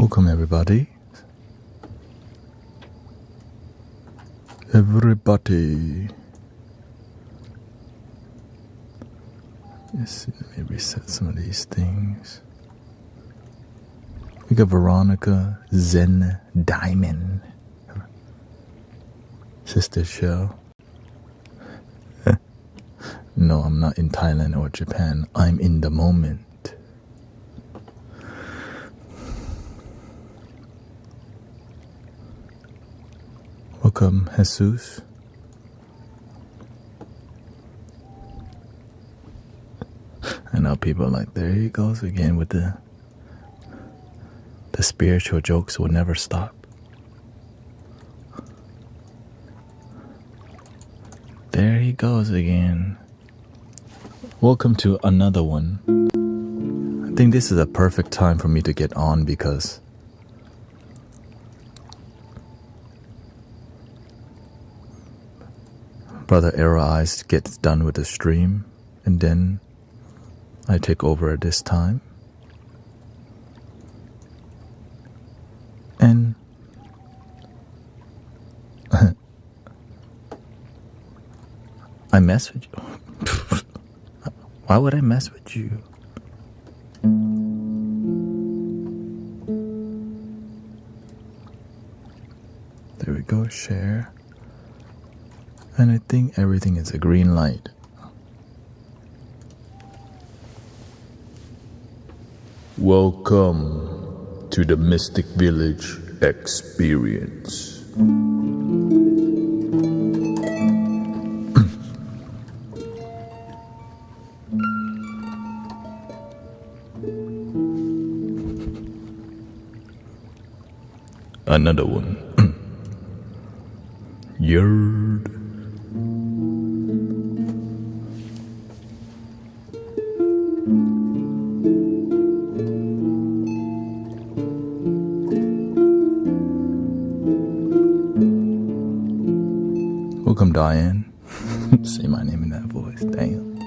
Welcome everybody. Everybody. Let's see, let me reset some of these things. We got Veronica, Zen, Diamond, Sister Show. No, I'm not in Thailand or Japan. I'm in the moment. Welcome, Jesus. I know people are like, there he goes again with the spiritual jokes will never stop. There he goes again. Welcome to another one. I think this is a perfect time for me to get on because Brother Arrow Eyes gets done with the stream and then I take over at this time. And I mess with you. Why would I mess with you? There we go, share. And I think everything is a green light. Welcome to the Mystic Village experience. Another one. Yerd. Welcome, Diane. Say my name in that voice. Damn.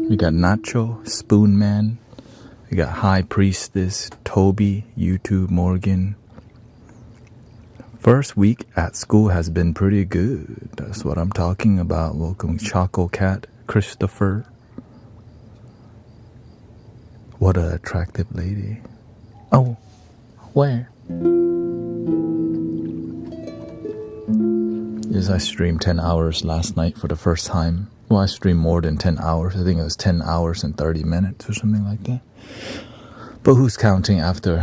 We got Nacho, Spoon Man. We got High Priestess, Toby, YouTube, Morgan. First week at school has been pretty good. That's what I'm talking about. Welcome, Choco Cat, Christopher. What an attractive lady. Oh, where? Yes, I streamed 10 hours last night for the first time. Well, I streamed more than 10 hours. I think it was 10 hours and 30 minutes or something like that. But who's counting after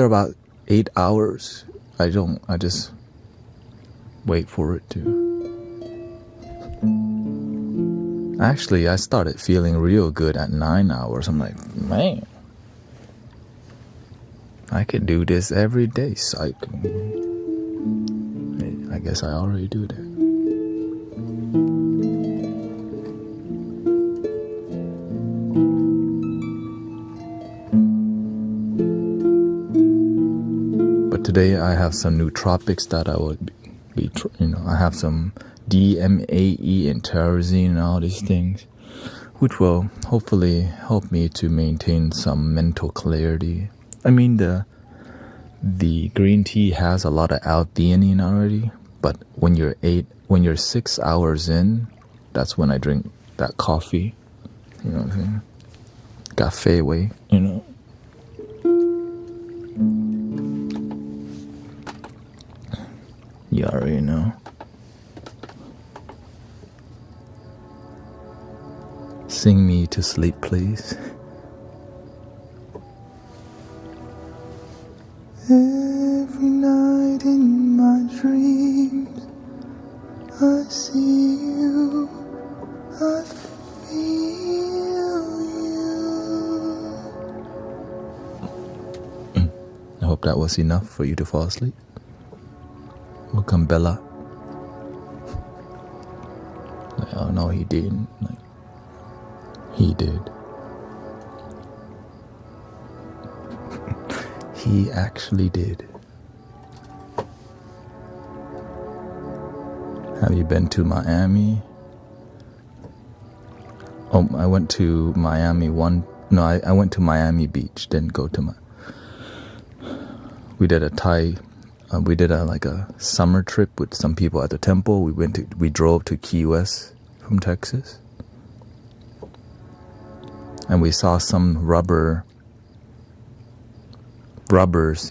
about 8 hours? I just wait for it to. Actually, I started feeling real good at 9 hours. I'm like, man, I could do this every day. Psych. I guess I already do that. But today I have some new tropics that I would be I have some DMAE and tyrosine and all these things, which will hopefully help me to maintain some mental clarity. I mean, the green tea has a lot of L-theanine already, but when you're 6 hours in, that's when I drink that coffee. You know what I'm saying? Cafe way, you know. You already know. Sing me to sleep, please. Every night in my dreams, I see you, I feel you. I hope that was enough for you to fall asleep. Welcome, Bella. Like, oh no, he didn't. Like, he did. He actually did. Have you been to Miami? Oh, I went to Miami one No, I went to Miami Beach, didn't go to we did like a summer trip with some people at the temple. We drove to Key West from Texas. And we saw some rubbers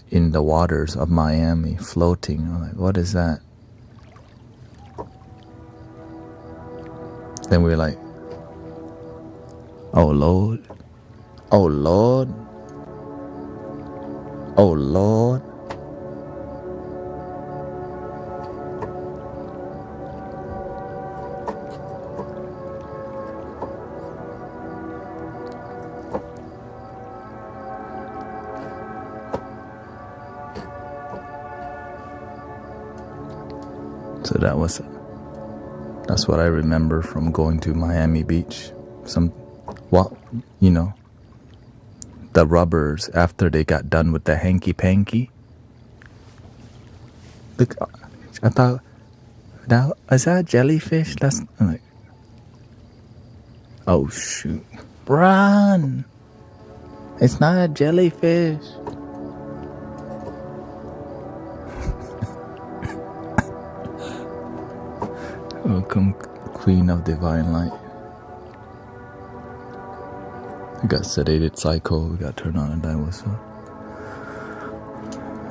in the waters of Miami floating. I'm like, what is that? Then we were like, oh Lord, oh Lord, oh Lord. So that's what I remember from going to Miami Beach. The rubbers, after they got done with the hanky-panky. Look, I thought, now, is that a jellyfish? I'm like, oh shoot, run! It's not a jellyfish. Welcome, Queen of Divine Light. We got sedated psycho. We got turned on and die with. So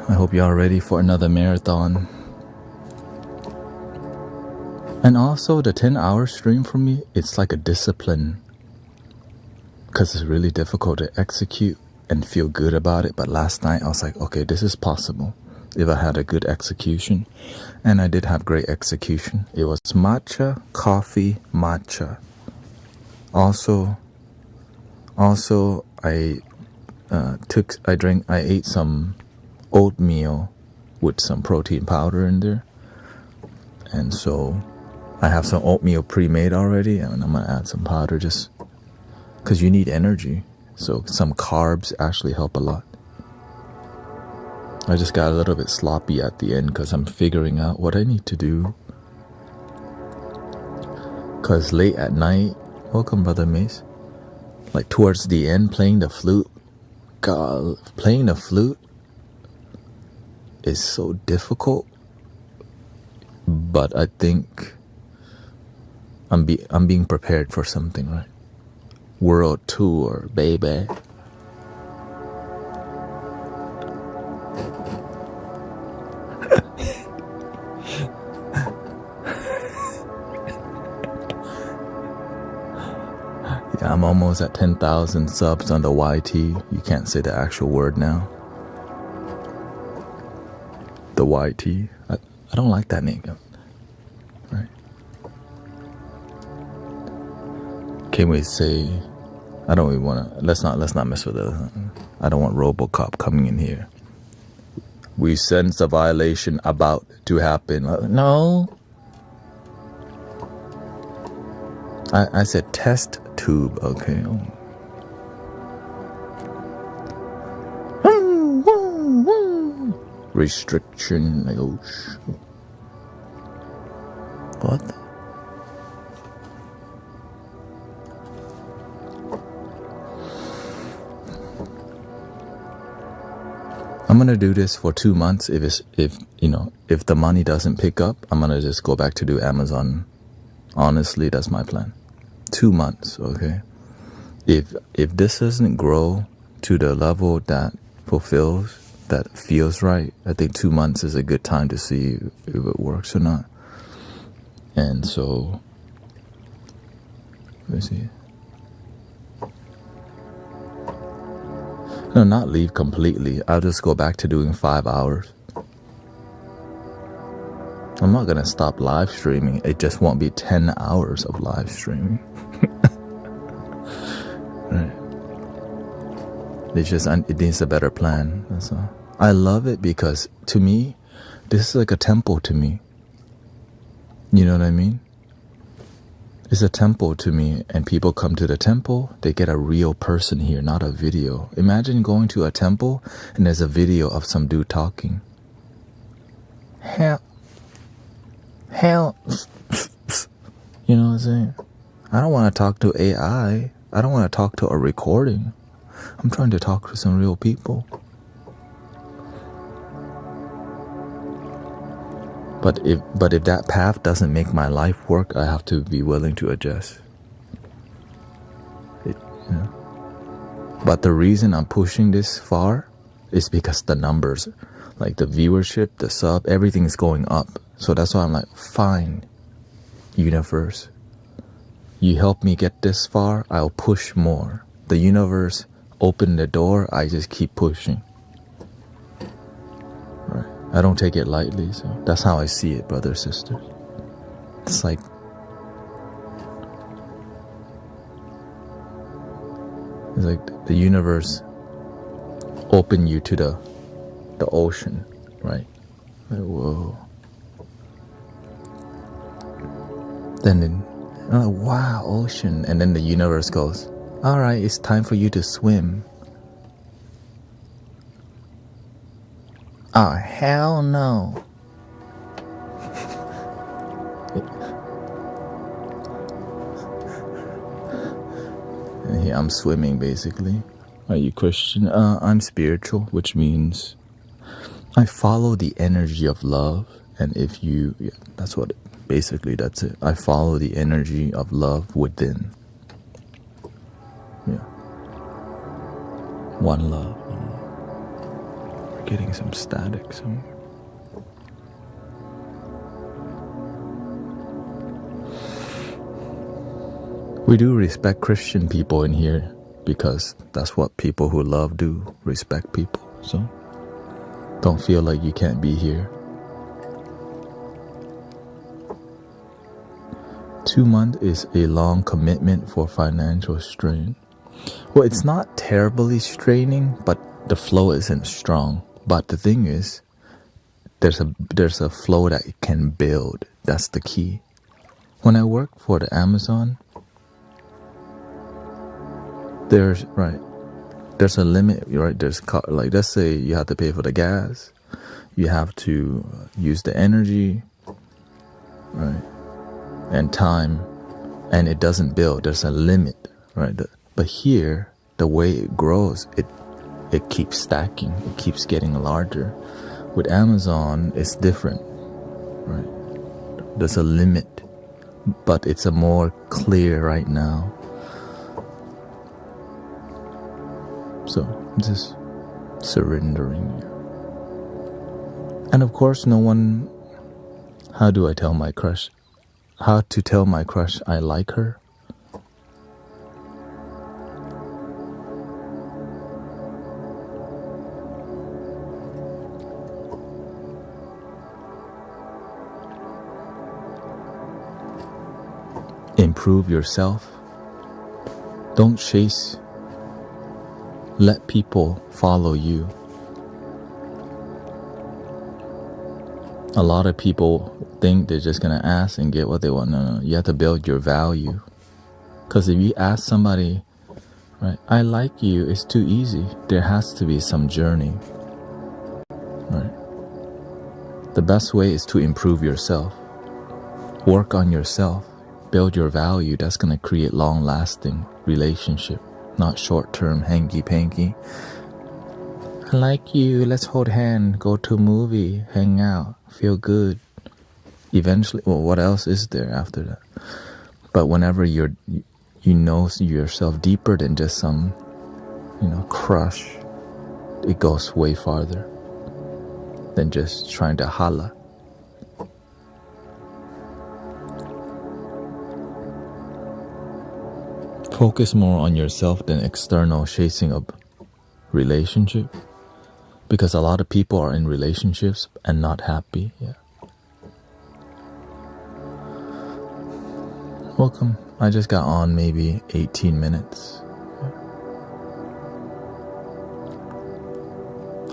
I hope y'all ready for another marathon. And also the 10-hour stream for me, it's like a discipline. Because it's really difficult to execute and feel good about it. But last night I was like, okay, this is possible if I had a good execution. And I did have great execution. It was matcha, coffee, matcha. Also I ate some oatmeal with some protein powder in there. And so I have some oatmeal pre-made already, and I'm gonna add some powder just because you need energy. So some carbs actually help a lot. I just got a little bit sloppy at the end because I'm figuring out what I need to do. Because late at night, welcome Brother Mace, like towards the end, playing the flute, God, playing the flute is so difficult. But I think I'm being prepared for something, right? World tour, baby. Yeah, I'm almost at 10,000 subs on the YT. You can't say the actual word now. The YT. I don't like that name. Right? Can we say? I don't even want to. Let's not mess with it. I don't want RoboCop coming in here. We sense a violation about to happen. No. I said test tube. Okay. Restriction. Like, oh shoot. What? I'm gonna do this for 2 months. If the money doesn't pick up, I'm gonna just go back to do Amazon. Honestly, that's my plan. 2 months, okay? If this doesn't grow to the level that fulfills, that feels right, I think 2 months is a good time to see if it works or not. And so, let me see. No, not leave completely. I'll just go back to doing 5 hours. I'm not gonna stop live streaming. It just won't be 10 hours of live streaming. Right. It needs a better plan. That's all. I love it because to me, this is like a temple to me. You know what I mean? It's a temple to me, and people come to the temple, they get a real person here, not a video. Imagine going to a temple and there's a video of some dude talking. Help. You know what I'm saying? I don't want to talk to AI. I don't want to talk to a recording. I'm trying to talk to some real people. But if that path doesn't make my life work, I have to be willing to adjust. But the reason I'm pushing this far is because the numbers, like the viewership, the sub, everything's going up. So that's why I'm like, fine, universe. You help me get this far, I'll push more. The universe opened the door, I just keep pushing. Right. I don't take it lightly, so that's how I see it, brothers, sisters. It's like the universe opened you to the ocean, right? Like, whoa. Then I'm like, wow, ocean. And then the universe goes, all right, it's time for you to swim. Oh, hell no. And here I'm swimming, basically. Are you Christian? I'm spiritual, which means I follow the energy of love. And if you, that's what, basically that's it. I follow the energy of love within. Yeah. One love. We're getting some static somewhere. We do respect Christian people in here because that's what people who love do, respect people. So don't feel like you can't be here. 2 months is a long commitment for financial strain. Well, it's not terribly straining, but the flow isn't strong. But the thing is, there's a flow that it can build. That's the key. When I work for the Amazon, there's a limit, right? There's like, let's say you have to pay for the gas, you have to use the energy, right, and time, and it doesn't build. There's a limit, right? But here, the way it grows, it keeps stacking, it keeps getting larger. With Amazon, it's different, right? There's a limit, but it's a more clear right now. So just surrendering. And of course, no one. How do I tell my crush? How to tell my crush I like her? Improve yourself. Don't chase. Let people follow you. A lot of people think they're just gonna ask and get what they want. No, you have to build your value. Because if you ask somebody, right, I like you, it's too easy. There has to be some journey, right? The best way is to improve yourself. Work on yourself. Build your value. That's gonna create long-lasting relationship. Not short-term hanky-panky. I like you, let's hold hand, go to a movie, hang out, feel good. Eventually, well, what else is there after that? But whenever you know yourself deeper than just some, crush, it goes way farther than just trying to holla. Focus more on yourself than external chasing a relationship, because a lot of people are in relationships and not happy. Yeah. Welcome. I just got on maybe 18 minutes.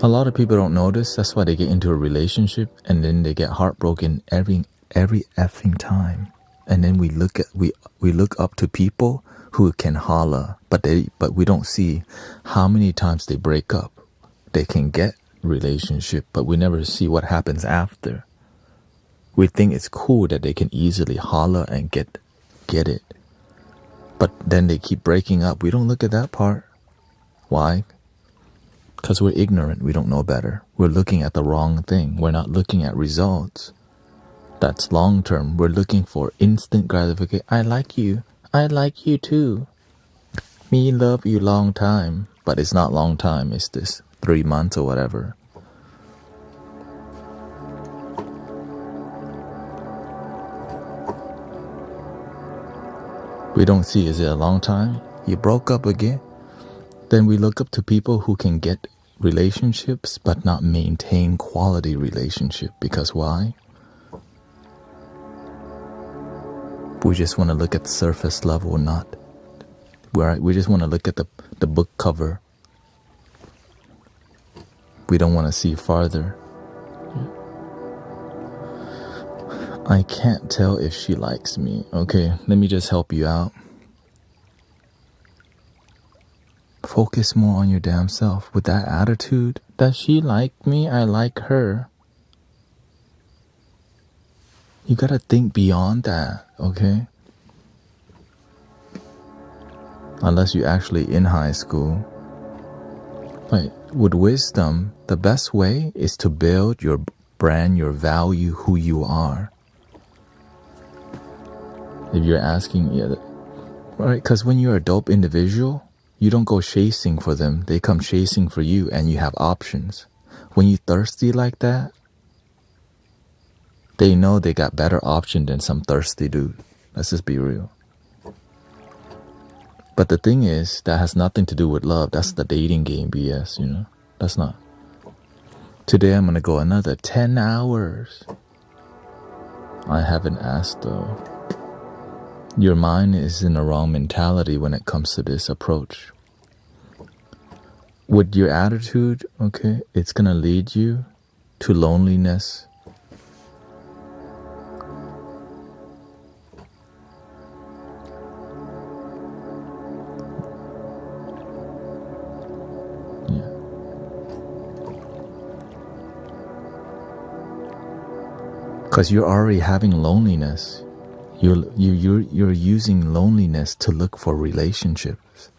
A lot of people don't notice. That's why they get into a relationship and then they get heartbroken every effing time. And then we look up to people who can holla, but we don't see how many times they break up. They can get relationship, but we never see what happens after. We think it's cool that they can easily holla and get it, but then they keep breaking up. We don't look at that part. Why? Because we're ignorant. We don't know better. We're looking at the wrong thing. We're not looking at results. That's long term. We're looking for instant gratification. I like you. I like you too. Me love you long time. But it's not long time. It's this 3 months or whatever. We don't see, is it a long time? You broke up again? Then we look up to people who can get relationships but not maintain quality relationship. Because why? We just want to look at the surface level, not. We just want to look at the book cover. We don't want to see farther. I can't tell if she likes me. Okay, let me just help you out. Focus more on your damn self. With that attitude, does she like me? I like her. You gotta think beyond that, okay? Unless you're actually in high school. Like, with wisdom, the best way is to build your brand, your value, who you are. If you're asking, yeah, right? Because when you're a dope individual, you don't go chasing for them. They come chasing for you, and you have options. When you thirsty like that, they know they got better option than some thirsty dude. Let's just be real. But the thing is, that has nothing to do with love. That's the dating game BS, you know? That's not. Today I'm gonna go another 10 hours. I haven't asked though. Your mind is in the wrong mentality when it comes to this approach. With your attitude, okay, it's gonna lead you to loneliness. Yeah. Because you're already having loneliness. You're using loneliness to look for relationships.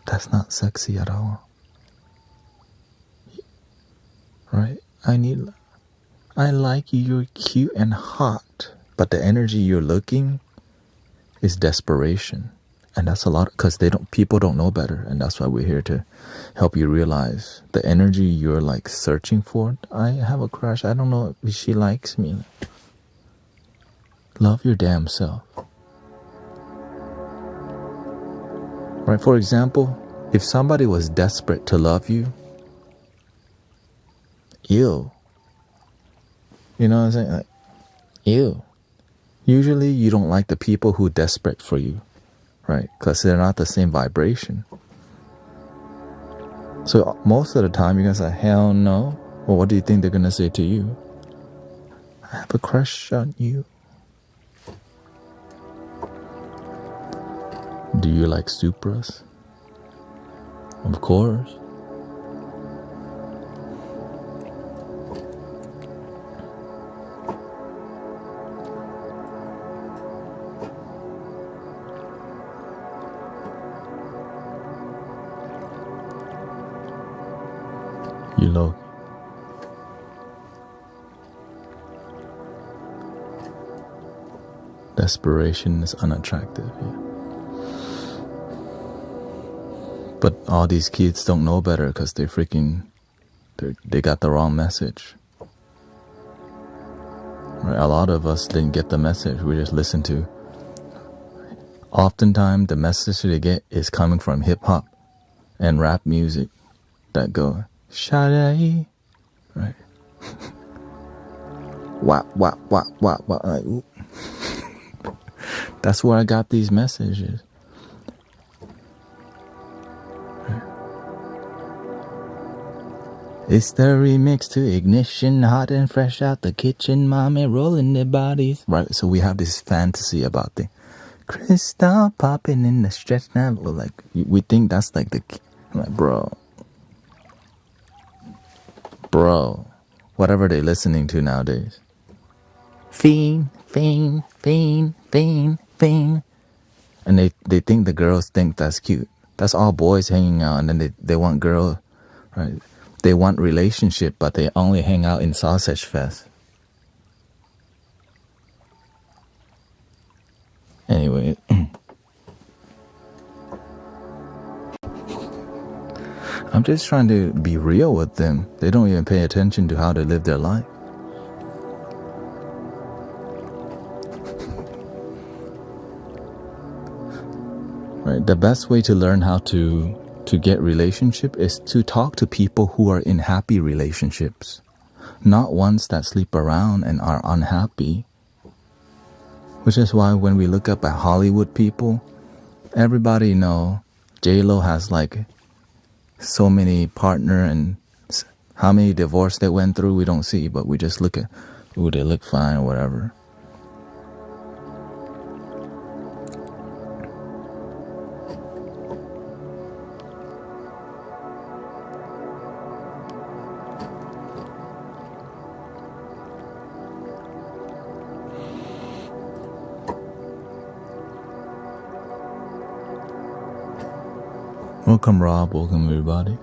That's not sexy at all. Right? I like you, you're cute and hot. But the energy you're looking is desperation. And that's a lot, because people don't know better. And that's why we're here to help you realize the energy you're like searching for. I have a crush. I don't know if she likes me. Love your damn self. Right? For example, if somebody was desperate to love you, ew. You know what I'm saying? Like, ew. Usually you don't like the people who are desperate for you, right? Because they're not the same vibration. So most of the time you're going to say, hell no. Well, what do you think they're going to say to you? I have a crush on you. Do you like Supras? Of course. You Lofi. Desperation is unattractive. Yeah. But all these kids don't know better because they got the wrong message. Right? A lot of us didn't get the message. We just listened to. Oftentimes, the message they get is coming from hip hop and rap music that go, Shadai, right? Wah, wah, wah, wah, wah. Like, that's where I got these messages. It's the remix to Ignition, hot and fresh out the kitchen, mommy rolling their bodies. Right, so we have this fantasy about the crystal popping in the stretch now. Like, we think that's like I'm like, bro, whatever they're listening to nowadays. Fiend. And they think the girls think that's cute. That's all boys hanging out, and then they want girl, right? They want relationship, but they only hang out in Sausage Fest. Anyway, I'm just trying to be real with them. They don't even pay attention to how to live their life. Right? The best way to learn how to get relationship is to talk to people who are in happy relationships, not ones that sleep around and are unhappy. Which is why when we look up at Hollywood people, everybody know J-Lo has like so many partner, and how many divorce they went through we don't see, but we just look at, ooh, they look fine or whatever. Welcome Rob, welcome everybody.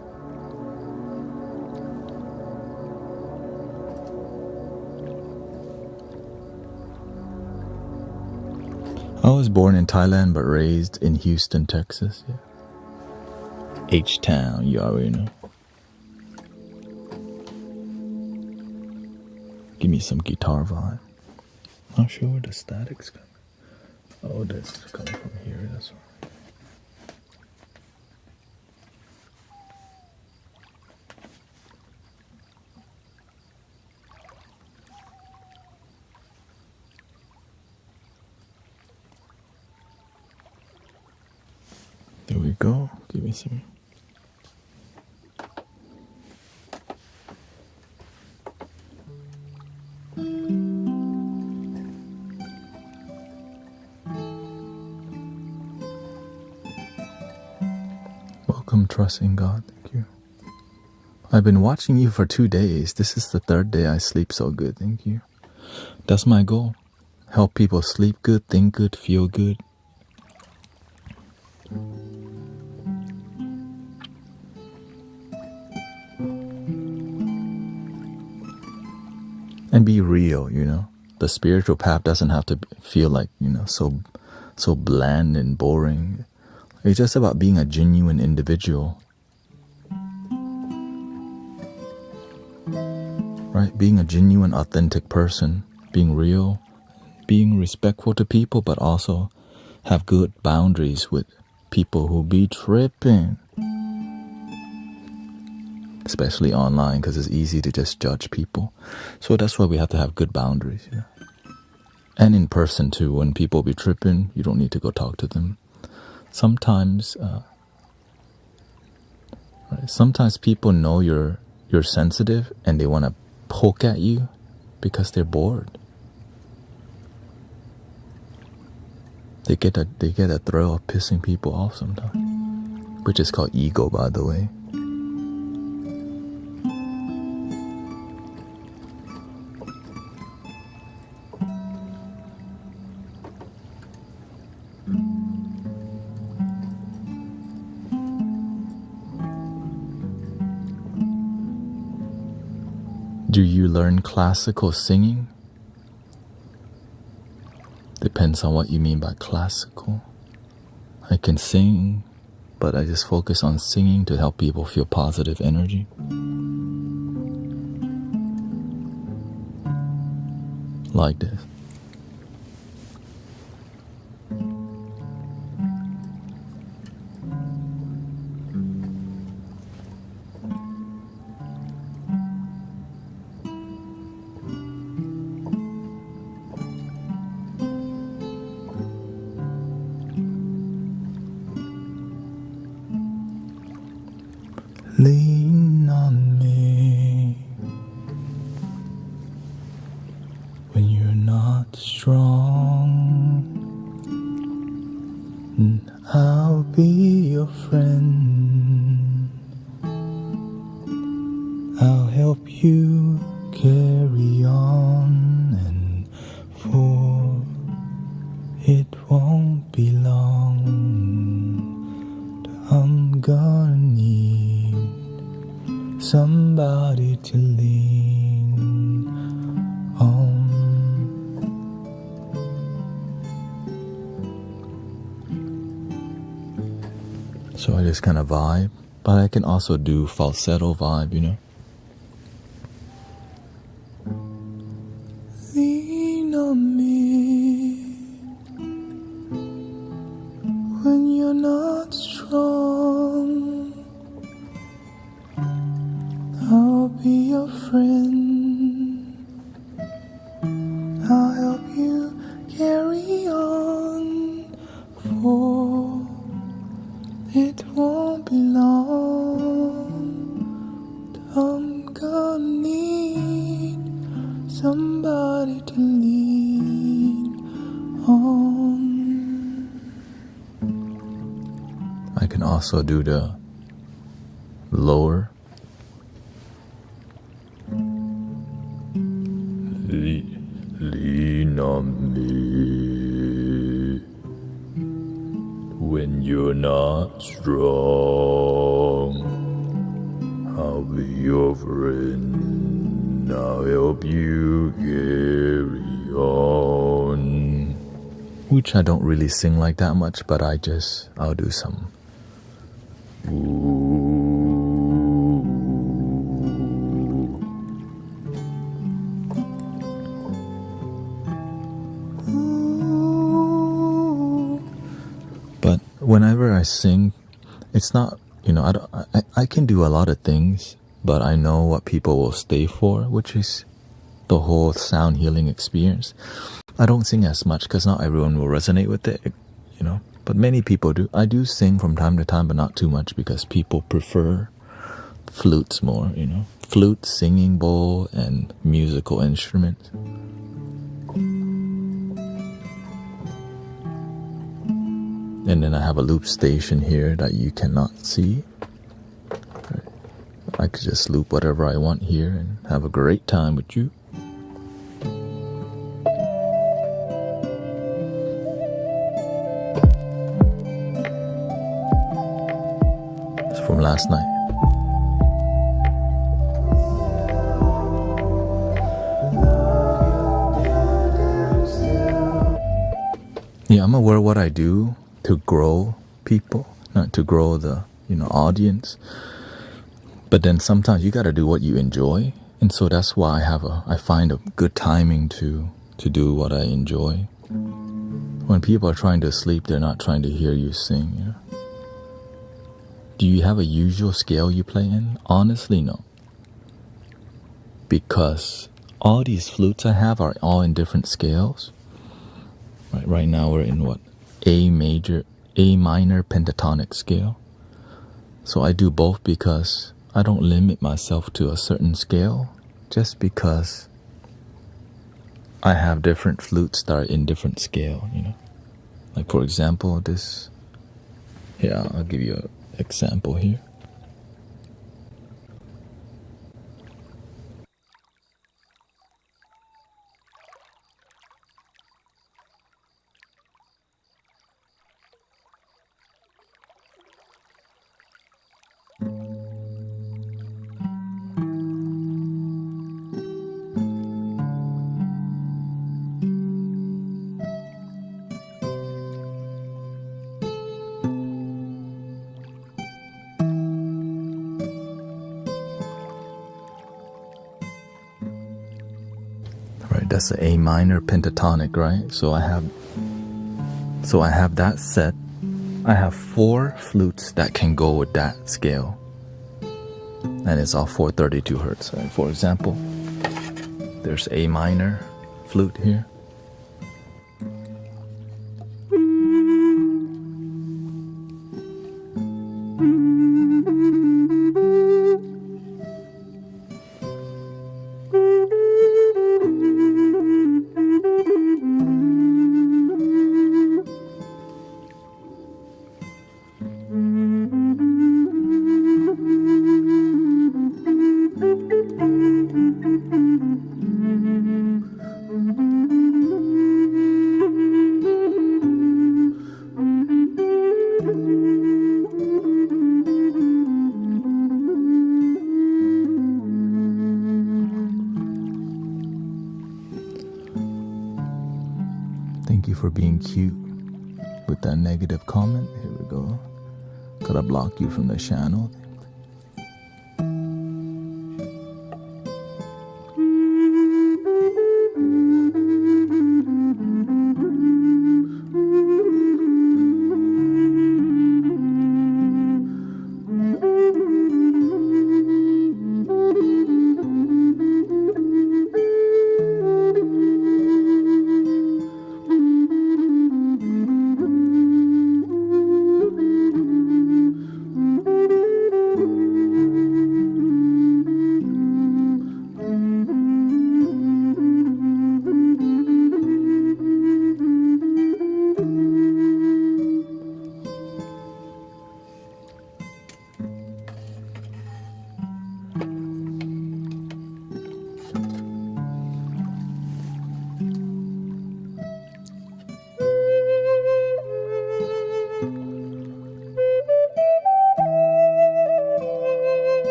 I was born in Thailand but raised in Houston, Texas. Yeah. H-Town, you already know. Give me some guitar vibe. Not sure where the static's coming. Oh, that's coming from here, that's right. There we go. Give me some. Welcome, trust in God. Thank you. I've been watching you for 2 days. This is the 3rd day I sleep so good. Thank you. That's my goal. Help people sleep good, think good, feel good. And be real, you know. The spiritual path doesn't have to feel like, you know, so bland and boring. It's just about being a genuine individual. Right? Being a genuine, authentic person. Being real. Being respectful to people, but also have good boundaries with people who be tripping. Especially online, because it's easy to just judge people. So that's why we have to have good boundaries. Yeah. And in person too. When people be tripping, you don't need to go talk to them. Sometimes sometimes people know you're sensitive and they want to poke at you because they're bored. They get a thrill of pissing people off sometimes, which is called ego, by the way. Do you learn classical singing? Depends on what you mean by classical. I can sing, but I just focus on singing to help people feel positive energy. Like this. Lean on me when you're not strong, and I'll be your friend. I'll help you carry on, and for it won't be long till I'm somebody to lean on. So I just kind of vibe, but I can also do falsetto vibe, you know. Lean on me when you're not strong. I'll be your friend. I'll help you carry on, for it won't be long. I'm gonna need somebody to lean on. I can also do the lower. Lean on me when you're not strong. I'll be your friend. I'll help you carry on. Which I don't really sing like that much, but I'll do some. Ooh. But whenever I sing, it's not, I can do a lot of things, but I know what people will stay for, which is the whole sound healing experience. I don't sing as much because not everyone will resonate with it, but many people do. I do sing from time to time, but not too much because people prefer flutes more, flute, singing bowl, and musical instruments. And then I have a loop station here that you cannot see. I could just loop whatever I want here and have a great time with you. It's from last night. Yeah, I'm aware of what I do to grow people, not to grow the audience. But then sometimes you got to do what you enjoy, and so that's why I find a good timing to do what I enjoy. When people are trying to sleep, they're not trying to hear you sing. Do you have a usual scale you play in? Honestly, no. Because all these flutes I have are all in different scales. Right now we're in A minor pentatonic scale. So I do both because I don't limit myself to a certain scale, just because I have different flutes that are in different scale, Like for example, this. Yeah, I'll give you an example here. That's the A minor pentatonic, right? So I have that set. I have 4 flutes that can go with that scale, and it's all 432 hertz. Right? For example, there's A minor flute here. for being cute with that negative comment. Here we go. Gotta block you from the channel.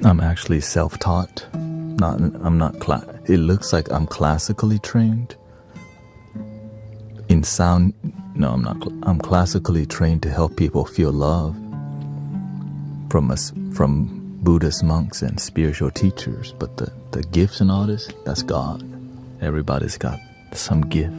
I'm actually self-taught. It looks like I'm classically trained in sound. No, I'm not. I'm classically trained to help people feel love from Buddhist monks and spiritual teachers. But the gifts and all this, that's God. Everybody's got some gift.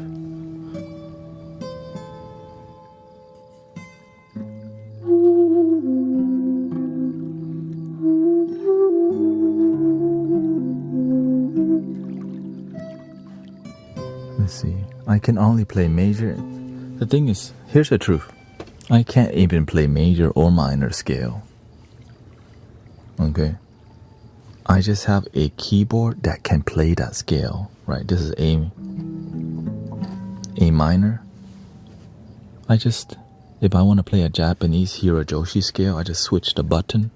See, I can only play major. The thing is, here's the truth. I can't even play major or minor scale. Okay? I just have a keyboard that can play that scale, right? This is A minor. If I want to play a Japanese Hirajoshi scale, I just switch the button.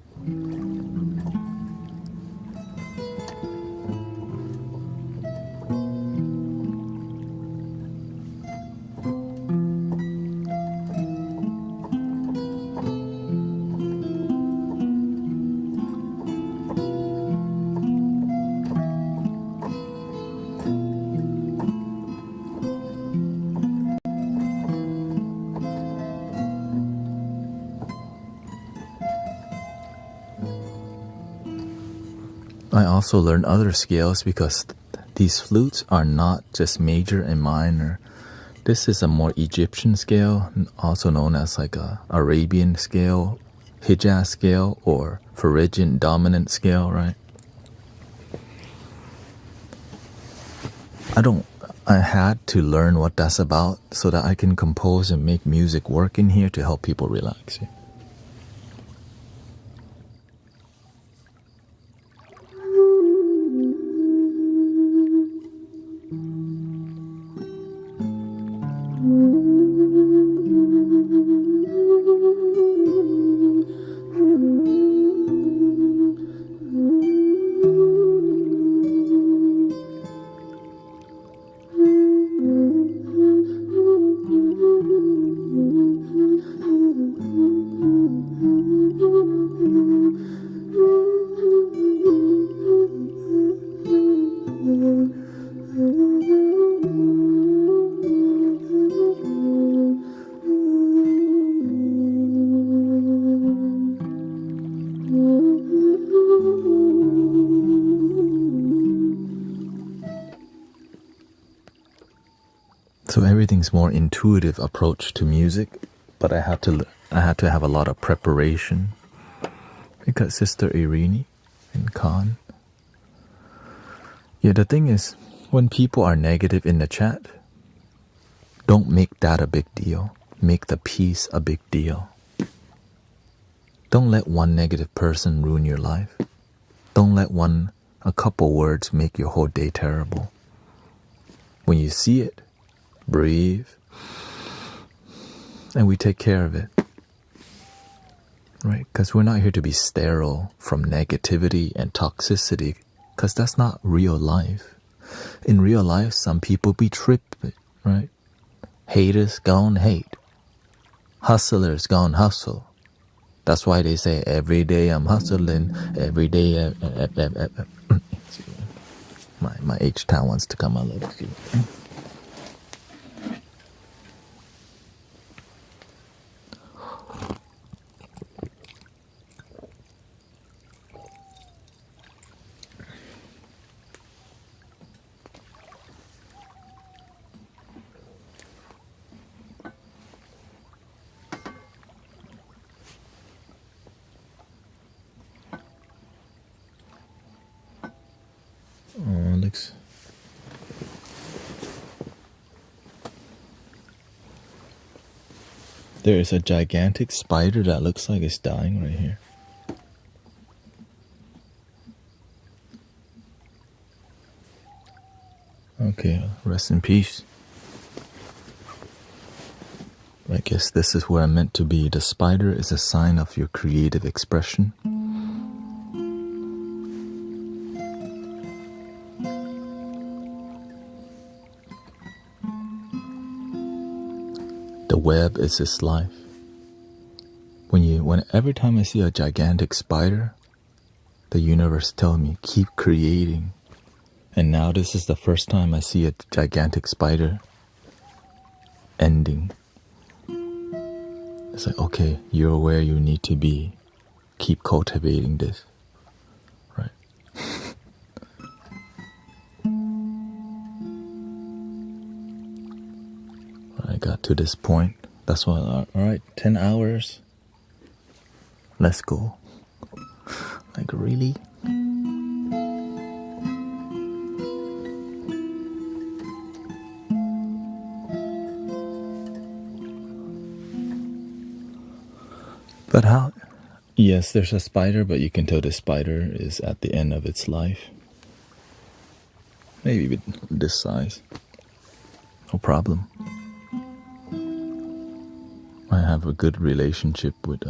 I also learned other scales because these flutes are not just major and minor. This is a more Egyptian scale, also known as like a Arabian scale, Hijaz scale, or Phrygian dominant scale, right? I had to learn what that's about so that I can compose and make music work in here to help people relax. So everything's more intuitive approach to music, but I had to have a lot of preparation Because Sister Irini and Khan. Yeah, the thing is, when people are negative in the chat, don't make that a big deal. Make the peace a big deal. Don't let one negative person ruin your life. Don't let a couple words make your whole day terrible. When you see it, breathe, and we take care of it. Right? Because we're not here to be sterile from negativity and toxicity, because that's not real life. In real life, some people be tripping, right? Haters gon' hate. Hustlers gon' hustle. That's why they say every day I'm hustling, every day. My H-Town wants to come out. Oh, looks. There is a gigantic spider that looks like it's dying right here. Okay, rest in peace. I guess this is where I'm meant to be. The spider is a sign of your creative expression. The web is his life. Every time I see a gigantic spider, the universe tells me, keep creating. And now this is the first time I see a gigantic spider ending. It's like, okay, you're where you need to be. Keep cultivating this. Right? I got to this point. That's why, alright, 10 hours. Let's go. Like, really? But how? Yes, there's a spider, but you can tell the spider is at the end of its life. Maybe this size. No problem. I have a good relationship with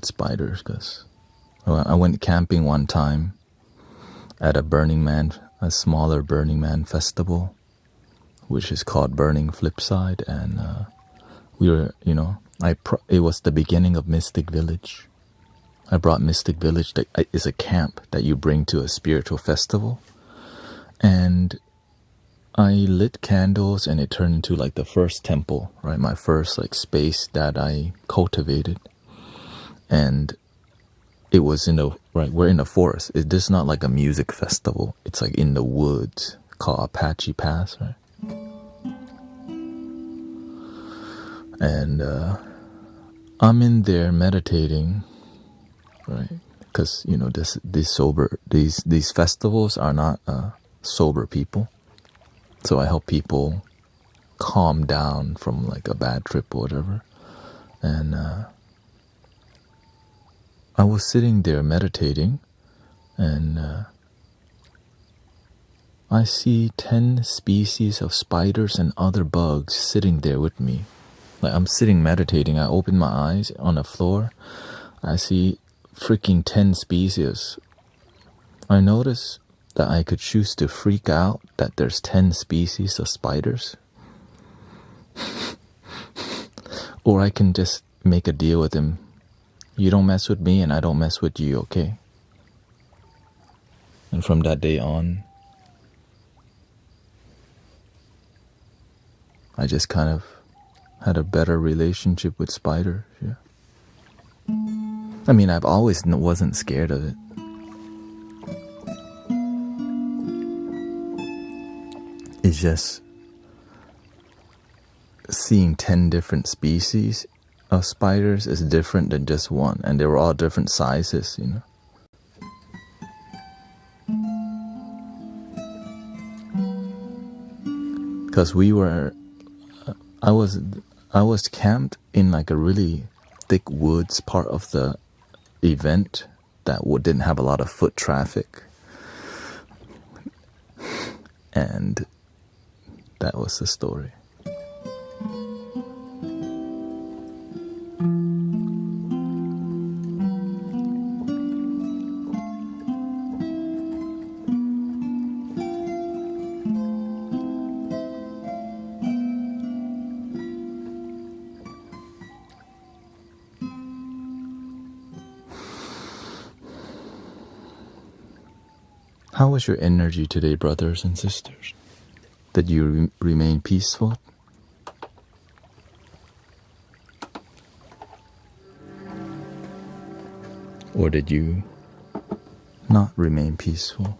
spiders because I went camping one time at a smaller Burning Man festival, which is called Burning Flipside, and we were, it was the beginning of Mystic Village. I brought Mystic Village, that is a camp that you bring to a spiritual festival, and I lit candles, and it turned into like the first temple, right? My first like space that I cultivated, and it was we're in the forest. This is not like a music festival. It's like in the woods called Apache Pass, right? And I'm in there meditating, right? Because these festivals are not sober people, so I help people calm down from like a bad trip or whatever. And I was sitting there meditating, and I see 10 species of spiders and other bugs sitting there with me. Like, I'm sitting meditating, I open my eyes on the floor, I see freaking 10 species. I notice that I could choose to freak out that there's 10 species of spiders. Or I can just make a deal with him. You don't mess with me and I don't mess with you, okay? And from that day on, I just kind of had a better relationship with spiders, yeah. I mean, I've always wasn't scared of it. It's just seeing 10 different species of spiders is different than just one, and they were all different sizes, you know. Because I was camped in like a really thick woods part of the event that didn't have a lot of foot traffic, and that was the story. How was your energy today, brothers and sisters? Did you remain peaceful? Or did you not remain peaceful?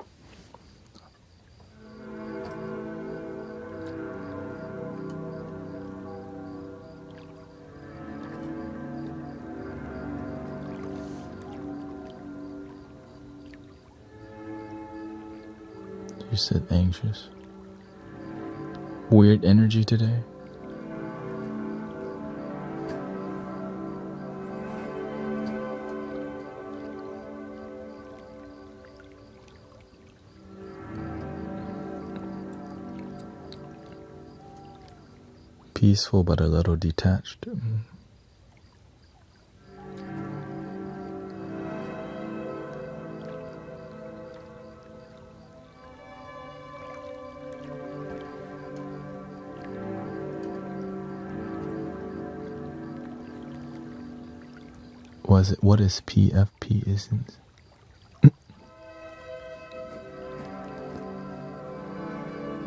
You said anxious. Weird energy today. Peaceful but a little detached. What is PFP isn't?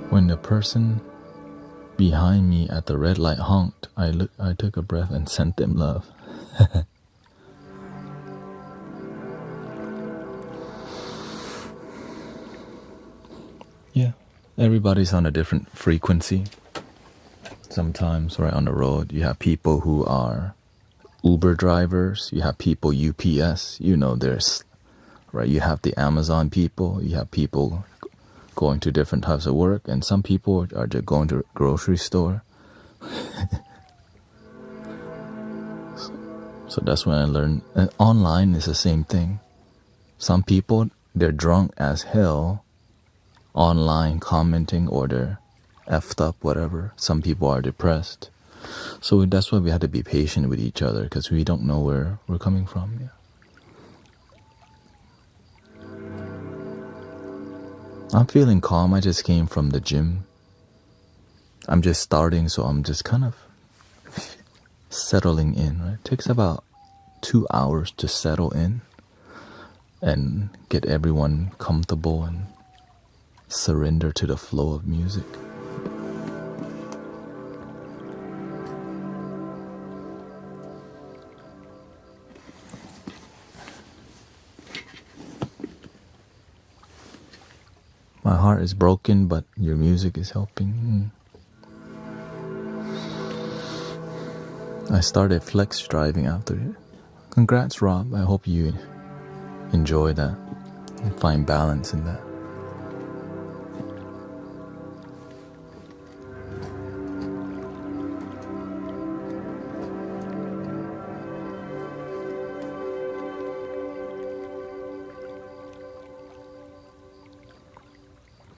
When the person behind me at the red light honked, I took a breath and sent them love. Yeah, everybody's on a different frequency. Sometimes right on the road you have people who are Uber drivers, you have people UPS, you know, there's, right, you have the Amazon people, you have people going to different types of work, and some people are just going to the grocery store. So that's when I learned. And online is the same thing. Some people, they're drunk as hell online commenting, or they're effed up, whatever. Some people are depressed. So that's why we have to be patient with each other, because we don't know where we're coming from. Yeah. I'm feeling calm. I just came from the gym. I'm just starting, so I'm just kind of settling in. Right? It takes about 2 hours to settle in and get everyone comfortable and surrender to the flow of music. My heart is broken, but your music is helping. I started flex driving after it. Congrats, Rob. I hope you enjoy that and find balance in that.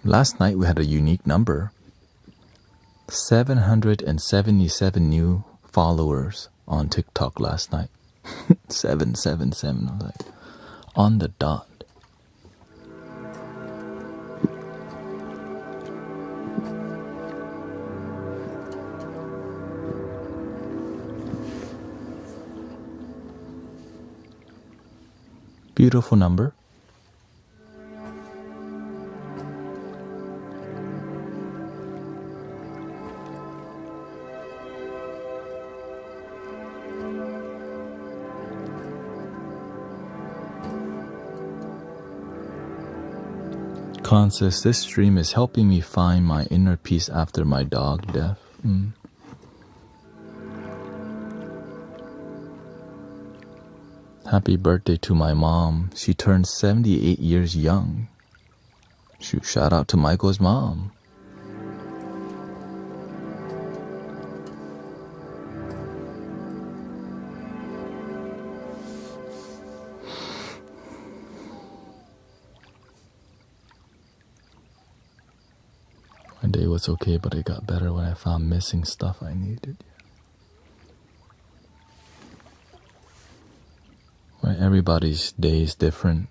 Last night we had a unique number. 777 new followers on TikTok last night. 777, I was like, on the dot. Beautiful number. Says this stream is helping me find my inner peace after my dog death. Happy birthday to my mom. She turned 78 years young. Shout out to Michael's mom. My day was okay, but it got better when I found missing stuff I needed. Right, everybody's day is different.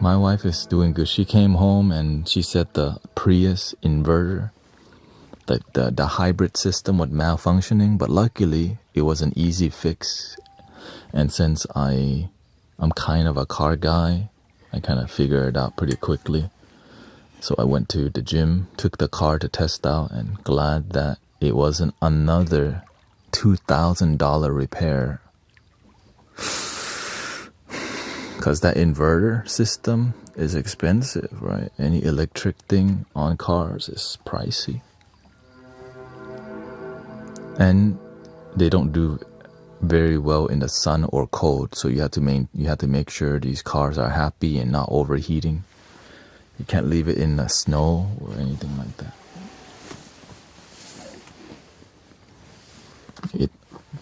My wife is doing good. She came home and she said the Prius inverter, the hybrid system was malfunctioning, but luckily it was an easy fix. And since I'm kind of a car guy, I kind of figured it out pretty quickly. So I went to the gym, took the car to test out, and glad that it wasn't another $2,000 repair. Because that inverter system is expensive, right? Any electric thing on cars is pricey. And they don't do very well in the sun or cold, so you have to make sure these cars are happy and not overheating. You can't leave it in the snow or anything like that.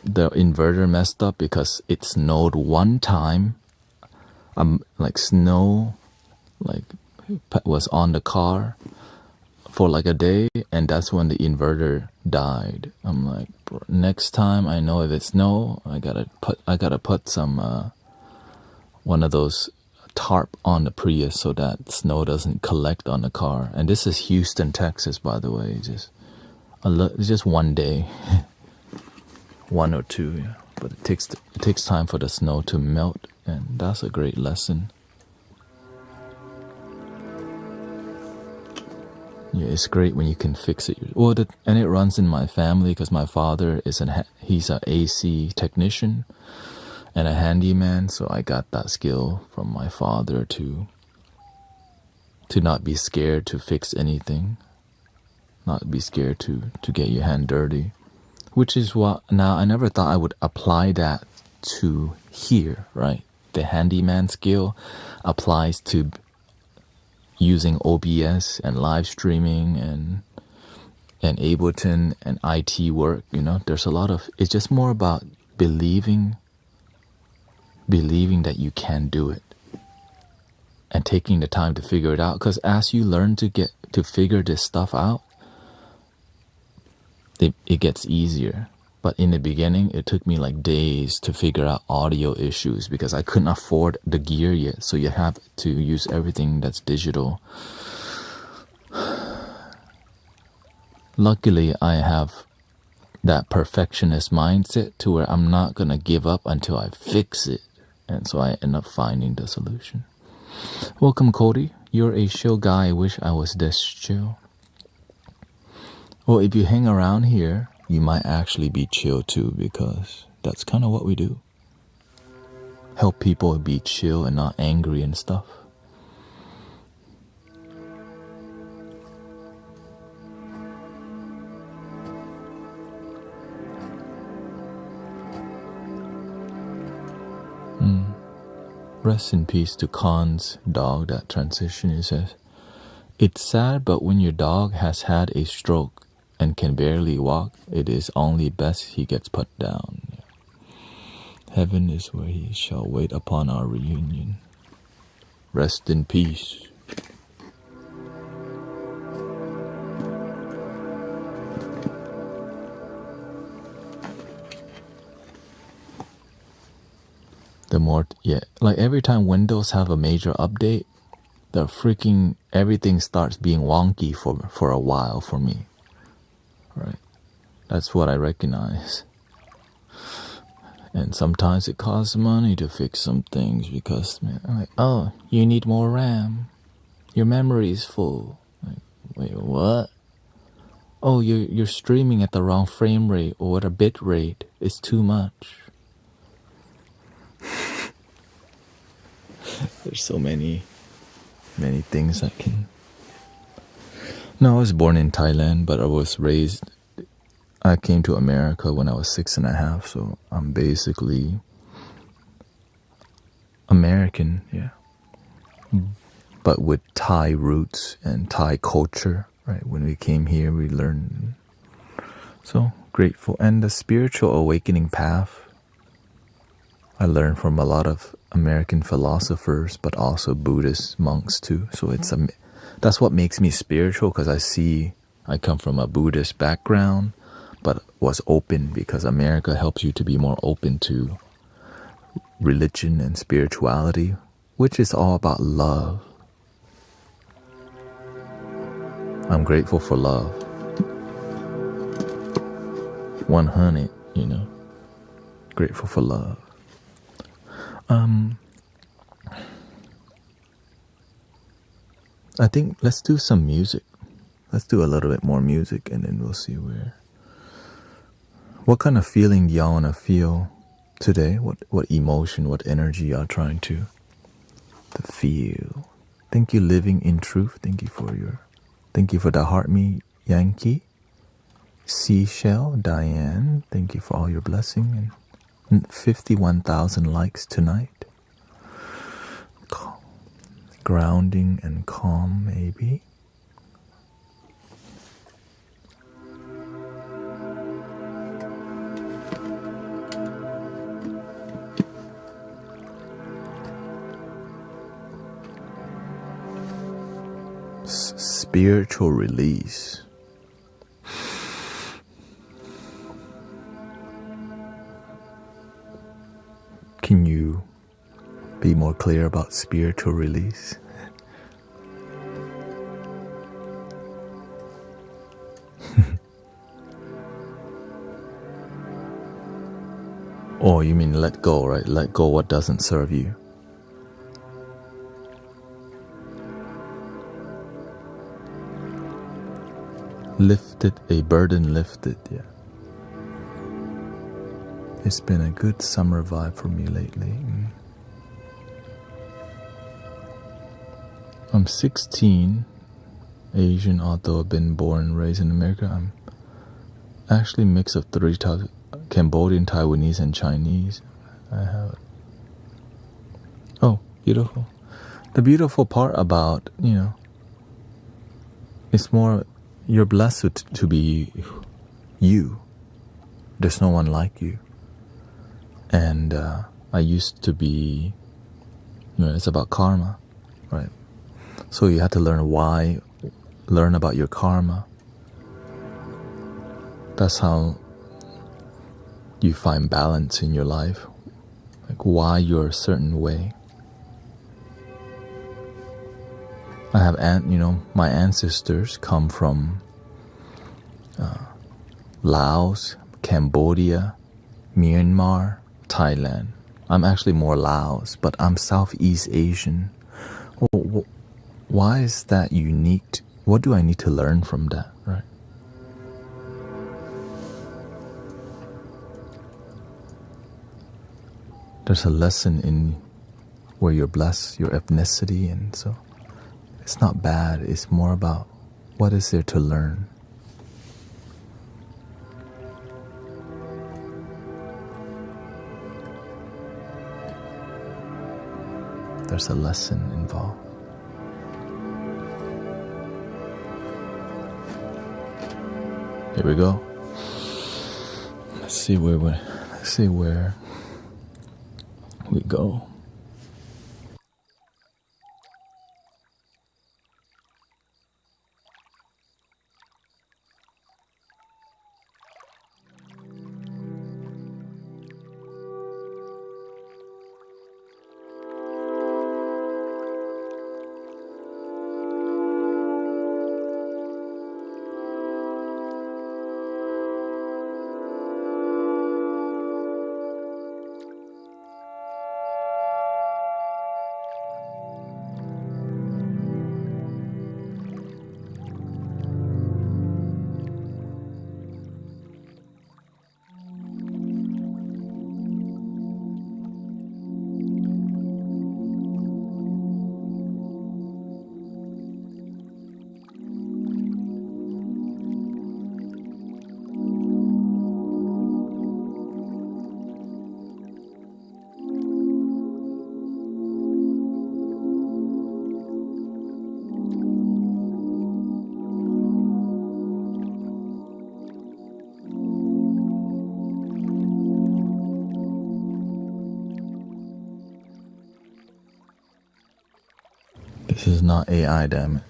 The inverter messed up because it snowed one time. Snow was on the car for like a day, and that's when the inverter died. I'm like, next time I know if it's snow, I gotta put some one of those tarp on the Prius so that snow doesn't collect on the car. And this is Houston, Texas, by the way. It's just one day, one or two, yeah. But it takes time for the snow to melt, and that's a great lesson. Yeah, it's great when you can fix it. And it runs in my family because my father he's an AC technician and a handyman, so I got that skill from my father to not be scared to fix anything, not be scared to get your hand dirty. Which is what, now I never thought I would apply that to here, right? The handyman skill applies to using OBS and live streaming and Ableton and IT work, there's a lot of, it's just more about believing that you can do it and taking the time to figure it out. Because as you learn to figure this stuff out, it gets easier. But in the beginning, it took me like days to figure out audio issues because I couldn't afford the gear yet. So you have to use everything that's digital. Luckily, I have that perfectionist mindset to where I'm not going to give up until I fix it. And so I end up finding the solution. Welcome, Cody. You're a chill guy. I wish I was this chill. Well, if you hang around here, you might actually be chill too, because that's kind of what we do. Help people be chill and not angry and stuff. Rest in peace to Khan's dog that transition. He says, it's sad, but when your dog has had a stroke and can barely walk, it is only best he gets put down. Heaven is where he shall wait upon our reunion. Rest in peace. Like every time Windows have a major update, everything starts being wonky for a while for me. Right? That's what I recognize. And sometimes it costs money to fix some things because, I'm like, oh, you need more RAM. Your memory is full. Like, wait, what? Oh, you're streaming at the wrong frame rate or at a bit rate. It's too much. There's so many things I can... No, I was born in Thailand, but I was raised I came to America when I was 6.5, so I'm basically American, yeah. But with Thai roots and Thai culture, right? When we came here, we learned. So grateful. And the spiritual awakening path, I learned from a lot of American philosophers, but also Buddhist monks too. So that's what makes me spiritual, because I come from a Buddhist background, but was open because America helps you to be more open to religion and spirituality, which is all about love. I'm grateful for love. 100, grateful for love. I think let's do some music. Let's do a little bit more music, and then we'll see what kind of feeling y'all want to feel today. What emotion, what energy y'all trying to feel. Thank you, Living in Truth. Thank you for the heart me, Yankee. Seashell, Diane, thank you for all your blessing, and 51,000 likes tonight. Grounding and calm, maybe. Spiritual release. Can you be more clear about spiritual release? Oh, you mean let go, right? Let go what doesn't serve you. Lifted, a burden lifted, yeah. It's been a good summer vibe for me lately. I'm 16, Asian, although I've been born and raised in America. I'm actually a mix of three Cambodian, Taiwanese, and Chinese. I have it. Oh, beautiful. The beautiful part about, it's more, you're blessed to be you. There's no one like you. And I used to be, it's about karma, right? So you have to learn about your karma. That's how you find balance in your life, like why you're a certain way. I have my ancestors come from Laos, Cambodia, Myanmar, Thailand. I'm actually more Laos, but I'm Southeast Asian. Why is that unique? What do I need to learn from that, right? There's a lesson in where you're blessed, your ethnicity, and so it's not bad. It's more about what is there to learn. There's a lesson involved. Here we go. Let's see where we go. This is not AI, damn it.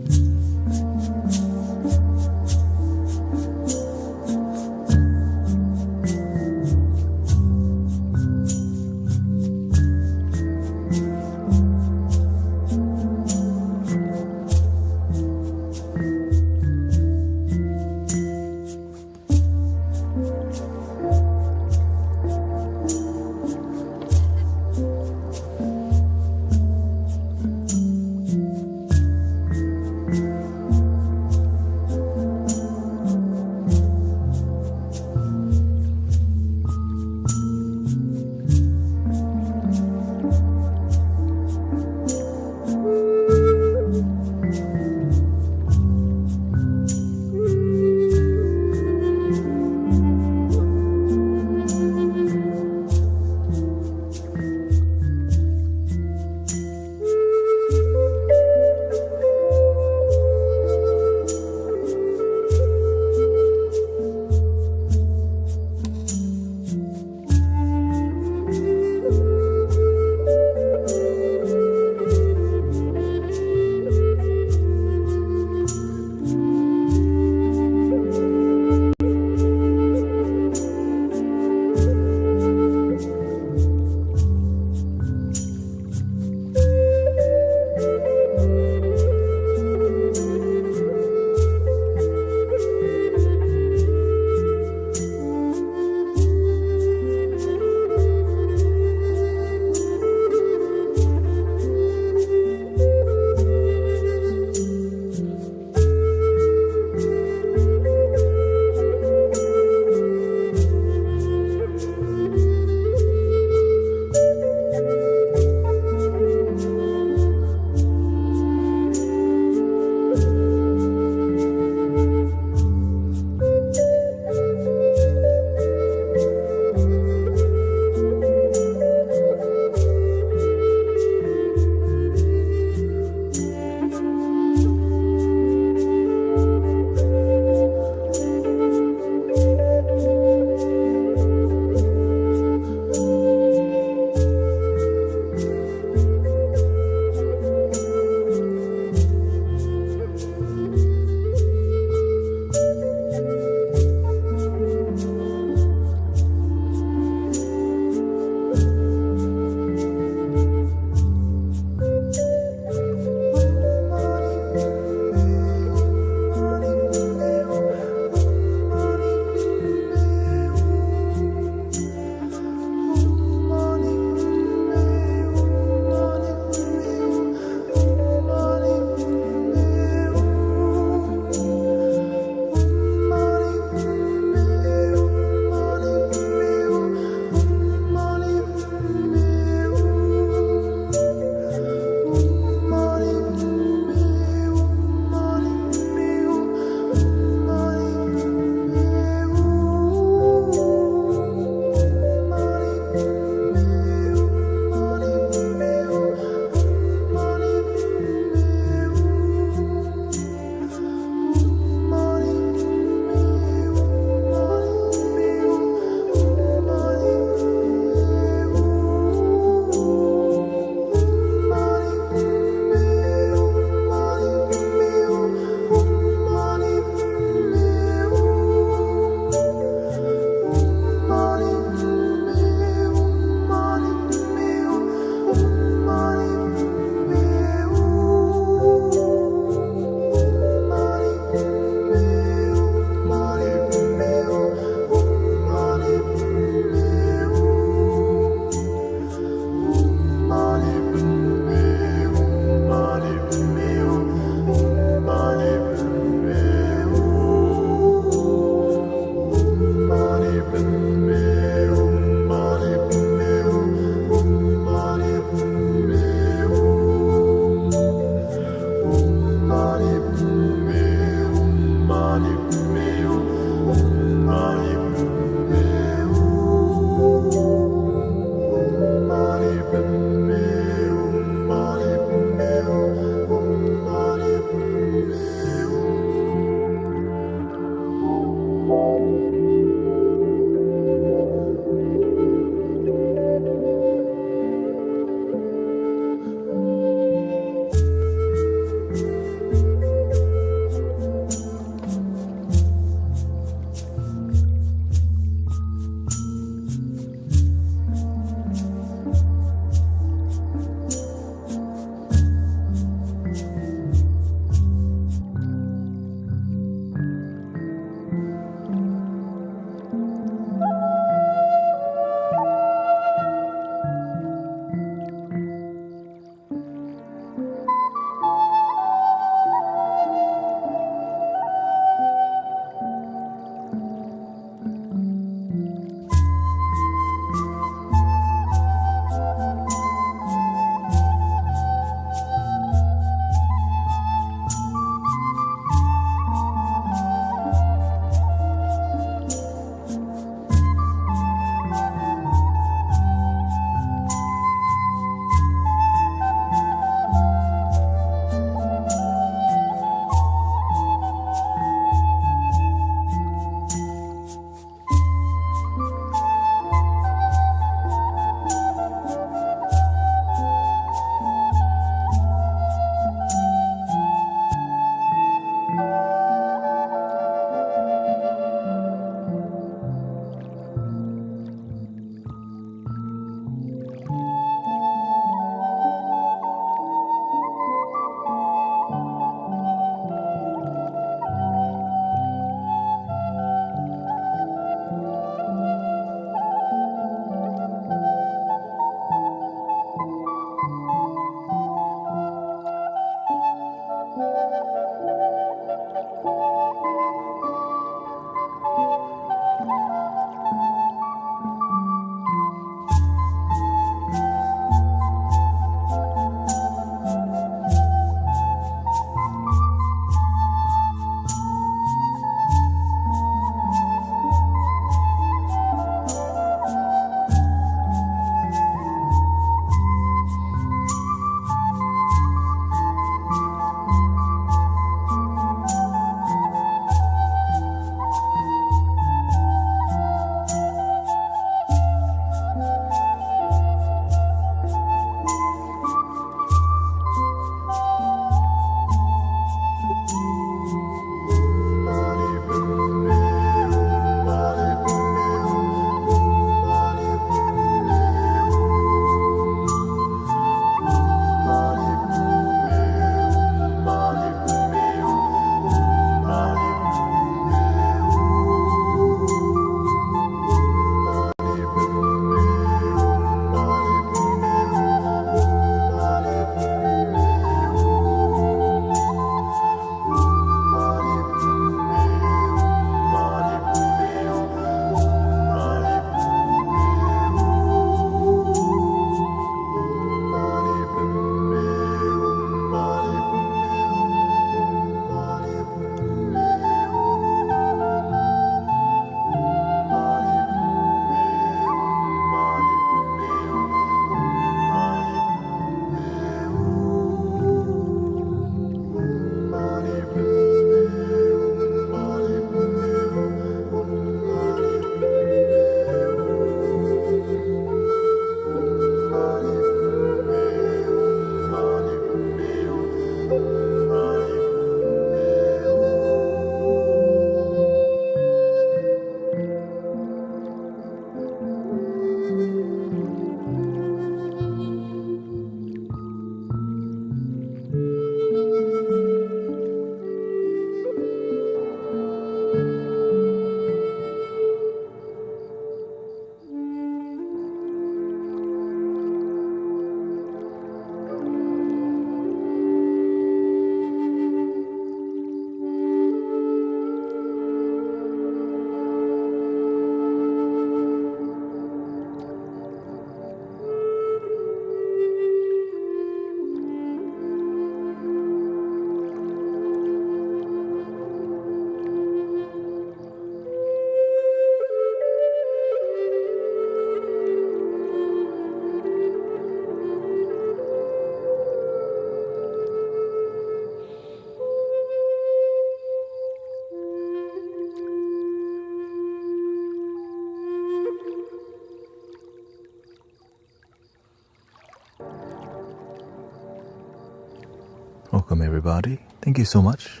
Welcome everybody. Thank you so much.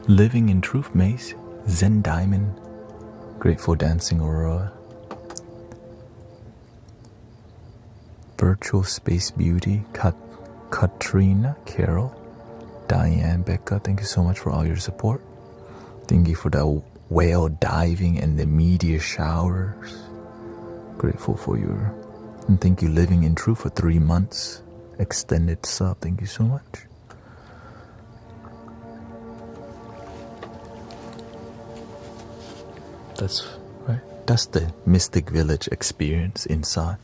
Living in Truth Maze, Zen Diamond, Grateful Dancing Aurora, Virtual Space Beauty, Katrina, Carol, Diane, Becca, thank you so much for all your support. Thank you for the whale diving and the meteor showers. Grateful for your, and thank you Living in Truth for 3 months. Extended sub, thank you so much. That's right. That's the Mystic Village experience inside.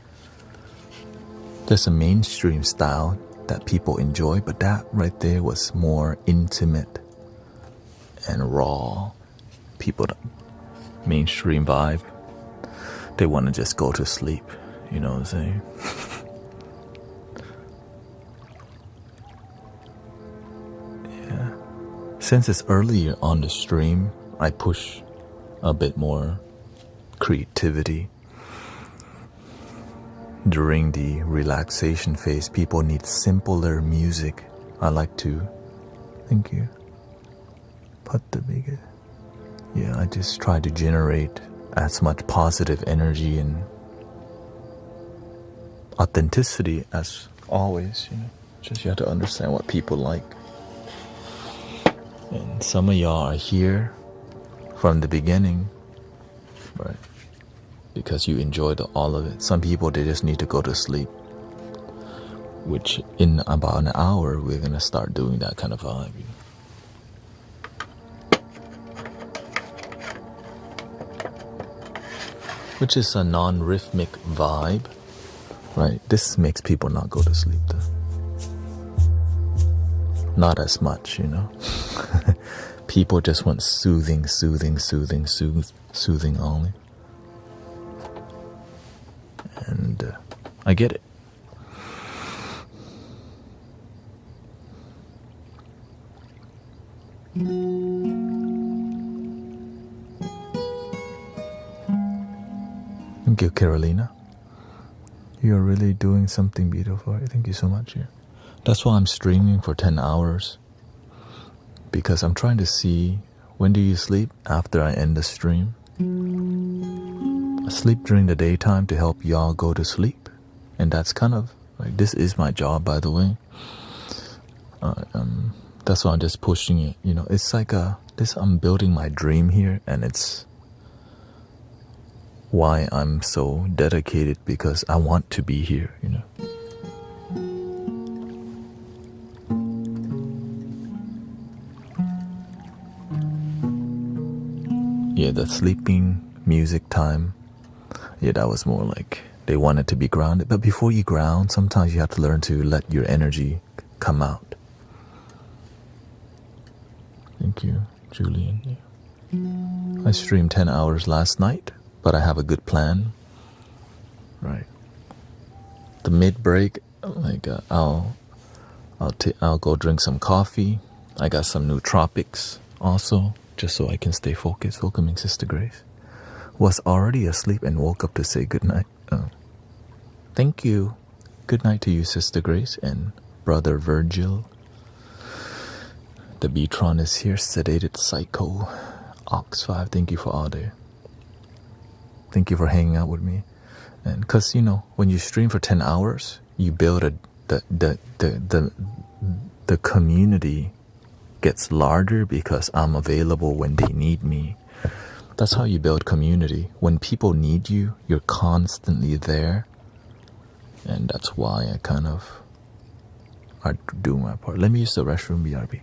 There's a mainstream style that people enjoy, but that right there was more intimate and raw. People, mainstream vibe, they want to just go to sleep. You know what I'm saying? Yeah. Since it's earlier on the stream, I push a bit more creativity. During the relaxation phase, people need simpler music. I like to, thank you. Put the bigger. Yeah, I just try to generate as much positive energy and authenticity as always, you know. Just you have to understand what people like. And some of y'all are here from the beginning, right? Because you enjoyed all of it. Some people, they just need to go to sleep, which in about an hour we're gonna start doing that kind of vibe. Which is a non-rhythmic vibe, right? This makes people not go to sleep though. Not as much, you know. People just want soothing only. And I get it. Thank you, Carolina. You're really doing something beautiful. Thank you so much. Yeah. That's why I'm streaming for 10 hours. Because I'm trying to see, when do you sleep? After I end the stream. I sleep during the daytime to help y'all go to sleep. And that's kind of, like, this is my job, by the way. That's why I'm just pushing it. You know, it's like I'm building my dream here, and it's why I'm so dedicated, because I want to be here, you know. Yeah, the sleeping music time, yeah, that was more like they wanted to be grounded. But before you ground, sometimes you have to learn to let your energy come out. Thank you, Julian. Yeah. I streamed 10 hours last night, but I have a good plan. Right. The mid-break, like I'll go drink some coffee. I got some nootropics also, just so I can stay focused. Welcoming Sister Grace. Was already asleep and woke up to say goodnight. Oh. Thank you. Good night to you, Sister Grace and Brother Virgil. The Beatron is here. Sedated Psycho. Ox 5, thank you for all day. Thank you for hanging out with me. And because, you know, when you stream for 10 hours, you build the community gets larger because I'm available when they need me. That's how you build community. When people need you, you're constantly there. And that's why I kind of do my part. Let me use the restroom, BRB.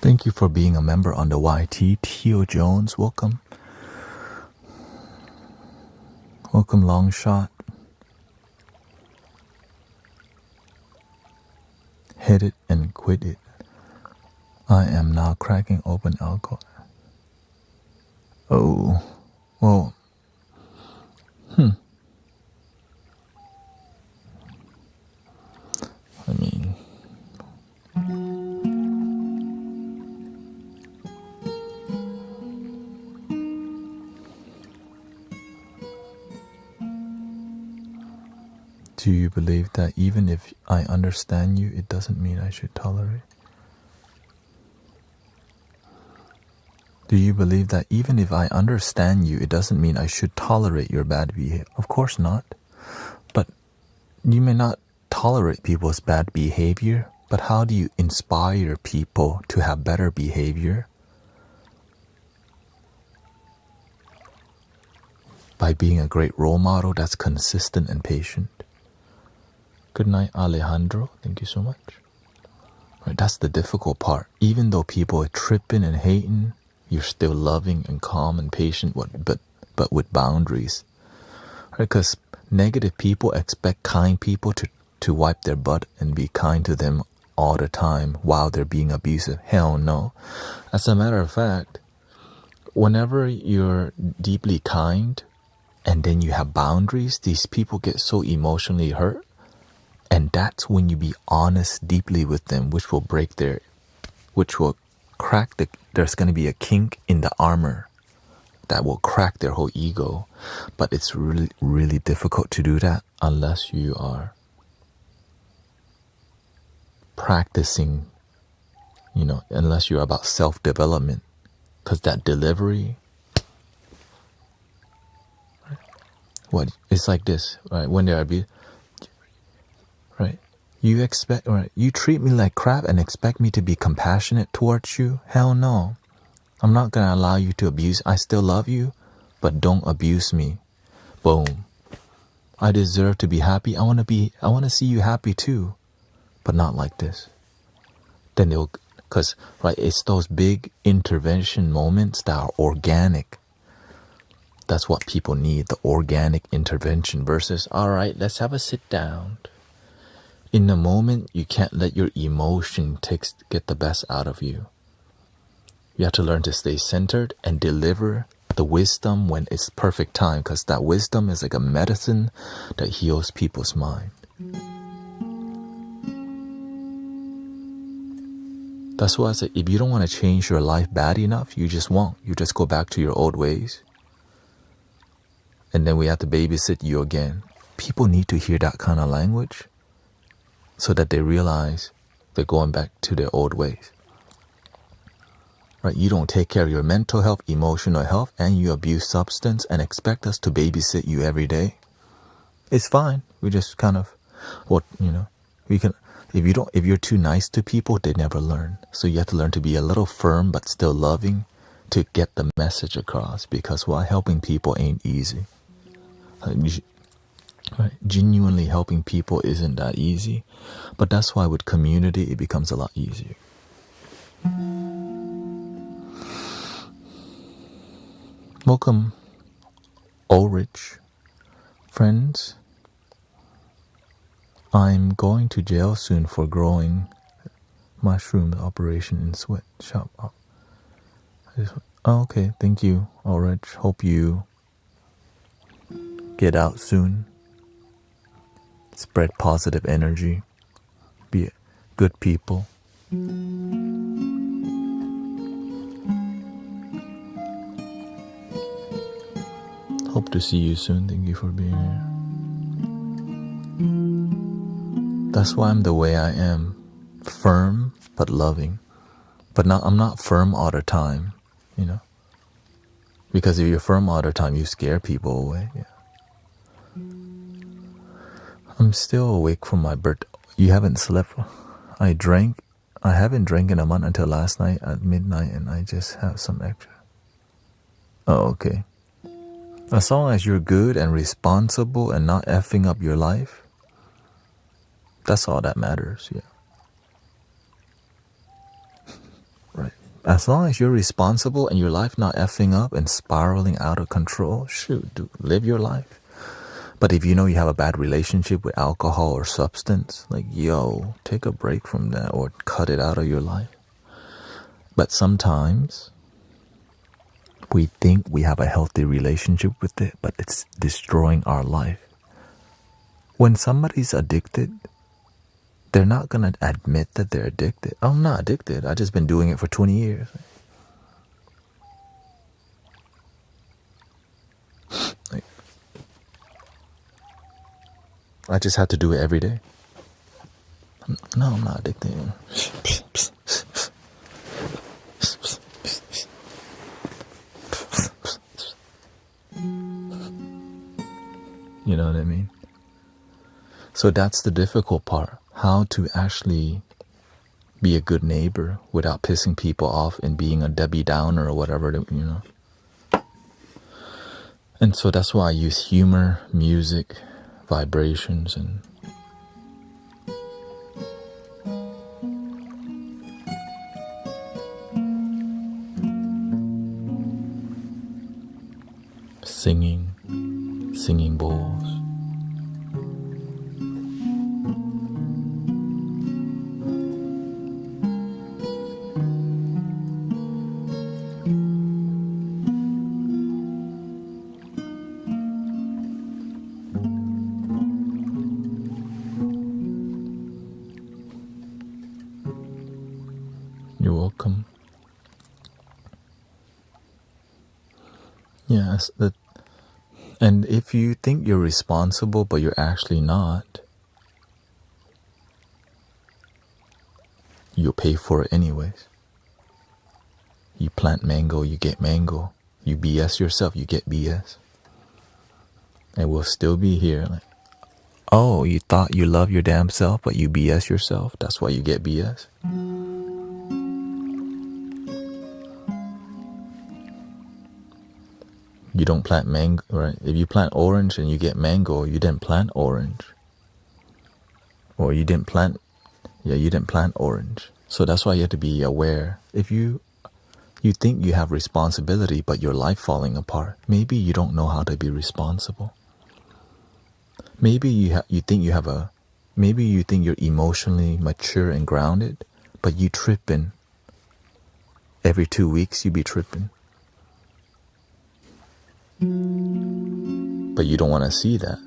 Thank you for being a member on the YT. Tio Jones, welcome. Welcome, Long Shot. Hit it and quit it. I am now cracking open alcohol. Oh, well, I mean, do you believe that even if I understand you, it doesn't mean I should tolerate? Do you believe that even if I understand you, it doesn't mean I should tolerate your bad behavior? Of course not. But you may not tolerate people's bad behavior, but how do you inspire people to have better behavior? By being a great role model that's consistent and patient. Good night, Alejandro. Thank you so much. Right, that's the difficult part. Even though people are tripping and hating, you're still loving and calm and patient, but with boundaries. Right? Because negative people expect kind people to wipe their butt and be kind to them all the time while they're being abusive. Hell no. As a matter of fact, whenever you're deeply kind and then you have boundaries, these people get so emotionally hurt. And that's when you be honest deeply with them, which will crack there's going to be a kink in the armor that will crack their whole ego. But it's really, really difficult to do that unless you are practicing, unless you're about self-development. Because that delivery, right? It's like this, right? When there are right? You treat me like crap and expect me to be compassionate towards you? Hell no. I'm not going to allow you to abuse. I still love you, but don't abuse me. Boom. I deserve to be happy. I want to see you happy too, but not like this. Then because, right, it's those big intervention moments that are organic. That's what people need, the organic intervention versus, all right, let's have a sit down. In the moment, you can't let your emotion get the best out of you. You have to learn to stay centered and deliver the wisdom when it's perfect time, because that wisdom is like a medicine that heals people's mind. That's why I say, if you don't want to change your life bad enough, you just won't. You just go back to your old ways. And then we have to babysit you again. People need to hear that kind of language so that they realize they're going back to their old ways. Right? You don't take care of your mental health, emotional health, and you abuse substance and expect us to babysit you every day. It's fine. We just kind of, we can. If you're too nice to people, they never learn. So you have to learn to be a little firm but still loving to get the message across. Because while helping people ain't easy. Right? Genuinely helping people isn't that easy, but that's why with community it becomes a lot easier. Welcome, Ulrich. Friends, I'm going to jail soon for growing mushroom operation in sweatshop. Okay, thank you, Ulrich. Hope you get out soon. Spread positive energy. Be good people. Hope to see you soon. Thank you for being here. That's why I'm the way I am. Firm but loving. But I'm not firm all the time, Because if you're firm all the time, you scare people away. Yeah. I'm still awake from my birthday. You haven't slept? I haven't drank in a month until last night at midnight, and I just have some extra. Oh, okay. As long as you're good and responsible and not effing up your life, that's all that matters, yeah. Right. As long as you're responsible and your life not effing up and spiraling out of control, shoot, dude, live your life. But if you know you have a bad relationship with alcohol or substance, like, yo, take a break from that or cut it out of your life. But sometimes we think we have a healthy relationship with it, but it's destroying our life. When somebody's addicted, they're not going to admit that they're addicted. Oh, I'm not addicted. I've just been doing it for 20 years. Like, I just have to do it every day. No, I'm not addicted. You know what I mean? So that's the difficult part. How to actually be a good neighbor without pissing people off and being a Debbie Downer or whatever, you know. And so that's why I use humor, music, vibrations, and singing bowls. You're welcome. Yes, and if you think you're responsible but you're actually not, you'll pay for it anyways. You plant mango, you get mango. You BS yourself, you get BS. And we'll still be here like, oh, you thought you love your damn self, but you BS yourself. That's why you get BS. You don't plant mango, right? If you plant orange and you get mango, you didn't plant orange. Or you didn't plant orange. So that's why you have to be aware. If you think you have responsibility, but your life falling apart, maybe you don't know how to be responsible. Maybe you think you're emotionally mature and grounded, but you tripping. Every 2 weeks you be tripping. But you don't want to see that,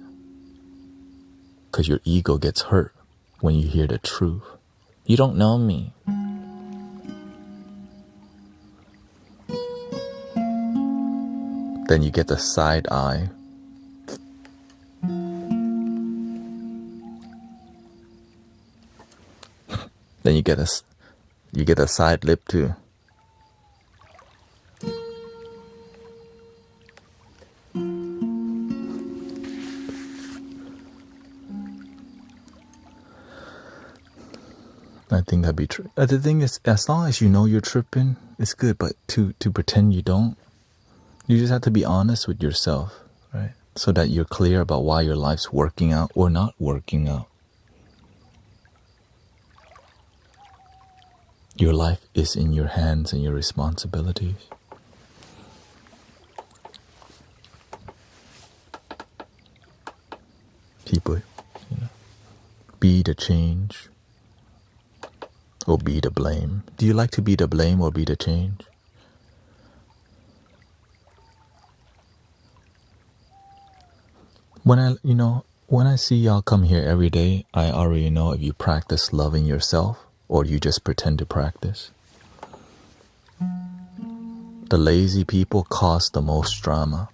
because your ego gets hurt when you hear the truth. You don't know me. Then you get the side eye. Then you get a side lip too. I think that'd be true. The thing is, as long as you know you're tripping, it's good. But to pretend you don't, you just have to be honest with yourself, right? So that you're clear about why your life's working out or not working out. Your life is in your hands and your responsibilities. People, be the change or be the blame. Do you like to be the blame or be the change? When I see y'all come here every day, I already know if you practice loving yourself or you just pretend to practice. The lazy people cause the most drama.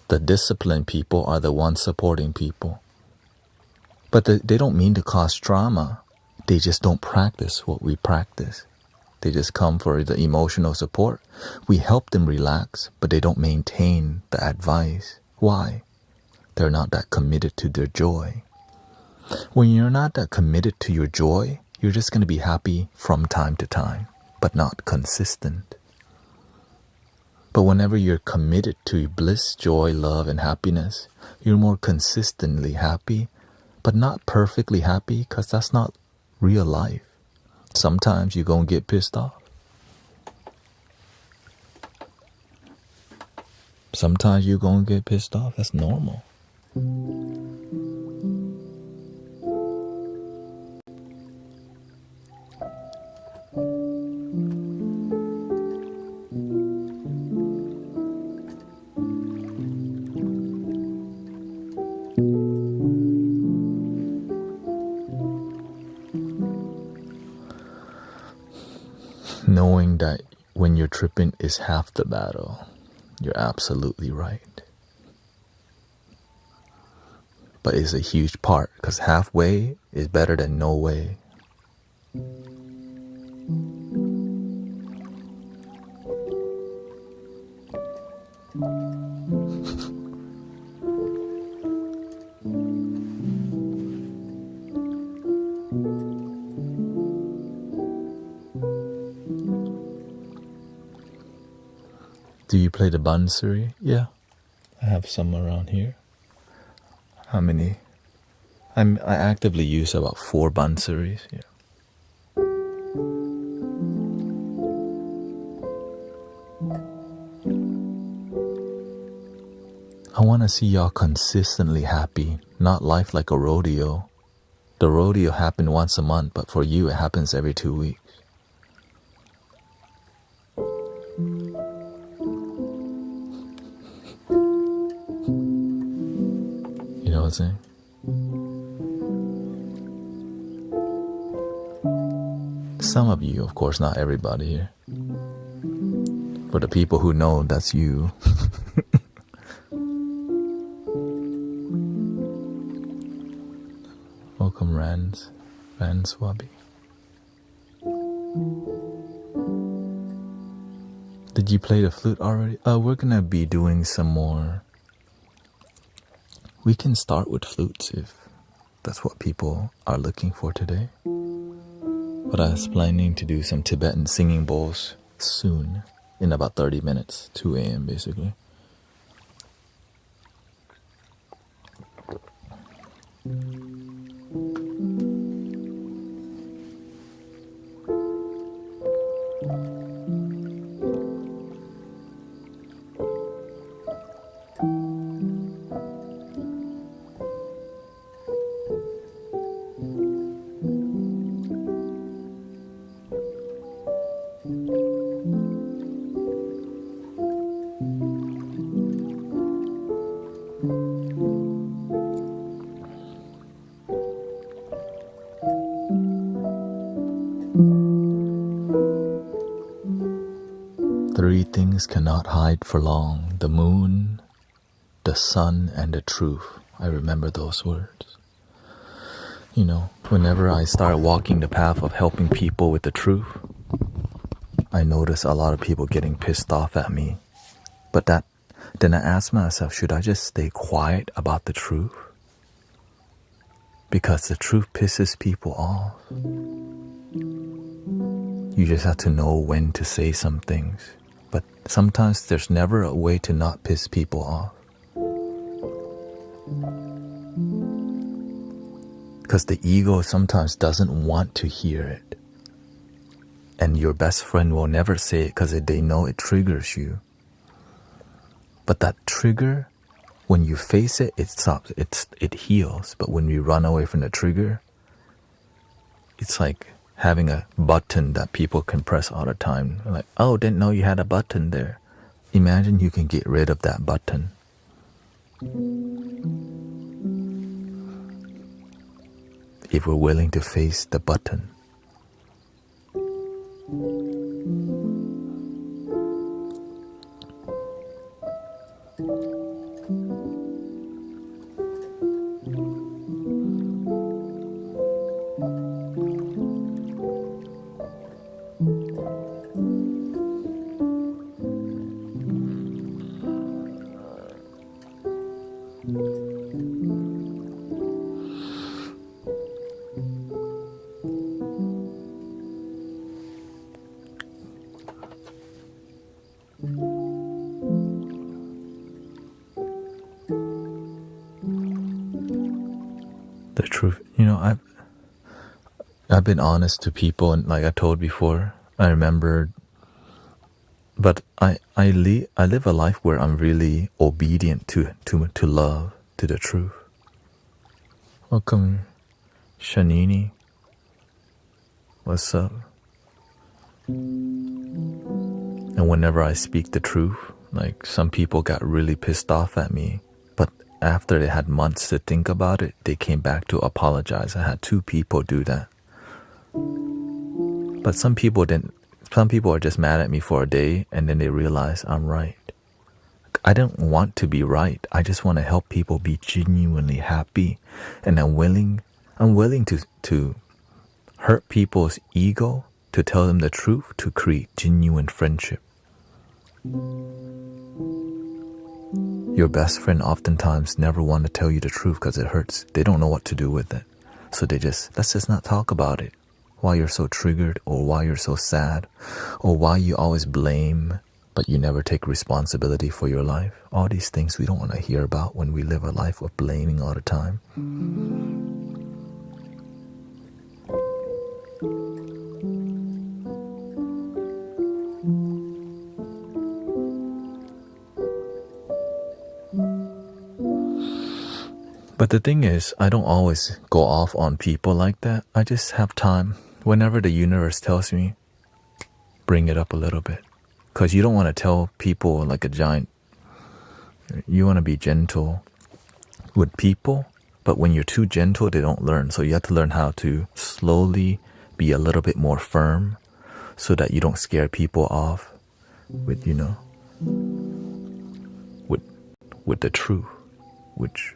The disciplined people are the ones supporting people. But they don't mean to cause drama. They just don't practice what we practice. They just come for the emotional support. We help them relax, but they don't maintain the advice. Why? They're not that committed to their joy. When you're not that committed to your joy, you're just going to be happy from time to time, but not consistent. But whenever you're committed to bliss, joy, love, and happiness, you're more consistently happy, but not perfectly happy, because that's not real life. Sometimes you're going to get pissed off. Sometimes you're gonna get pissed off. That's normal. Knowing that when you're tripping is half the battle. You're absolutely right. But it's a huge part, because halfway is better than no way. Do you play the bansuri? Yeah, I have some around here. How many? I actively use about 4 bansuris. Yeah. I want to see y'all consistently happy, not life like a rodeo. The rodeo happened once a month, but for you it happens every 2 weeks. You know what I'm saying? Some of you, of course, not everybody here. For the people who know, that's you. Welcome, Ranswabi. Did you play the flute already? We're gonna be doing some more. We can start with flutes if that's what people are looking for today. But I was planning to do some Tibetan singing bowls soon, in about 30 minutes, 2 a.m. basically. Three things cannot hide for long: the moon, the sun, and the truth. I remember those words. You know, whenever I start walking the path of helping people with the truth, I notice a lot of people getting pissed off at me. But then I ask myself, should I just stay quiet about the truth? Because the truth pisses people off. You just have to know when to say some things. But sometimes there's never a way to not piss people off. Because the ego sometimes doesn't want to hear it. And your best friend will never say it because they know it triggers you. But that trigger, when you face it, it stops. It heals. But when you run away from the trigger, it's like having a button that people can press all the time. Like, oh, didn't know you had a button there. Imagine you can get rid of that button. If we're willing to face the button. The truth, you know, I've been honest to people, and like I told before, I remember But I live a life where I'm really obedient to love, to the truth. Welcome, Shanini. What's up? And whenever I speak the truth, like some people got really pissed off at me, but after they had months to think about it, they came back to apologize. I had 2 people do that. But some people didn't. Some people are just mad at me for a day and then they realize I'm right. I don't want to be right. I just want to help people be genuinely happy. And I'm willing to hurt people's ego, to tell them the truth, to create genuine friendship. Your best friend oftentimes never want to tell you the truth because it hurts. They don't know what to do with it. So let's just not talk about it. Why you're so triggered, or why you're so sad, or why you always blame, but you never take responsibility for your life. All these things we don't want to hear about when we live a life of blaming all the time. But the thing is, I don't always go off on people like that. I just have time. Whenever the universe tells me, bring it up a little bit. Because you don't want to tell people like a giant. You want to be gentle with people. But when you're too gentle, they don't learn. So you have to learn how to slowly be a little bit more firm so that you don't scare people off with, with the truth, which...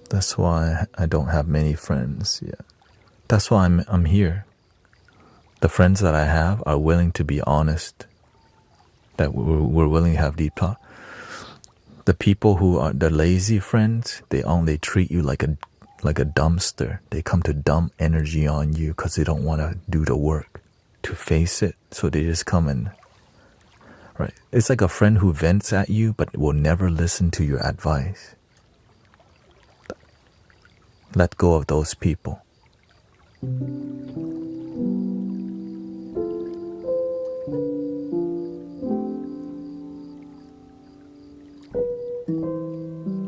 That's why I don't have many friends yet. That's why I'm here. The friends that I have are willing to be honest. That we're willing to have deep talk. The people who are the lazy friends, they treat you like a dumpster. They come to dump energy on you because they don't want to do the work to face it. So they just come and, right? It's like a friend who vents at you but will never listen to your advice. Let go of those people.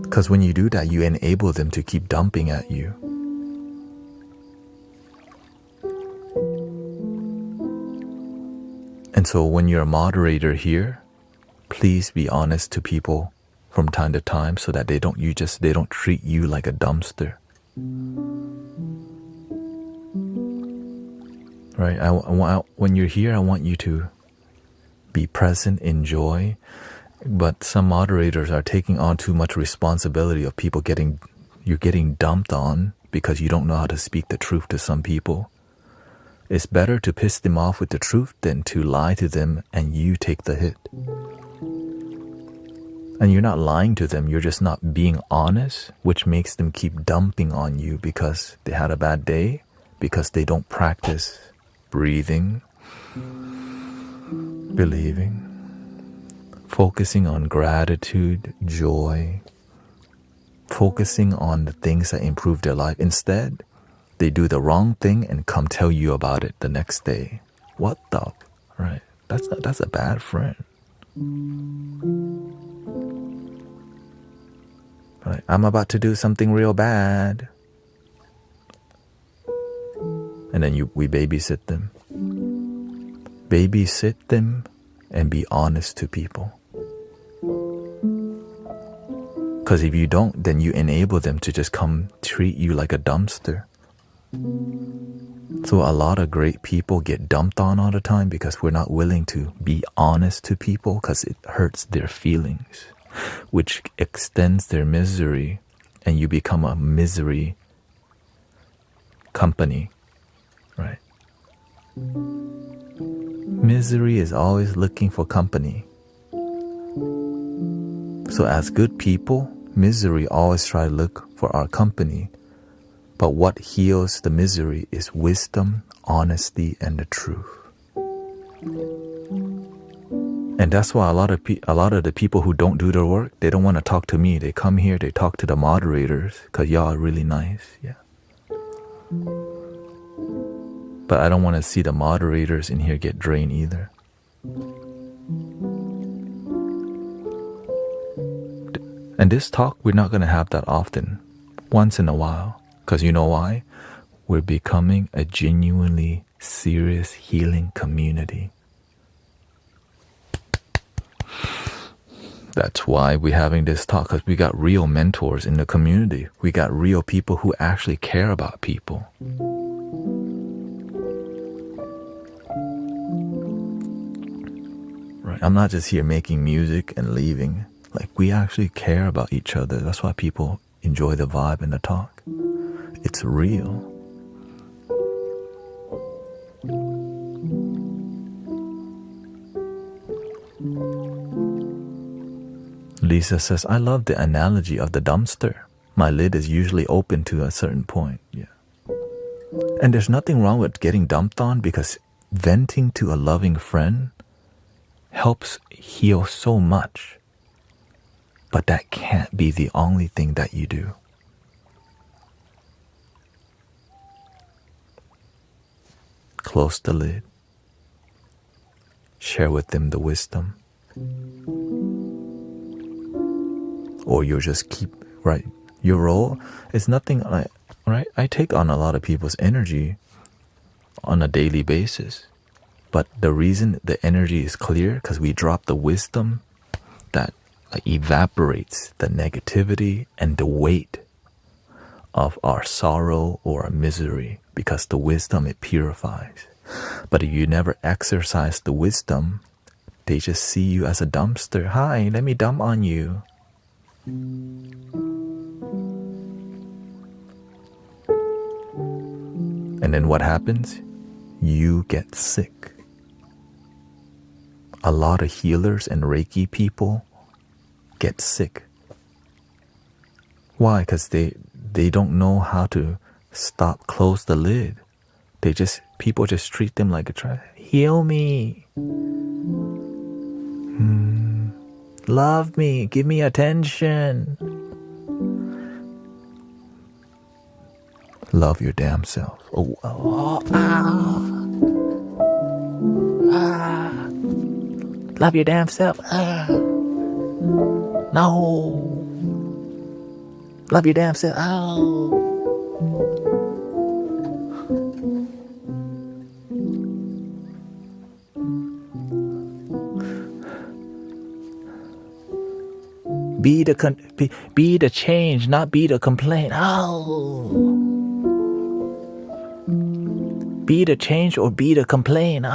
Because when you do that, you enable them to keep dumping at you. And so when you're a moderator here, please be honest to people from time to time so that they don't treat you like a dumpster. Right? When you're here, I want you to be present, enjoy. But some moderators are taking on too much responsibility of people you're getting dumped on because you don't know how to speak the truth to some people. It's better to piss them off with the truth than to lie to them and you take the hit. And you're not lying to them, you're just not being honest, which makes them keep dumping on you because they had a bad day, because they don't practice breathing, believing, focusing on gratitude, joy, focusing on the things that improve their life. Instead, they do the wrong thing and come tell you about it the next day. What the? Right? That's a bad friend. Right? I'm about to do something real bad. And then we babysit them. Babysit them and be honest to people. Because if you don't, then you enable them to just come treat you like a dumpster. So a lot of great people get dumped on all the time because we're not willing to be honest to people because it hurts their feelings, which extends their misery, and you become a misery company, right? Misery is always looking for company. So as good people, misery always try to look for our company. But what heals the misery is wisdom, honesty, and the truth. And that's why a lot of the people who don't do their work, they don't want to talk to me. They come here, they talk to the moderators, because y'all are really nice. Yeah. But I don't want to see the moderators in here get drained either. And this talk, we're not going to have that often. Once in a while. Because you know why? We're becoming a genuinely serious healing community. That's why we're having this talk, because we got real mentors in the community. We got real people who actually care about people. Right? I'm not just here making music and leaving. Like, we actually care about each other. That's why people enjoy the vibe and the talk. It's real. Lisa says, I love the analogy of the dumpster. My lid is usually open to a certain point. Yeah. And there's nothing wrong with getting dumped on, because venting to a loving friend helps heal so much. But that can't be the only thing that you do. Close the lid. Share with them the wisdom. Or you'll just keep, right? Your role is nothing like, right? I take on a lot of people's energy on a daily basis. But the reason the energy is clear, because we drop the wisdom that like evaporates the negativity and the weight of our sorrow or our misery, because the wisdom, it purifies. But if you never exercise the wisdom, they just see you as a dumpster. Hi, let me dump on you. And then what happens? You get sick. A lot of healers and Reiki people get sick. Why? Because they don't know how to close the lid. People just treat them like a trash. Heal me. Love me. Give me attention. Love your damn self. Love your damn self. No. Love your damn self. Be the change, not be the complaint. Be the change or be the complaint.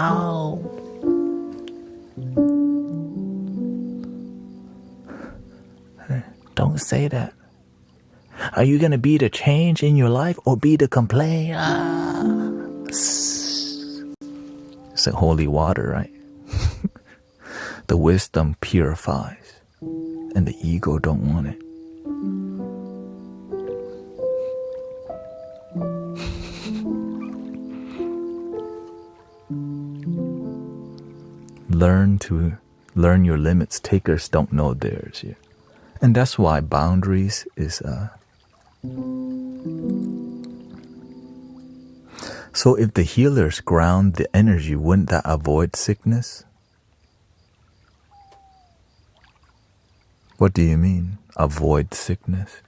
Don't say that. Are you going to be the change in your life or be the complaint? It's like holy water, right? The wisdom purifies. And the ego don't want it. Learn your limits. Takers don't know theirs. Yeah. And that's why boundaries is So if the healers ground the energy, wouldn't that avoid sickness? What do you mean, avoid sickness?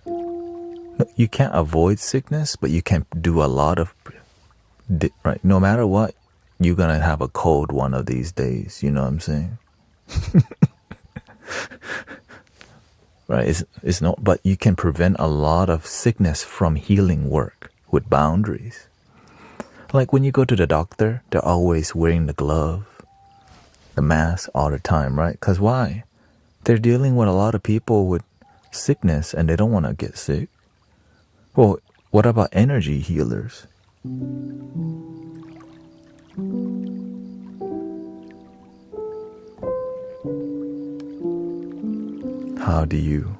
No, you can't avoid sickness, but you can do a lot of, right? No matter what, you're going to have a cold one of these days. You know what I'm saying? Right? It's not, but you can prevent a lot of sickness from healing work with boundaries. Like when you go to the doctor, they're always wearing the glove, the mask all the time, right? Because why? They're dealing with a lot of people with sickness and they don't want to get sick. Well, what about energy healers? How do you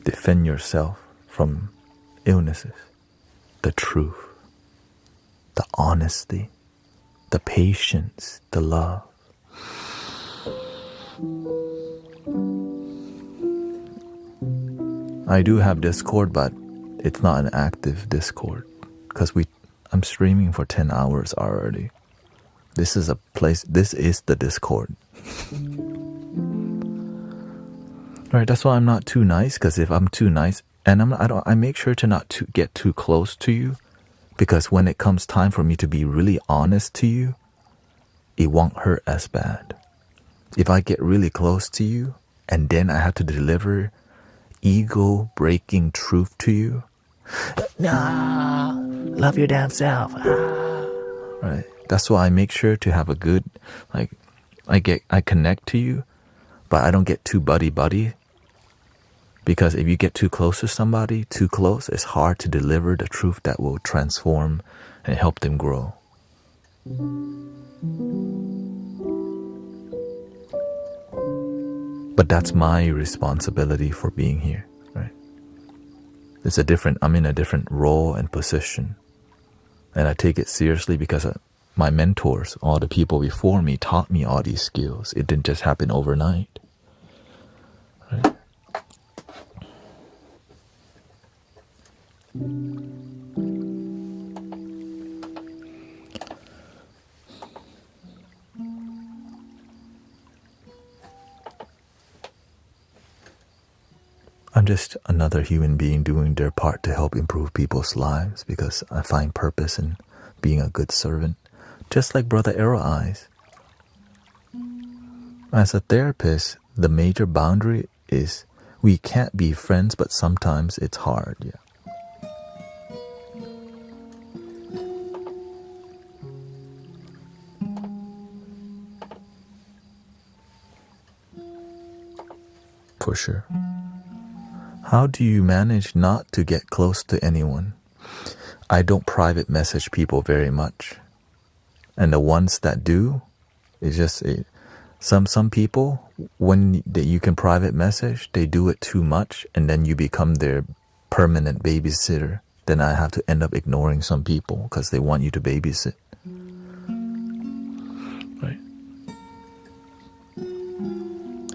defend yourself from illnesses? The truth, the honesty, the patience, the love. I do have Discord, but it's not an active Discord because I'm streaming for 10 hours already. This is the Discord. Right, that's why I'm not too nice, because if I'm too nice, and I make sure to not get too close to you, because when it comes time for me to be really honest to you, it won't hurt as bad. If I get really close to you, and then I have to deliver ego-breaking truth to you, nah, love your damn self. Right, that's why I make sure to have a good, like, I connect to you, but I don't get too buddy-buddy. Because if you get too close to somebody, too close, it's hard to deliver the truth that will transform and help them grow. But that's my responsibility for being here, right? I'm in a different role and position. And I take it seriously because my mentors, all the people before me, taught me all these skills. It didn't just happen overnight, right? I'm just another human being doing their part to help improve people's lives, because I find purpose in being a good servant, just like Brother Arrow Eyes. As a therapist, the major boundary is we can't be friends, but sometimes it's hard, yeah. For sure. How do you manage not to get close to anyone? I don't private message people very much. And the ones that do, it's just some people, when you can private message, they do it too much, and then you become their permanent babysitter. Then I have to end up ignoring some people because they want you to babysit. Right?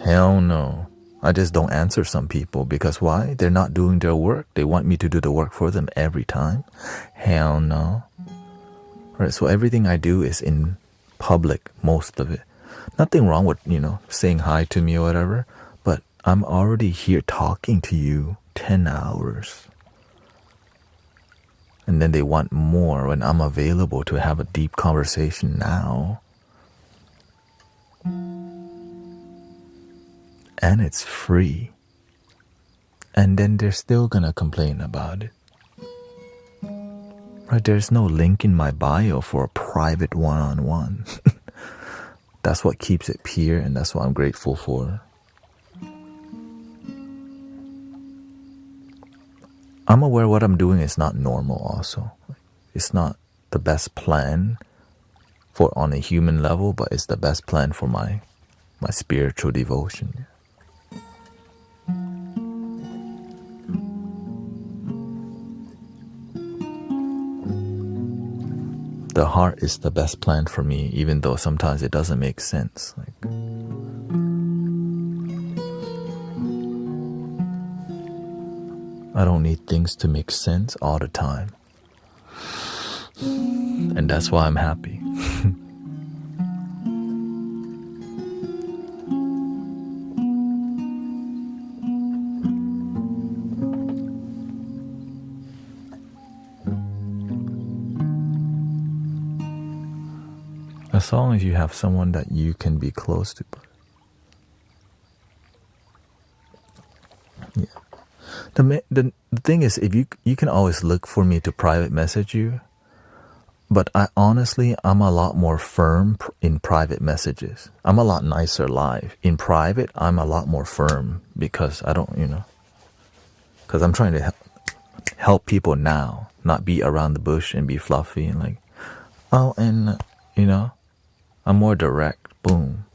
Hell no. I just don't answer some people, because why? They're not doing their work. They want me to do the work for them every time. Hell no. Right, so everything I do is in public, most of it. Nothing wrong with, saying hi to me or whatever, but I'm already here talking to you 10 hours. And then they want more when I'm available to have a deep conversation now. And it's free. And then they're still gonna complain about it. Right, there's no link in my bio for a private one-on-one. That's what keeps it pure, and that's what I'm grateful for. I'm aware what I'm doing is not normal also. It's not the best plan for on a human level, but it's the best plan for my spiritual devotion. The heart is the best plan for me, even though sometimes it doesn't make sense. I don't need things to make sense all the time. And that's why I'm happy. As long as you have someone that you can be close to. Yeah. The thing is, if you can always look for me to private message you, but I'm a lot more firm in private messages. I'm a lot nicer live. In private, I'm a lot more firm because I don't, because I'm trying to help people now, not be around the bush and be fluffy and like, oh, and I'm more direct, boom.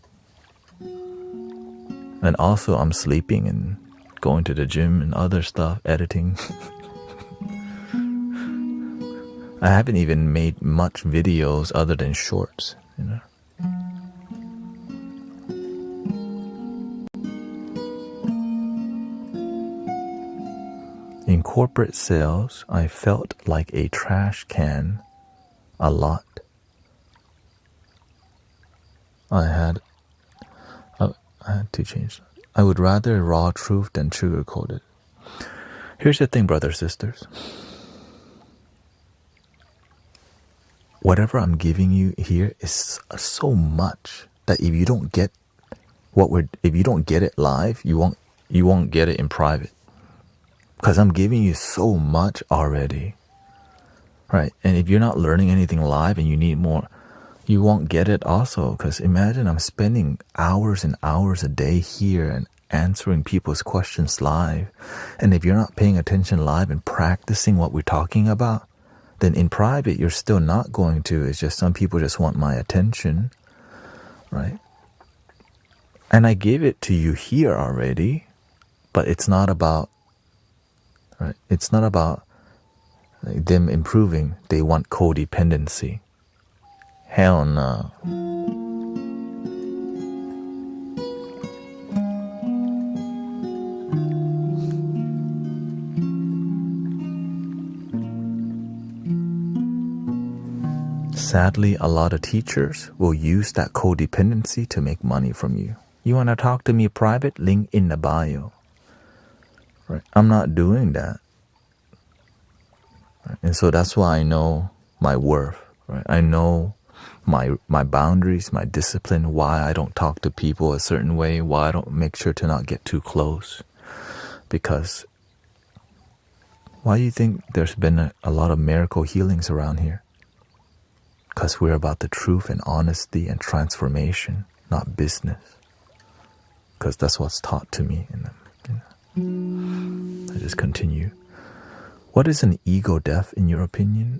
And also I'm sleeping and going to the gym and other stuff, editing. I haven't even made much videos other than shorts, you know. In corporate sales, I felt like a trash can a lot. I had to change that. I would rather raw truth than sugarcoat it. Here's the thing, brothers, sisters. Whatever I'm giving you here is so much that if you don't get if you don't get it live, you won't get it in private. Because I'm giving you so much already, right? And if you're not learning anything live and you need more, you won't get it also. Because imagine I'm spending hours and hours a day here and answering people's questions live. And if you're not paying attention live and practicing what we're talking about, then in private, you're still not going to. It's just some people just want my attention, right? And I gave it to you here already, but it's not about, right? It's not about them improving. They want codependency. Hell no. Sadly, a lot of teachers will use that codependency to make money from you. You want to talk to me private? Link in the bio. Right? I'm not doing that. Right? And so that's why I know my worth. Right? I know my boundaries, my discipline, why I don't talk to people a certain way, why I don't make sure to not get too close. Because why do you think there's been a lot of miracle healings around here? Because we're about the truth and honesty and transformation, not business. Because that's what's taught to me. I just continue. What is an ego death in your opinion?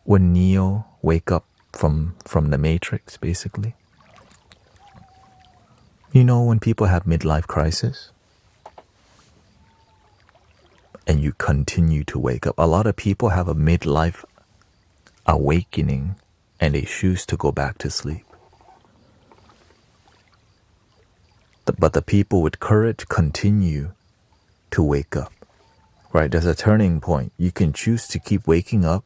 When Neo wake up from the Matrix, basically. When people have midlife crisis and you continue to wake up. A lot of people have a midlife awakening and they choose to go back to sleep. But the people with courage continue to wake up. Right? There's a turning point. You can choose to keep waking up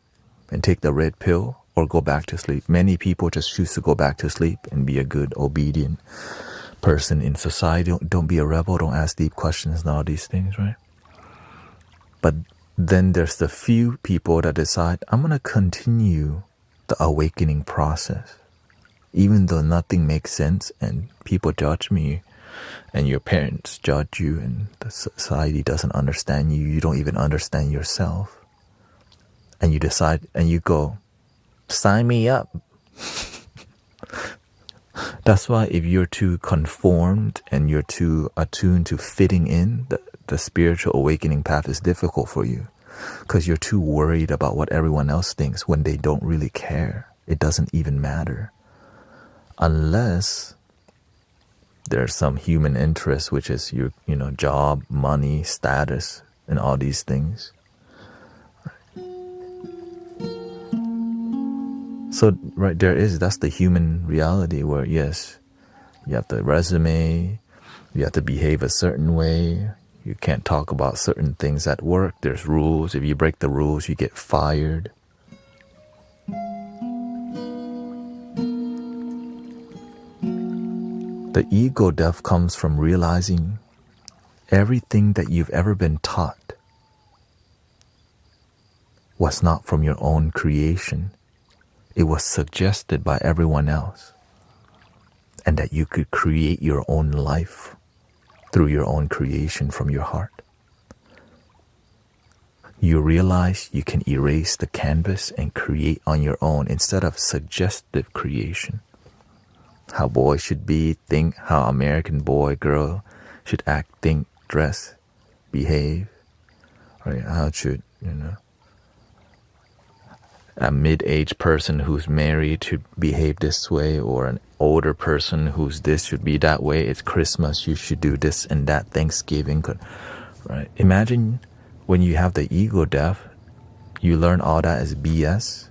and take the red pill or go back to sleep. Many people just choose to go back to sleep and be a good, obedient person in society. Don't be a rebel. Don't ask deep questions and all these things, right? But then there's the few people that decide, I'm going to continue the awakening process. Even though nothing makes sense and people judge me and your parents judge you and the society doesn't understand you, you don't even understand yourself. And you decide and you go, sign me up. That's why if you're too conformed and you're too attuned to fitting in, the spiritual awakening path is difficult for you because you're too worried about what everyone else thinks when they don't really care. It doesn't even matter. Unless there's some human interest, which is your, job, money, status, and all these things. So, right, that's the human reality where, yes, you have the resume, you have to behave a certain way, you can't talk about certain things at work, there's rules, if you break the rules, you get fired. The ego death comes from realizing everything that you've ever been taught was not from your own creation. It was suggested by everyone else. And that you could create your own life through your own creation from your heart. You realize you can erase the canvas and create on your own instead of suggestive creation. How boys should be, think, how American boy, girl should act, think, dress, behave, right? How should, a mid-aged person who's married should behave this way, or an older person who's this should be that way. It's Christmas, you should do this and that, Thanksgiving, right? Imagine when you have the ego death, you learn all that is BS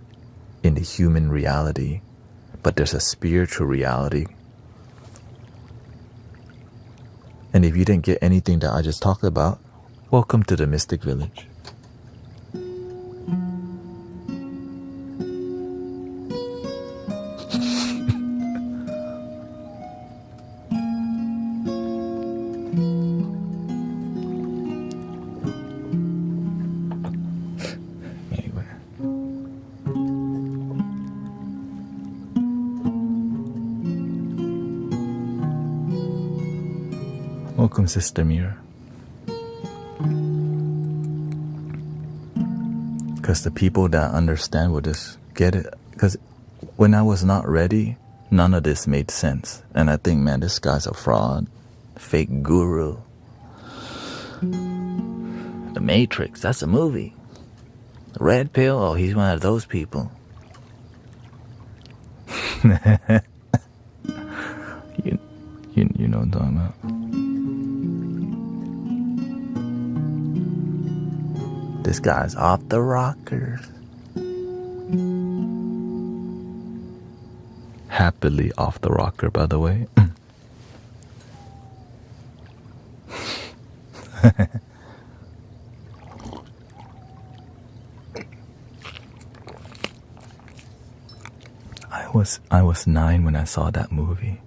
in the human reality, but there's a spiritual reality. And if you didn't get anything that I just talked about, welcome to the Mystic Village. Welcome, Sister Mira. Because the people that understand will just get it. Because when I was not ready, none of this made sense. And I think, man, this guy's a fraud. Fake guru. The Matrix, that's a movie. The Red Pill, oh, he's one of those people. You know what I'm talking about. This guy's off the rockers. Happily off the rocker, by the way. I was 9 when I saw that movie.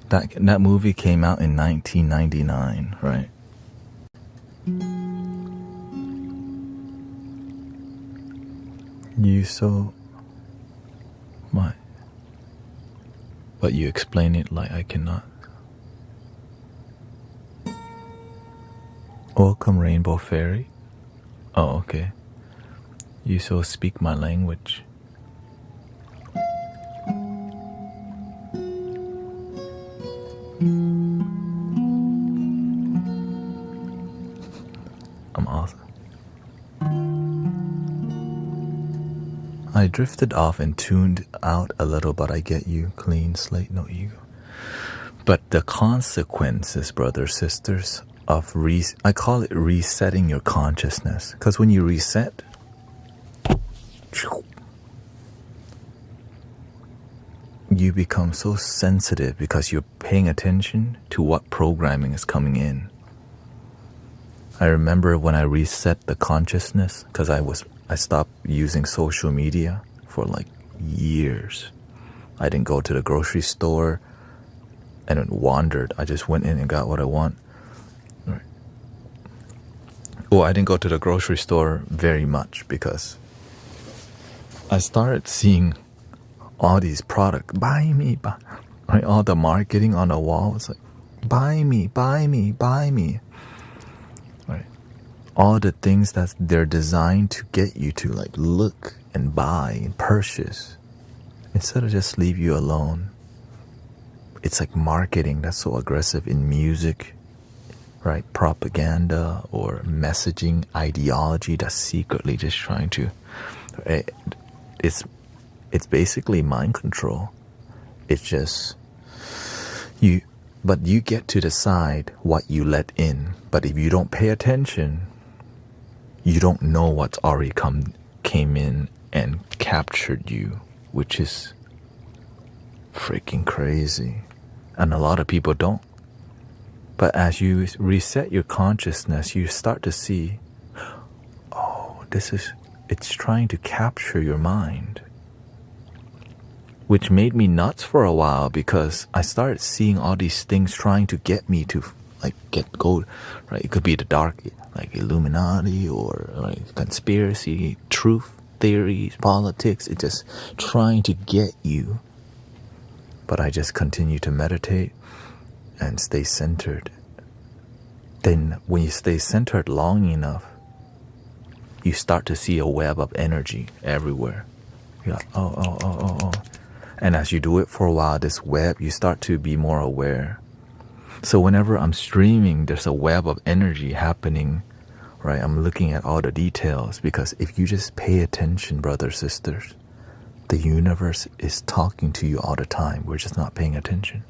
That movie came out in 1999, right? You so my, but you explain it like I cannot. Welcome, Rainbow Fairy. Oh, okay. You so speak my language. I'm awesome. I drifted off and tuned out a little, but I get you. Clean slate, no ego. But the consequences, brothers, sisters, of I call it resetting your consciousness. Because when you reset, you become so sensitive because you're paying attention to what programming is coming in. I remember when I reset the consciousness, because I stopped using social media for like years. I didn't go to the grocery store and wandered. I just went in and got what I want. Right. Well, I didn't go to the grocery store very much because I started seeing all these products. Buy me, buy. Right? All the marketing on the wall was like, buy me, buy me, buy me. Right? All the things that they're designed to get you to like look and buy and purchase instead of just leave you alone. It's like marketing that's so aggressive in music, right? Propaganda or messaging ideology that's secretly just trying to, it's basically mind control. It's just but you get to decide what you let in. But if you don't pay attention, you don't know what's already came in and captured you, which is freaking crazy. And a lot of people don't. But as you reset your consciousness, you start to see, oh, it's trying to capture your mind. Which made me nuts for a while because I started seeing all these things trying to get me to like get gold, right? It could be the dark, like Illuminati or like conspiracy, truth theories, politics. It's just trying to get you. But I just continue to meditate and stay centered. Then when you stay centered long enough, you start to see a web of energy everywhere. You're like, oh. And as you do it for a while, this web, you start to be more aware. So whenever I'm streaming, there's a web of energy happening, right? I'm looking at all the details because if you just pay attention, brothers, sisters, the universe is talking to you all the time. We're just not paying attention.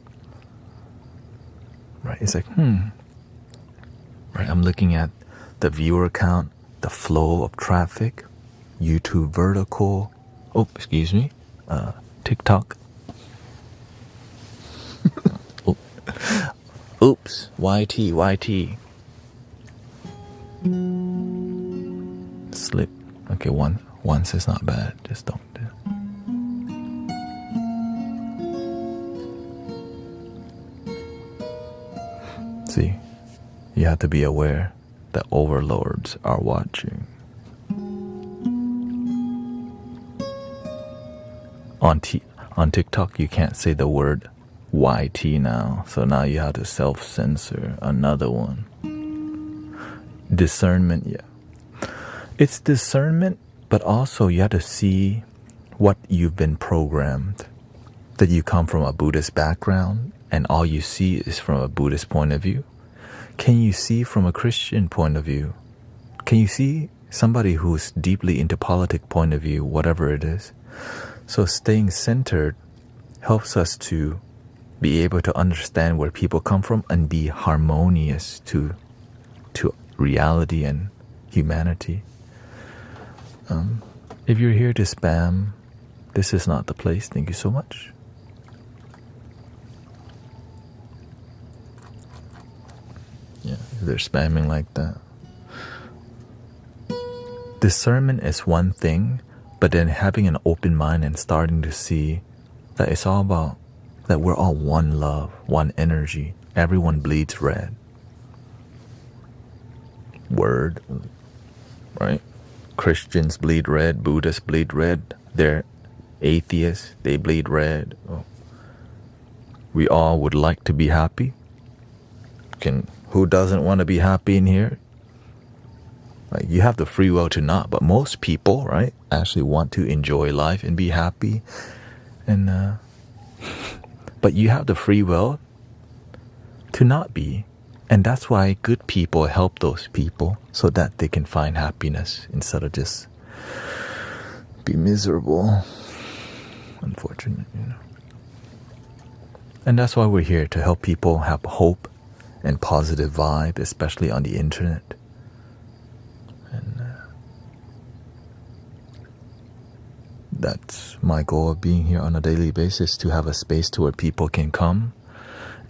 Right? It's like, right? I'm looking at the viewer count, the flow of traffic, YouTube vertical, TikTok. Oops, YT. Slip. Okay, once is not bad, just don't do it. See, you have to be aware that overlords are watching. On TikTok, you can't say the word YT now, so now you have to self-censor another one. Discernment, yeah. It's discernment, but also you have to see what you've been programmed. That you come from a Buddhist background and all you see is from a Buddhist point of view. Can you see from a Christian point of view? Can you see somebody who's deeply into politics point of view, whatever it is? So staying centered helps us to be able to understand where people come from and be harmonious to reality and humanity. If you're here to spam, this is not the place. Thank you so much. Yeah, if they're spamming like that. Discernment is one thing, but then having an open mind and starting to see that it's all about that we're all one love, one energy. Everyone bleeds red. Word, right? Christians bleed red, Buddhists bleed red, they're atheists, they bleed red. Oh. We all would like to be happy. Who doesn't want to be happy in here? Like, you have the free will to not, but most people, right, actually want to enjoy life and be happy. And but you have the free will to not be. And that's why good people help those people so that they can find happiness instead of just be miserable. Unfortunate, And that's why we're here, to help people have hope and positive vibe, especially on the internet. And that's my goal of being here on a daily basis, to have a space to where people can come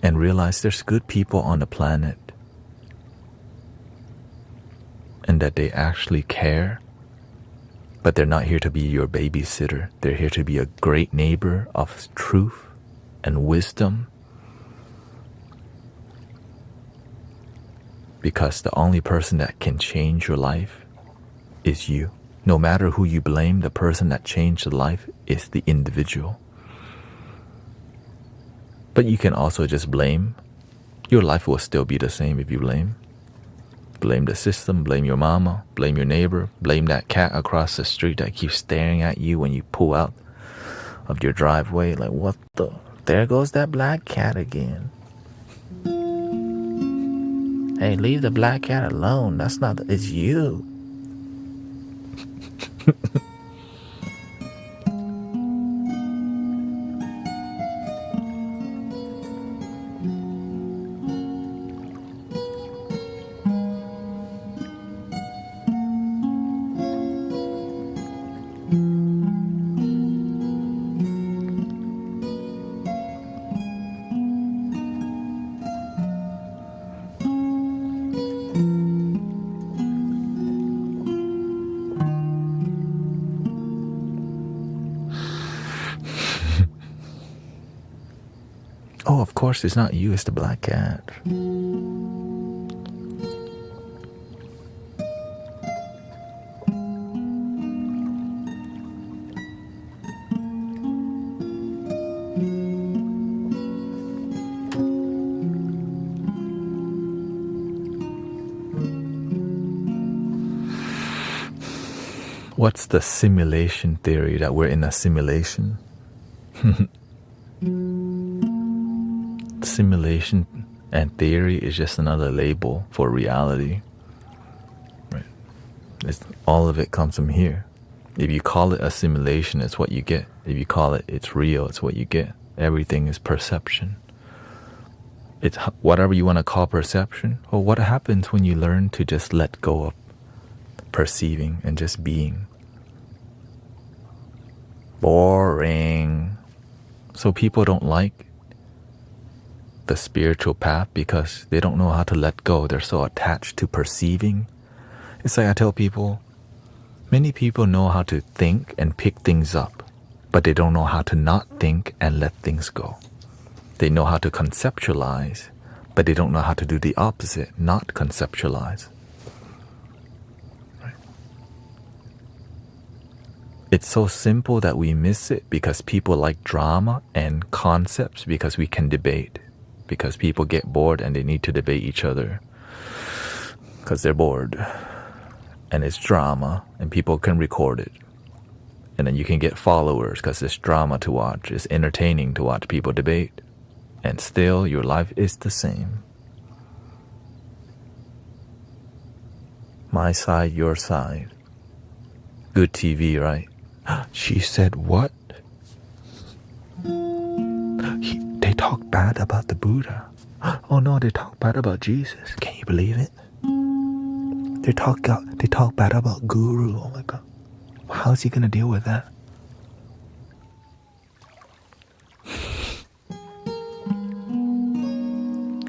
and realize there's good people on the planet and that they actually care, but they're not here to be your babysitter. They're here to be a great neighbor of truth and wisdom, because the only person that can change your life is you. No matter who you blame, the person that changed the life is the individual. But you can also just blame. Your life will still be the same if you blame. Blame the system, blame your mama, blame your neighbor, blame that cat across the street that keeps staring at you when you pull out of your driveway. Like, what the? There goes that black cat again. Hey, leave the black cat alone. That's not, it's you. Oh, of course, it's not you, it's the black cat. What's the simulation theory, that we're in a simulation? Simulation and theory is just another label for reality. Right? All of it comes from here. If you call it a simulation, it's what you get. If you call it it's real, it's what you get. Everything is perception. It's whatever you want to call perception. Or what happens when you learn to just let go of perceiving and just being? Boring. So people don't like the spiritual path because they don't know how to let go. They're so attached to perceiving. It's like I tell people, many people know how to think and pick things up, but they don't know how to not think and let things go. They know how to conceptualize, but they don't know how to do the opposite, not conceptualize. Right? It's so simple that we miss it because people like drama and concepts because we can debate. Because people get bored and they need to debate each other because they're bored. And it's drama and people can record it. And then you can get followers because it's drama to watch. It's entertaining to watch people debate. And still your life is the same. My side, your side. Good TV, right? She said what? They talk bad about the Buddha. Oh no, they talk bad about Jesus. Can you believe it? They talk bad about Guru. Oh my God. How's he gonna deal with that?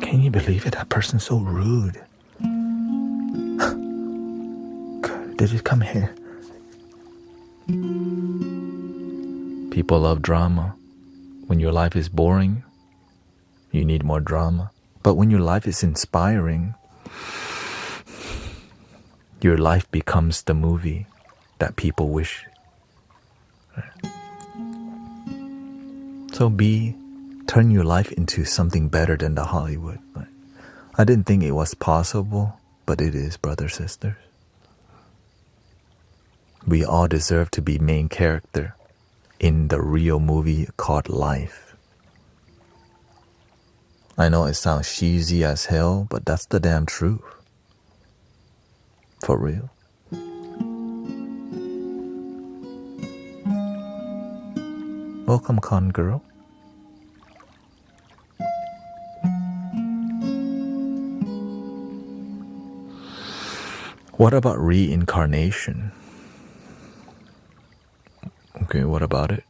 Can you believe it? That person's so rude. They just come here. People love drama. When your life is boring, you need more drama. But when your life is inspiring, your life becomes the movie that people wish. So turn your life into something better than the Hollywood. I didn't think it was possible, but it is, brothers, sisters. We all deserve to be main character in the real movie called life. I know it sounds cheesy as hell, but that's the damn truth. For real. Welcome, con girl. What about reincarnation? Okay, what about it?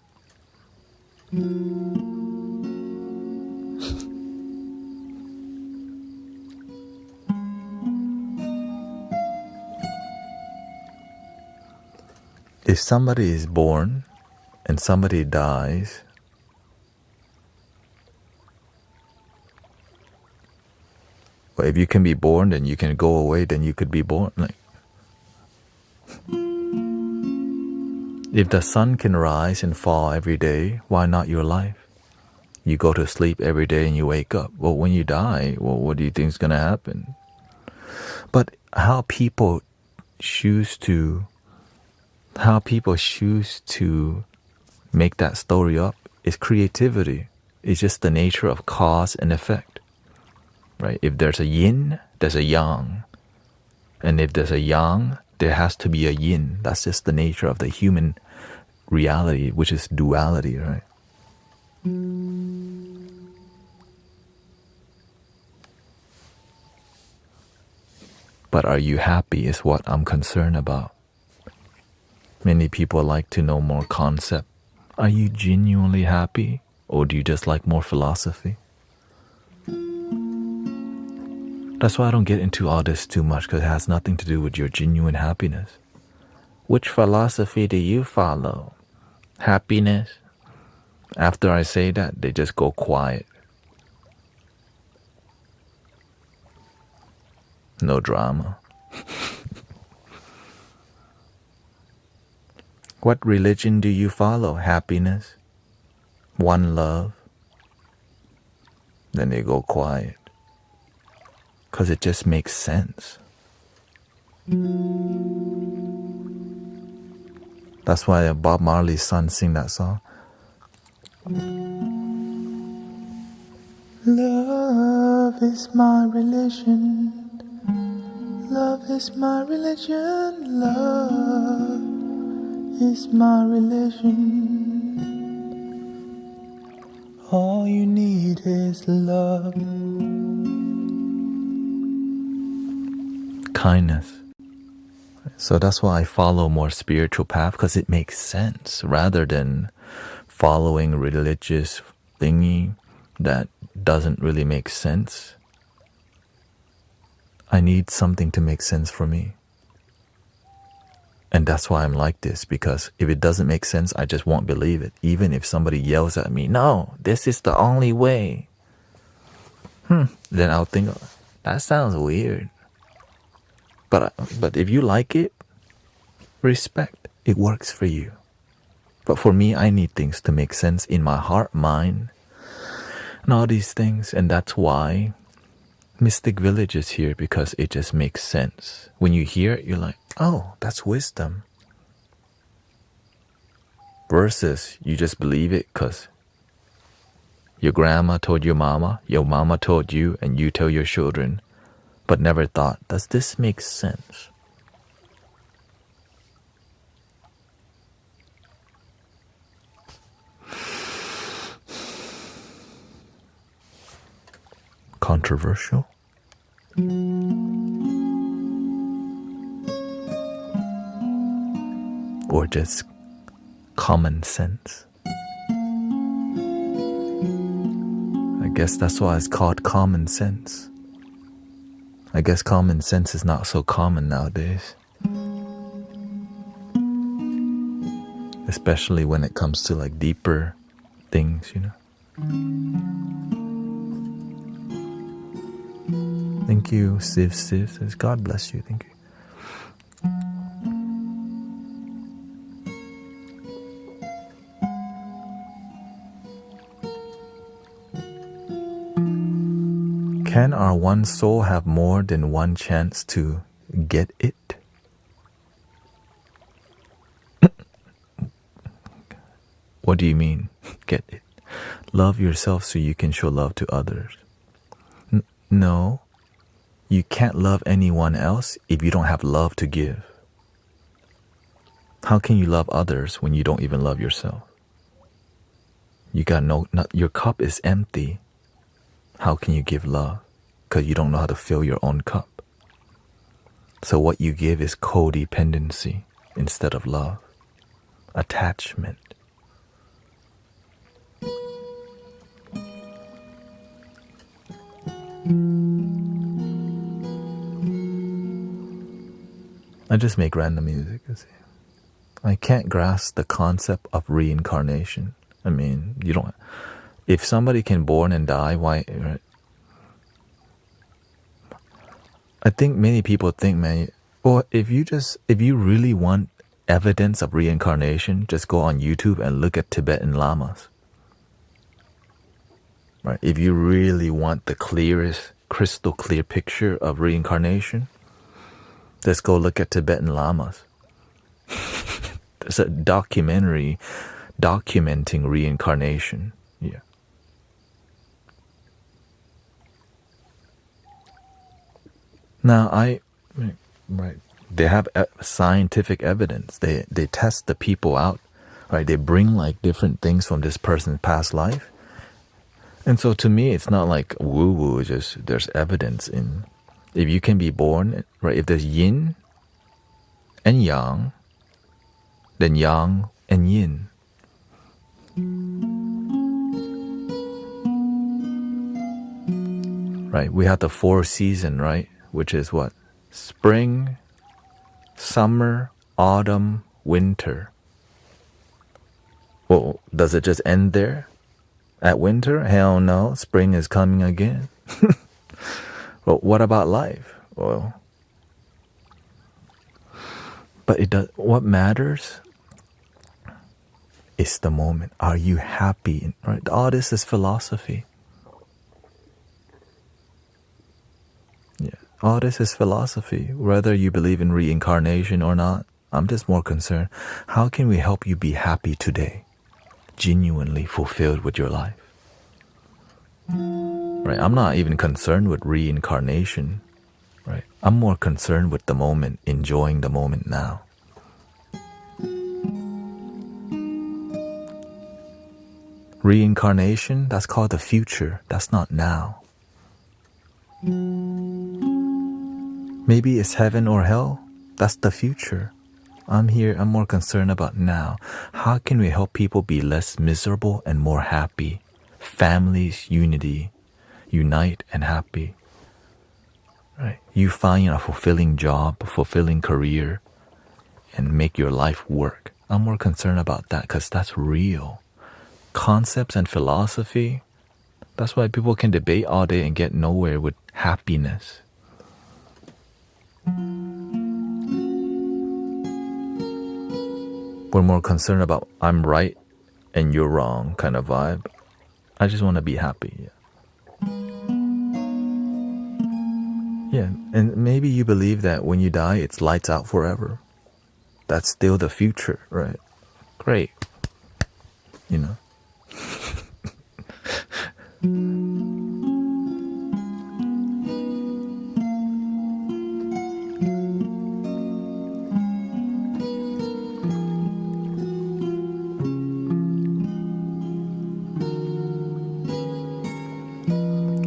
If somebody is born and somebody dies, well, if you can be born, then you can go away, then you could be born. If the sun can rise and fall every day, why not your life? You go to sleep every day and you wake up. Well, when you die, well, what do you think is going to happen? But how people choose to make that story up is creativity. It's just the nature of cause and effect. Right? If there's a yin, there's a yang. And if there's a yang, there has to be a yin. That's just the nature of the human reality, which is duality, right? But are you happy is what I'm concerned about. Many people like to know more concept. Are you genuinely happy? Or do you just like more philosophy? That's why I don't get into all this too much, because it has nothing to do with your genuine happiness. Which philosophy do you follow? Happiness? After I say that, they just go quiet. No drama. What religion do you follow? Happiness? One love? Then they go quiet. Because it just makes sense. That's why Bob Marley's son sing that song. Love is my religion. Love is my religion. Love is my religion. All you need is love. kindness. So that's why I follow more spiritual path, because it makes sense rather than following religious thingy that doesn't really make sense. I need something to make sense for me. And that's why I'm like this, because if it doesn't make sense, I just won't believe it. Even if somebody yells at me, no, this is the only way. Then I'll think, that sounds weird. But if you like it, respect. It works for you. But for me, I need things to make sense in my heart, mind, and all these things. And that's why Mystic Village is here, because it just makes sense. When you hear it, you're like, oh, that's wisdom. Versus you just believe it because your grandma told your mama told you, and you tell your children, but never thought, does this make sense? Controversial? Or just common sense? I guess that's why it's called common sense. I guess common sense is not so common nowadays. Especially when it comes to like deeper things, you know. Thank you, Siv says, God bless you, thank you. Can our one soul have more than one chance to get it? What do you mean, get it? Love yourself so you can show love to others. No, you can't love anyone else if you don't have love to give. How can you love others when you don't even love yourself? You got your cup is empty. How can you give love? Because you don't know how to fill your own cup. So what you give is codependency instead of love. Attachment. I just make random music. I can't grasp the concept of reincarnation. I mean, you don't. If somebody can born and die, why? Right? I think many people think, man. Well, if you really want evidence of reincarnation, just go on YouTube and look at Tibetan lamas. Right? If you really want the clearest, crystal clear picture of reincarnation, let's go look at Tibetan lamas. There's a documentary documenting reincarnation. Yeah. Now right, they have scientific evidence. They test the people out, right? They bring like different things from this person's past life, and so to me, it's not like woo woo. It's just there's evidence in if you can be born, right? If there's yin and yang, then yang and yin. Right? We have the 4 seasons, right? Which is what? Spring, summer, autumn, winter. Well, does it just end there? At winter? Hell no. Spring is coming again. Well, what about life? Well, but it does. What matters is the moment. Are you happy? Right? All this is philosophy. Yeah, all this is philosophy. Whether you believe in reincarnation or not, I'm just more concerned. How can we help you be happy today? Genuinely fulfilled with your life. Right? I'm not even concerned with reincarnation. Right? I'm more concerned with the moment, enjoying the moment now. Reincarnation, that's called the future. That's not now. Maybe it's heaven or hell. That's the future. I'm more concerned about now. How can we help people be less miserable and more happy? Families, unite and happy. Right? You find a fulfilling job, a fulfilling career, and make your life work. I'm more concerned about that because that's real. Concepts and philosophy, that's why people can debate all day and get nowhere with happiness. We're more concerned about I'm right and you're wrong kind of vibe. I just want to be happy. Yeah, and maybe you believe that when you die, it's lights out forever. That's still the future, right? Great. You know.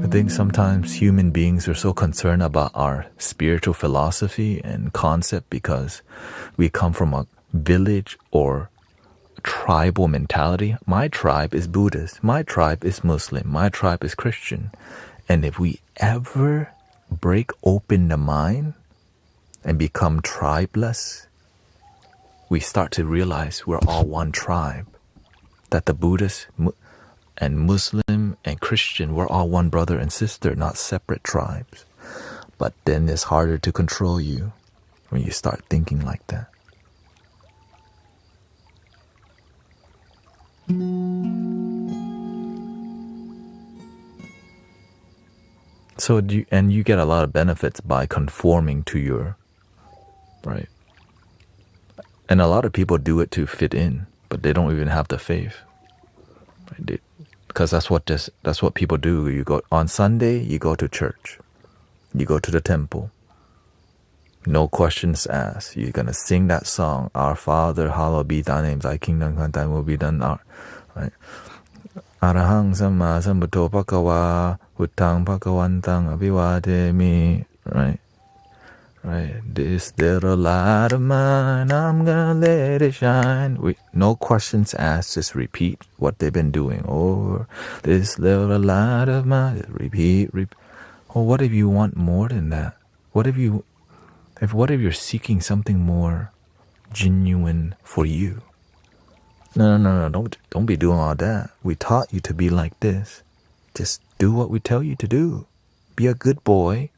I think sometimes human beings are so concerned about our spiritual philosophy and concept because we come from a village or tribal mentality. My tribe is Buddhist. My tribe is Muslim. My tribe is Christian. And if we ever break open the mind and become tribeless, we start to realize we're all one tribe. That the Buddhist and Muslim and Christian, we're all one brother and sister, not separate tribes. But then it's harder to control you when you start thinking like that. So you get a lot of benefits by conforming to your, right? And a lot of people do it to fit in, but they don't even have the faith. Right? Because that's what people do. You go on Sunday, you go to church, you go to the temple. No questions asked. You're gonna sing that song, Our Father, hallowed be thy name, thy kingdom come, thy will be done. Right? Arahang samma sambuddho bhagava, buddhang bhagavantang abhivademi. Right? Right? This little light of mine, I'm gonna let it shine. No questions asked, just repeat what they've been doing. Or this little light of mine, just repeat. Or what if you want more than that? What if you're seeking something more genuine for you? No, don't be doing all that. We taught you to be like this. Just do what we tell you to do. Be a good boy.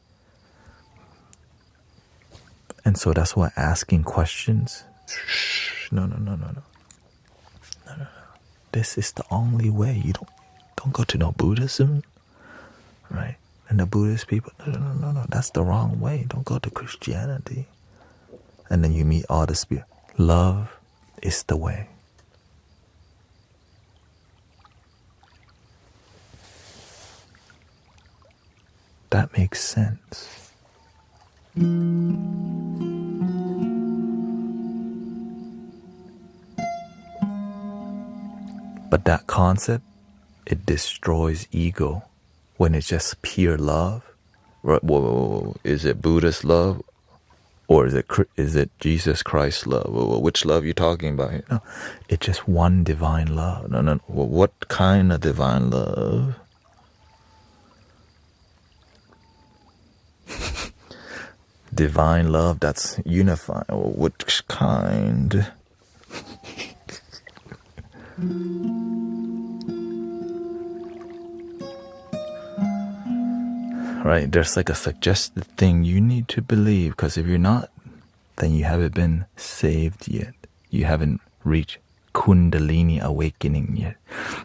And so that's why asking questions, no. This is the only way. You don't go to no Buddhism, right? And the Buddhist people, no, that's the wrong way. Don't go to Christianity. And then you meet all the spirit. Love is the way. That makes sense. But that concept, it destroys ego when it's just pure love. Whoa. Is it Buddhist love? Or is it Jesus Christ love? Which love are you talking about here? No, it's just one divine love. No. What kind of divine love? Divine love that's unified. Which kind? Right, there's like a suggested thing you need to believe, because if you're not, then you haven't been saved yet. You haven't reached Kundalini awakening yet.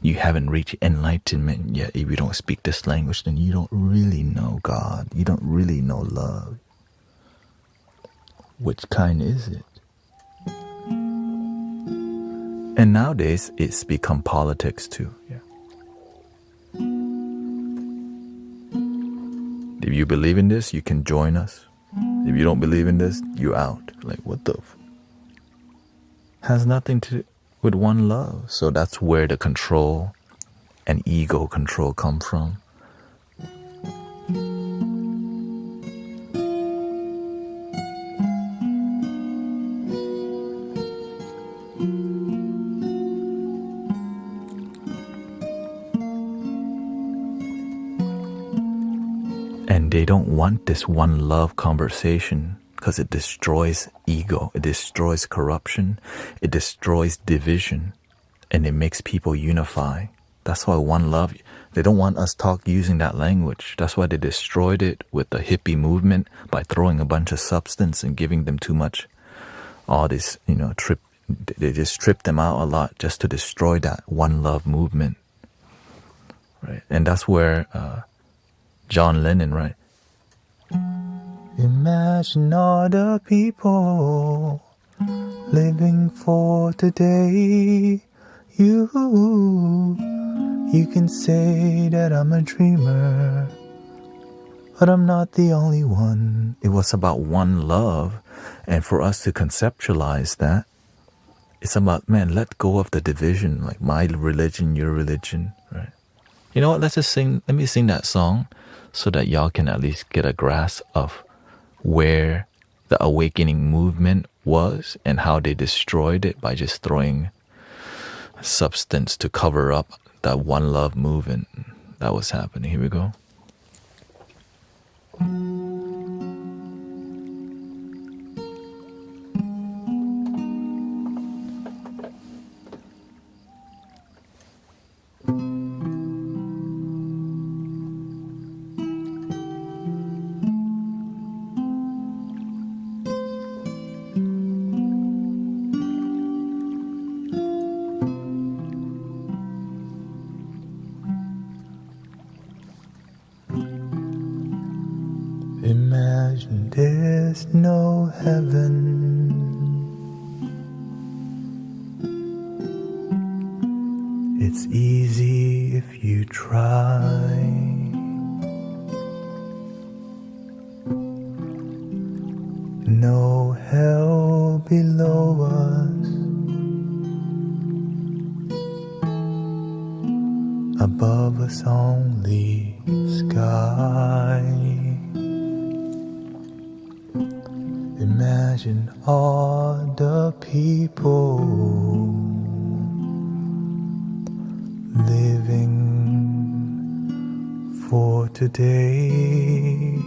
You haven't reached enlightenment yet. If you don't speak this language, then you don't really know God. You don't really know love. Which kind is it? And nowadays, it's become politics too. Yeah. If you believe in this, you can join us. If you don't believe in this, you're out. Like, what the? Has nothing to do with one love. So that's where the control and ego control come from. And they don't want this one love conversation because it destroys ego, it destroys corruption, it destroys division, and it makes people unify. That's why one love, they don't want us talk using that language. That's why they destroyed it with the hippie movement by throwing a bunch of substance and giving them too much, all this, they just stripped them out a lot just to destroy that one love movement. Right? And that's where John Lennon, right? Imagine all the people living for today. You can say that I'm a dreamer, but I'm not the only one. It was about one love, and for us to conceptualize that, it's about, man, let go of the division, like my religion, your religion, right? You know what, let me sing that song so that y'all can at least get a grasp of where the awakening movement was and how they destroyed it by just throwing substance to cover up that one love movement that was happening. Here we go. Imagine there's no heaven. It's easy if you try. No hell below us. Above us only sky. Imagine all the people living for today.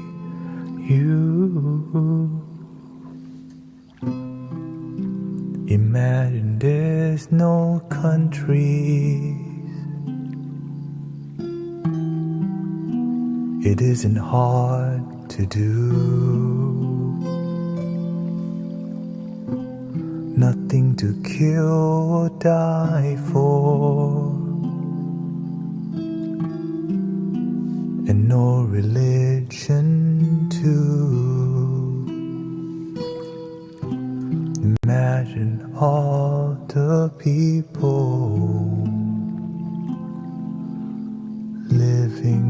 You imagine there's no countries. It isn't hard to do. Nothing to kill or die for, and no religion too. Imagine all the people living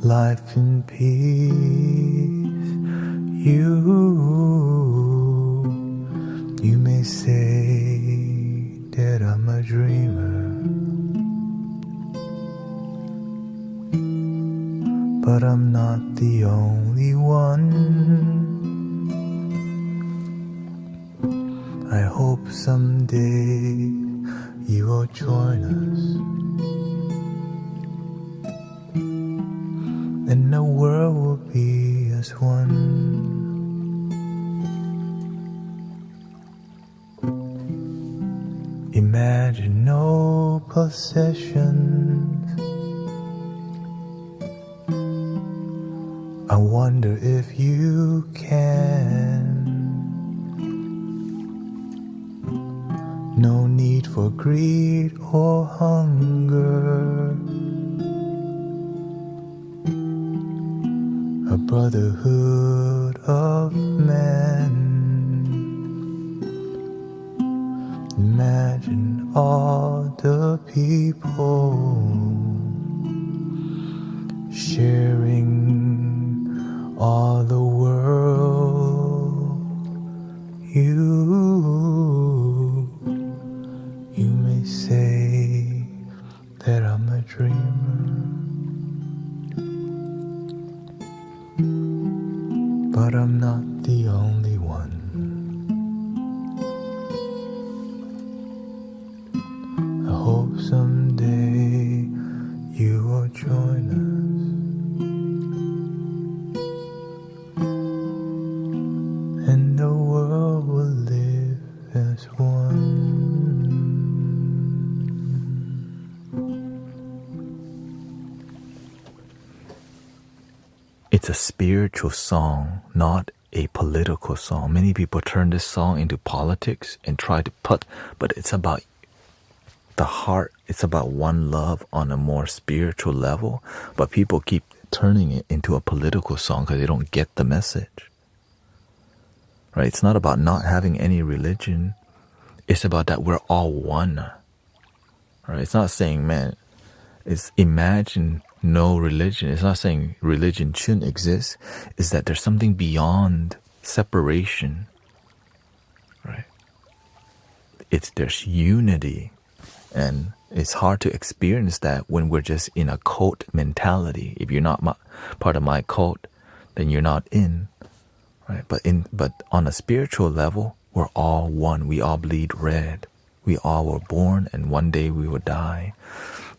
life in peace. You may say that I'm a dreamer, but I'm not the only one. I hope someday you will join us, and the world will be as one. Imagine no possessions. I wonder if you can. No need for greed or hunger. A brotherhood of men. Imagine all the people sharing all the world. You may say that I'm a dreamer, but I'm not the only one. I hope someday you will join us, is one. It's a spiritual song, not a political song. Many people turn this song into politics and try to but it's about the heart. It's about one love on a more spiritual level. But people keep turning it into a political song because they don't get the message. Right? It's not about not having any religion. It's about that we're all one. Right? It's not saying, man, it's imagine no religion. It's not saying religion shouldn't exist. It's that there's something beyond separation. Right? There's unity. And it's hard to experience that when we're just in a cult mentality. If you're not part of my cult, then you're not in. Right? But on a spiritual level, we're all one. We all bleed red. We all were born, and one day we will die.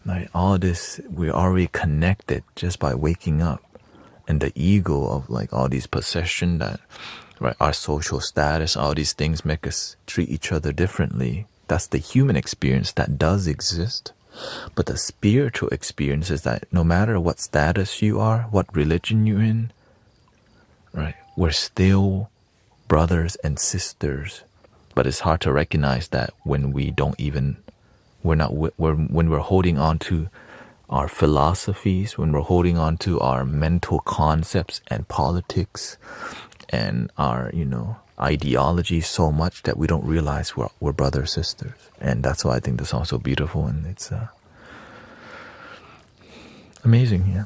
Right? All this, we're already connected just by waking up. And the ego of like all these possession that, right, our social status, all these things make us treat each other differently. That's the human experience that does exist. But the spiritual experience is that no matter what status you are, what religion you're in, right, we're still brothers and sisters. But it's hard to recognize that when we don't even, when we're holding on to our philosophies, when we're holding on to our mental concepts and politics and our, ideology so much that we don't realize we're brothers, sisters. And that's why I think the song's so beautiful, and it's amazing, yeah.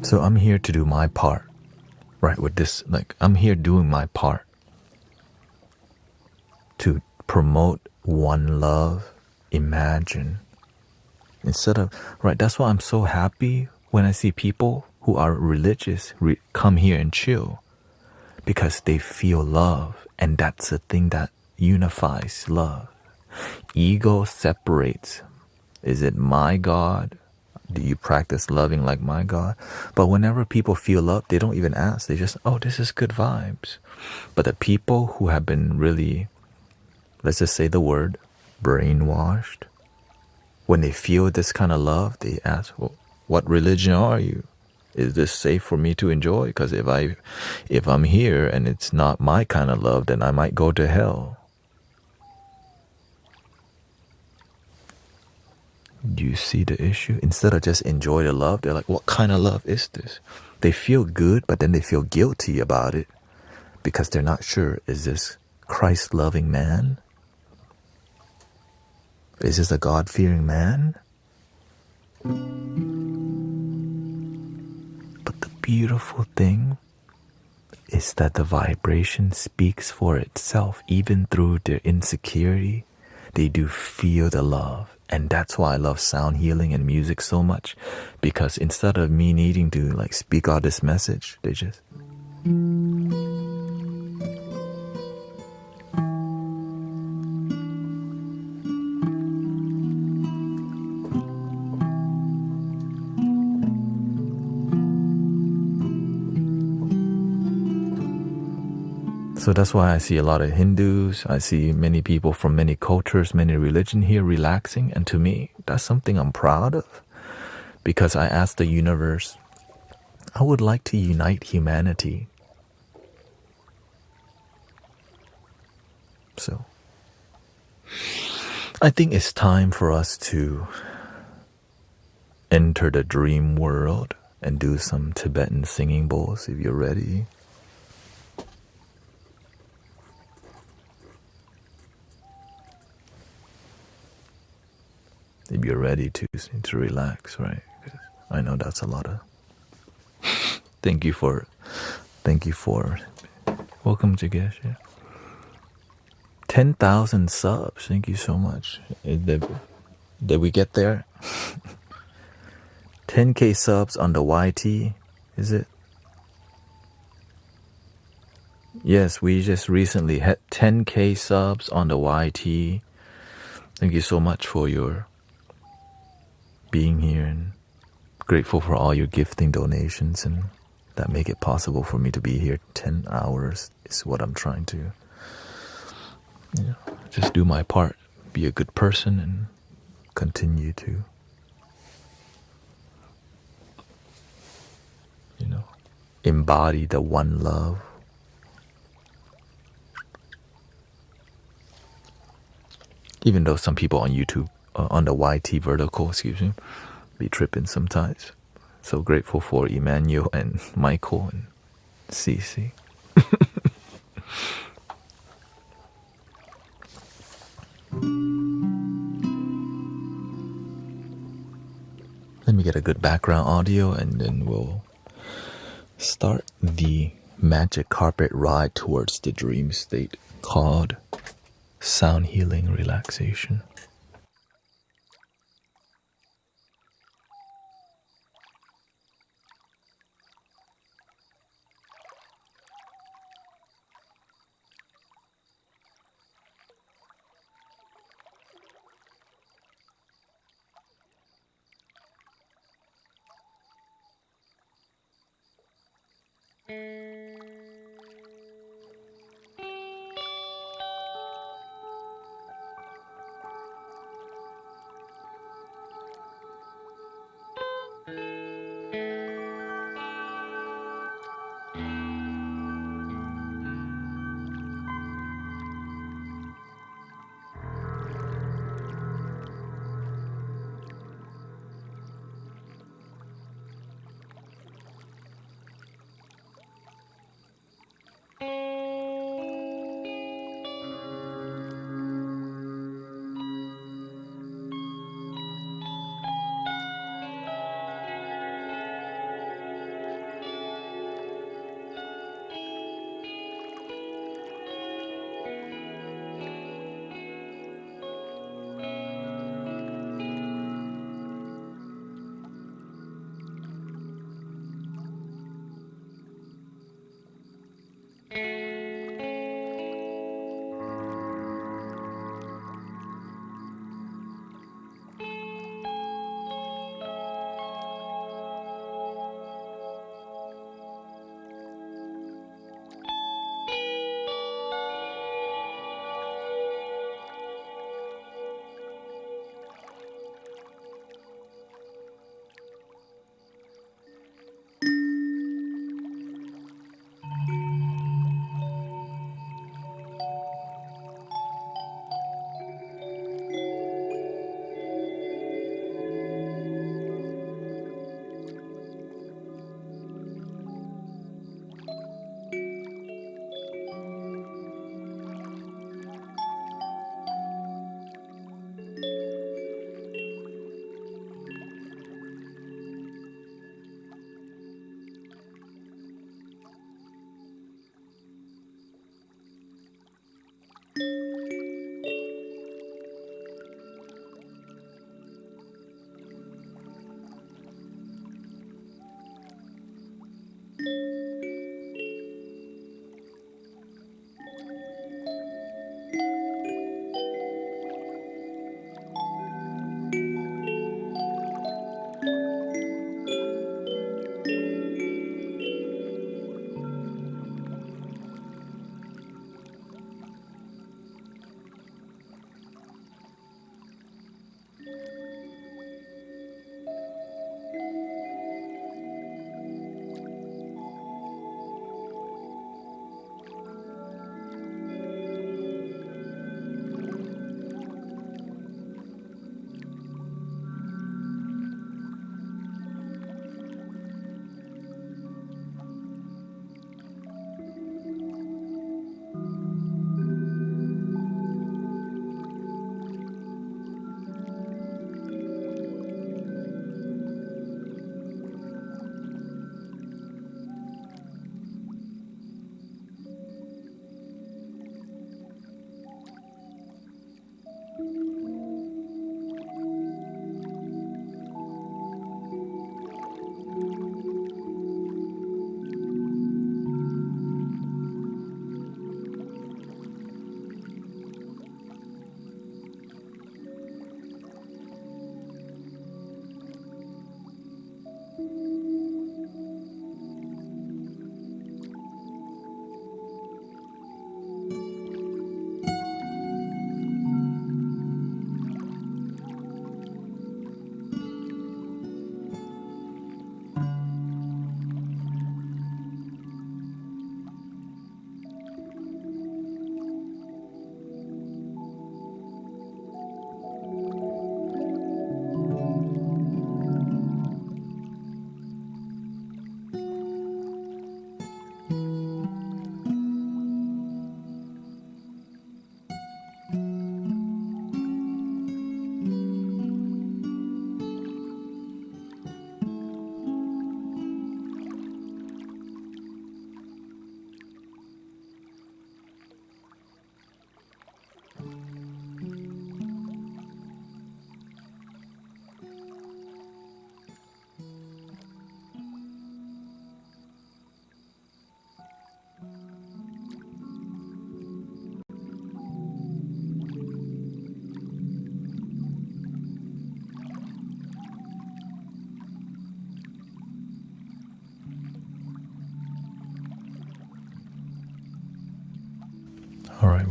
So I'm here to do my part, right, with this, like, I'm here doing my part to promote one love, imagine, instead of, right, that's why I'm so happy when I see people who are religious come here and chill, because they feel love, and that's the thing that unifies love. Ego separates. Is it my God? Do you practice loving like my God? But whenever people feel love, they don't even ask. They just, oh, this is good vibes. But the people who have been really, let's just say the word, brainwashed, when they feel this kind of love, they ask, well, what religion are you? Is this safe for me to enjoy? Because if I'm here and it's not my kind of love, then I might go to hell. Do you see the issue? Instead of just enjoy the love, they're like, what kind of love is this? They feel good, but then they feel guilty about it because they're not sure, is this Christ-loving man? Is this a God-fearing man? But the beautiful thing is that the vibration speaks for itself. Even through their insecurity, they do feel the love. And that's why I love sound healing and music so much, because instead of me needing to like speak out this message, they just So that's why I see a lot of Hindus, I see many people from many cultures, many religions here relaxing, and to me, that's something I'm proud of. Because I asked the universe, I would like to unite humanity. So, I think it's time for us to enter the dream world and do some Tibetan singing bowls if you're ready. If you're ready to relax, right? 'Cause I know that's a lot of. Thank you for. Welcome to Gesh. Yeah. 10,000 subs. Thank you so much. Did we get there? 10K subs on the YT. Is it? Yes, we just recently had 10K subs on the YT. Thank you so much for your being here, and grateful for all your gifting donations, and that make it possible for me to be here 10 hours is what I'm trying to just do my part, be a good person, and continue to embody the one love. Even though some people on YouTube, on the YT vertical, be tripping sometimes. So grateful for Emmanuel and Michael and Cece. Let me get a good background audio and then we'll start the magic carpet ride towards the dream state called sound healing relaxation.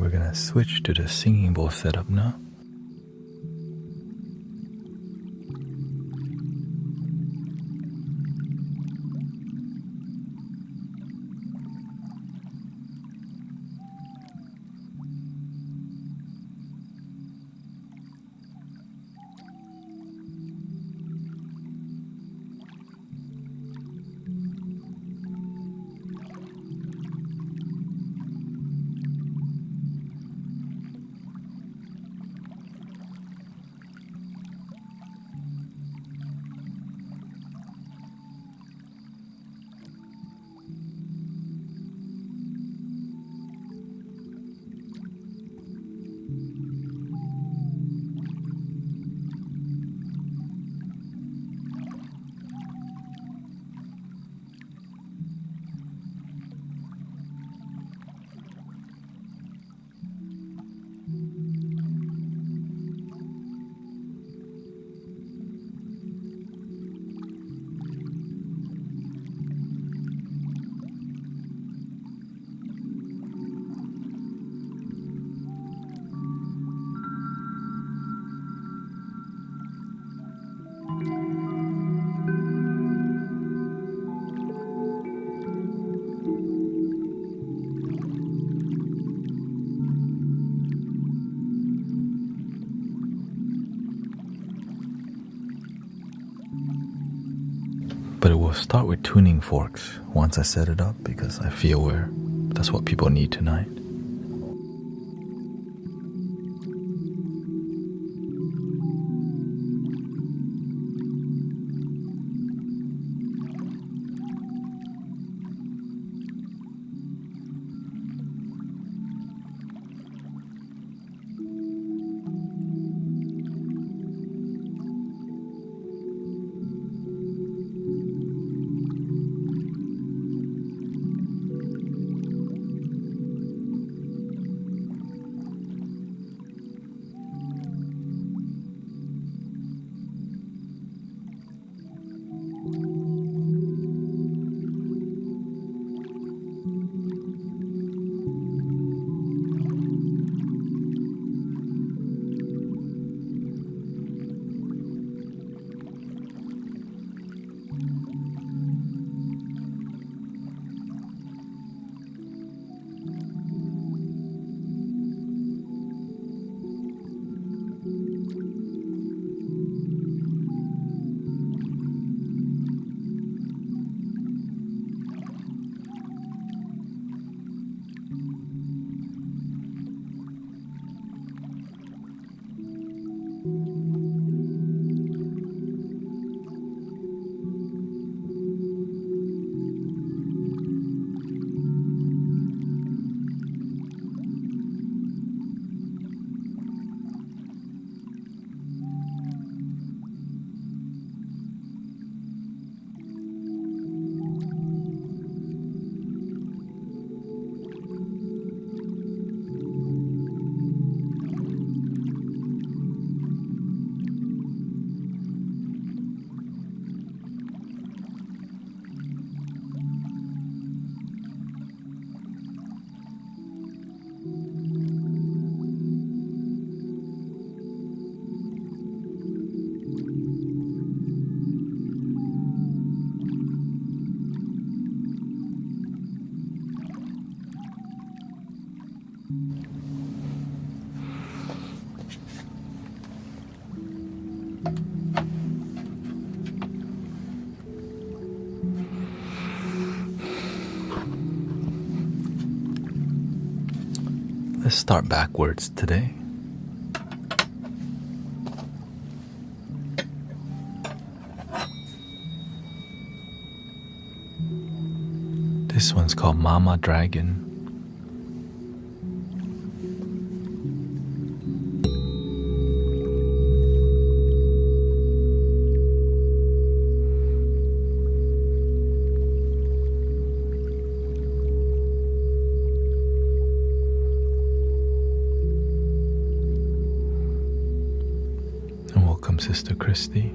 we're gonna switch to the singing bowl setup now. But it will start with tuning forks once I set it up, because I feel that's what people need tonight. Let's start backwards today. This one's called Mama Dragon. Welcome, Sister Christy.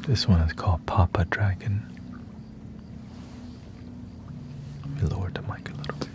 This one is called Papa Dragon. Let me lower the mic a little bit.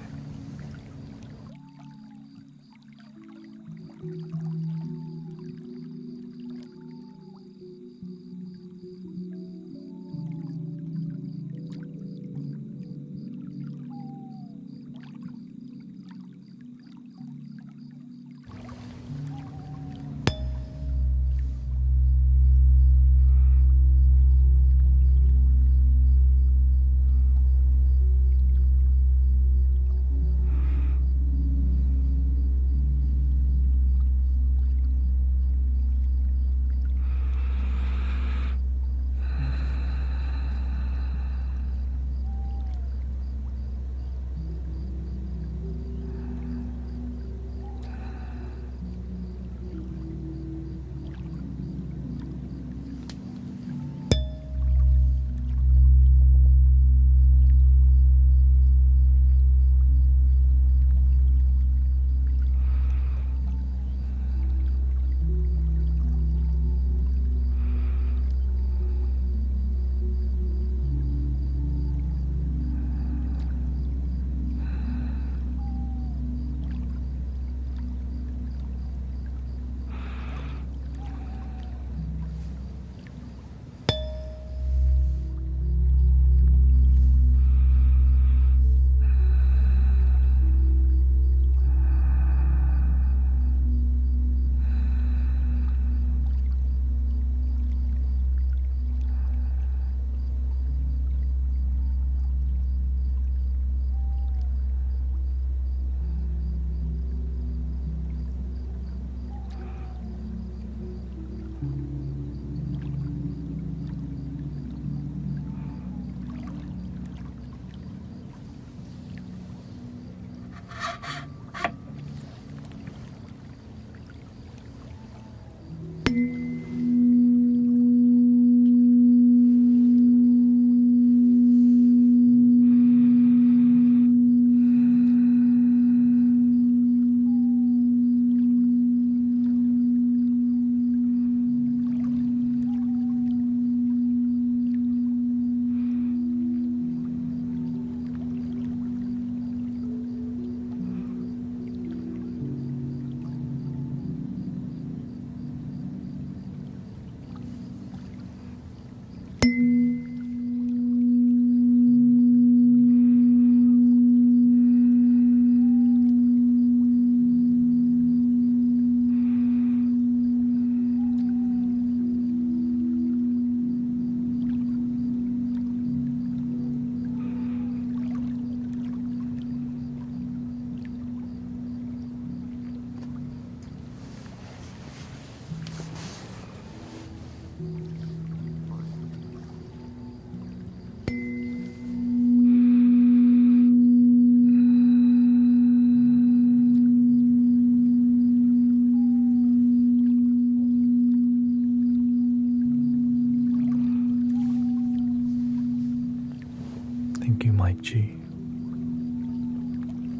Thank you, Mike G.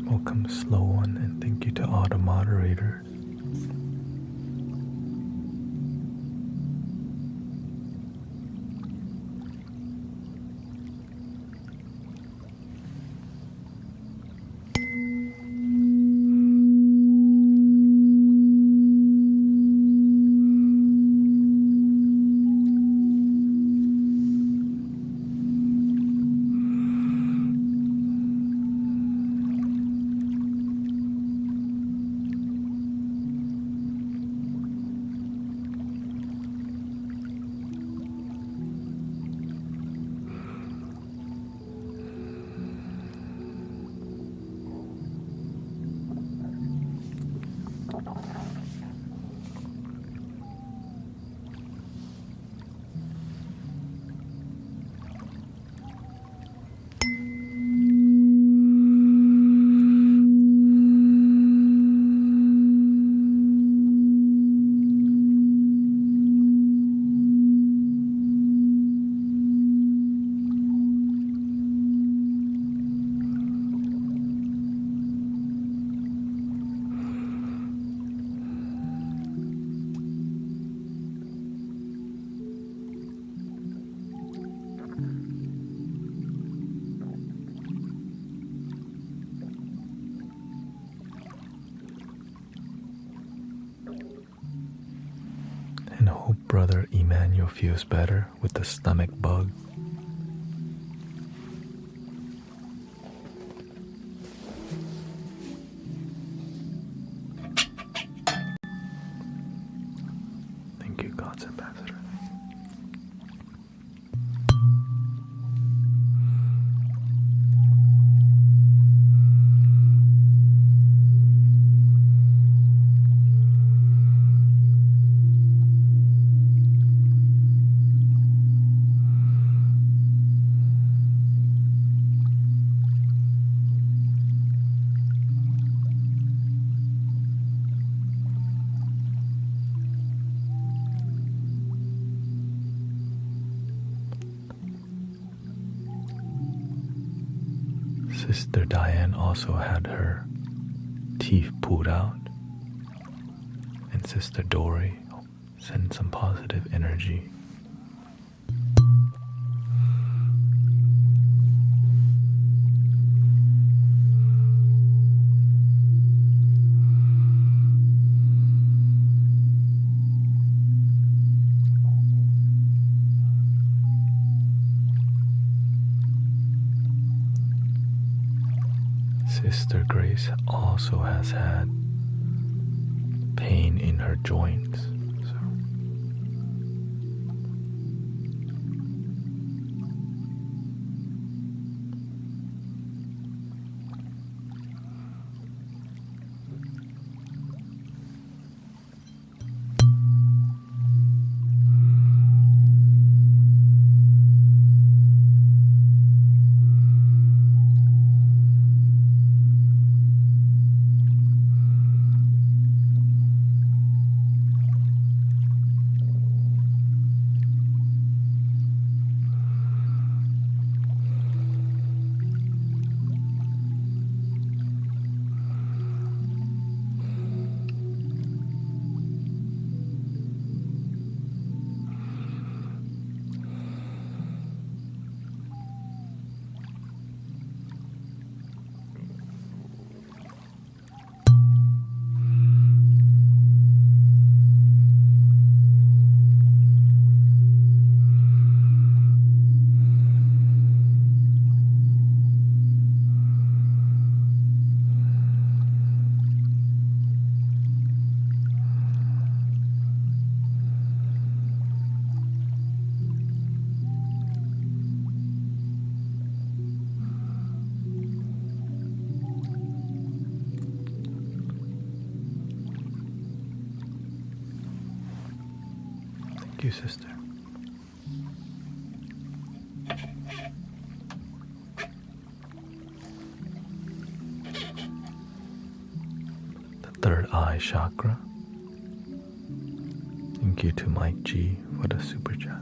Welcome, Slow One, and thank you to all the moderators. And hope Brother Emmanuel feels better with the stomach bug. Thank you, God's Ambassador. Sister Diane also had her teeth pulled out, and Sister Dory sent some positive energy. Sister Grace also has had pain in her joints. So. Thank you, sister. The third eye chakra. Thank you to Mike G for the super chat.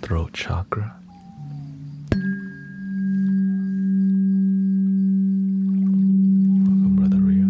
throat chakra. Welcome, Brother Rio.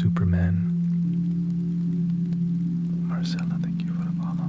Superman. Marcella, thank you for the follow.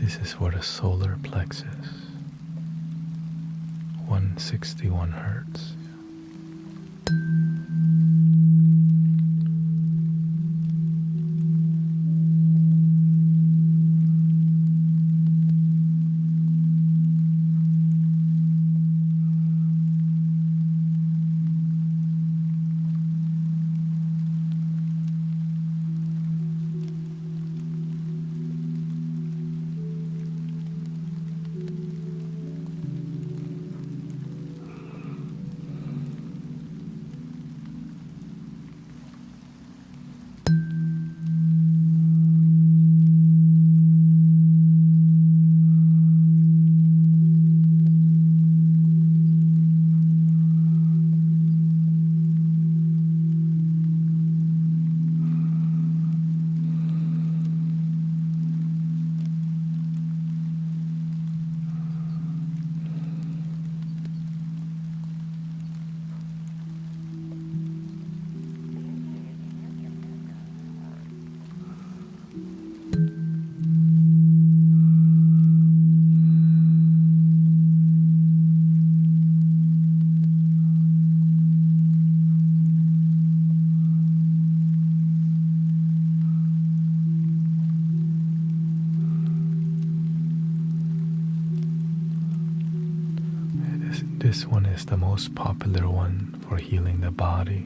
This is for the solar plexus, 161 hertz. This one is the most popular one for healing the body.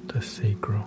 The sacral.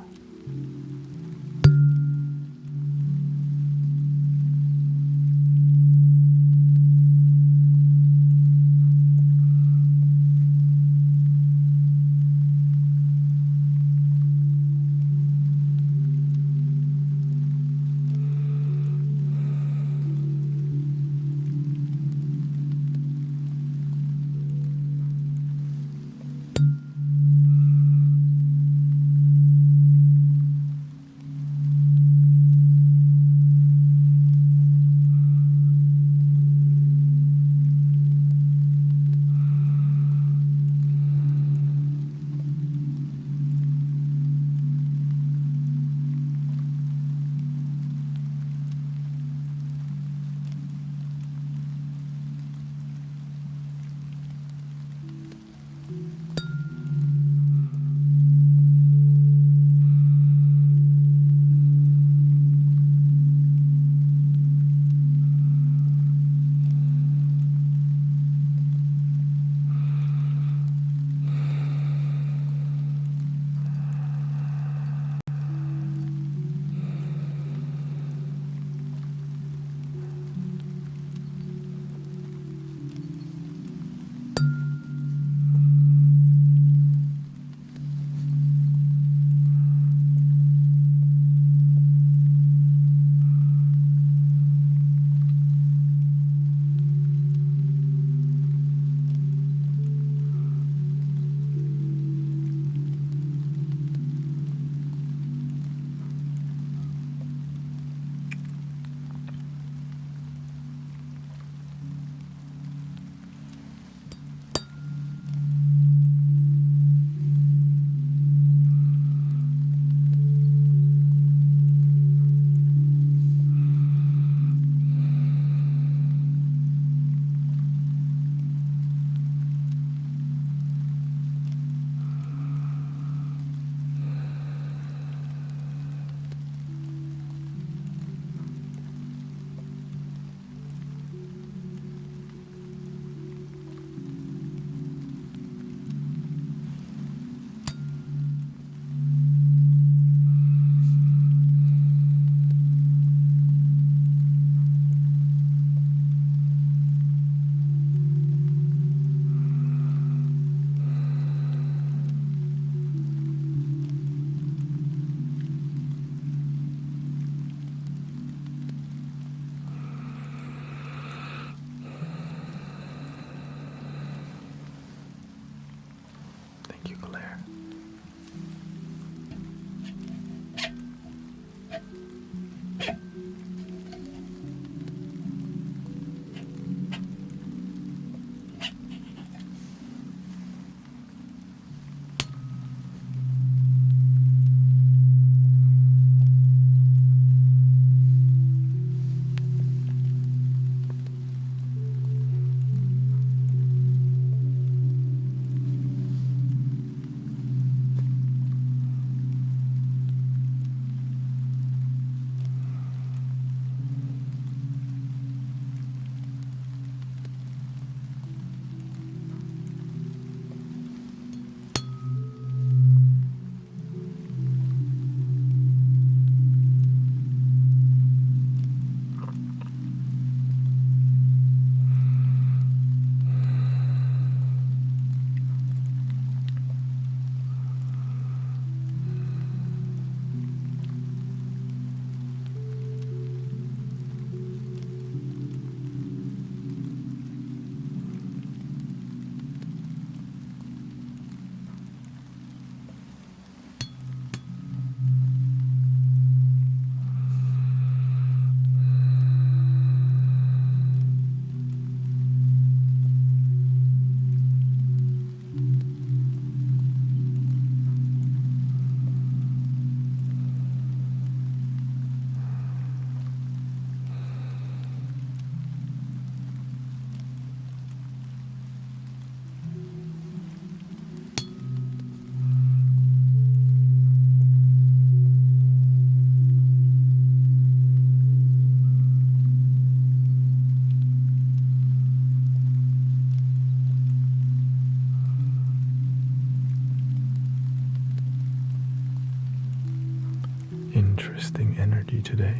interesting energy today.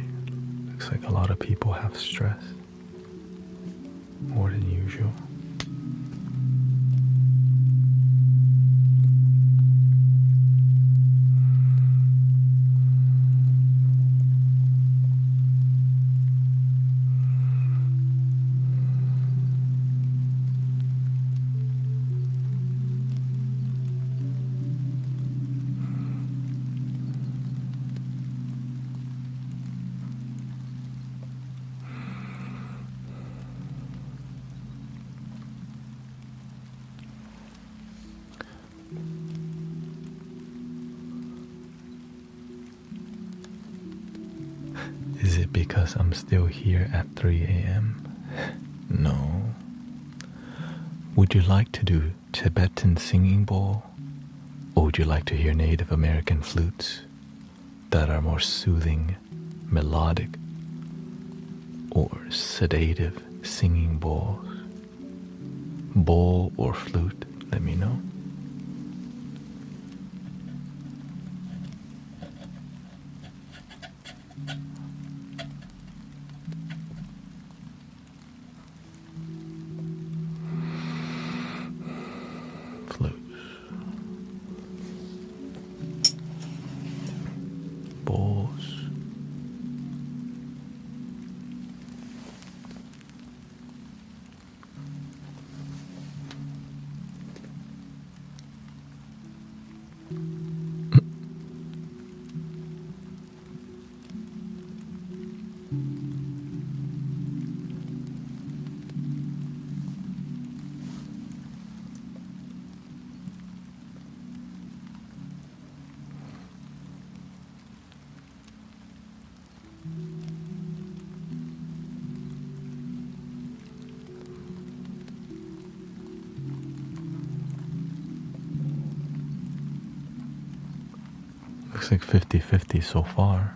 Looks like a lot of people have stress more than usual. Is it because I'm still here at 3 a.m.? No. Would you like to do Tibetan singing bowl? Or would you like to hear Native American flutes that are more soothing, melodic, or sedative singing bowls? Bowl or flute, let me know. Flutes. Bowls. Looks like 50-50 so far.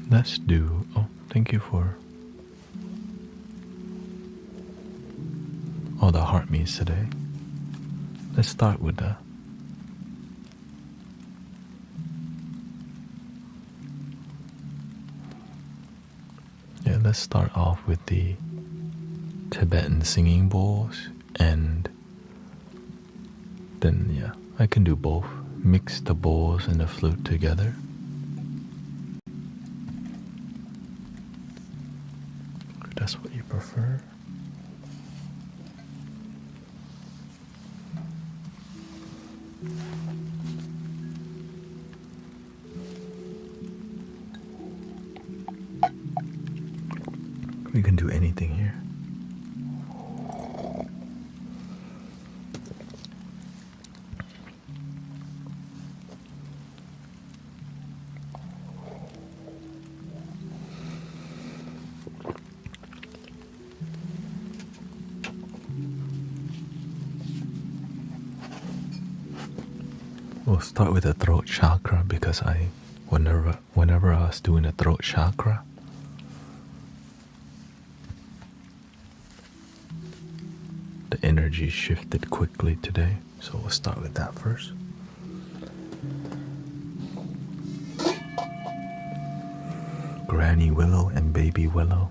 Let's do, thank you for all the heart meets today. Let's start with let's start off with the Tibetan singing bowls, and then I can do both. Mix the bowls and the flute together. If that's what you prefer. We can do anything here. We'll start with the throat chakra because whenever I was doing the throat chakra, the energy shifted quickly today, so we'll start with that first. Granny Willow and Baby Willow.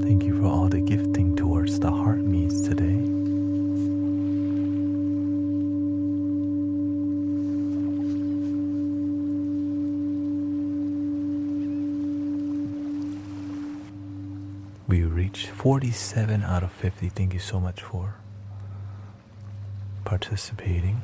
Thank you for all the gifting towards the heart meets today. We reached 47 out of 50. Thank you so much for participating.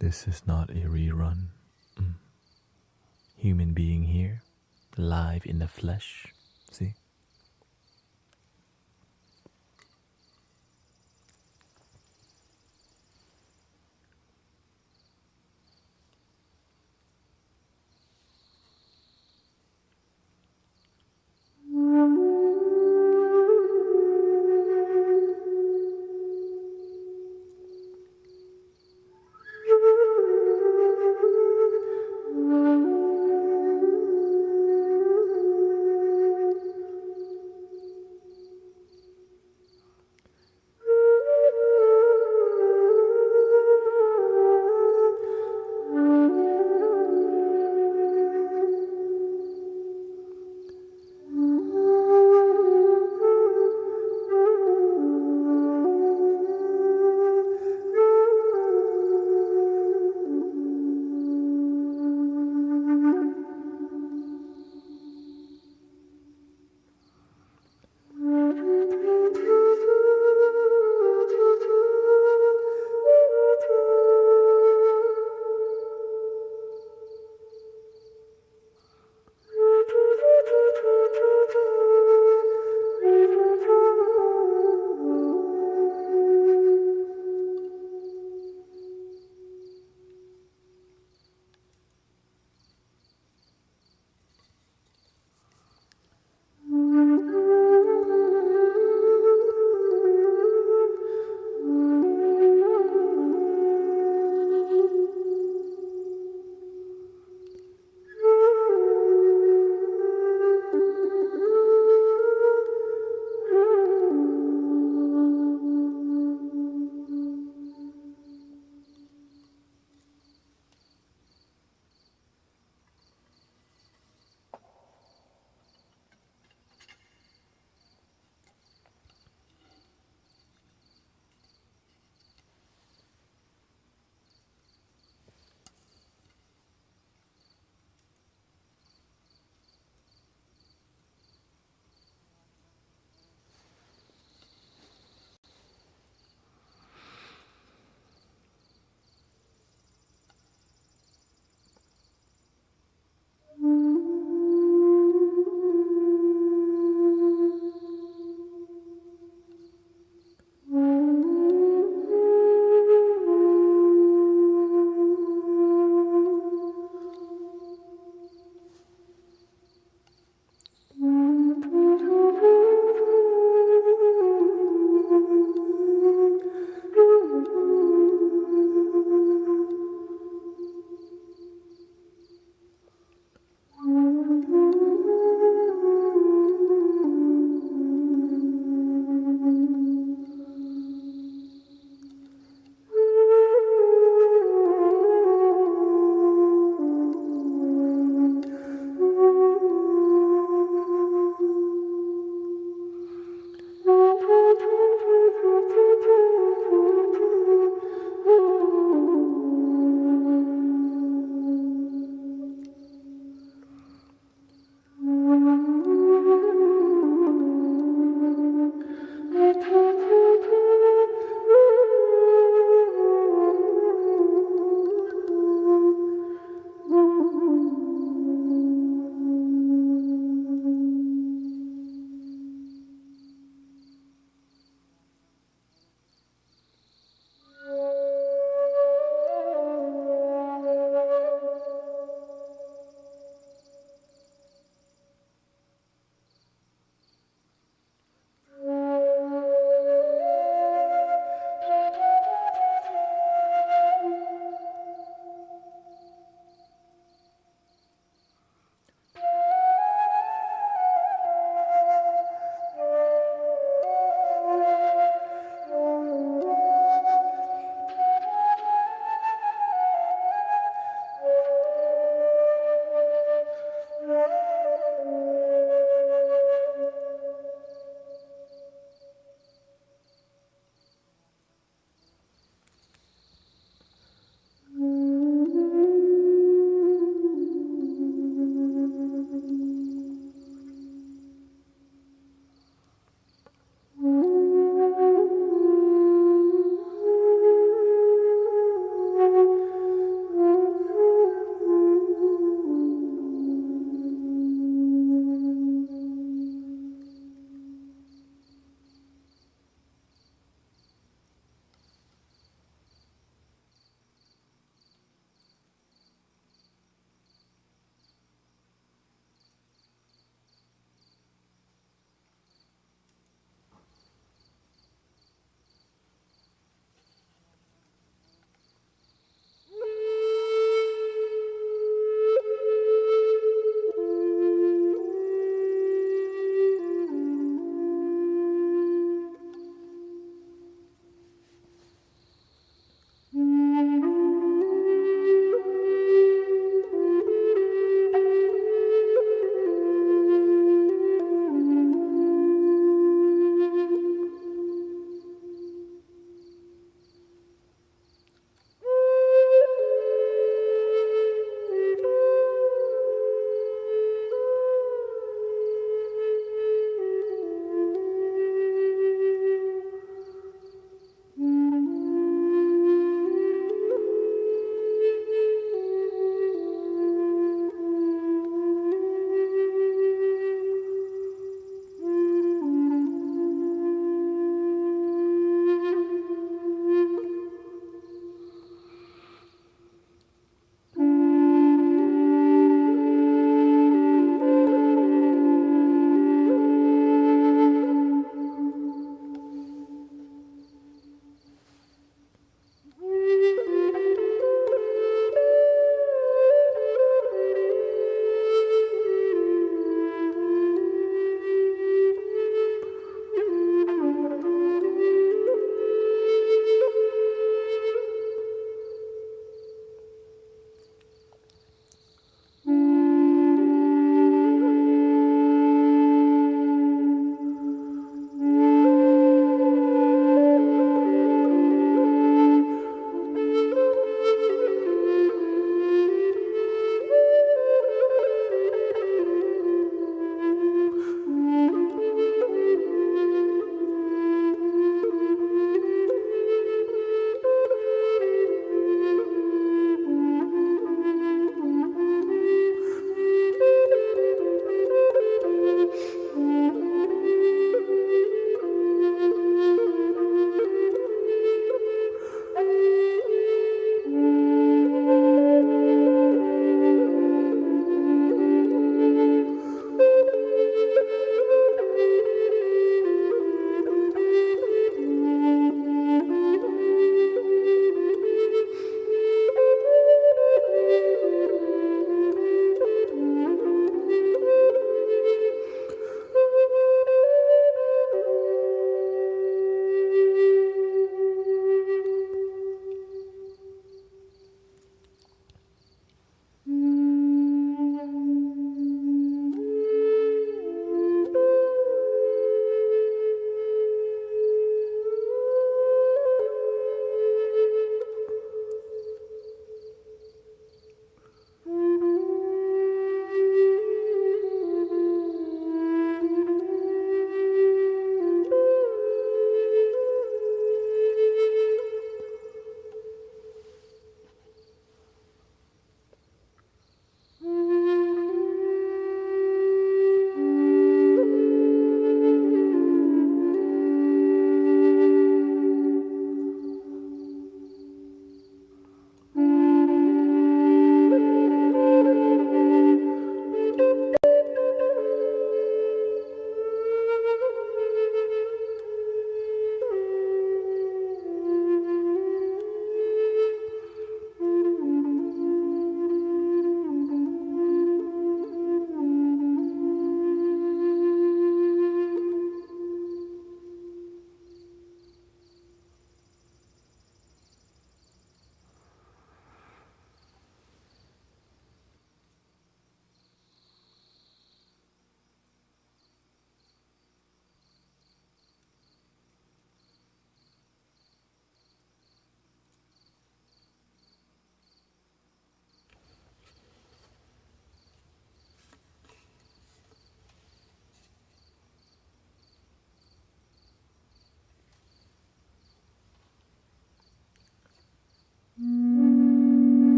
This is not a rerun. Human being here, live in the flesh. See?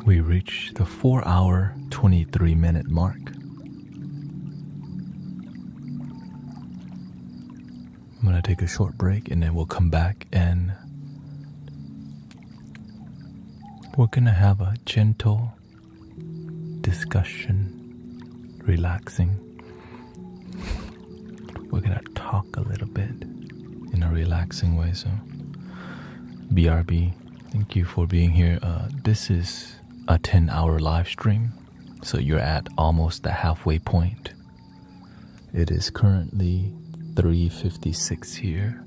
We reached the 4-hour, 23-minute mark. I'm gonna take a short break and then we'll come back and we're gonna have a gentle discussion, relaxing. We're gonna talk a little bit in a relaxing way. So, BRB, thank you for being here. This is a 10-hour live stream, so you're at almost the halfway point. It is currently 3:56 here.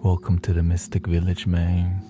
Welcome to the Mystic Village, man.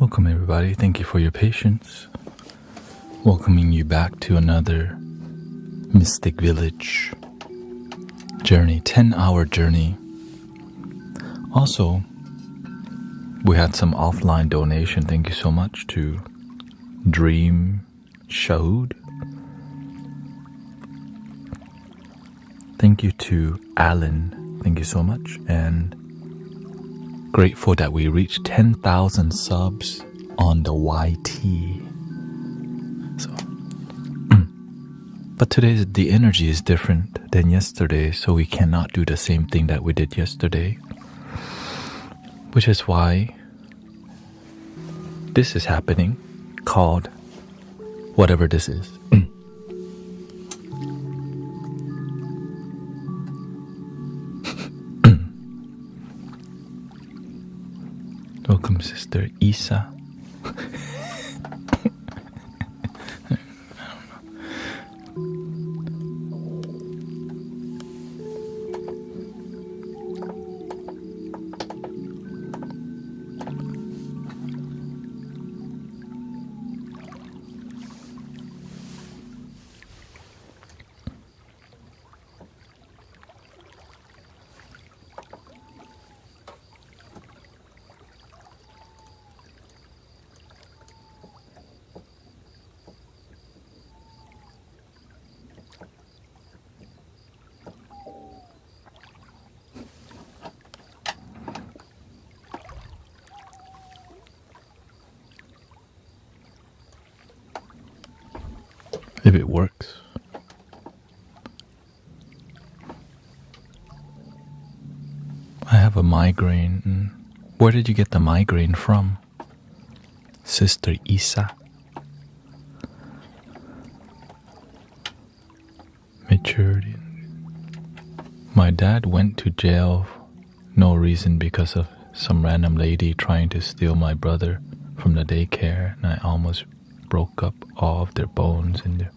Welcome everybody, thank you for your patience. Welcoming you back to another Mystic Village journey, 10-hour journey. Also, we had some offline donation, thank you so much to Dream Showed. Thank you to Alan, thank you so much, and grateful that we reached 10,000 subs on the YT. So, but today the energy is different than yesterday, so we cannot do the same thing that we did yesterday. Which is why this is happening, called whatever this is. Welcome, Sister Isa. if it works. I have a migraine. Where did you get the migraine from? Sister Isa. Maturity. My dad went to jail, no reason, because of some random lady trying to steal my brother from the daycare, and I almost broke up all of their bones in there.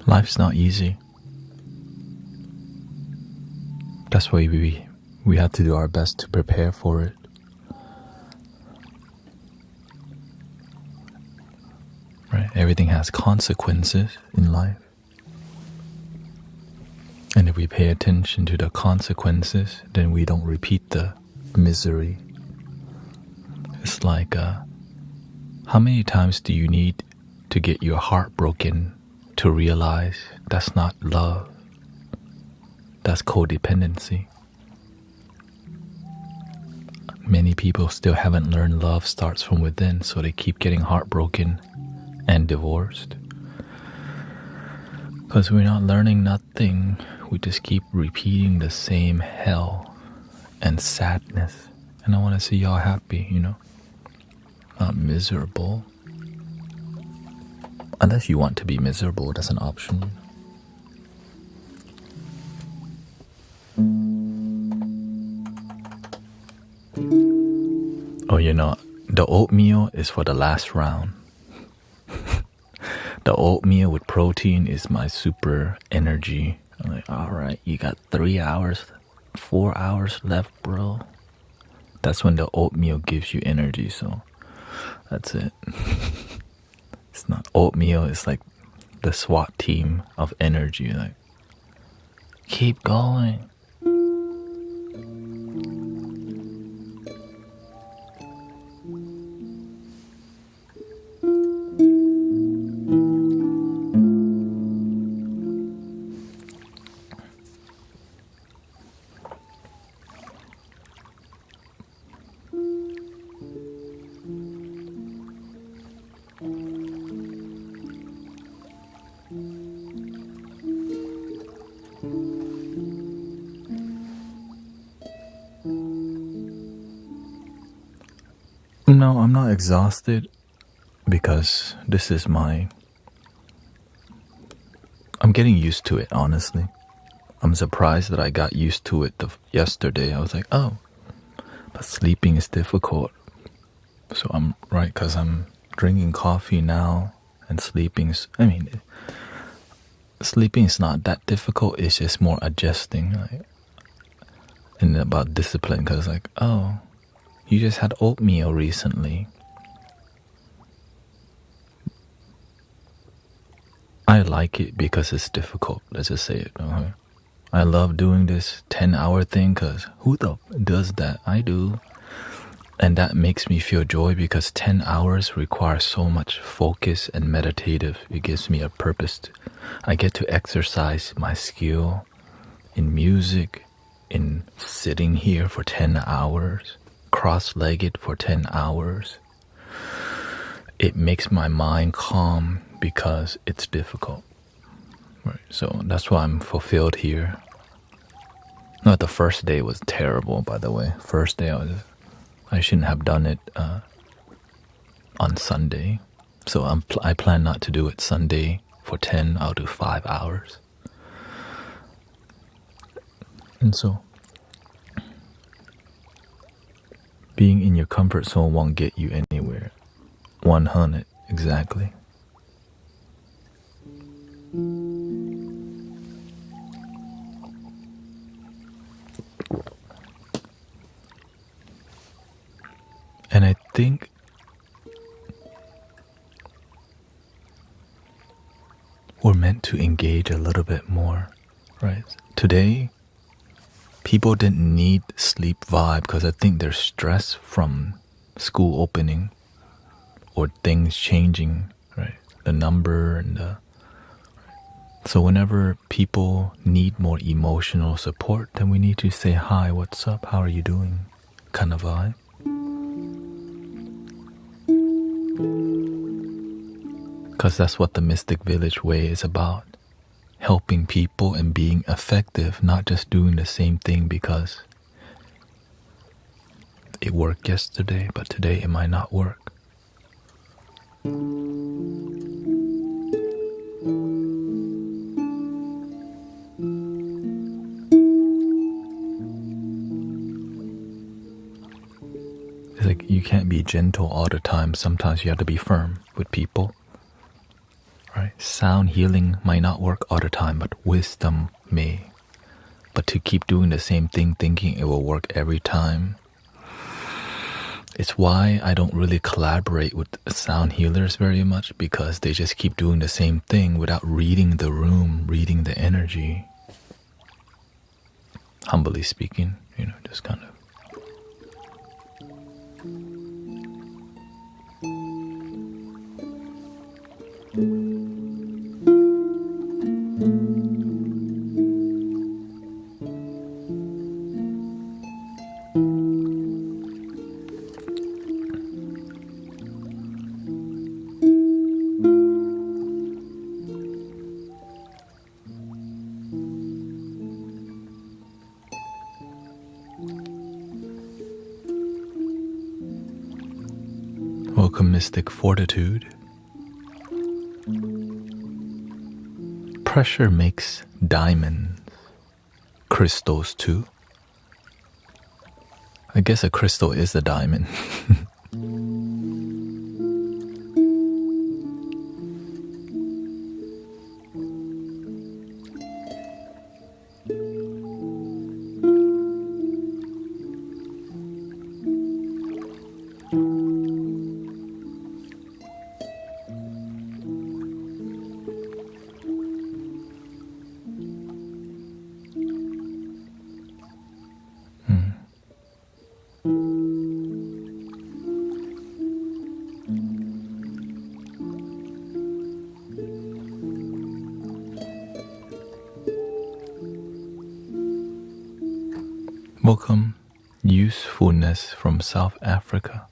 Life's not easy. That's why we have to do our best to prepare for it. Right? Everything has consequences in life. And if we pay attention to the consequences, then we don't repeat the misery. It's like, how many times do you need to get your heart broken to realize that's not love? That's codependency. Many people still haven't learned love starts from within, so they keep getting heartbroken and divorced. Because we're not learning nothing. We just keep repeating the same hell and sadness. And I want to see y'all happy, not miserable. Unless you want to be miserable, that's an option. Oh, the oatmeal is for the last round. The oatmeal with protein is my super energy. I'm like, alright, you got 3 hours, 4 hours left, bro. That's when the oatmeal gives you energy, so that's it. It's not oatmeal, it's like the SWAT team of energy. Like, keep going. No, I'm not exhausted because this is I'm getting used to it, honestly. I'm surprised that I got used to it yesterday. I was like, oh, but sleeping is difficult. So I'm right, because I'm drinking coffee now, and sleeping is not that difficult. It's just more adjusting, and about discipline, because oh, you just had oatmeal recently. I like it because it's difficult. Let's just say it. I love doing this 10-hour thing because who the does that? I do. And that makes me feel joy because 10 hours requires so much focus and meditative. It gives me a purpose. I get to exercise my skill in music, in sitting here for 10 hours, cross-legged for 10 hours. It makes my mind calm because it's difficult. Right. So that's why I'm fulfilled here. No, the first day was terrible, by the way. First day I shouldn't have done it on Sunday. So I plan not to do it Sunday for 10. I'll do 5 hours. And so being in your comfort zone won't get you anywhere. 100, exactly. And I think we're meant to engage a little bit more, right? Today, people didn't need sleep vibe because I think they're stressed from school opening or things changing, right? The number and So whenever people need more emotional support, then we need to say, hi, what's up, how are you doing, kind of vibe. Because that's what the Mystic Village way is about. Helping people and being effective, not just doing the same thing because it worked yesterday, but today it might not work. It's like you can't be gentle all the time. Sometimes you have to be firm with people. Right? Sound healing might not work all the time, but wisdom may. But to keep doing the same thing thinking it will work every time, it's why I don't really collaborate with sound healers very much, because they just keep doing the same thing without reading the room, reading the energy. Humbly speaking, just kind of. Welcome, Mystic Fortitude. Pressure makes diamonds, crystals too. I guess a crystal is a diamond. Welcome, Usefulness from South Africa.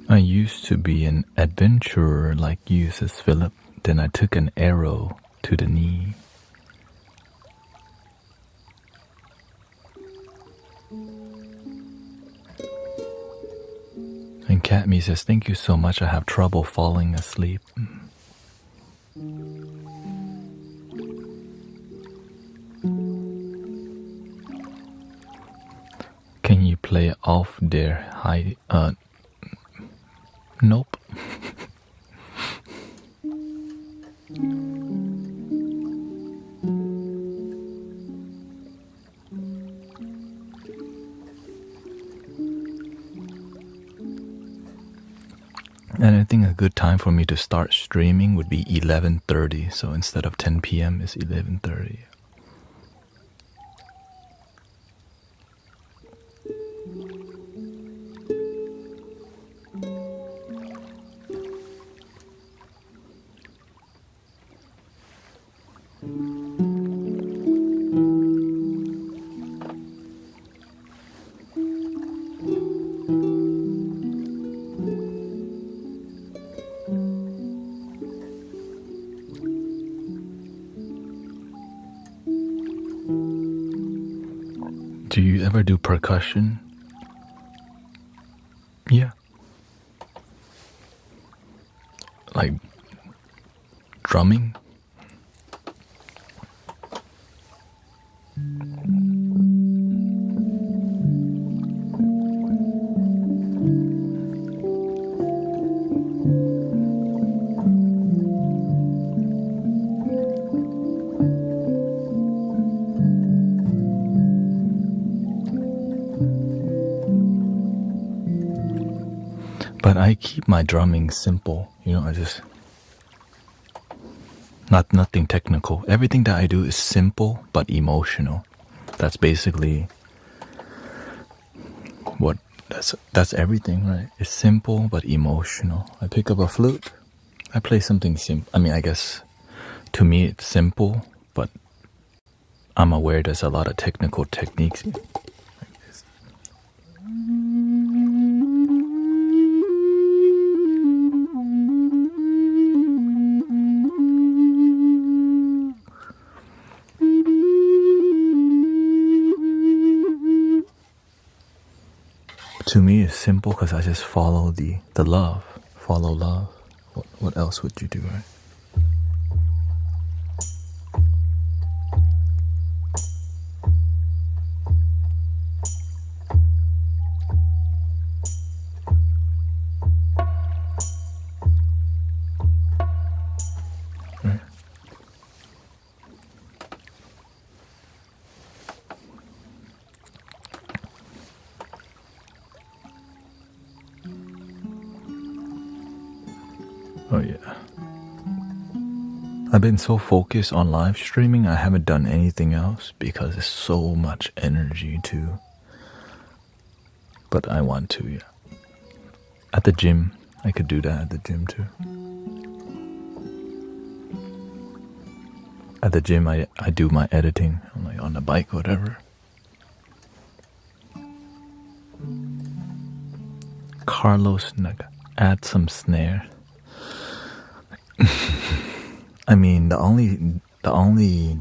I used to be an adventurer like you, says Philip. Then I took an arrow to the knee. And Katmi says, thank you so much. I have trouble falling asleep. Can you play off there? Hi, nope. And I think a good time for me to start streaming would be 11:30. So instead of 10 p.m. it's 11:30. ever do percussion? Yeah. Like drumming? But I keep my drumming simple, you know, I just nothing technical. Everything that I do is simple but emotional. That's basically what that's everything, right? It's simple but emotional. I pick up a flute, I play something simple. I mean, I guess to me it's simple, but I'm aware there's a lot of technical techniques. To me, it's simple because I just follow the love. Follow love. What else would you do, right? Right. Oh yeah. I've been so focused on live streaming, I haven't done anything else because it's so much energy too. But I want to, yeah. At the gym, I could do that at the gym too. At the gym, I do my editing, like on the bike, whatever. Carlos Naga, add some snare. I mean, the only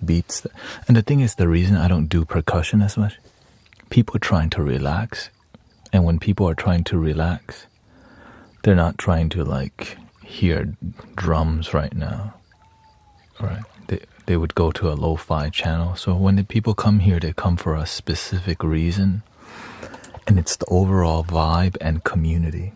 beats, and the thing is, the reason I don't do percussion as much, people are trying to relax, and when people are trying to relax, they're not trying to like hear drums right now, right? They would go to a lo-fi channel. So when the people come here, they come for a specific reason, and it's the overall vibe and community.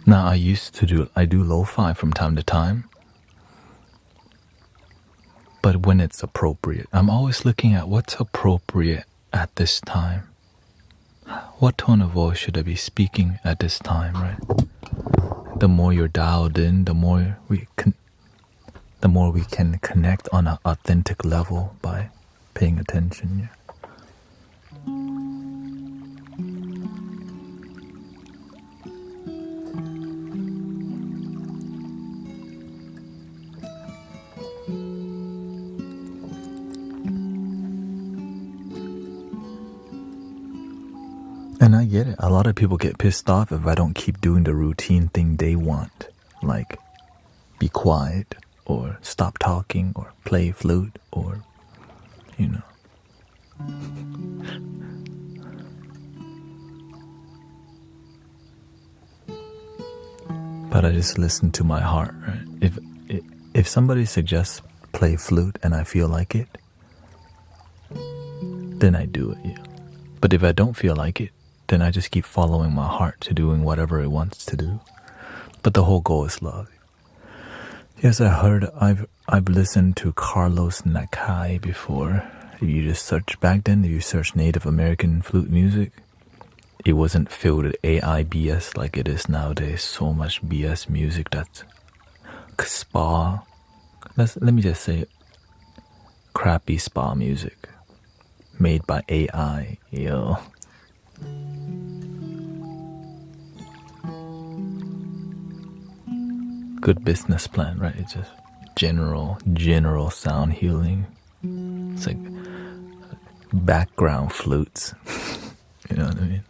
Now I do lo-fi from time to time, but when it's appropriate. I'm always looking at what's appropriate at this time. What tone of voice should I be speaking at this time, right? The more you're dialed in, the more we can connect on an authentic level by paying attention, yeah. And I get it. A lot of people get pissed off if I don't keep doing the routine thing they want. Like, be quiet, or stop talking, or play flute, or, you know. But I just listen to my heart, right? If somebody suggests play flute and I feel like it, then I do it, yeah. But if I don't feel like it, then I just keep following my heart to doing whatever it wants to do. But the whole goal is love. Yes, I've listened to Carlos Nakai before. If you just search back then, if you search Native American flute music, it wasn't filled with AI BS like it is nowadays. So much BS music that's spa. Let me just say it. Crappy spa music. made by AI. Yo. Good business plan, right? It's just general sound healing. It's like background flutes. You know what I mean?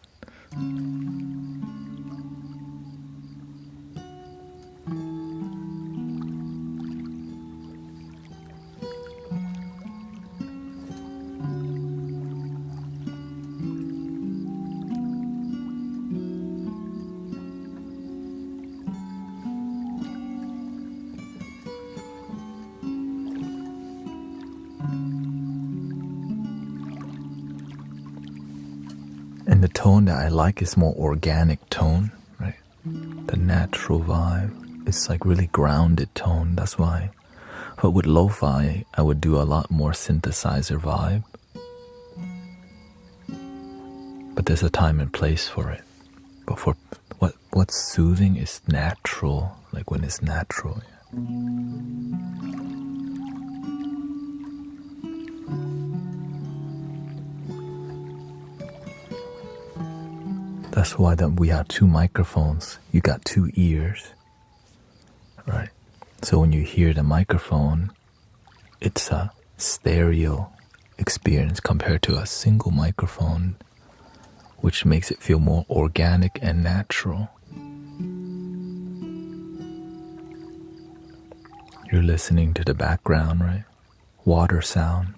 And the tone that I like is more organic tone, right? The natural vibe. It's like really grounded tone. That's why. But with Lo-Fi, I would do a lot more synthesizer vibe. But there's a time and place for it. But for what's soothing is natural, like when it's natural. Yeah. That's why we have two microphones. You got two ears, right? So when you hear the microphone, it's a stereo experience compared to a single microphone, which makes it feel more organic and natural. You're listening to the background, right? Water sound,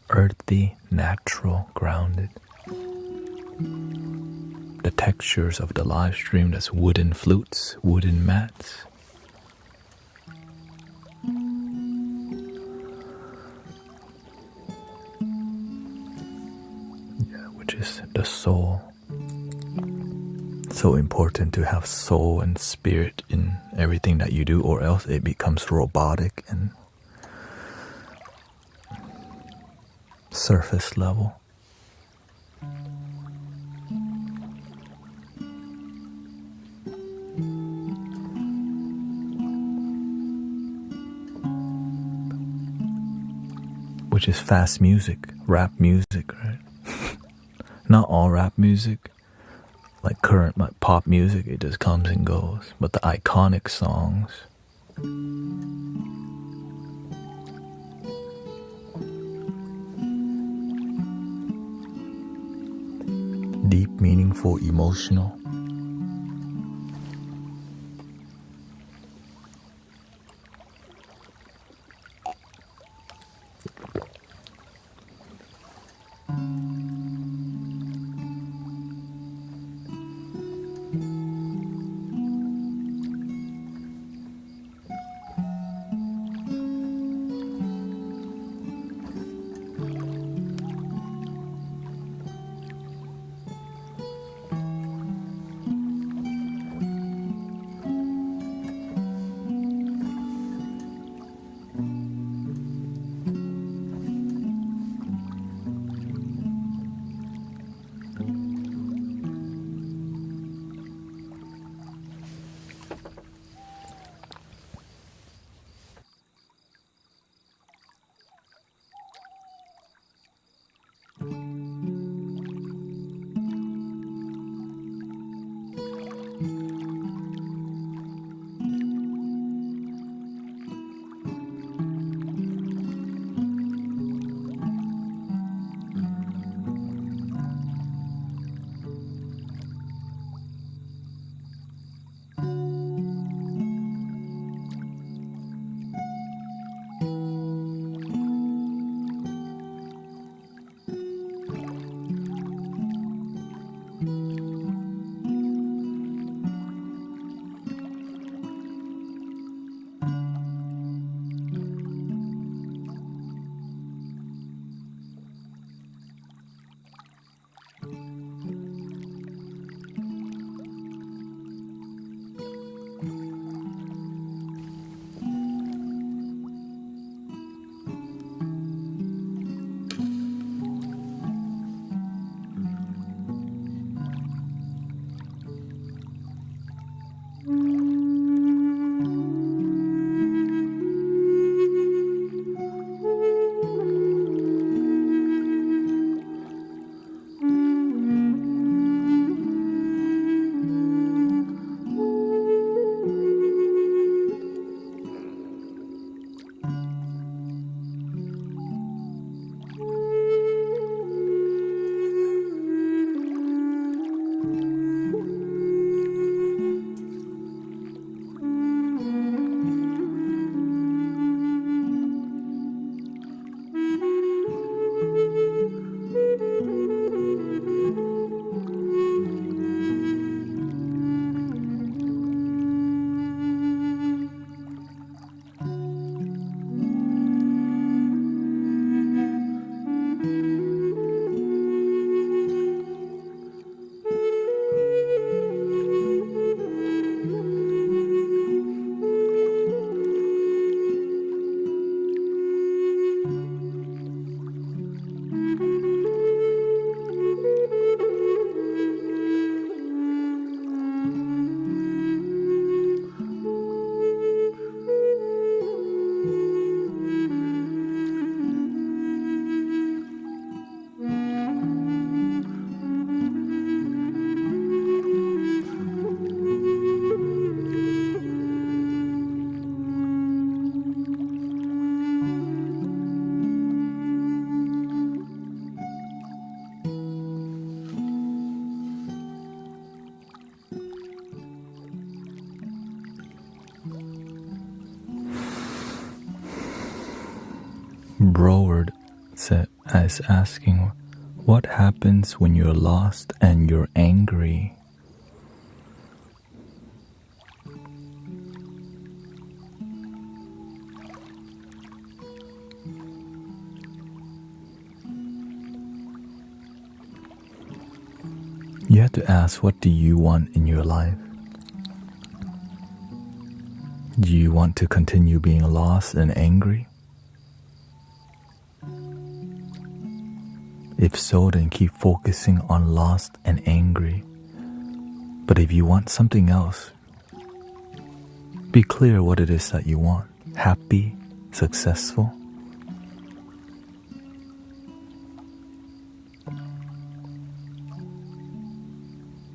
earthy, natural, grounded. The textures of the live stream, that's wooden flutes, wooden mats. Yeah, which is the soul. So important to have soul and spirit in everything that you do, or else it becomes robotic and surface level. Which is fast music, rap music, right? Not all rap music, like current like pop music, it just comes and goes. But the iconic songs, deep, meaningful, emotional. Broward is asking, what happens when you're lost and you're angry? You have to ask, what do you want in your life? Do you want to continue being lost and angry? If so, then keep focusing on lost and angry. But if you want something else, be clear what it is that you want. Happy, successful.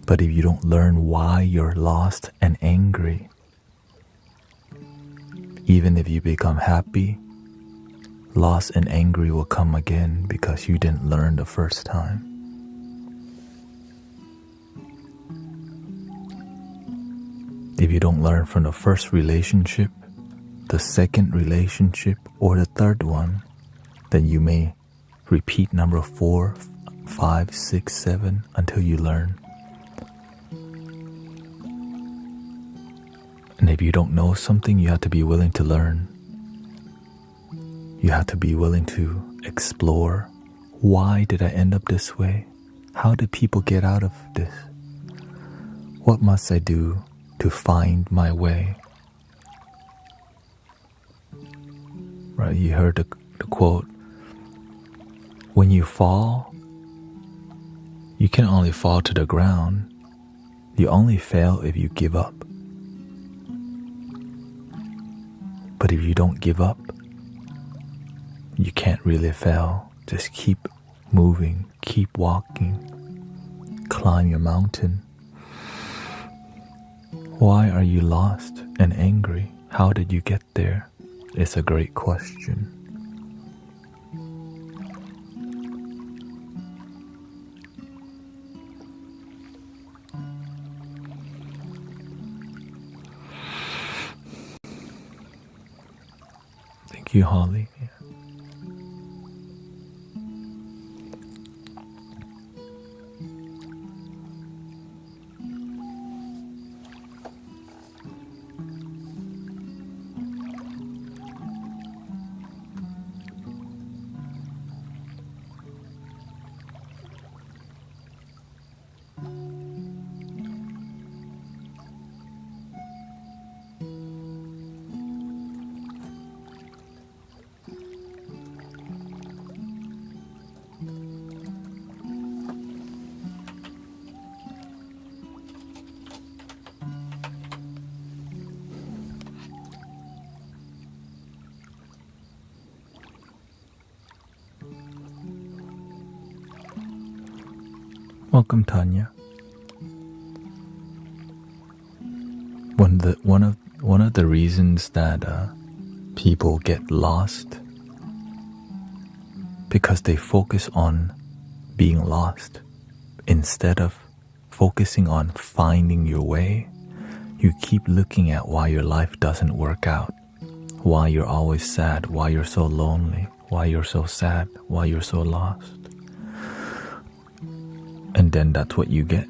But if you don't learn why you're lost and angry, even if you become happy, lost and angry will come again because you didn't learn the first time. If you don't learn from the first relationship, the second relationship, or the third one, then you may repeat number 4, 5, 6, 7 until you learn. And if you don't know something, you have to be willing to learn. You have to be willing to explore. Why did I end up this way? How did people get out of this? What must I do to find my way? Right, you heard the quote, when you fall, you can only fall to the ground. You only fail if you give up. But if you don't give up, you can't really fail. Just keep moving, keep walking, climb your mountain. Why are you lost and angry? How did you get there? It's a great question. Thank you, Holly. Welcome, Tanya. One of the reasons that people get lost because they focus on being lost instead of focusing on finding your way. You keep looking at why your life doesn't work out, why you're always sad, why you're so lonely, why you're so sad, why you're so lost. And then that's what you get.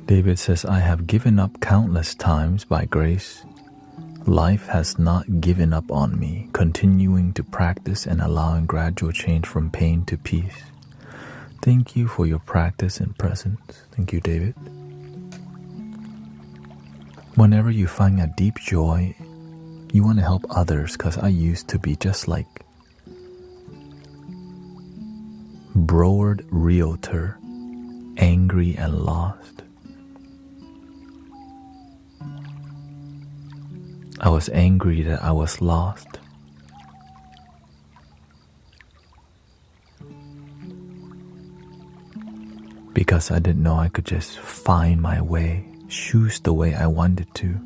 David says, I have given up countless times by grace. Life has not given up on me, continuing to practice and allowing gradual change from pain to peace. Thank you for your practice and presence. Thank you, David. Whenever you find a deep joy, you want to help others, because I used to be just like Broward Realtor, angry and lost. I was angry that I was lost. Because I didn't know I could just find my way, choose the way I wanted to.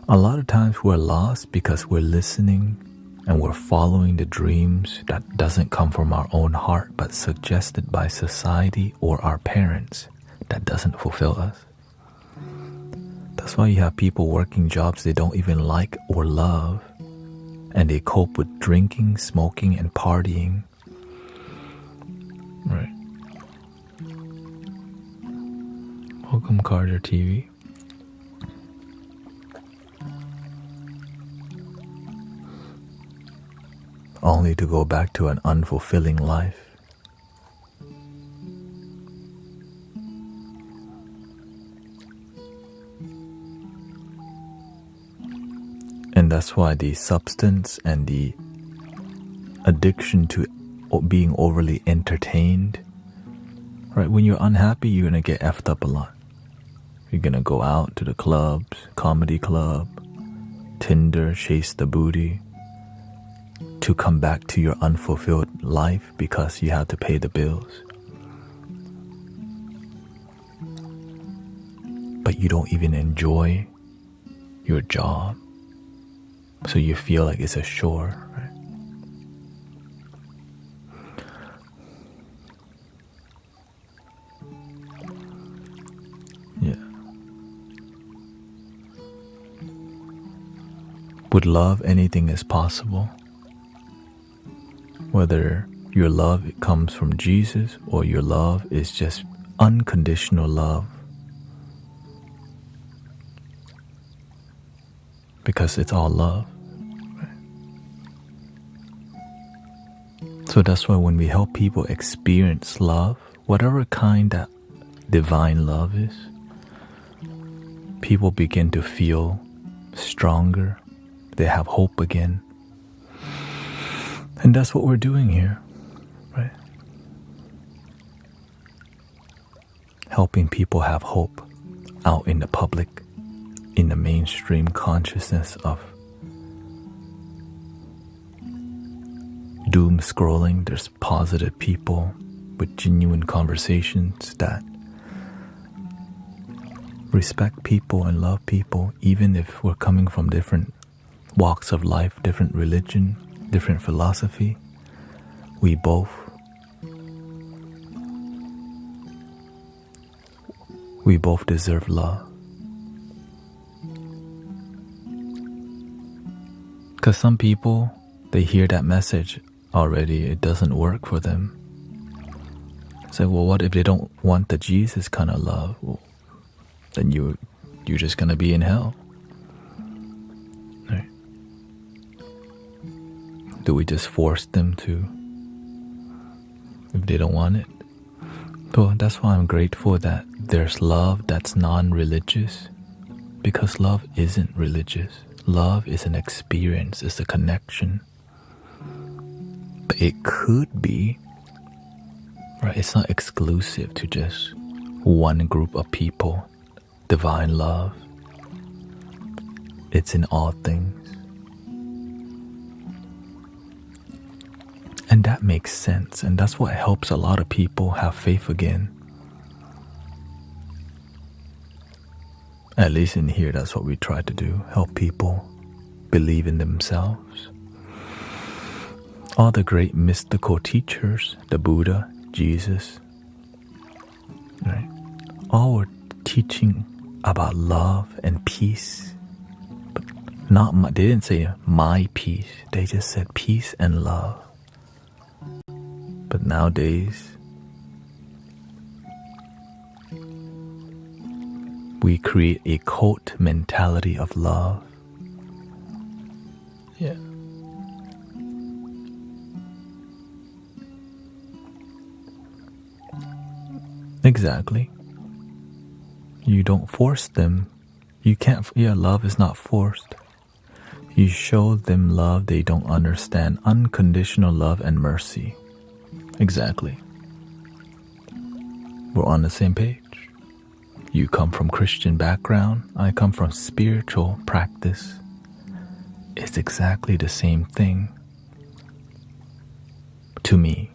A lot of times we're lost because we're listening and we're following the dreams that doesn't come from our own heart but suggested by society or our parents that doesn't fulfill us. That's why you have people working jobs they don't even like or love, and they cope with drinking, smoking, and partying. Right. Welcome, Carter TV. Only to go back to an unfulfilling life. And that's why the substance and the addiction to being overly entertained, right? When you're unhappy, you're gonna get effed up a lot. You're gonna go out to the clubs, comedy club, Tinder, chase the booty, to come back to your unfulfilled life because you have to pay the bills. But you don't even enjoy your job. So you feel like it's a chore, right? Yeah. With love, anything is possible. Whether your love comes from Jesus or your love is just unconditional love. Because it's all love. So that's why when we help people experience love, whatever kind that divine love is, people begin to feel stronger. They have hope again. And that's what we're doing here, right? Helping people have hope out in the public, in the mainstream consciousness of doom scrolling. There's positive people with genuine conversations that respect people and love people, even if we're coming from different walks of life, different religion, different philosophy. We both deserve love. Because some people, they hear that message already, it doesn't work for them. It's like, well, what if they don't want the Jesus kind of love? Well, then you're just gonna be in hell. Right? Do we just force them to, if they don't want it? So that's why I'm grateful that there's love that's non-religious, because love isn't religious. Love is an experience, it's a connection. But it could be, right? It's not exclusive to just one group of people. Divine love, it's in all things. And that makes sense, and that's what helps a lot of people have faith again. At least in here, that's what we try to do, help people believe in themselves. All the great mystical teachers, the Buddha, Jesus, right? All were teaching about love and peace. But they didn't say my peace, they just said peace and love. But nowadays, we create a cult mentality of love. Yeah. Exactly. You don't force them. You can't, love is not forced. You show them love they don't understand. Unconditional love and mercy. Exactly. We're on the same page. You come from Christian background, I come from spiritual practice. It's exactly the same thing to me.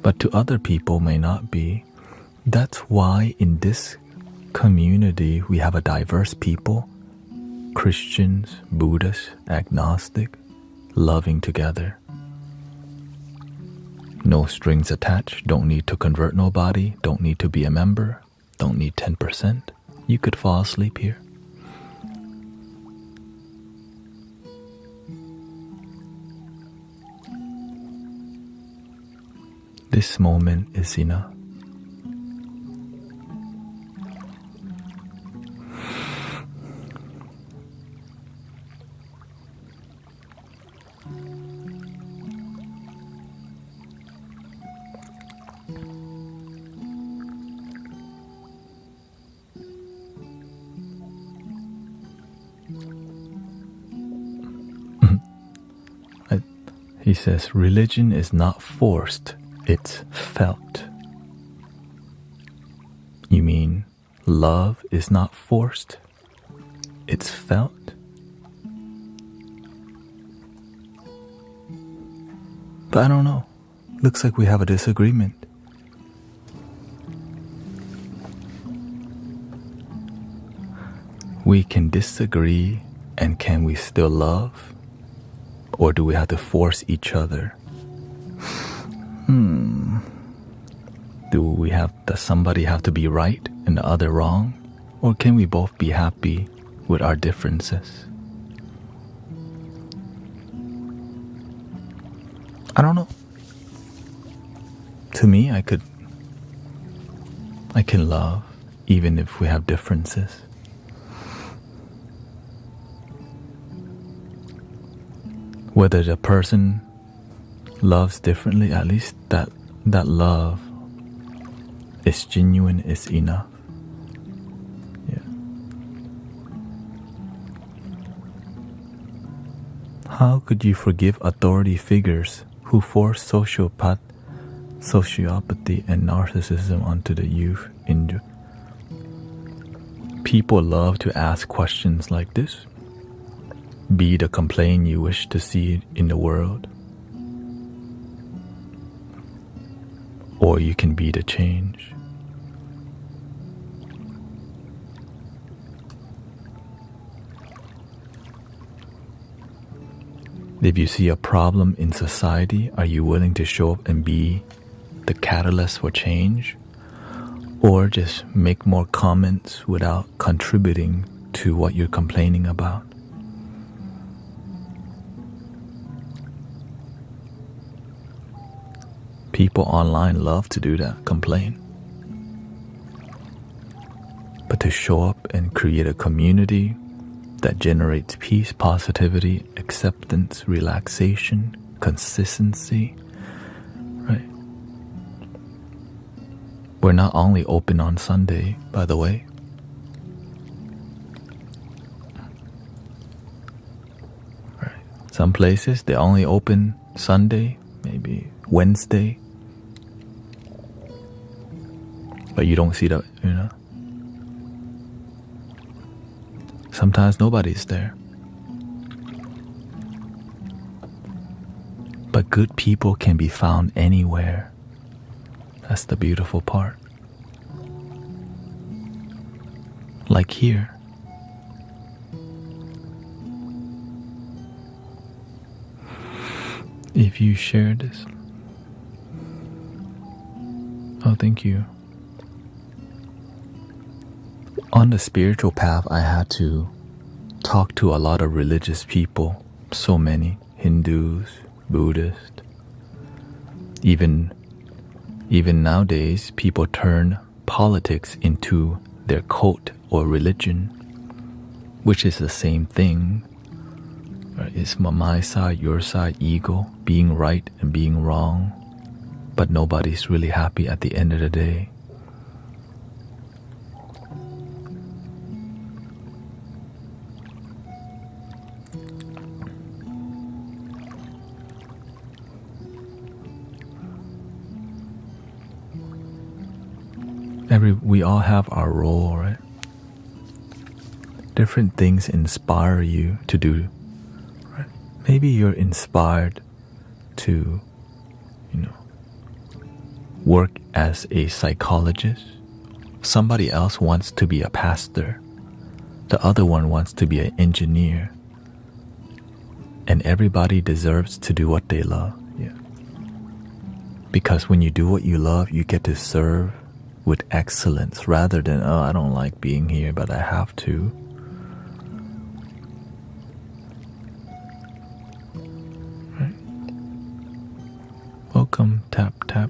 But to other people may not be. That's why in this community we have a diverse people, Christians, Buddhists, agnostic, loving together. No strings attached, don't need to convert nobody, don't need to be a member, don't need 10%. You could fall asleep here. This moment is enough. He says, religion is not forced, it's felt. You mean love is not forced, it's felt? But I don't know. Looks like we have a disagreement. We can disagree, and can we still love? Or do we have to force each other? Does somebody have to be right and the other wrong? Or can we both be happy with our differences? I don't know. To me, I can love even if we have differences. Whether the person loves differently, at least that love is genuine, is enough. Yeah. How could you forgive authority figures who force sociopathy and narcissism onto the youth? People love to ask questions like this. Be the complaint you wish to see in the world, or you can be the change. If you see a problem in society, are you willing to show up and be the catalyst for change, or just make more comments without contributing to what you're complaining about? People online love to do that, complain. But to show up and create a community that generates peace, positivity, acceptance, relaxation, consistency, right? We're not only open on Sunday, by the way. Right. Some places, they only open Sunday, maybe Wednesday. But you don't see that, Sometimes nobody's there. But good people can be found anywhere. That's the beautiful part. Like here. If you share this. Oh, thank you. On the spiritual path, I had to talk to a lot of religious people, so many, Hindus, Buddhists. Even nowadays, people turn politics into their cult or religion, which is the same thing. Right? It's my side, your side, ego, being right and being wrong, but nobody's really happy at the end of the day. We all have our role, right? Different things inspire you to do, right? Maybe you're inspired to, work as a psychologist, Somebody else wants to be a pastor. The other one wants to be an engineer. And everybody deserves to do what they love. Yeah. Because when you do what you love, you get to serve with excellence rather than, oh, I don't like being here, but I have to. Right. Welcome, tap, tap.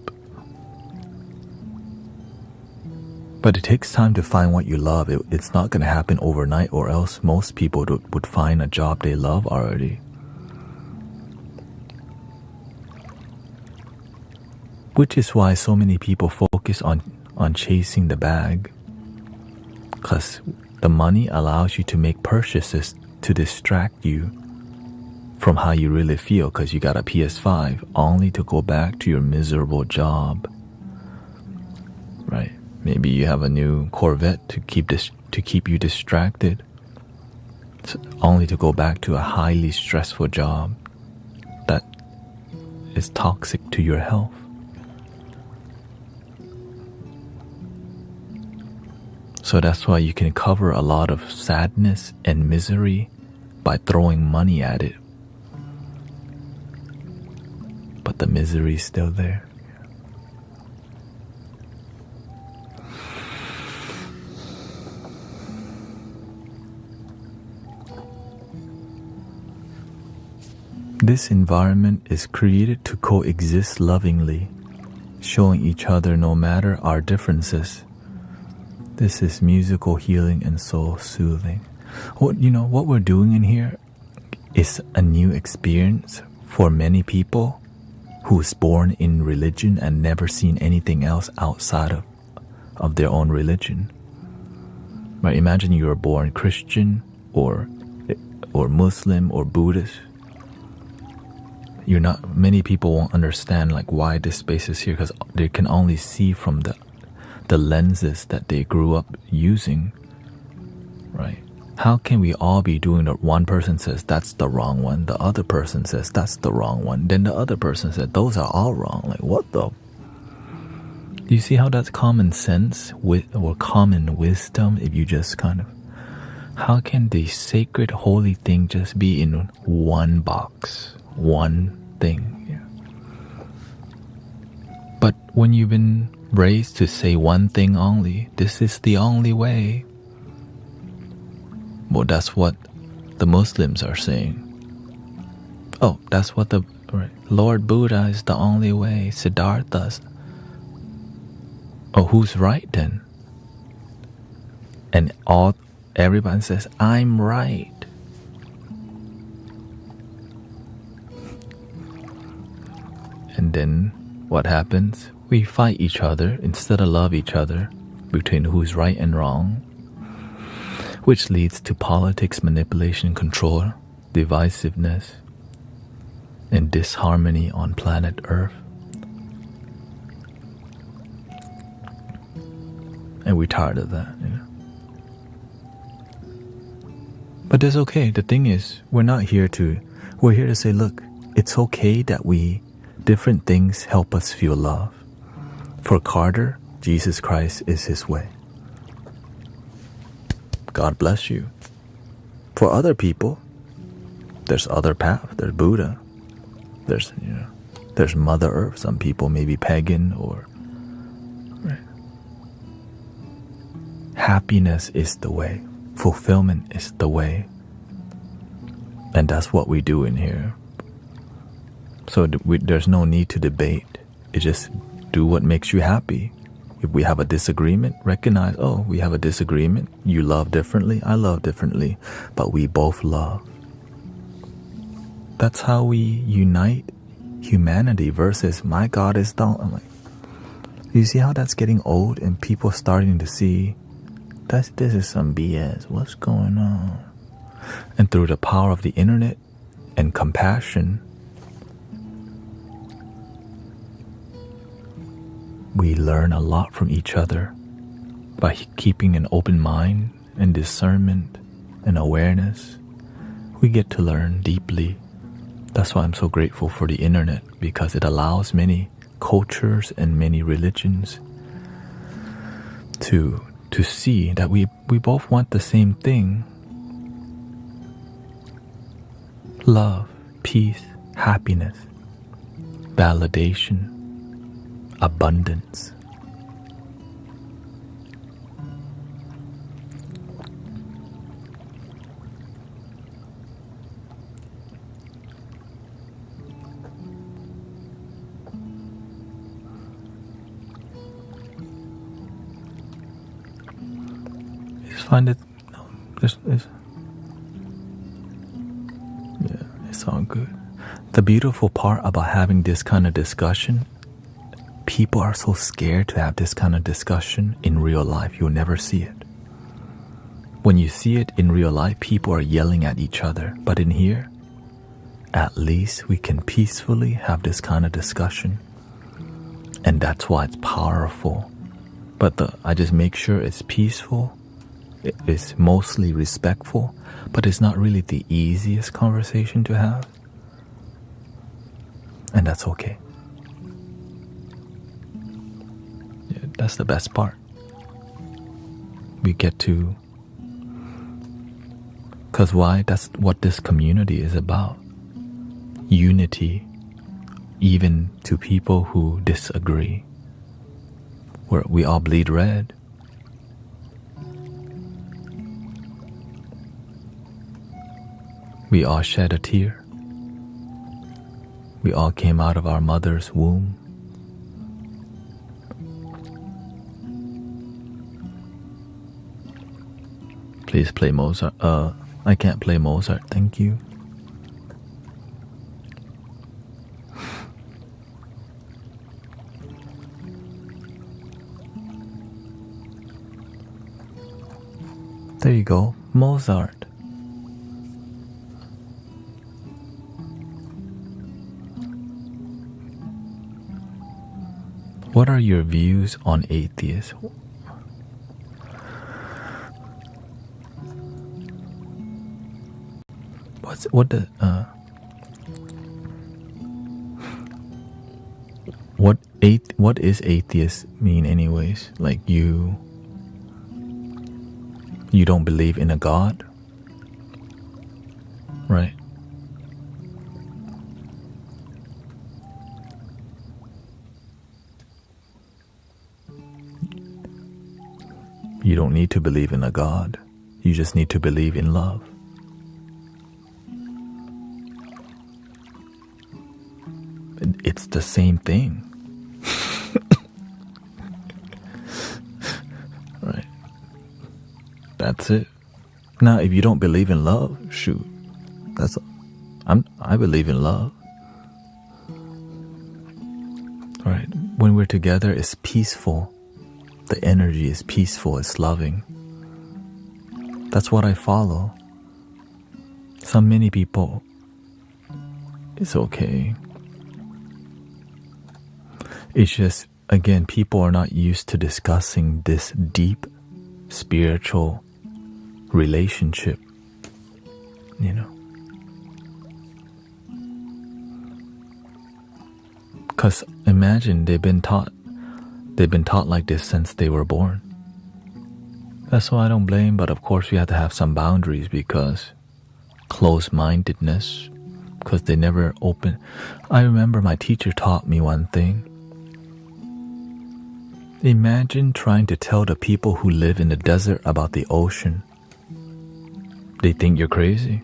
But it takes time to find what you love. It's not going to happen overnight, or else most people would find a job they love already. Which is why so many people focus on chasing the bag. Because the money allows you to make purchases to distract you from how you really feel, because you got a PS5 only to go back to your miserable job. Right? Maybe you have a new Corvette to keep you distracted, only to go back to a highly stressful job that is toxic to your health. So that's why you can cover a lot of sadness and misery by throwing money at it. But the misery is still there. This environment is created to coexist lovingly, showing each other no matter our differences. This is musical healing and soul soothing. What we're doing in here is a new experience for many people who's born in religion and never seen anything else outside of their own religion. Right? Imagine you were born Christian or Muslim or Buddhist. Many people won't understand like why this space is here, because they can only see from the lenses that they grew up using, right? How can we all be doing that? One person says that's the wrong one, the other person says that's the wrong one, then the other person said those are all wrong. Like, what the? Do you see how that's common sense or common wisdom? If you just kind of, how can the sacred holy thing just be in one box, one thing? Yeah. But when you've been raised to say one thing only, this is the only way. Well, that's what the Muslims are saying. Oh, that's what the Lord Buddha is the only way. Siddhartha's. Oh, who's right then? And everybody says, I'm right. And then what happens? We fight each other instead of love each other between who's right and wrong, which leads to politics, manipulation, control, divisiveness, and disharmony on planet Earth. And we're tired of that, But that's okay. The thing is, we're here to say, look, it's okay that different things help us feel love. For Carter, Jesus Christ is his way. God bless you. For other people, there's other path. There's Buddha. There's Mother Earth. Some people may be pagan or... Right. Happiness is the way. Fulfillment is the way. And that's what we do in here. So there's no need to debate. It just do what makes you happy. If we have a disagreement, recognize, oh, we have a disagreement. You love differently, I love differently, but we both love. That's how we unite humanity versus my God is down. I'm like, you see how that's getting old and people starting to see this is some BS. What's going on? And through the power of the internet and compassion, we learn a lot from each other by keeping an open mind and discernment and awareness. We get to learn deeply. That's why I'm so grateful for the internet, because it allows many cultures and many religions to see that we both want the same thing. Love, peace, happiness, validation, abundance. Find it. No, it's all good. The beautiful part about having this kind of discussion, people are so scared to have this kind of discussion in real life. You'll never see it. When you see it in real life, people are yelling at each other. But in here, at least we can peacefully have this kind of discussion. And that's why it's powerful. But I just make sure it's peaceful. It's mostly respectful, but it's not really the easiest conversation to have. And that's okay. Yeah, that's the best part. We get to... Because why? That's what this community is about. Unity, even to people who disagree. Where we all bleed red. We all shed a tear. We all came out of our mother's womb. Please play Mozart. I can't play Mozart, thank you. There you go, Mozart. What are your views on atheists? What is atheist mean anyways? Like you don't believe in a God? Right? You don't need to believe in a God. You just need to believe in love. It's the same thing. Right. That's it. Now, if you don't believe in love, shoot. I believe in love. Right. When we're together, it's peaceful. The energy is peaceful, it's loving. That's what I follow. Many people, it's okay. It's just, again, people are not used to discussing this deep spiritual relationship, you know. Because imagine they've been taught like this since they were born. That's why I don't blame, but of course we have to have some boundaries because closed-mindedness, because they never open. I remember my teacher taught me one thing. Imagine trying to tell the people who live in the desert about the ocean. They think you're crazy.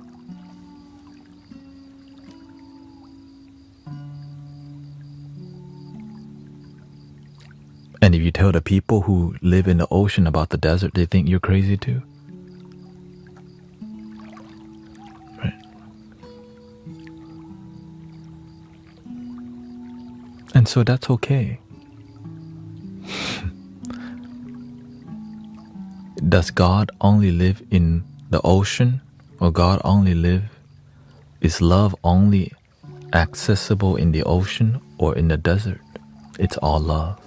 And if you tell the people who live in the ocean about the desert, they think you're crazy too. Right. And so that's okay. Does God only live in the ocean? Or God only live? Is love only accessible in the ocean or in the desert? It's all love.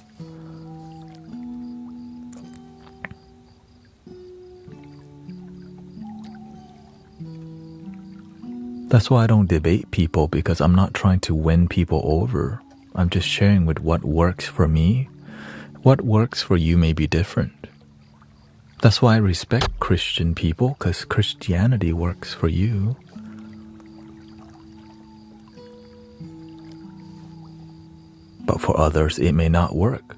That's why I don't debate people, because I'm not trying to win people over. I'm just sharing with what works for me. What works for you may be different. That's why I respect Christian people, because Christianity works for you. But for others, it may not work.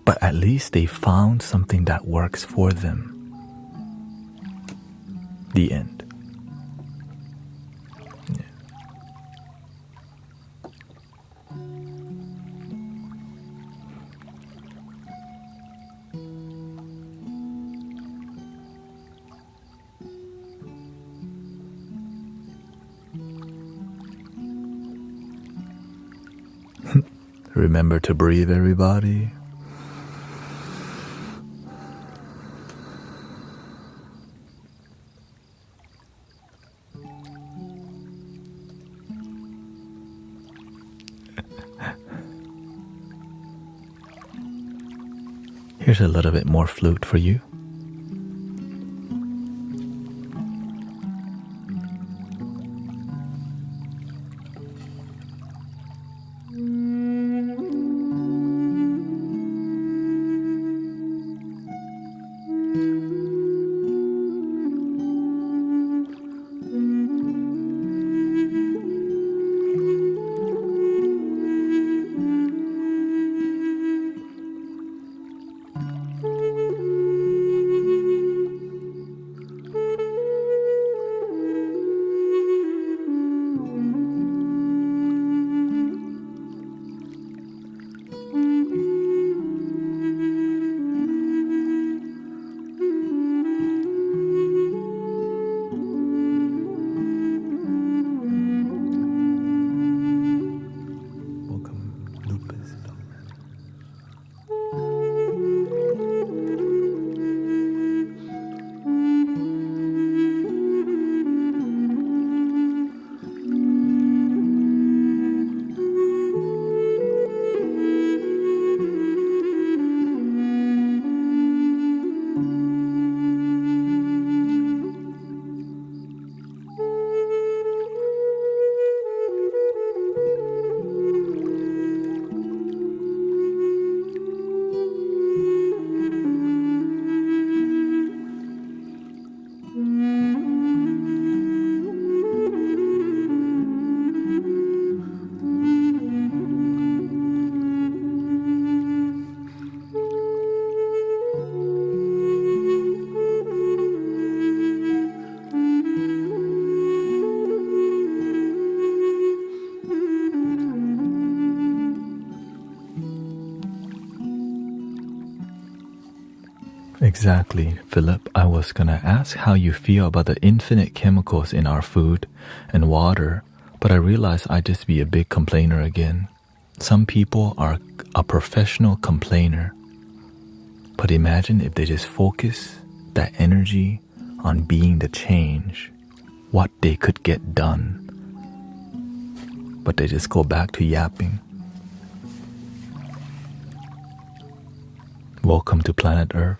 But at least they found something that works for them. The end. Yeah. Remember to breathe, everybody. Here's a little bit more flute for you. Exactly, Philip. I was gonna ask how you feel about the infinite chemicals in our food and water, but I realized I'd just be a big complainer again. Some people are a professional complainer, but imagine if they just focus that energy on being the change, what they could get done, but they just go back to yapping. Welcome to planet Earth.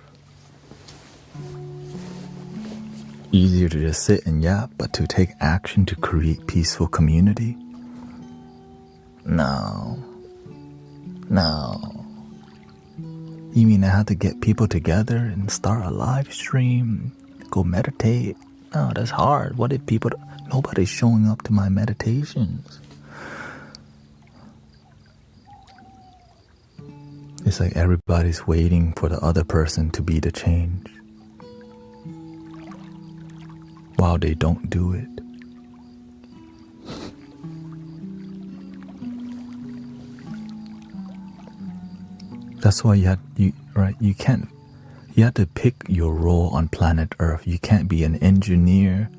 Easier to just sit and yap, but to take action to create peaceful community? No. You mean I have to get people together and start a live stream, go meditate? No, that's hard. What if nobody's showing up to my meditations? It's like everybody's waiting for the other person to be the change, while they don't do it. That's why you have to pick your role on planet Earth. You can't be an engineer,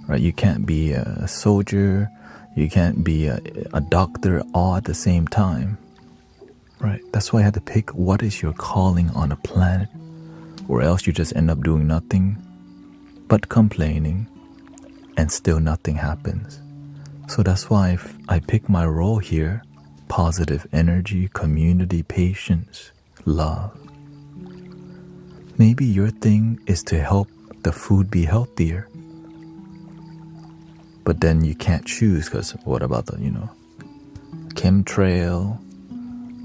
right? You can't be a soldier, you can't be a doctor all at the same time, right? That's why I had to pick what is your calling on a planet, or else you just end up doing nothing but complaining, and still nothing happens. So that's why I pick my role here: positive energy, community, patience, love. Maybe your thing is to help the food be healthier, but then you can't choose, because what about the chemtrail,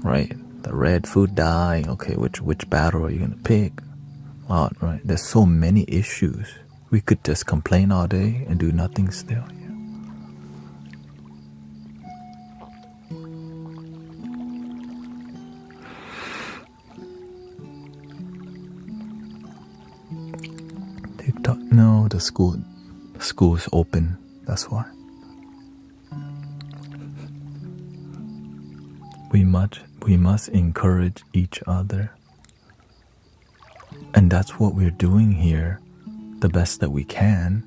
right? The red food dye. Okay, which battle are you gonna pick? out, right? There's so many issues. We could just complain all day and do nothing still. Yeah. TikTok, no, the school's open. That's why. We must encourage each other. And that's what we're doing here, the best that we can.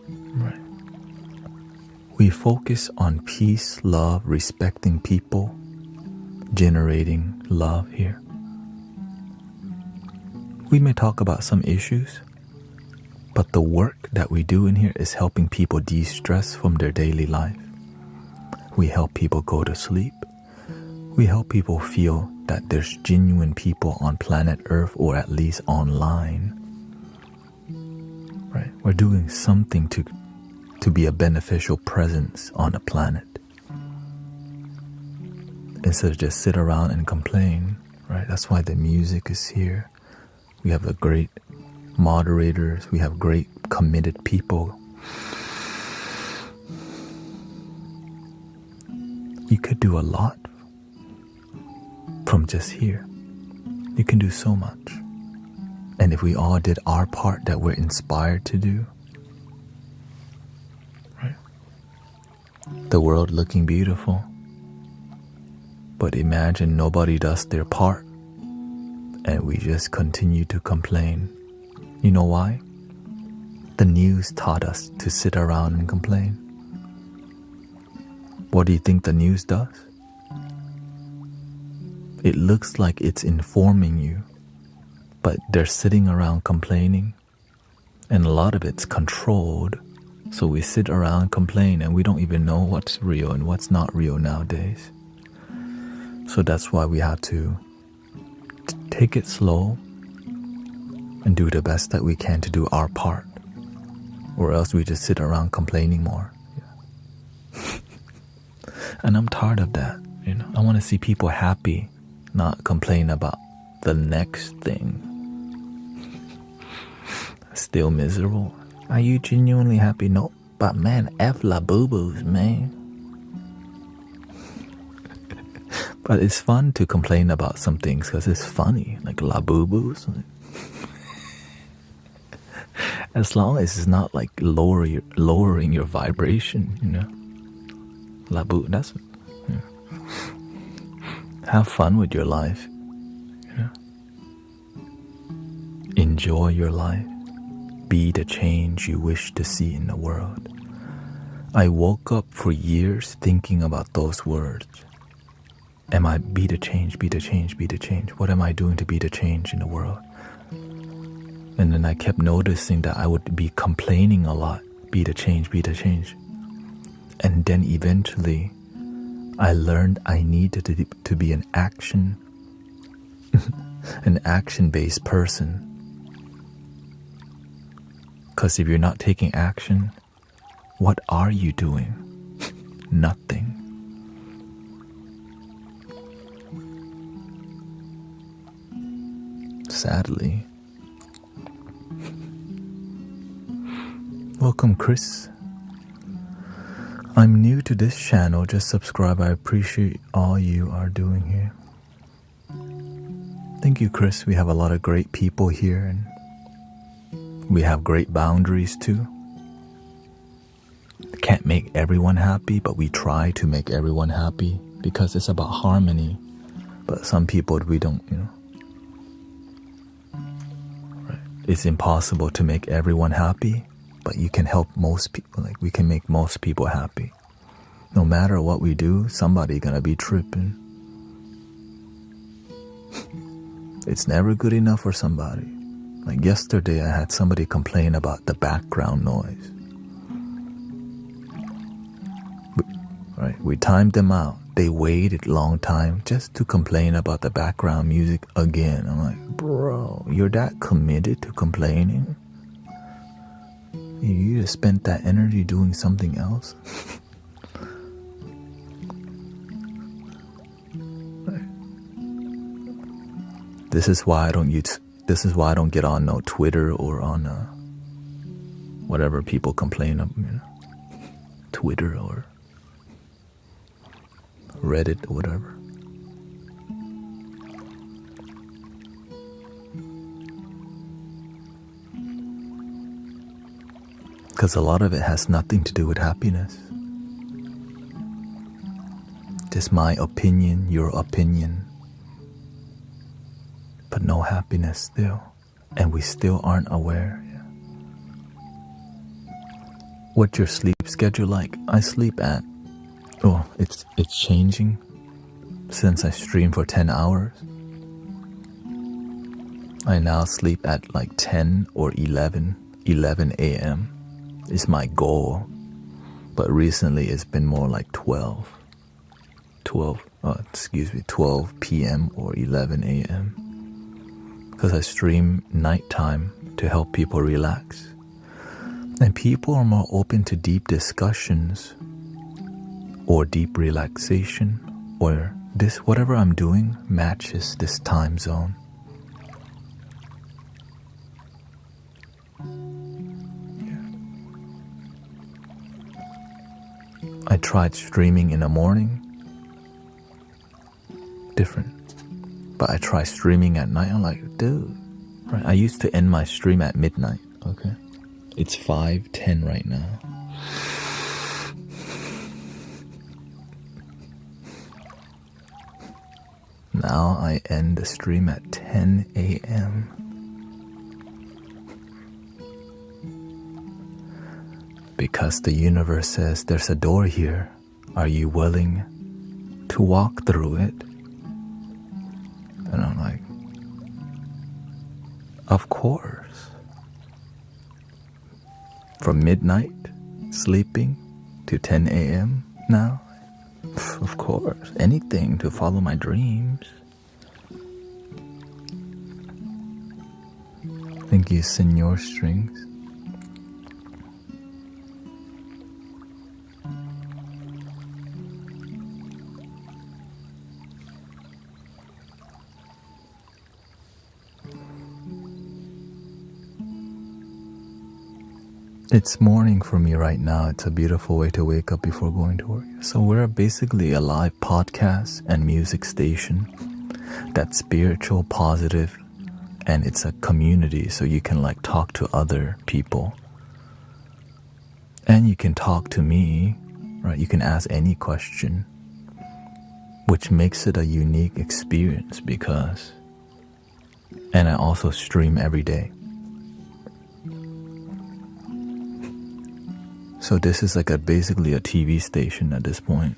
Right. We focus on peace, love, respecting people, generating love here. We may talk about some issues, but the work that we do in here is helping people de-stress from their daily life. We help people go to sleep. We help people feel that there's genuine people on planet Earth, or at least online. Right? We're doing something to be a beneficial presence on the planet. Instead of just sit around and complain, right? That's why the music is here. We have a great moderators. We have great committed people. You could do a lot from just here. You can do so much. And if we all did our part that we're inspired to do, right? The world looking beautiful. But imagine nobody does their part and we just continue to complain. You know why? The news taught us to sit around and complain. What do you think the news does? It looks like it's informing you, but they're sitting around complaining, and a lot of it's controlled. So we sit around and complain, and we don't even know what's real and what's not real nowadays. So that's why we have to take it slow and do the best that we can to do our part, or else we just sit around complaining more. Yeah. And I'm tired of that. You know, I want to see people happy, not complain about the next thing. Still miserable. Are you genuinely happy? No, but man, F la boo-boos, man. But it's fun to complain about some things because it's funny, like la boo-boos. As long as it's not like lowering your vibration, you know. La boo, that's. Yeah. Have fun with your life, you know. Enjoy your life. Be the change you wish to see in the world. I woke up for years thinking about those words. Am I be the change, be the change, be the change? What am I doing to be the change in the world? And then I kept noticing that I would be complaining a lot. Be the change, be the change. And then eventually, I learned I needed to be an action-based person. Because if you're not taking action, what are you doing? Nothing. Sadly. Welcome, Chris. I'm new to this channel, just subscribe. I appreciate all you are doing here. Thank you, Chris. We have a lot of great people here, and we have great boundaries too. Can't make everyone happy, but we try to make everyone happy because it's about harmony. But some people, we don't, you know. Right. It's impossible to make everyone happy, but you can help most people. Like, we can make most people happy. No matter what we do, somebody gonna be tripping. It's never good enough for somebody. Like yesterday, I had somebody complain about the background noise. Right, we timed them out. They waited a long time just to complain about the background music again. I'm like, bro, you're that committed to complaining? You just spent that energy doing something else? This is why I don't use This is why I don't get on no Twitter or on whatever people complain of, Twitter or Reddit or whatever. Because a lot of it has nothing to do with happiness. Just my opinion, your opinion. But no happiness still. And we still aren't aware. What's your sleep schedule like? I sleep at, it's changing since I stream for 10 hours. I now sleep at like 10 or 11 a.m. is my goal. But recently it's been more like 12 p.m. or 11 a.m. Because I stream nighttime to help people relax. And people are more open to deep discussions or deep relaxation, or this, whatever I'm doing matches this time zone. I tried streaming in the morning, different. But I tried streaming at night, I'm like, dude, right? I used to end my stream at midnight, okay? It's 5:10 right now. Now I end the stream at 10 a.m. Because the universe says there's a door here. Are you willing to walk through it? And I'm like, of course. From midnight, sleeping, to 10 a.m. now? Of course, anything to follow my dreams. Thank you, Senor Strings. It's morning for me right now. It's a beautiful way to wake up before going to work. So we're basically a live podcast and music station that's spiritual, positive, and it's a community, so you can like talk to other people. And you can talk to me, right? You can ask any question, which makes it a unique experience because, and I also stream every day. So this is like basically a TV station at this point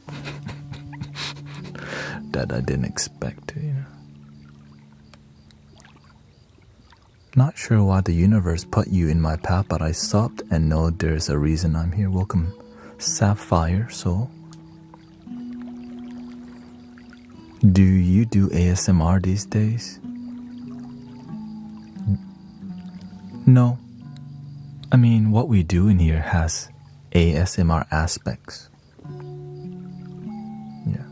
that I didn't expect, Not sure why the universe put you in my path, but I stopped and know there's a reason I'm here. Welcome, Sapphire Soul. Do you do ASMR these days? No. I mean, what we do in here has ASMR aspects. Yeah.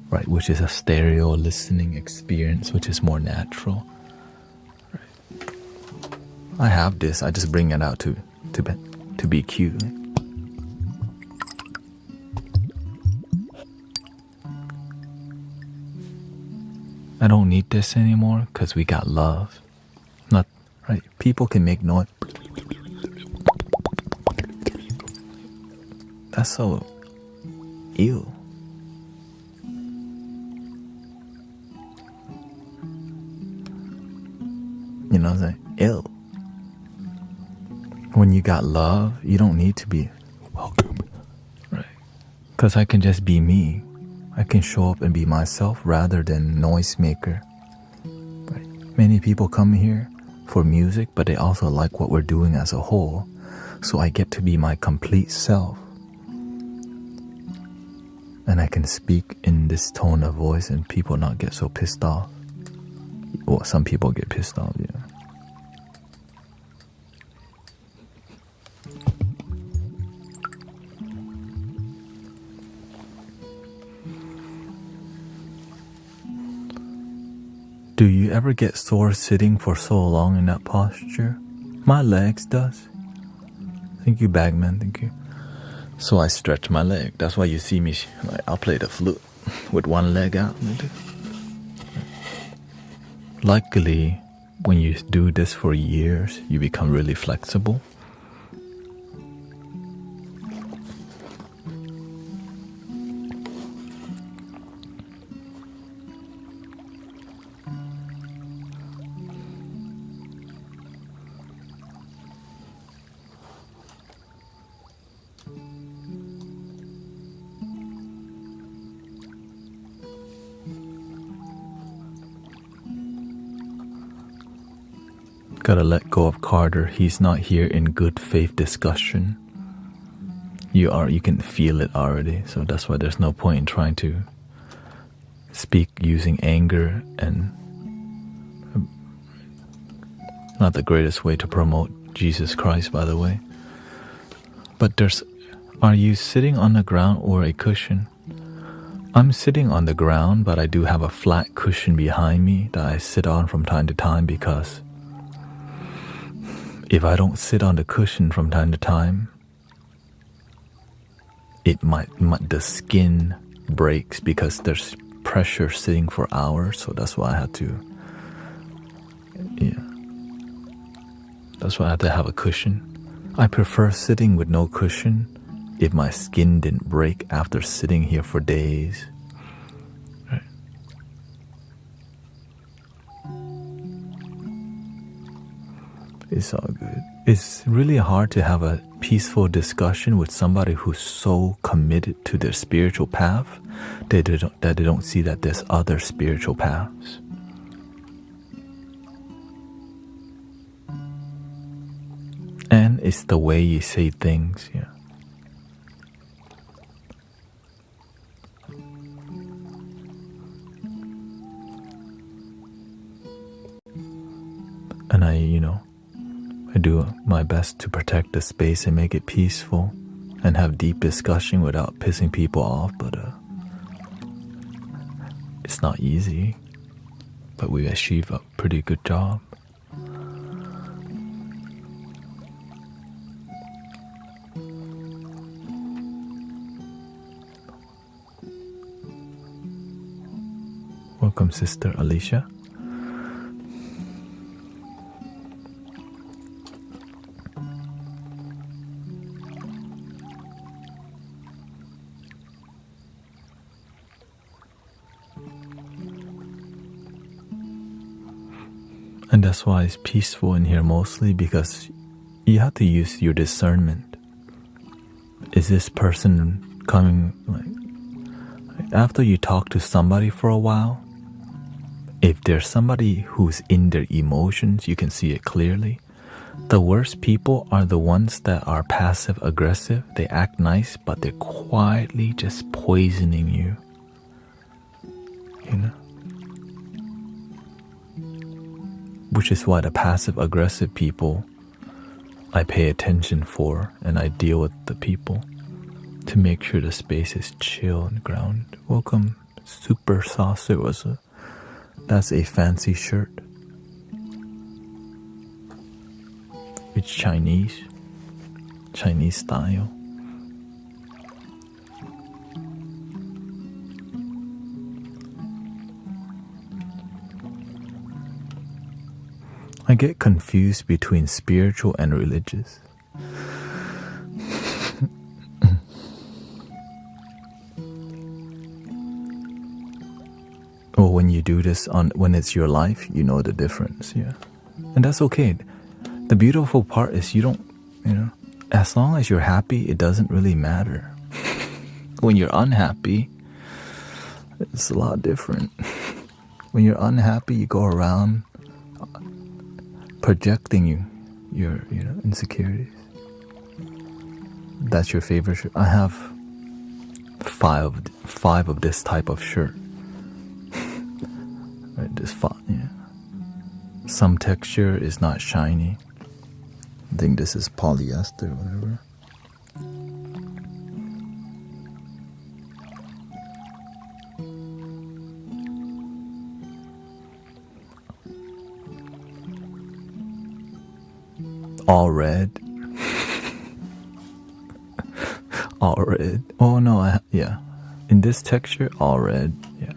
Right, which is a stereo listening experience, which is more natural. Right. I have this, I just bring it out to be cute. I don't need this anymore because we got love. Not right. People can make noise. That's so ew. You know what I'm saying? Ew. When you got love, you don't need to be welcome. Right. Because I can just be me. I can show up and be myself rather than noisemaker. Right. Many people come here for music, but they also like what we're doing as a whole. So I get to be my complete self. And I can speak in this tone of voice and people not get so pissed off. Well, some people get pissed off, yeah. Do you ever get sore sitting for so long in that posture? My legs does. Thank you, Bagman. Thank you. So I stretch my leg. That's why you see me. I'll play the flute with one leg out. Luckily, when you do this for years, you become really flexible. Gotta let go of Carter. He's not here in good faith discussion. You can feel it already, so that's why there's no point in trying to speak using anger, and not the greatest way to promote Jesus Christ, by the way. But are you sitting on the ground or a cushion? I'm sitting on the ground, but I do have a flat cushion behind me that I sit on from time to time, because if I don't sit on the cushion from time to time, the skin breaks because there's pressure sitting for hours. So that's why I had to, that's why I had to have a cushion. I prefer sitting with no cushion if my skin didn't break after sitting here for days. Right. It's all good. It's really hard to have a peaceful discussion with somebody who's so committed to their spiritual path that they don't see that there's other spiritual paths. And it's the way you say things, yeah. And I do my best to protect the space and make it peaceful and have deep discussion without pissing people off, but it's not easy, but we achieve a pretty good job. Welcome, Sister Alicia. And that's why it's peaceful in here mostly, because you have to use your discernment. Is this person coming, after you talk to somebody for a while, if there's somebody who's in their emotions, you can see it clearly. The worst people are the ones that are passive aggressive. They act nice, but they're quietly just poisoning you. Which is why the passive aggressive people I pay attention for, and I deal with the people to make sure the space is chill and grounded. Welcome, Super Saucer. That's a fancy shirt. It's Chinese style. I get confused between spiritual and religious. Or when you do this when it's your life, you know the difference, yeah. And that's okay. The beautiful part is you don't, as long as you're happy, it doesn't really matter. When you're unhappy, it's a lot different. When you're unhappy, you go around projecting your insecurities. That's your favorite shirt. I have five of this type of shirt. Right, this font, yeah. Some texture is not shiny. I think this is polyester or whatever. All red. All red. Oh no, yeah. In this texture, all red, yeah.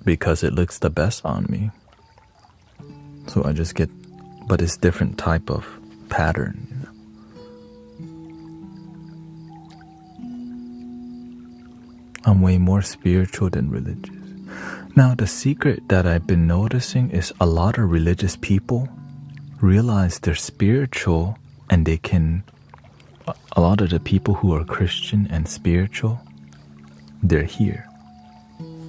Because it looks the best on me. So I just get, but it's different type of pattern, you know. I'm way more spiritual than religious. Now the secret that I've been noticing is a lot of religious people realize they're spiritual and they can, a lot of the people who are Christian and spiritual, they're here.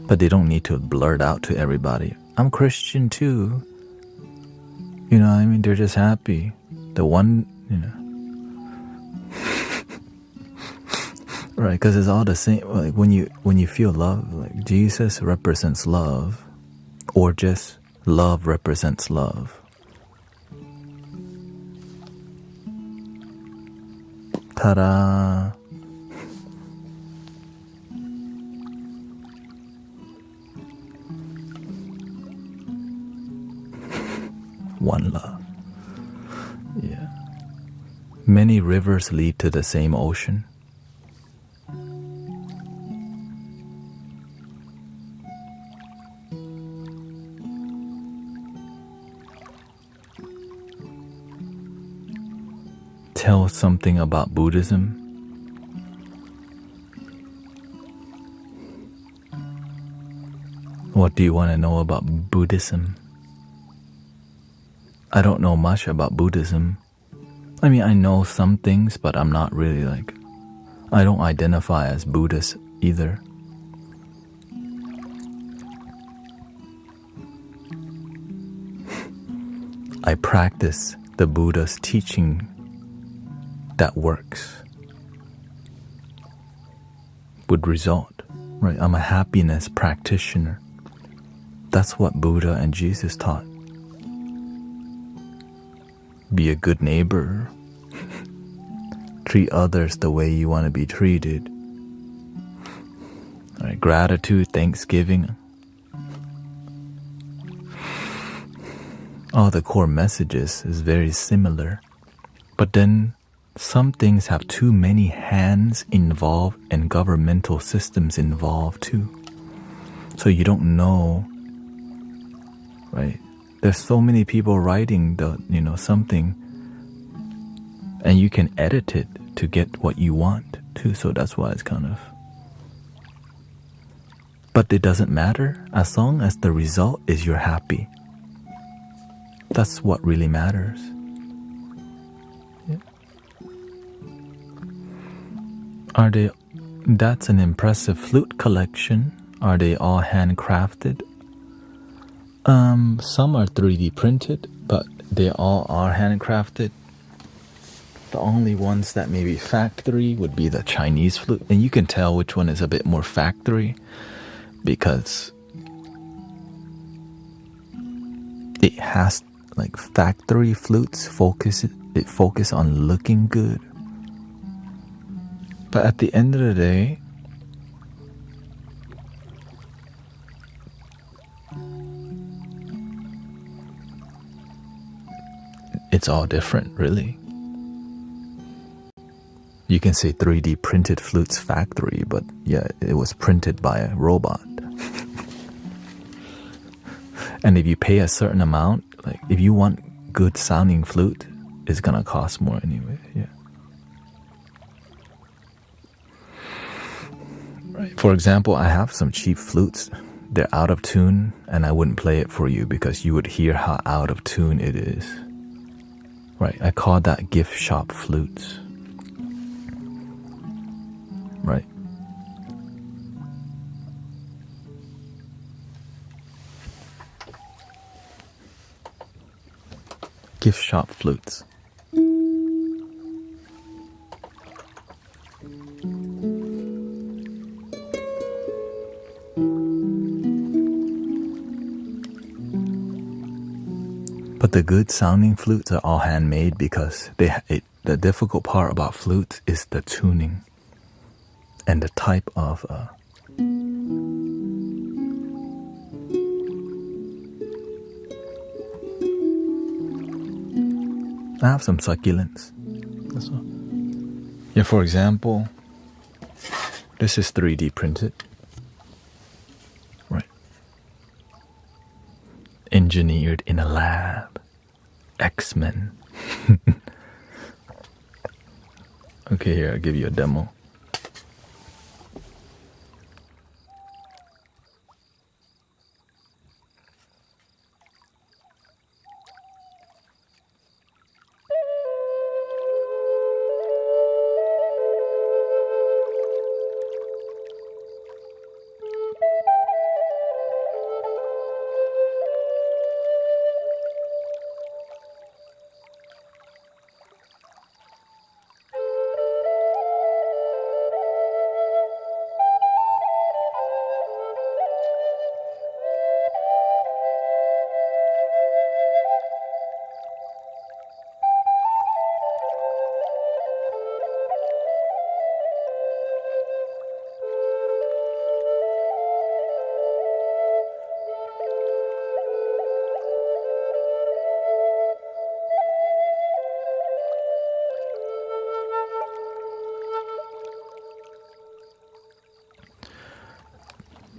But they don't need to blurt out to everybody, I'm Christian too. You know what I mean? They're just happy. The one, you know. Right, because it's all the same. Like when you feel love, like Jesus represents love, or just love represents love. Ta-da! One love. Yeah. Many rivers lead to the same ocean. Tell something about Buddhism. What do you want to know about Buddhism? I don't know much about Buddhism. I mean, I know some things, but I'm not really like, I don't identify as Buddhist either. I practice the Buddha's teaching that works would result, right? I'm a happiness practitioner. That's what Buddha and Jesus taught. Be a good neighbor. Treat others the way you want to be treated. All right, gratitude, thanksgiving. All the core messages is very similar. But then some things have too many hands involved and governmental systems involved too. So you don't know, right? There's so many people writing something, and you can edit it to get what you want too. So that's why it's kind of. But it doesn't matter as long as the result is you're happy. That's what really matters. Yeah. That's an impressive flute collection. Are they all handcrafted? Some are 3D printed, but they all are handcrafted. The only ones that may be factory would be the Chinese flute. And you can tell which one is a bit more factory because it has like factory flutes focus on looking good. But at the end of the day, it's all different, really. You can say 3D printed flutes factory, but yeah, it was printed by a robot. And if you pay a certain amount, like if you want good sounding flute, it's gonna cost more anyway, yeah. Right. For example, I have some cheap flutes. They're out of tune, and I wouldn't play it for you because you would hear how out of tune it is. Right, I call that gift shop flutes. Right. Gift shop flutes. But the good sounding flutes are all handmade because the difficult part about flutes is the tuning and the type of I have some succulents. That's all. Yeah, for example, this is 3D printed. Right. Engineered in a lab. X-Men. Okay, here, I'll give you a demo.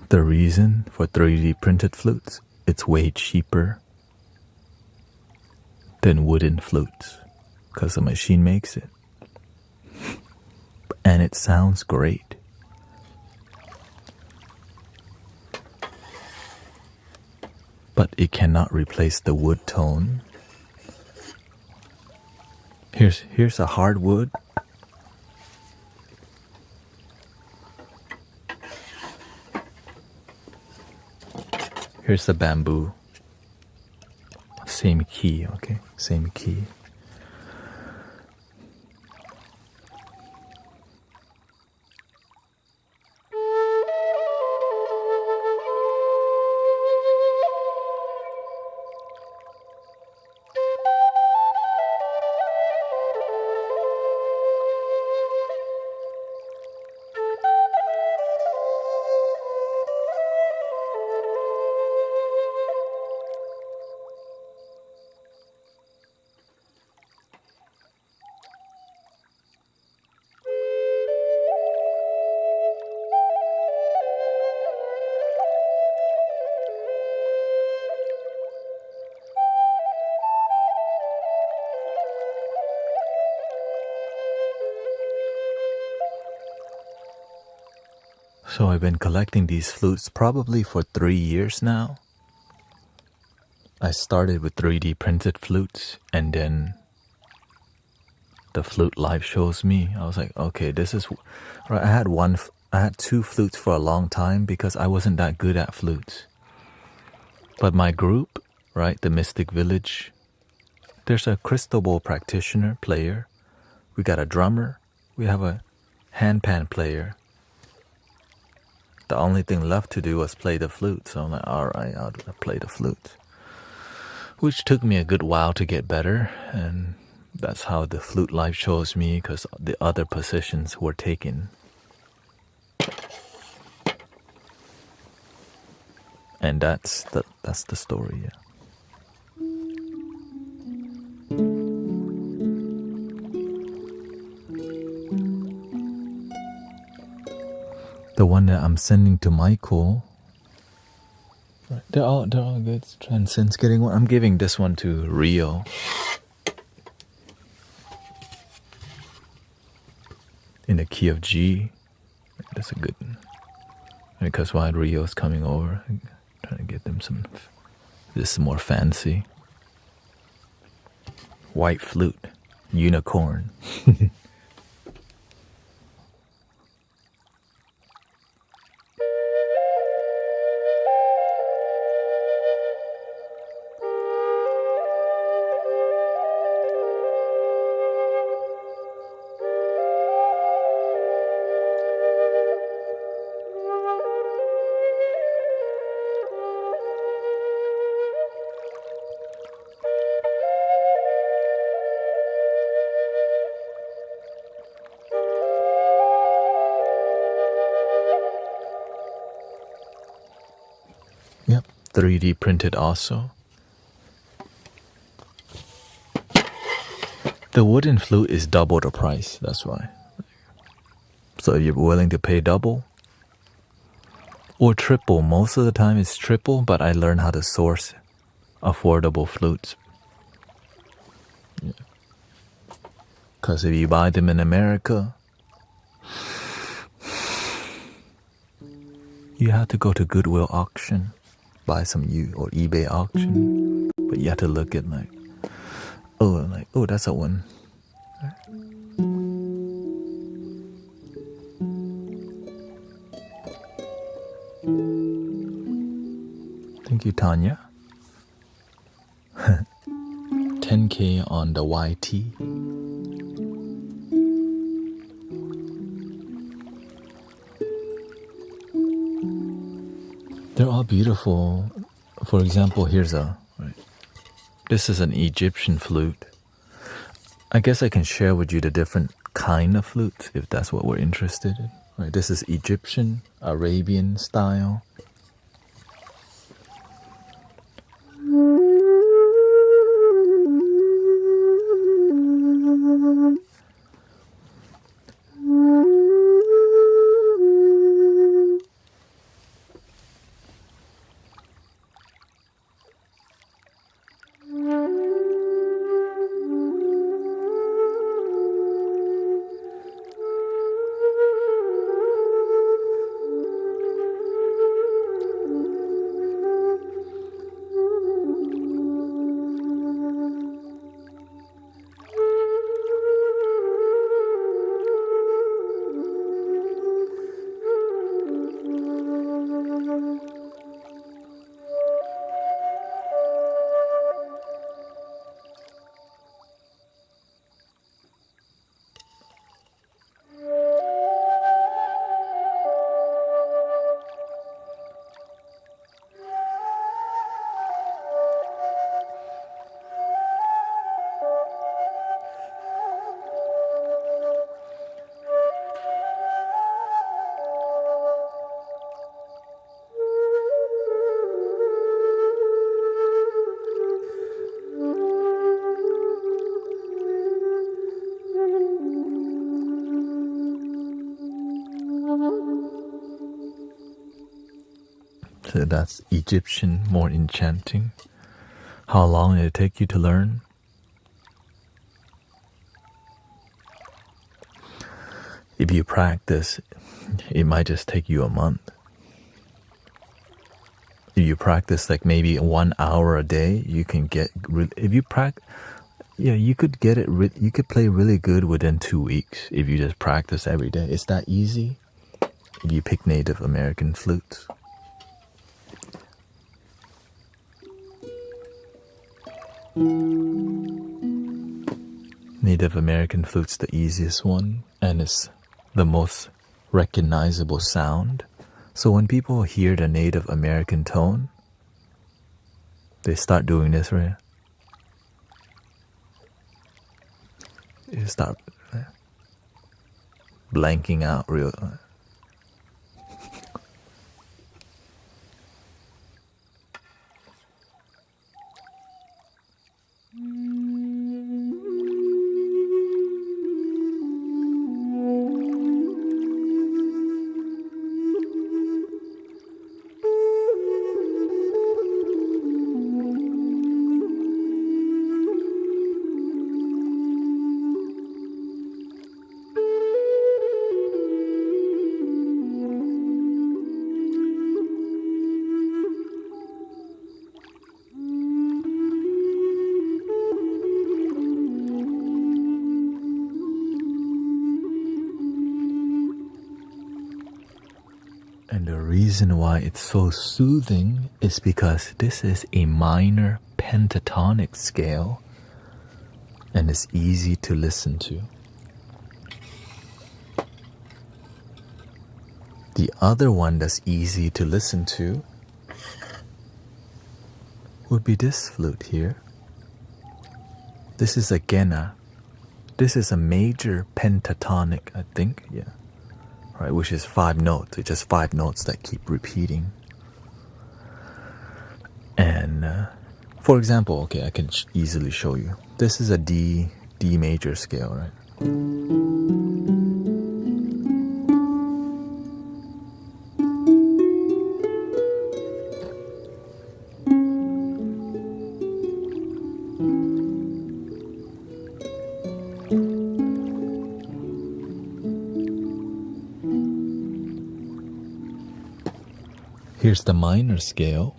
The reason for 3D printed flutes, it's way cheaper than wooden flutes because the machine makes it. And it sounds great. But it cannot replace the wood tone. Here's a hardwood. Here's the bamboo. Same key, okay? Same key. So I've been collecting these flutes probably for 3 years now. I started with 3D printed flutes and then the flute live shows me. I was like, okay, this is right. I had 2 flutes for a long time because I wasn't that good at flutes. But my group, right, the Mystic Village, there's a crystal bowl practitioner player. We got a drummer. We have a handpan player. The only thing left to do was play the flute. So I'm like, alright, I'll play the flute. Which took me a good while to get better. And that's how the flute life shows me because the other positions were taken. And that's the story, yeah. The one that I'm sending to Michael, right, they're all good. Transcends getting one. I'm giving this one to Rio. In the key of G. That's a good one. Because while Rio's coming over, I'm trying to get them some. This is more fancy. White flute, unicorn. Yep, 3D printed also. The wooden flute is double the price, that's why. So if you're willing to pay double or triple, most of the time it's triple, but I learned how to source affordable flutes. Because if you buy them in America, you have to go to Goodwill auction, buy some or eBay auction, but you have to look at oh, that's a one. Thank you, Tanya. 10K on the YT. They're all beautiful. For example, this is an Egyptian flute. I guess I can share with you the different kind of flutes if that's what we're interested in. Right, this is Egyptian, Arabian style. So that's Egyptian, more enchanting. How long did it take you to learn? If you practice, it might just take you a month. If you practice like maybe 1 hour a day, you can get. If you practice, yeah, you could get it. You could play really good within 2 weeks if you just practice every day. It's that easy. If you pick Native American flutes. Native American flute's the easiest one, and it's the most recognizable sound. So when people hear the Native American tone, they start doing this, right? You start blanking out real. And the reason why it's so soothing is because this is a minor pentatonic scale and it's easy to listen to. The other one that's easy to listen to would be this flute here. This is a Gena. This is a major pentatonic, I think, yeah. Right, which is 5 notes. It's just 5 notes that keep repeating. And for example, okay, I can easily show you. This is a D D major scale, right? Here's the minor scale.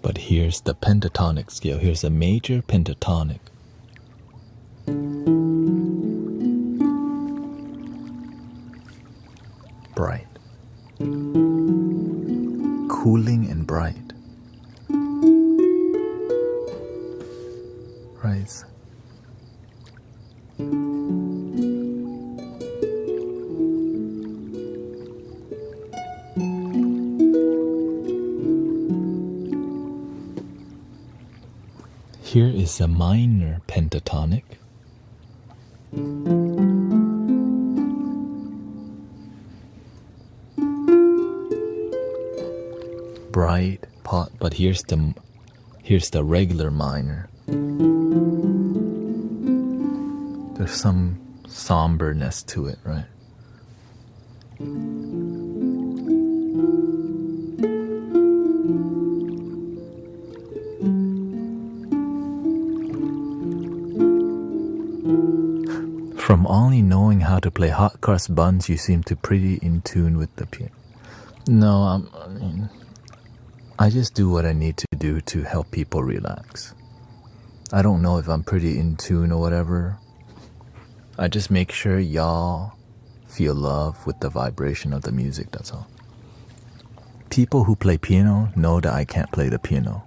But here's the pentatonic scale. Here's a major pentatonic. Bright. Cooling and bright. Right. Here is a minor pentatonic. Bright pot, but here's the regular minor. There's some somberness to it, right? From only knowing how to play hot cross buns, you seem to pretty in tune with the piano. No, I just do what I need to do to help people relax. I don't know if I'm pretty in tune or whatever. I just make sure y'all feel love with the vibration of the music, that's all. People who play piano know that I can't play the piano.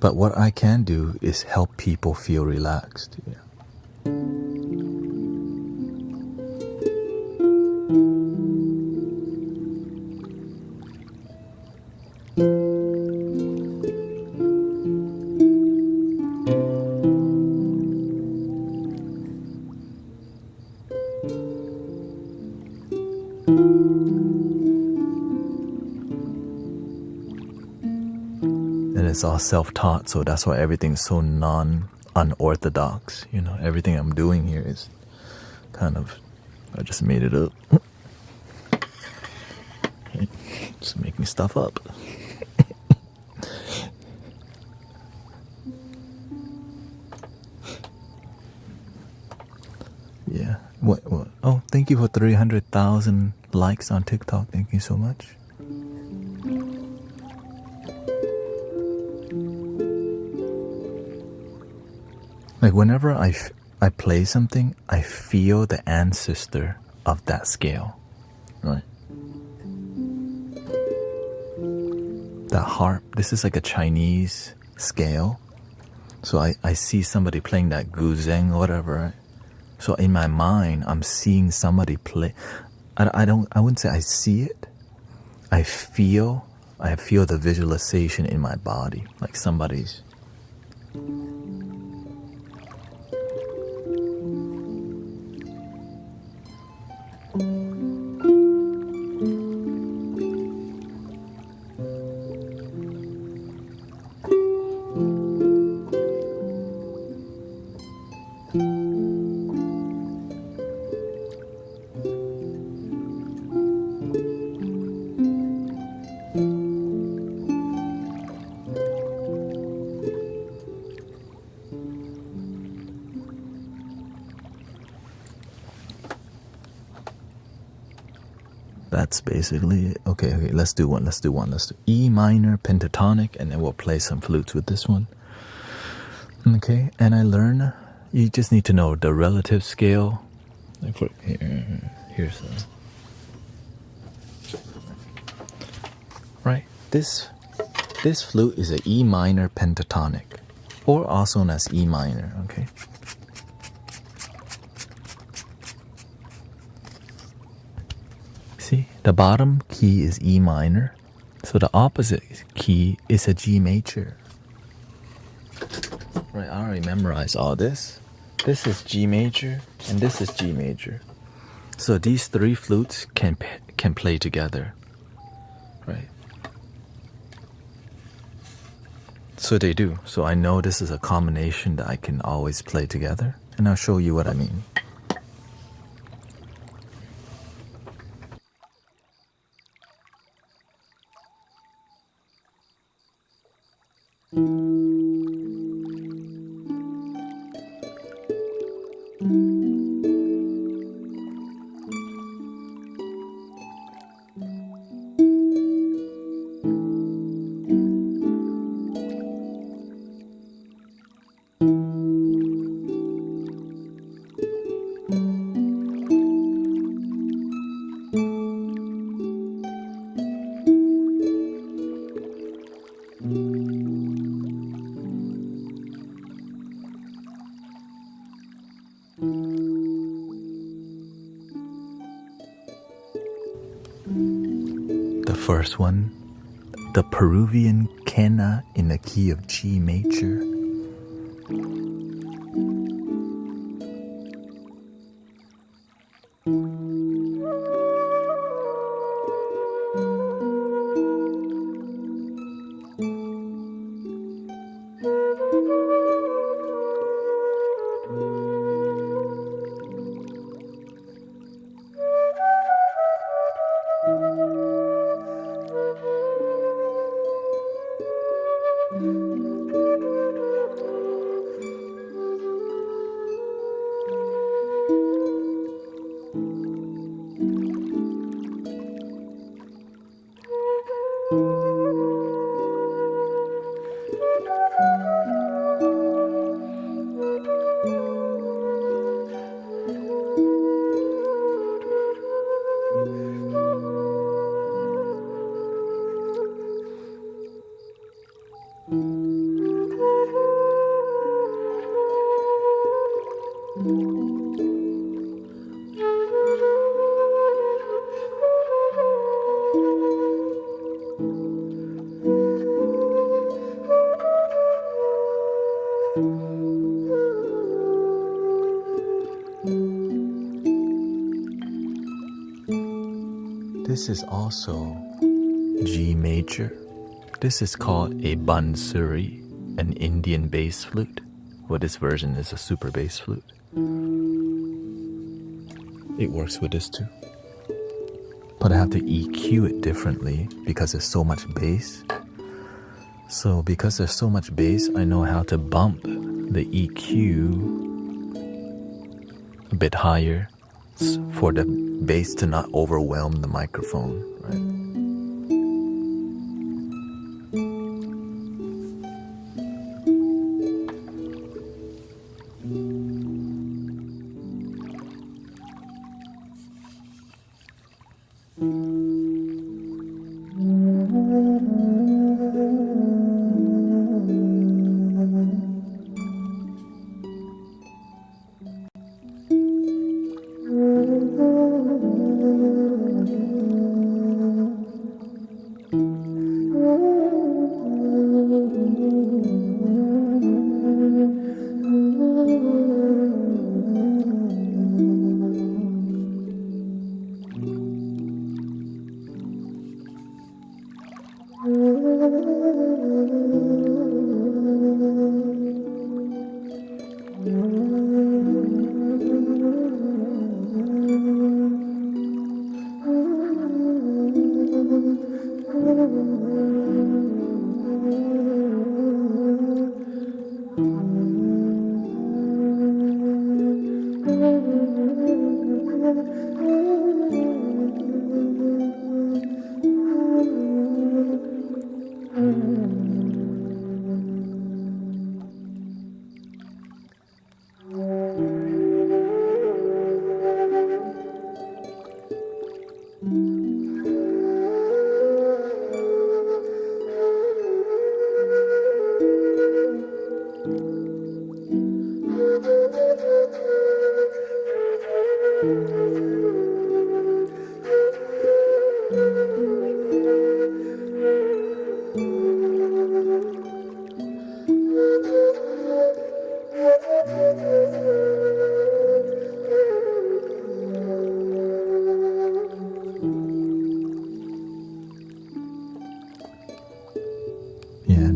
But what I can do is help people feel relaxed. Yeah. And it's all self-taught, so that's why everything's so unorthodox. You know, everything I'm doing here is kind of, I just made it up. Just making stuff up. Yeah. What? Oh, thank you for 300,000 likes on TikTok. Thank you so much. Like whenever I play something, I feel the ancestor of that scale, right? The harp, this is like a Chinese scale. So I see somebody playing that guzheng or whatever, right? So in my mind, I'm seeing somebody play. I wouldn't say I see it. I feel the visualization in my body, like somebody's. That's basically it. Okay, let's do one. Let's do E minor pentatonic, and then we'll play some flutes with this one. Okay, and I learn you just need to know the relative scale. Like for here's right. This flute is a E minor pentatonic, or also known as E minor. Okay. The bottom key is E minor, so the opposite key is a G major. Right, I already memorized all this. This is G major, and this is G major. So these three flutes can play together, right? So they do. So I know this is a combination that I can always play together, and I'll show you what I mean. The first one, the Peruvian quena in the key of G major. This is also G major. This is called a bansuri, an Indian bass flute. Well, this version is a super bass flute. It works with this too. But I have to EQ it differently because there's so much bass. So because there's so much bass, I know how to bump the EQ a bit higher for the bass to not overwhelm the microphone, right?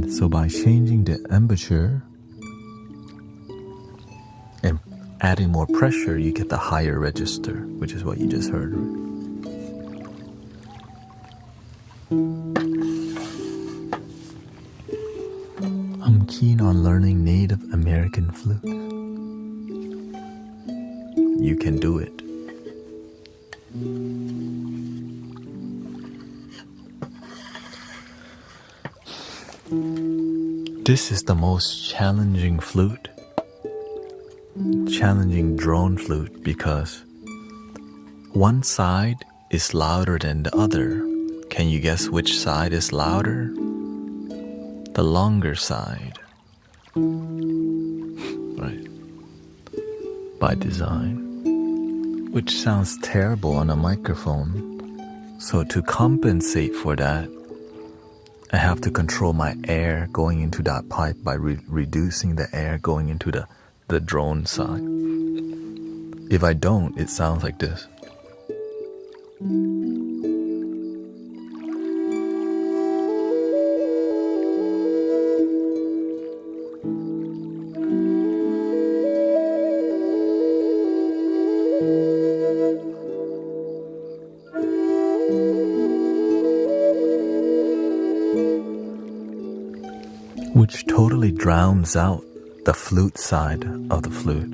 So by changing the embouchure and adding more pressure, you get the higher register, which is what you just heard. I'm keen on learning Native American flute. You can do it. This is the most challenging flute, challenging drone flute, because one side is louder than the other. Can you guess which side is louder? The longer side. Right. By design. Which sounds terrible on a microphone. So to compensate for that, I have to control my air going into that pipe by reducing the air going into the drone side. If I don't, it sounds like this. Which totally drowns out the flute side of the flute.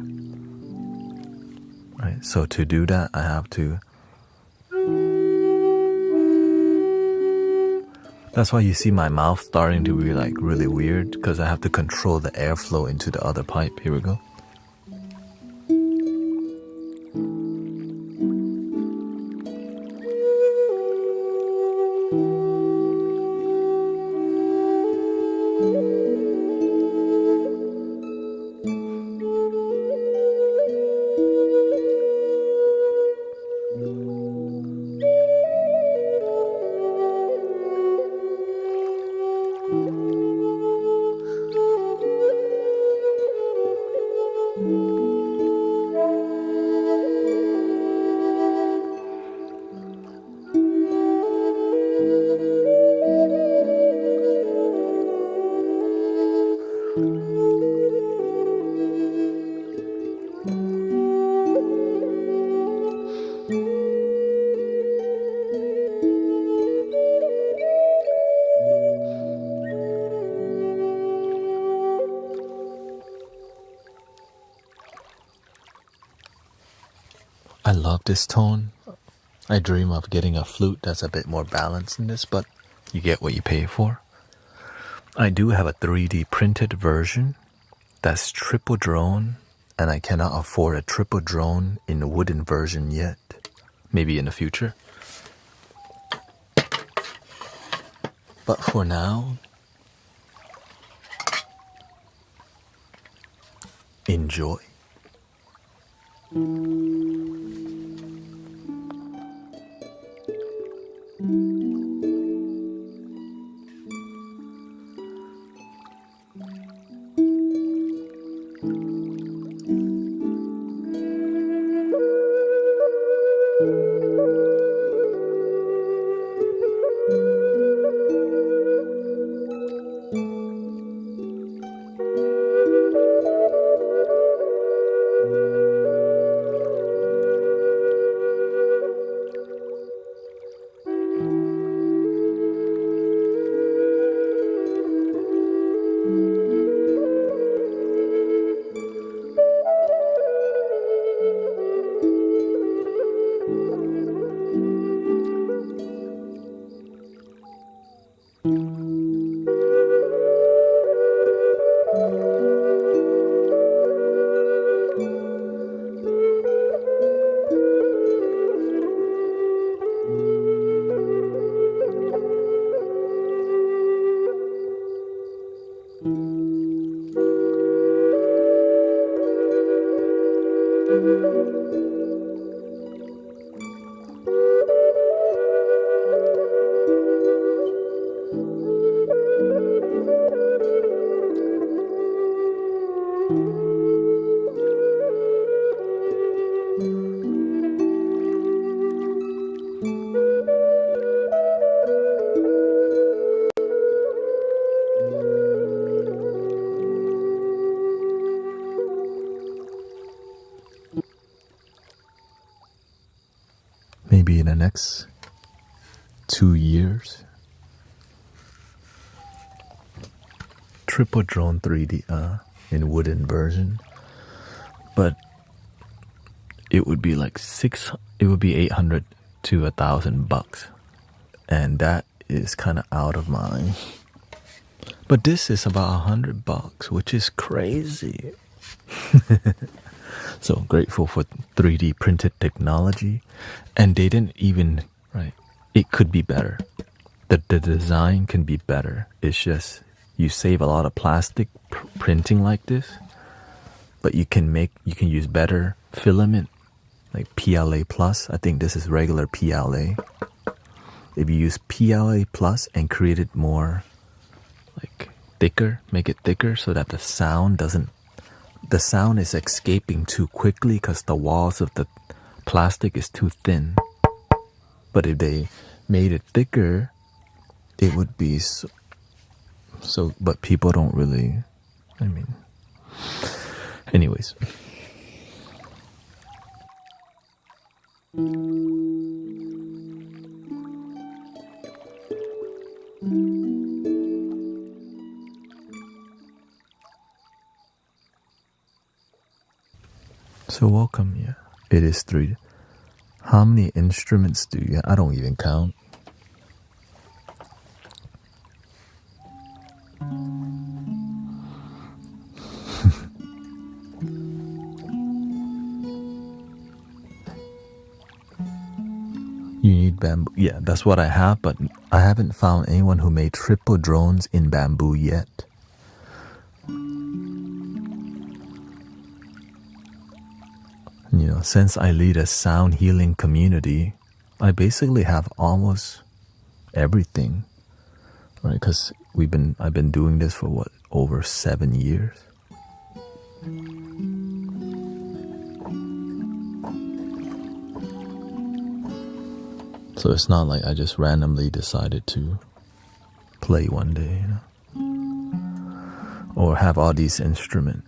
Right? So to do that, I have to... That's why you see my mouth starting to be like really weird, because I have to control the airflow into the other pipe. Here we go. I love this tone. I dream of getting a flute that's a bit more balanced in this, but you get what you pay for. I do have a 3D printed version that's triple drone, and I cannot afford a triple drone in a wooden version yet. Maybe in the future. But for now, enjoy. next 2 years. Triple drone 3D in wooden version, but it would be like it would be 800 to $1,000, and that is kind of out of my. But this is about $100, which is crazy. So grateful for 3D printed technology, and they didn't even right. It could be better. The design can be better. It's just you save a lot of plastic printing like this, but you can use better filament like PLA plus. I think this is regular PLA. If you use PLA plus and create it more like thicker, make it thicker so that the sound is escaping too quickly because the walls of the plastic is too thin. But if they made it thicker, it would be so but people don't really, I mean, anyways. So welcome, yeah. It is 3. How many instruments do you have? I don't even count. You need bamboo. Yeah, that's what I have, but I haven't found anyone who made triple drones in bamboo yet. You know, since I lead a sound healing community, I basically have almost everything, right? Because I've been doing this for what, over 7 years. So it's not like I just randomly decided to play one day, you know, or have all these instruments.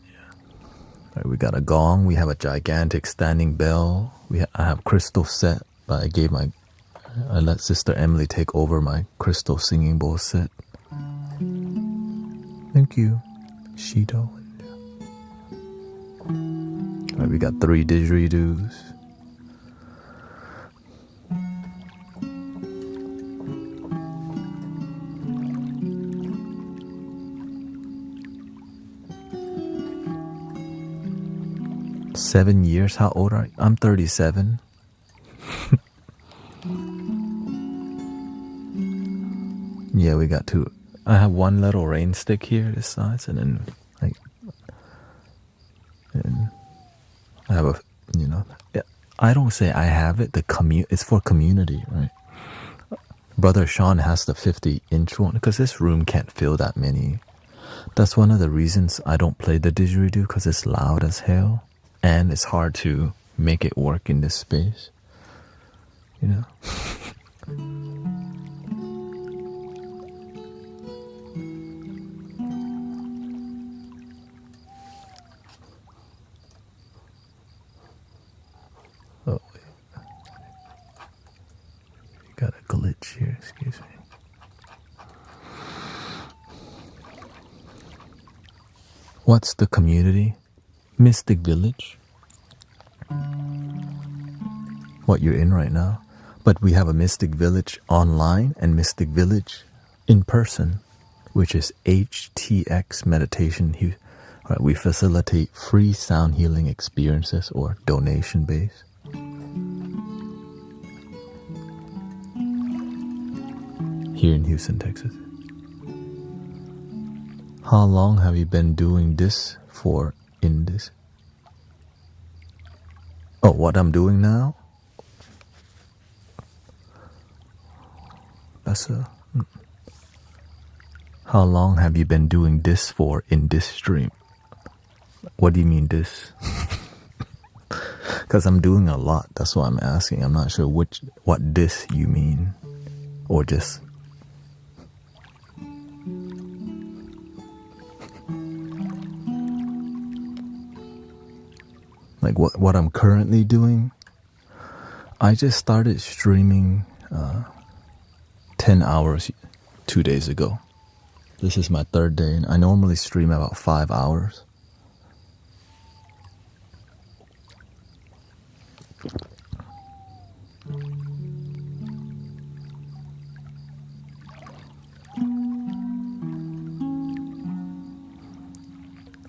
Right, we got a gong. We have a gigantic standing bell. I have crystal set. But I let Sister Emily take over my crystal singing bowl set. Thank you, Shido. Right, we got 3 didgeridoos. Seven years? How old are you? I'm 37. Yeah, we got 2. I have 1 little rain stick here this size, and then and I have a, you know, I don't say I have it. It's for community, right? Brother Sean has the 50-inch one because this room can't fill that many. That's one of the reasons I don't play the didgeridoo, because it's loud as hell. And it's hard to make it work in this space, you know. Oh, wait. You got a glitch here, excuse me. What's the community? Mystic Village. What you're in right now. But we have a Mystic Village online and Mystic Village in person, which is HTX meditation. Right, we facilitate free sound healing experiences or donation based. Here in Houston, Texas. How long have you been doing this for in this? Oh, what I'm doing now? How long have you been doing this for in this stream? What do you mean this? Because I'm doing a lot. That's what I'm asking. I'm not sure what this you mean, or just. Like what I'm currently doing? I just started streaming 10 hours 2 days ago. This is my third day, and I normally stream about 5 hours.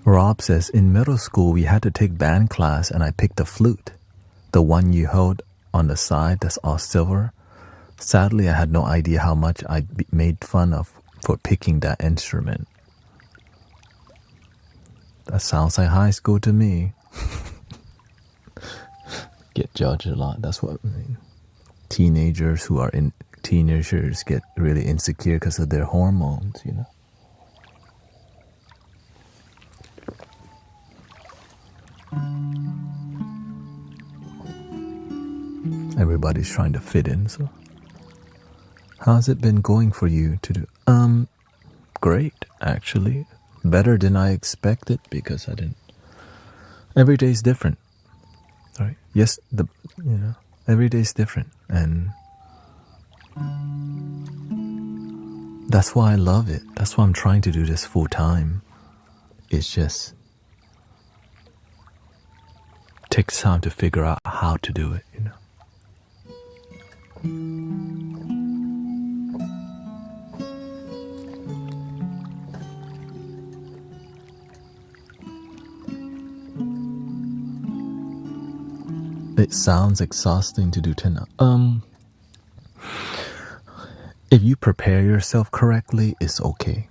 Rob says, in middle school we had to take band class and I picked the flute. The one you hold on the side that's all silver. Sadly, I had no idea how much I made fun of for picking that instrument. That sounds like high school to me. Get judged a lot. That's what I mean. Teenagers who are in teenagers get really insecure because of their hormones, you know. Everybody's trying to fit in, so how's it been going for you to do? Great, actually. Better than I expected because I didn't. Every day's different. Right? Yes, every day's different, and that's why I love it. That's why I'm trying to do this full time. It's just takes time to figure out how to do it, you know. It sounds exhausting to do 10 hours. If you prepare yourself correctly, it's okay.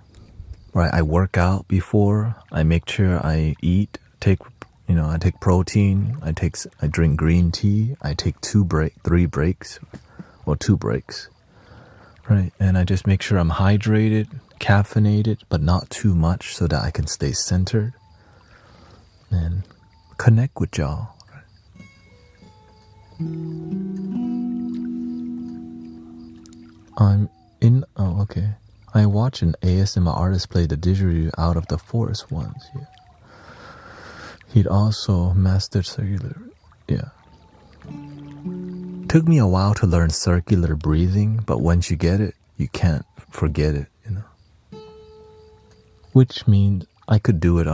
Right? I work out before. I make sure I eat. I take protein. I drink green tea. I take 3 breaks, or 2 breaks. Right? And I just make sure I'm hydrated, caffeinated, but not too much, so that I can stay centered and connect with y'all. Okay. I watch an ASMR artist play the didgeridoo out of the forest once, yeah. He'd also mastered circular, yeah. Took me a while to learn circular breathing, but once you get it, you can't forget it, you know. Which means I could do it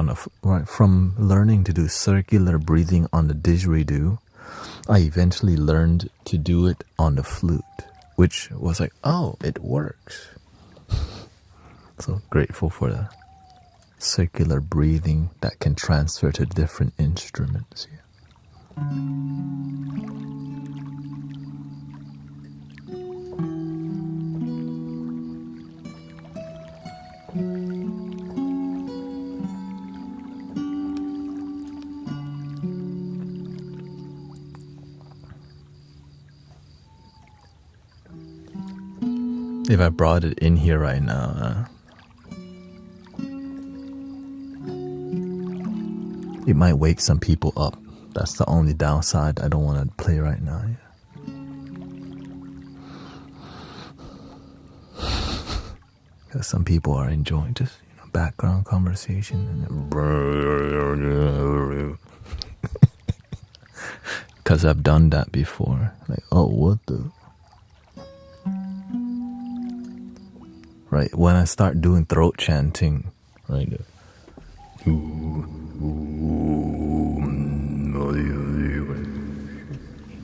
from learning to do circular breathing on the didgeridoo, I eventually learned to do it on the flute, which was like, oh, it works. So grateful for the circular breathing that can transfer to different instruments. Yeah. If I brought it in here right now, it might wake some people up. That's the only downside. I don't want to play right now. Because some people are enjoying just background conversation. Because I've done that before. Like, oh, what the... Right, when I start doing throat chanting, right,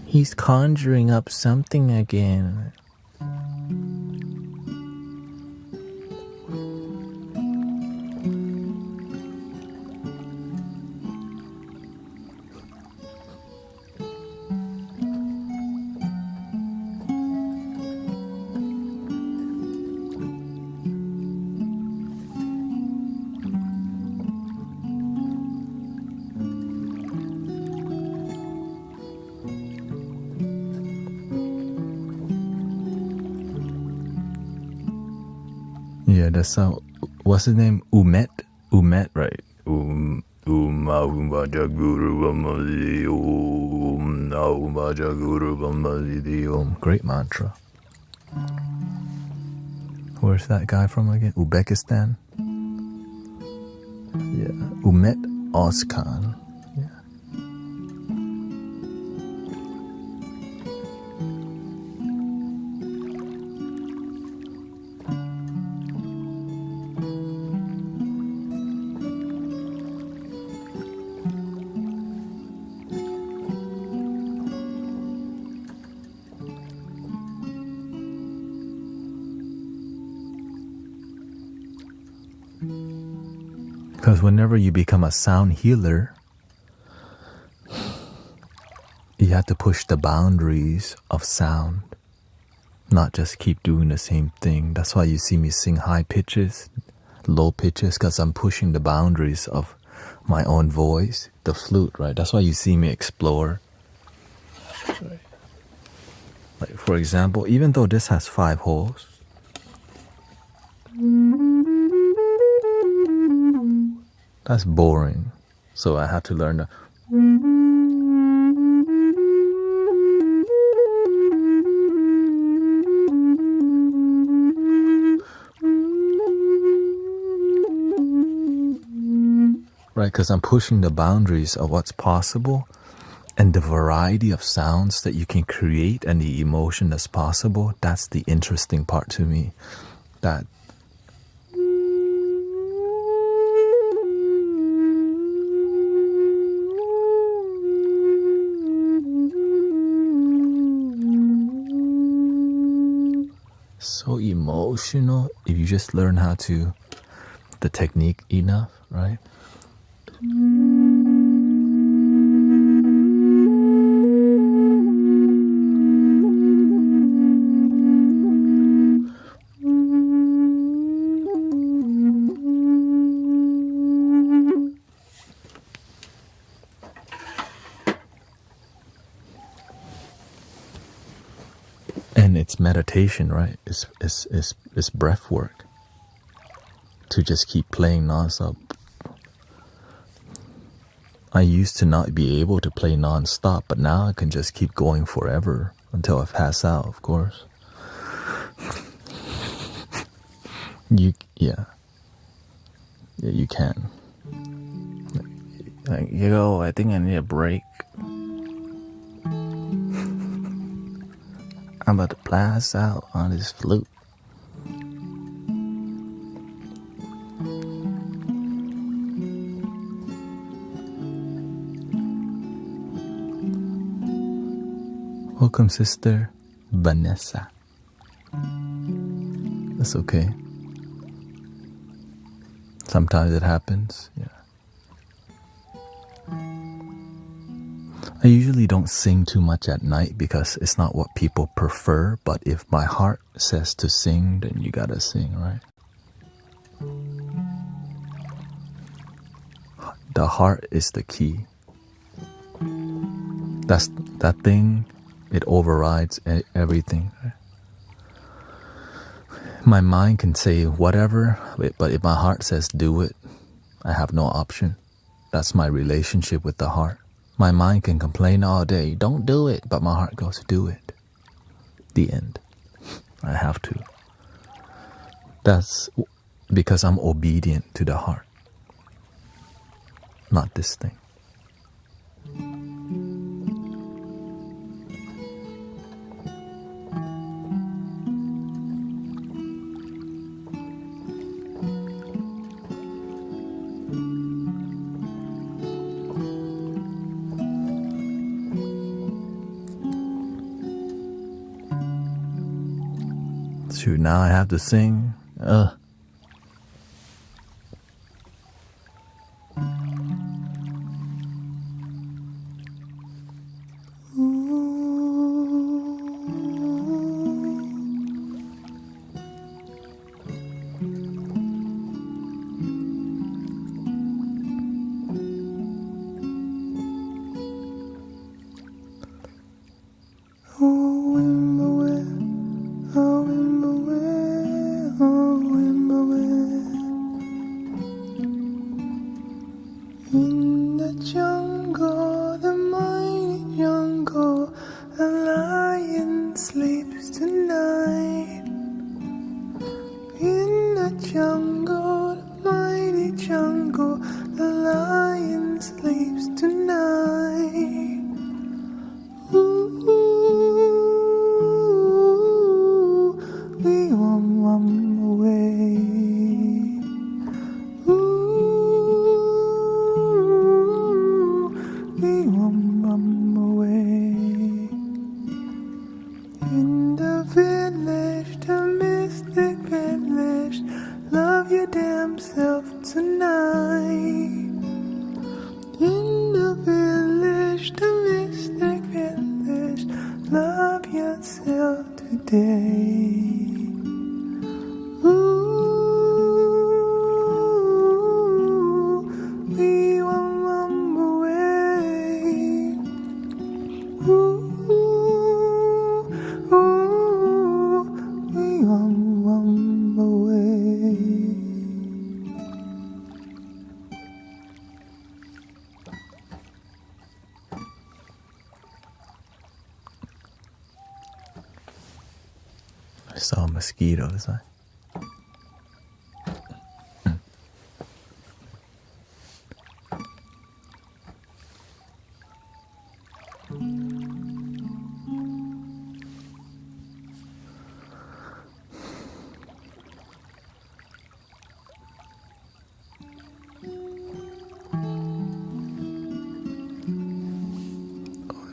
he's conjuring up something again. Yeah, that's how. What's his name? Umet, right? Great mantra. Where's that guy from again? Uzbekistan. Yeah, Umet Ozkan. Yeah. Because whenever you become a sound healer, you have to push the boundaries of sound, not just keep doing the same thing. That's why you see me sing high pitches, low pitches, because I'm pushing the boundaries of my own voice, the flute, right? That's why you see me explore. Like, for example, even though this has 5 holes, that's boring. So I had to learn the right, because I'm pushing the boundaries of what's possible and the variety of sounds that you can create and the emotion that's possible. That's the interesting part to me. That so emotional if you just learn how to the technique enough, right? And it's meditation, right? It's breath work to just keep playing nonstop. I used to not be able to play nonstop, but now I can just keep going forever until I pass out, of course. Yeah, you can. Like, yo, I think I need a break. I'm about to pass out on this flute. Welcome, Sister Vanessa. That's okay. Sometimes it happens, yeah. I usually don't sing too much at night because it's not what people prefer, but if my heart says to sing, then you gotta sing, right? The heart is the key. That's that thing, it overrides everything. Right? My mind can say whatever, but if my heart says do it, I have no option. That's my relationship with the heart. My mind can complain all day, don't do it, but my heart goes, do it. The end. I have to. That's because I'm obedient to the heart, not this thing. Shoot, now I have to sing. In the jungle, the mighty jungle, a lion sleeps tonight. In the jungle, the mighty jungle, the lion sleeps tonight. Ooh, we won't away. In the village, the mystic village, love you. your damn self tonight. In the village, the mystic village, love yourself today. Ooh, we won't away. Ooh, ooh, we won't away. I saw mosquitoes.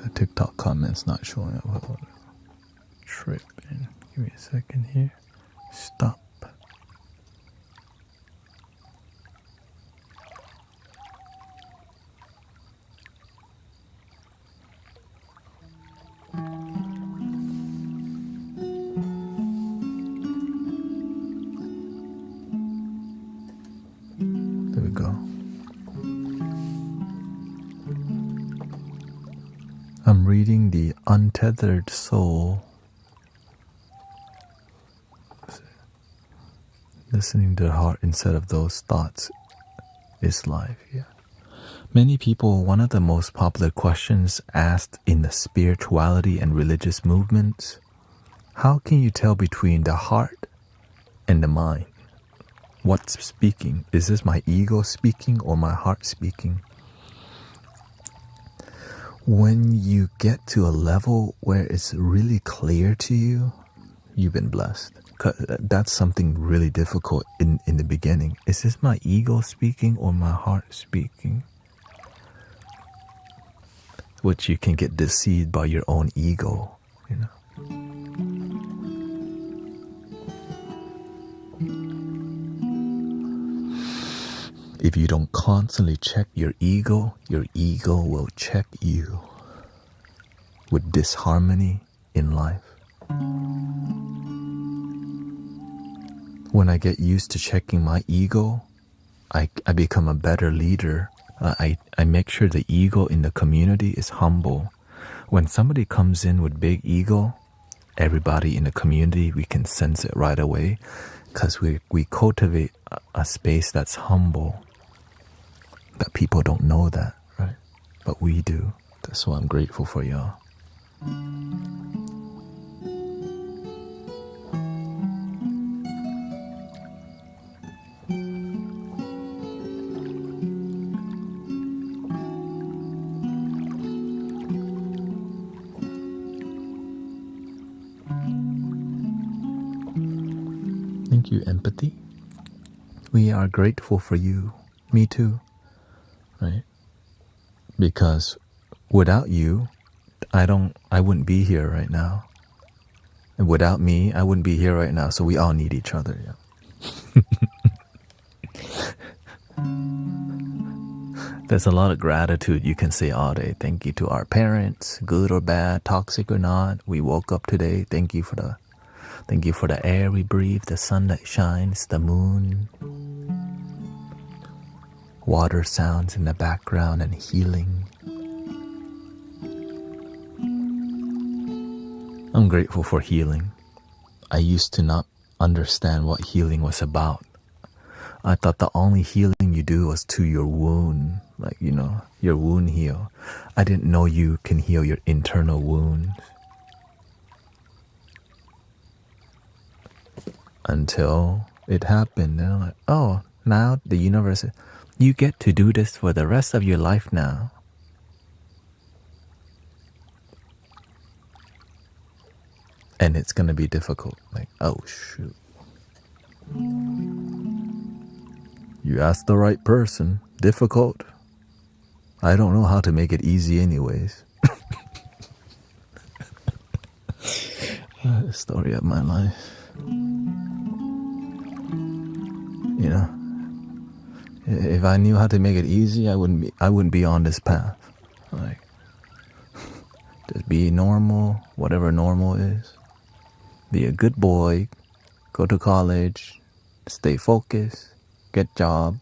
The TikTok comments not showing up. Hold on. Tripping. Give me a second here. Stop. There we go. I'm reading The Untethered Soul. Listening to the heart instead of those thoughts is life, yeah. Many people, one of the most popular questions asked in the spirituality and religious movements, how can you tell between the heart and the mind? What's speaking? Is this my ego speaking or my heart speaking? When you get to a level where it's really clear to you, you've been blessed. That's something really difficult in the beginning. Is this my ego speaking or my heart speaking? Which you can get deceived by your own ego, you know. If you don't constantly check your ego will check you with disharmony in life. When I get used to checking my ego, I become a better leader. I make sure the ego in the community is humble. When somebody comes in with big ego, everybody in the community, we can sense it right away because we cultivate a space that's humble. But people don't know that, right? But we do. That's why I'm grateful for y'all. Thank you, empathy. We are grateful for you. Me too. Right? Because without you, I wouldn't be here right now. And without me, I wouldn't be here right now. So we all need each other. Yeah. There's a lot of gratitude you can say all day. Thank you to our parents, good or bad, toxic or not. We woke up today. Thank you for the air we breathe, the sun that shines, the moon, water sounds in the background, and healing. I'm grateful for healing. I used to not understand what healing was about. I thought the only healing you do was to your wound, like, you know, your wound heal. I didn't know you can heal your internal wounds. Until it happened, and I'm like, oh, now the universe, you get to do this for the rest of your life now. And it's gonna be difficult. Like, oh shoot. You asked the right person. Difficult. I don't know how to make it easy anyways. The story of my life. You know, if I knew how to make it easy, I wouldn't be on this path. Like, just be normal, whatever normal is. Be a good boy, go to college, stay focused, get job,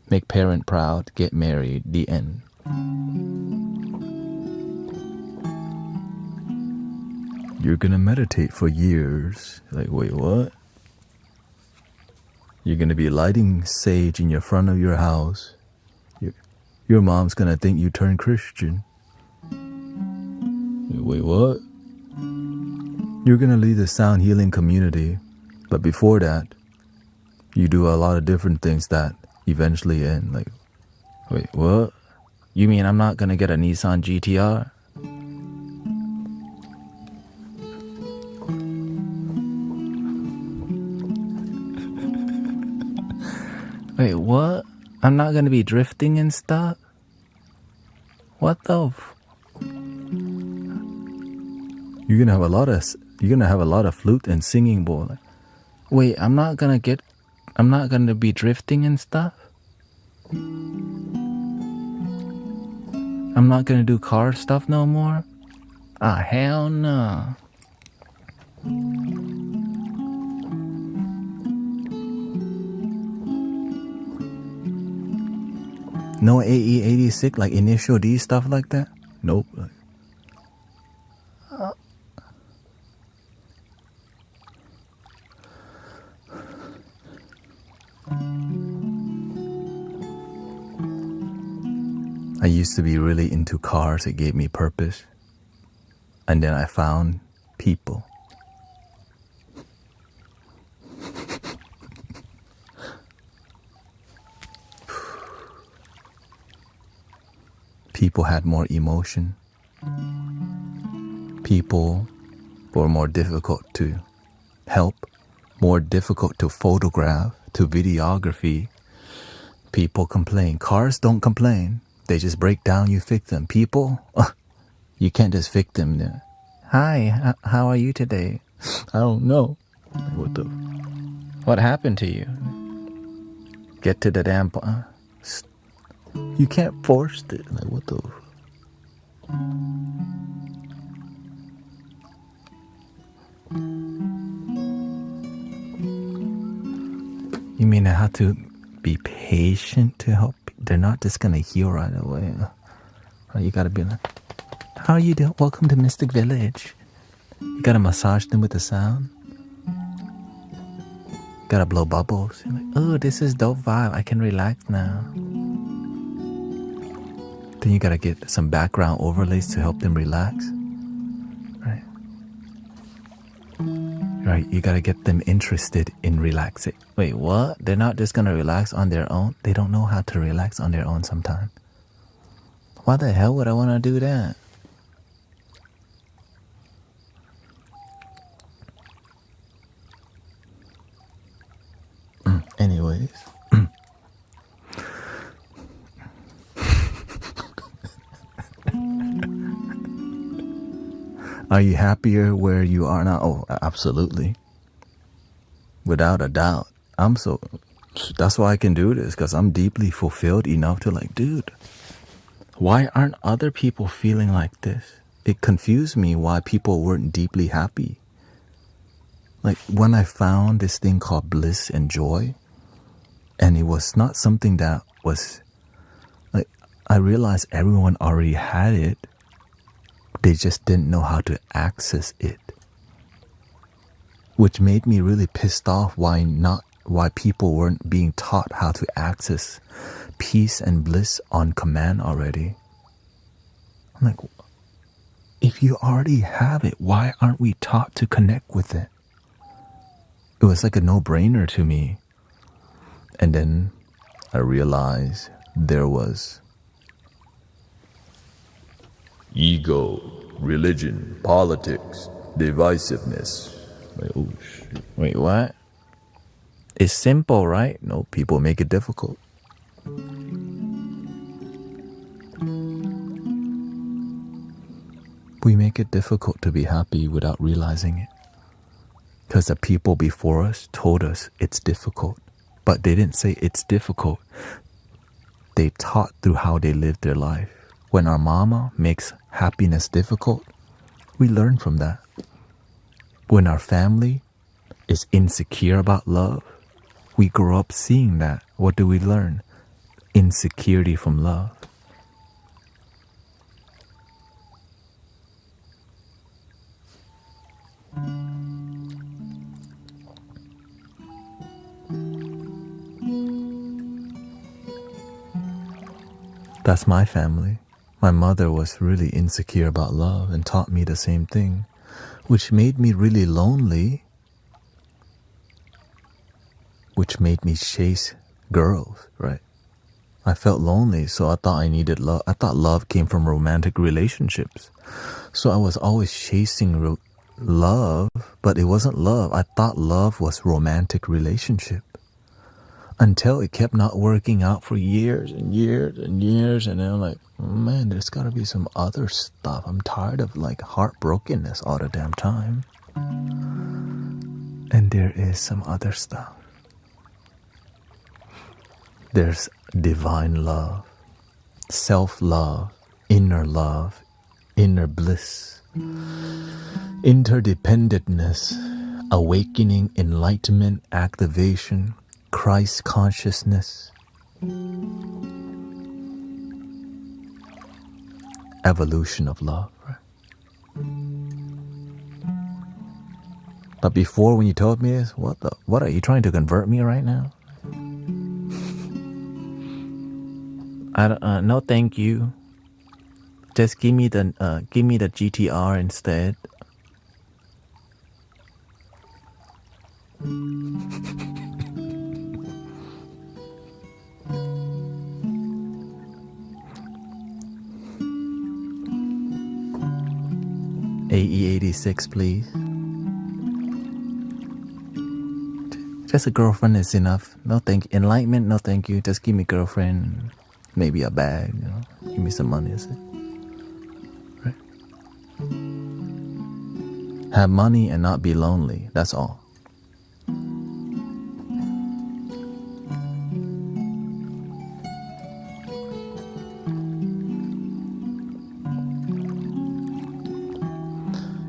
make parent proud, get married, the end. You're gonna meditate for years. Like, wait, what? You're gonna be lighting sage in your front of your house. Your mom's gonna think you turned Christian. Wait, what? You're gonna lead the sound healing community, but before that, you do a lot of different things that eventually end. Like, wait, what? You mean I'm not gonna get a Nissan GTR? Wait, what? I'm not gonna be drifting and stuff? What the You're gonna have a lot of flute and singing bowl. Like, wait, I'm not gonna be drifting and stuff? I'm not gonna do car stuff no more? Ah, hell no. No AE86, like initial D stuff like that? Nope. I used to be really into cars. It gave me purpose. And then I found people. People had more emotion. People were more difficult to help, more difficult to photograph, to videography. People complain. Cars don't complain. They just break down, you fix them. People, you can't just fix them. Hi, how are you today? I don't know. What happened to you? Get to the damn you can't force it. Like, what the? You mean I have to be patient to help? They're not just gonna heal right away. You gotta be like, how are you doing? Welcome to Mystic Village. You gotta massage them with the sound. Gotta blow bubbles. You're like, oh, this is dope vibe. I can relax now. Then you gotta get some background overlays to help them relax. Right, you gotta get them interested in relaxing. Wait, what? They're not just gonna relax on their own? They don't know how to relax on their own sometimes. Why the hell would I wanna do that? Anyways. Are you happier where you are now? Oh, absolutely. Without a doubt. That's why I can do this, because I'm deeply fulfilled enough to like, dude, why aren't other people feeling like this? It confused me why people weren't deeply happy. Like when I found this thing called bliss and joy, and it was not something that was like, I realized everyone already had it. They just didn't know how to access it. Which made me really pissed off why people weren't being taught how to access peace and bliss on command already. I'm like, if you already have it, why aren't we taught to connect with it? It was like a no-brainer to me. And then I realized there was ego, religion, politics, divisiveness. Like, oh shit. Wait, what? It's simple, right? No, people make it difficult. We make it difficult to be happy without realizing it. Because the people before us told us it's difficult. But they didn't say it's difficult. They taught through how they lived their life. When our mama makes happiness difficult, we learn from that. When our family is insecure about love, we grow up seeing that. What do we learn? Insecurity from love. That's my family. My mother was really insecure about love and taught me the same thing, which made me really lonely, which made me chase girls, right? I felt lonely, so I thought I needed love. I thought love came from romantic relationships. So I was always chasing love, but it wasn't love. I thought love was romantic relationship. Until it kept not working out for years and years and years. And then I'm like, man, there's gotta be some other stuff. I'm tired of like heartbrokenness all the damn time. And there is some other stuff. There's divine love, self-love, inner bliss, interdependentness, awakening, enlightenment, activation, Christ consciousness, evolution of love, right? But before, when you told me this, what are you trying to convert me right now? I don't, no, thank you. Just give me the GTR instead. AE86, please. Just a girlfriend is enough. No thank you. Enlightenment, no thank you. Just give me girlfriend, maybe a bag, you know. Give me some money, is it? Right? Have money and not be lonely. That's all.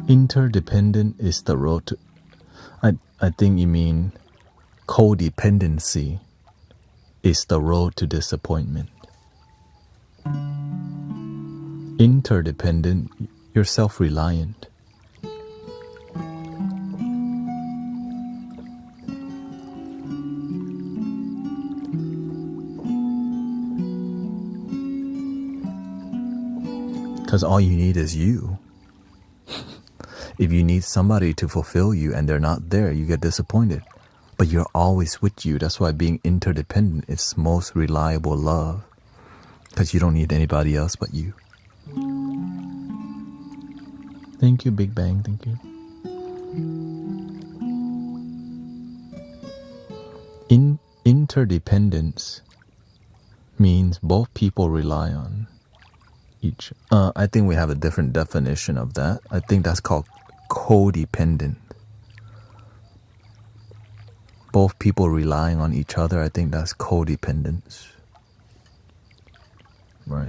Interdependent is the road to... I think you mean codependency is the road to disappointment. Interdependent, you're self-reliant. Because all you need is you. If you need somebody to fulfill you and they're not there, you get disappointed. But you're always with you. That's why being interdependent is most reliable love. Because you don't need anybody else but you. Thank you, Big Bang. Thank you. Interdependence means both people rely on each. I think we have a different definition of that. I think that's called codependent. Both people relying on each other, I think that's codependence. Right,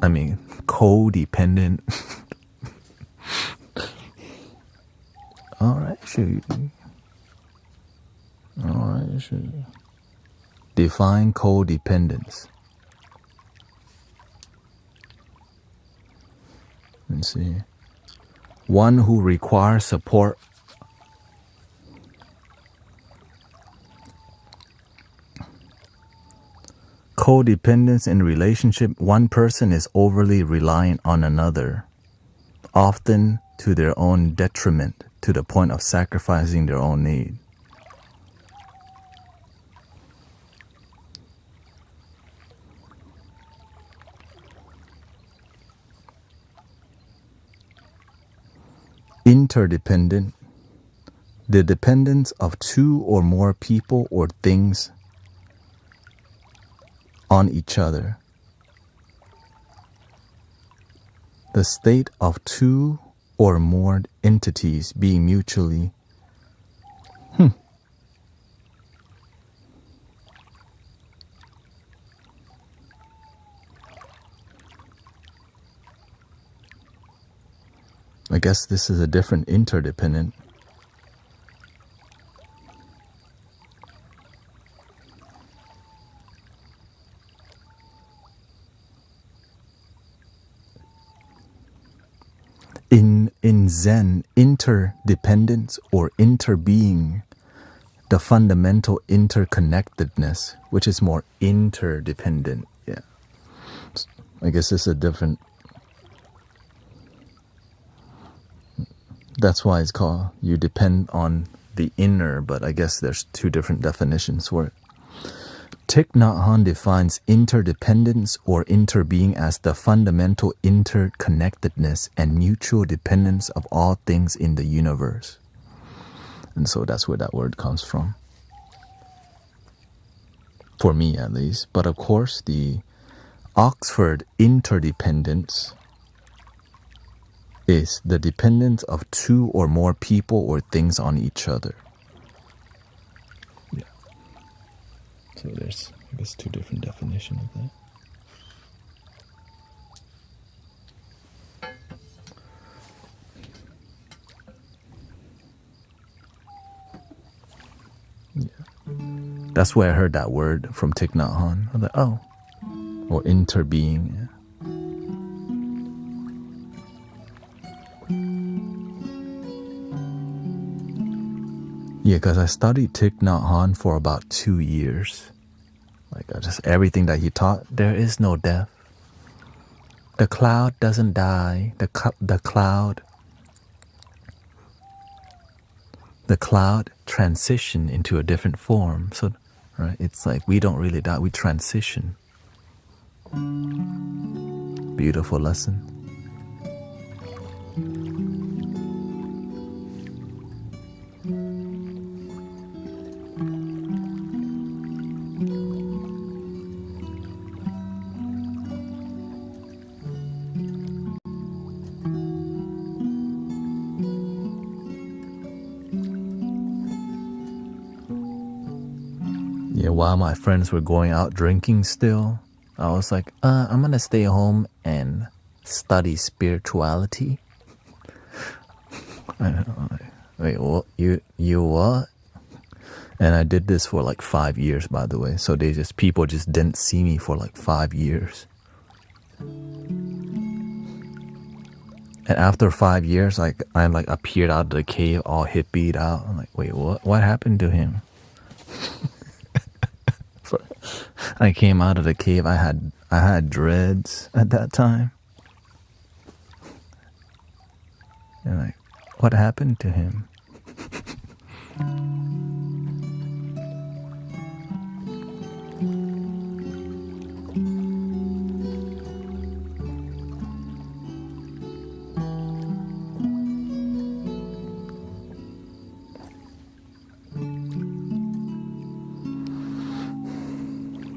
I mean, codependent. Alright, sure. Alright, sure. Define codependence. Let's see. One who requires support. Codependence in relationship, one person is overly reliant on another, often to their own detriment, to the point of sacrificing their own need. Interdependent, the dependence of two or more people or things on each other. The state of two or more entities being mutually I guess this is a different interdependent. In Zen, interdependence or interbeing, the fundamental interconnectedness, which is more interdependent. Yeah. I guess it's a different. That's why it's called you depend on the inner, but I guess there's two different definitions for it. Thich Nhat Hanh defines interdependence or interbeing as the fundamental interconnectedness and mutual dependence of all things in the universe. And so that's where that word comes from. For me, at least. But of course, the Oxford interdependence is the dependence of two or more people or things on each other. Yeah. So there's, I guess, two different definitions of that. Yeah. That's where I heard that word from Thich Nhat Hanh. I was like, oh, or interbeing. Yeah. Yeah, because I studied Thich Nhat Hanh for about 2 years. Like, just everything that he taught, there is no death. The cloud doesn't die. The cloud transition into a different form. So, right, it's like we don't really die, we transition. Beautiful lesson. Yeah, while my friends were going out drinking still, I was like, I'm gonna stay home and study spirituality. I don't know, wait, what? You what? And I did this for like 5 years, by the way. So people just didn't see me for like 5 years. And after 5 years, I appeared out of the cave all hippied out. I'm like, wait, what? What happened to him? I came out of the cave. I had dreads at that time. And like, what happened to him?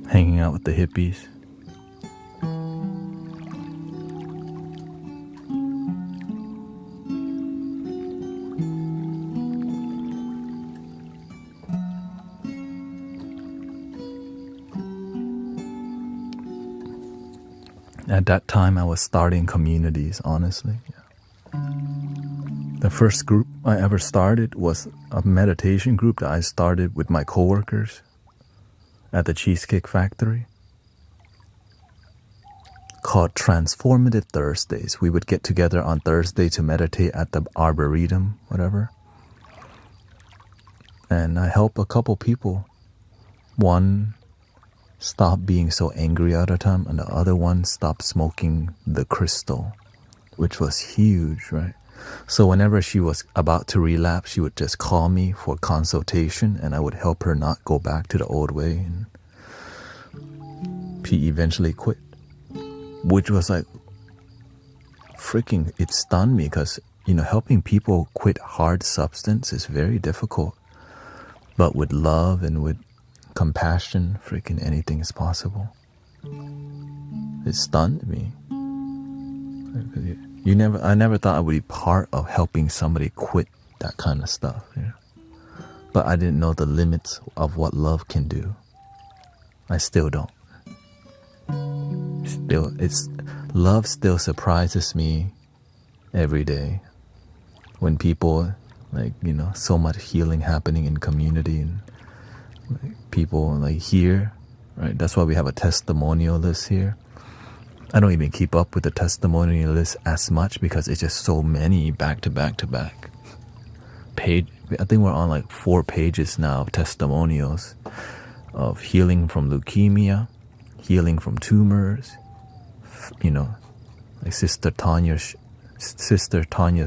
Hanging out with the hippies. At that time, I was starting communities, honestly. Yeah. The first group I ever started was a meditation group that I started with my coworkers at the Cheesecake Factory called Transformative Thursdays. We would get together on Thursday to meditate at the Arboretum, whatever. And I helped a couple people. One stopped being so angry all the time, and the other one stopped smoking the crystal, which was huge, right? So whenever she was about to relapse, she would just call me for consultation, and I would help her not go back to the old way. And she eventually quit, which was like freaking, it stunned me because, helping people quit hard substance is very difficult. But with love and with compassion, freaking anything is possible. It stunned me. I never thought I would be part of helping somebody quit that kind of stuff. You know? But I didn't know the limits of what love can do. I still don't. Love still surprises me every day when people, like, you know, so much healing happening in community, and like, people like here, right? That's why we have a testimonial list here. I don't even keep up with the testimonial list as much because it's just so many back to back to back. I think we're on like 4 pages now of testimonials of healing from leukemia, healing from tumors, you know, like Sister Tanya's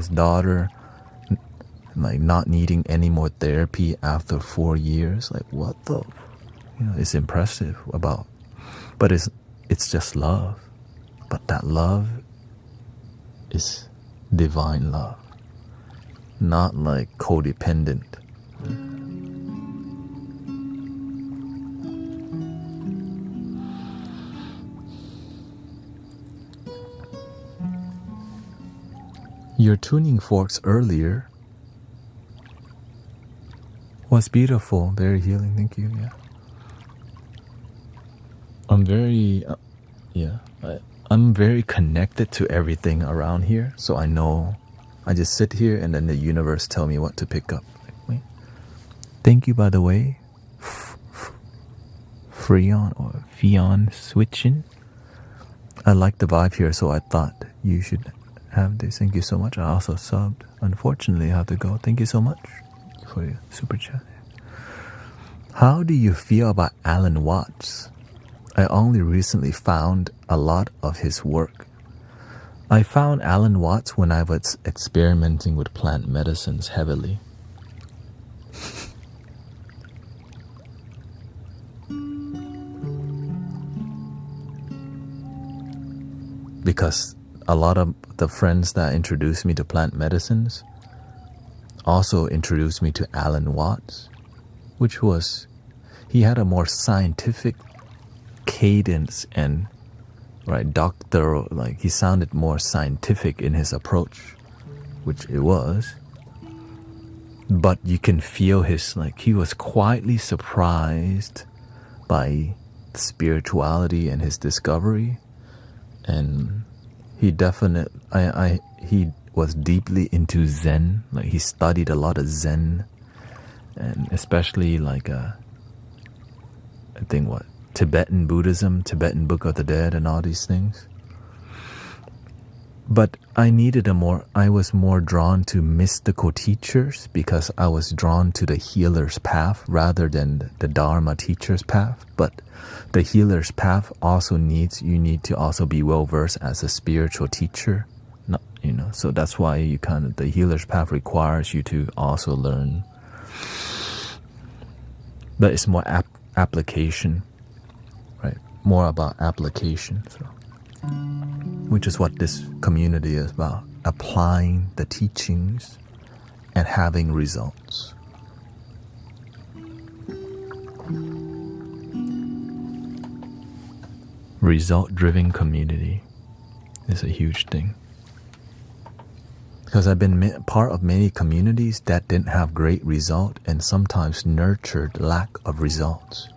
daughter, like not needing any more therapy after 4 years. Like, what the, you know, it's impressive about, but it's just love. But that love is divine love, not like codependent. Your tuning forks earlier was beautiful, very healing. Thank you. Yeah, I'm very, I'm very connected to everything around here. So I know, I just sit here and then the universe tell me what to pick up. Like, wait. Thank you, by the way, Freon or Fion switching. I like the vibe here, so I thought you should have this. Thank you so much. I also subbed. Unfortunately, I have to go. Thank you so much for your super chat. How do you feel about Alan Watts? I only recently found a lot of his work. I found Alan Watts when I was experimenting with plant medicines heavily. Because a lot of the friends that introduced me to plant medicines also introduced me to Alan Watts, which was, he had a more scientific cadence and, right, doctoral, like he sounded more scientific in his approach, which it was. But you can feel his, like, he was quietly surprised by spirituality and his discovery. And he definitely, he was deeply into Zen. Like, he studied a lot of Zen, and especially like I think what, Tibetan Buddhism, Tibetan Book of the Dead, and all these things. But I was more drawn to mystical teachers because I was drawn to the healer's path rather than the Dharma teacher's path. But the healer's path also you need to also be well versed as a spiritual teacher. Not, you know, so that's why the healer's path requires you to also learn. But it's more application, right? More about application, so. Which is what this community is about, applying the teachings and having results. Result-driven community is a huge thing. Because I've been part of many communities that didn't have great result and sometimes nurtured lack of results.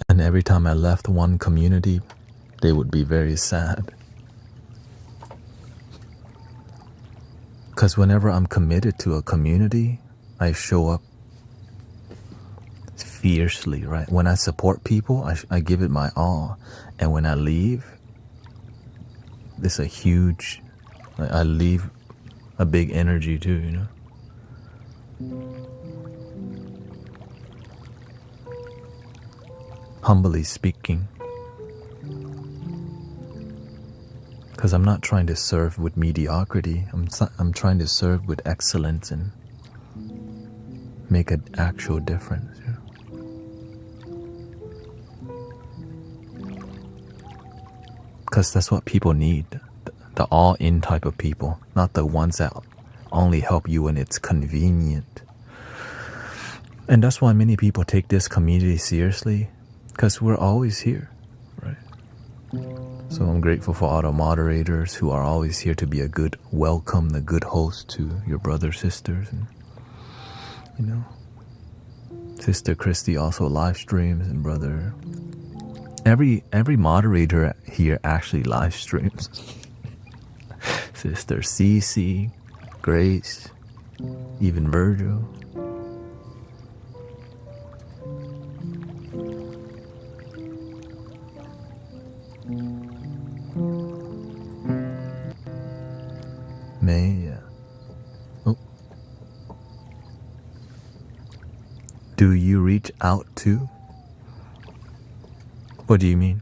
And every time I left one community, they would be very sad. Because whenever I'm committed to a community, I show up fiercely, right? When I support people, I give it my all. And when I leave, it's a huge, I leave a big energy too, you know? Humbly speaking. Because I'm not trying to serve with mediocrity. I'm trying to serve with excellence and make an actual difference. You know? because that's what people need. The all-in type of people, not the ones that only help you when it's convenient. And that's why many people take this community seriously, because we're always here, right? So I'm grateful for all the moderators who are always here to be a good welcome, the good host to your brothers, sisters, and Sister Christy also live streams, and brother. Every moderator here actually live streams. Sister Cece, Grace, even Virgil. May, yeah. Oh. Do you reach out to? What do you mean?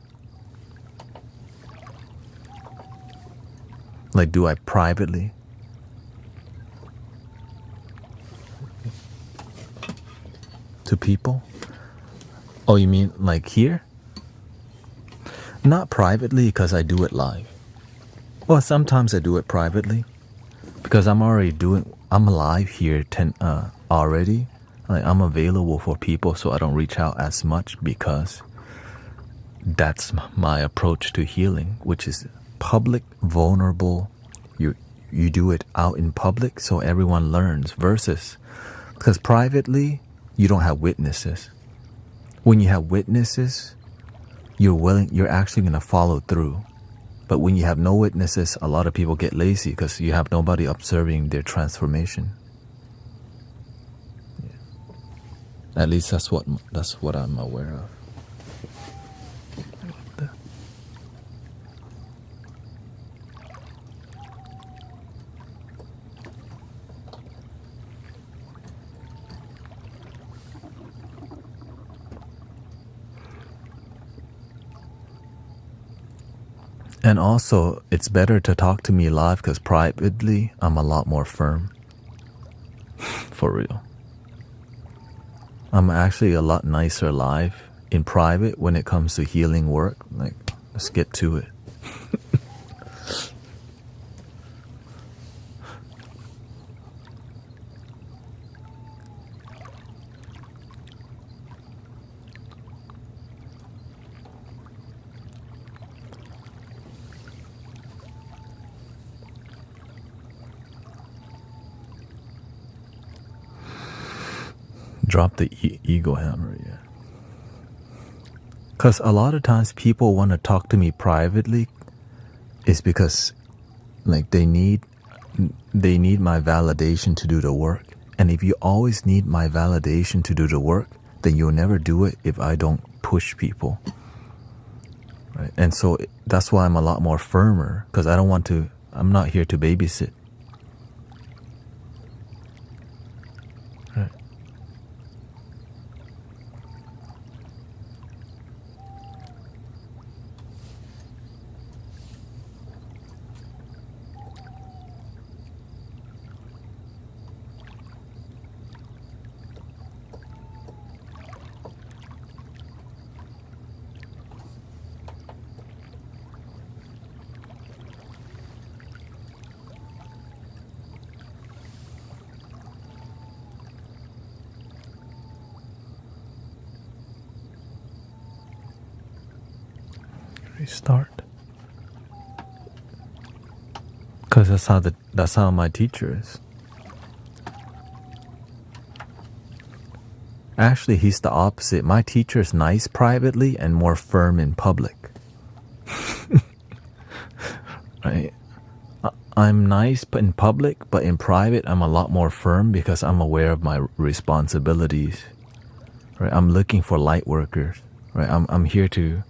Like, do I privately? To people? Oh, you mean like here? Not privately, because I do it live. Well, sometimes I do it privately because I'm live here already. Like, I'm available for people, so I don't reach out as much because that's my approach to healing, which is public, vulnerable. You do it out in public so everyone learns, versus because privately you don't have witnesses. When you have witnesses, you're actually going to follow through. But when you have no witnesses, a lot of people get lazy because you have nobody observing their transformation. Yeah. At least that's what I'm aware of. And also, it's better to talk to me live because privately, I'm a lot more firm. For real. I'm actually a lot nicer live. In private, when it comes to healing work, like, let's get to it. Drop the ego hammer, yeah. Because a lot of times people want to talk to me privately is because, like, they need my validation to do the work. And if you always need my validation to do the work, then you'll never do it if I don't push people. Right? And so that's why I'm a lot more firmer, because I'm not here to babysit. Right. Restart. Because that's how my teacher is. Actually, he's the opposite. My teacher is nice privately and more firm in public. Right? I'm nice in public, but in private, I'm a lot more firm because I'm aware of my responsibilities. Right? I'm looking for light workers. Right? I'm here to.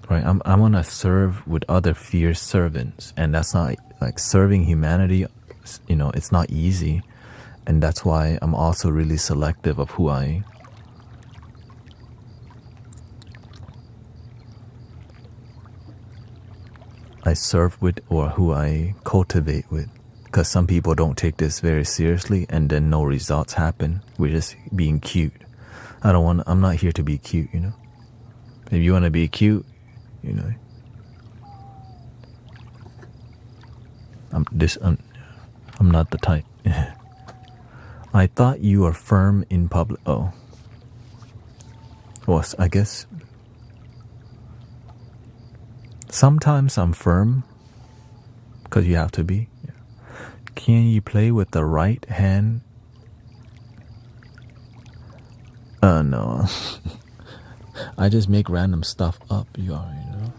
Right? I want to serve with other fierce servants, and that's not like serving humanity. It's not easy. And that's why I'm also really selective of who I serve with or who I cultivate with. Because some people don't take this very seriously and then no results happen. We're just being cute. I'm not here to be cute, If you want to be cute, you know. I'm not the type. I thought you were firm in public. Oh. Well, I guess sometimes I'm firm because you have to be. Yeah. Can you play with the right hand? No. I just make random stuff up, you already know.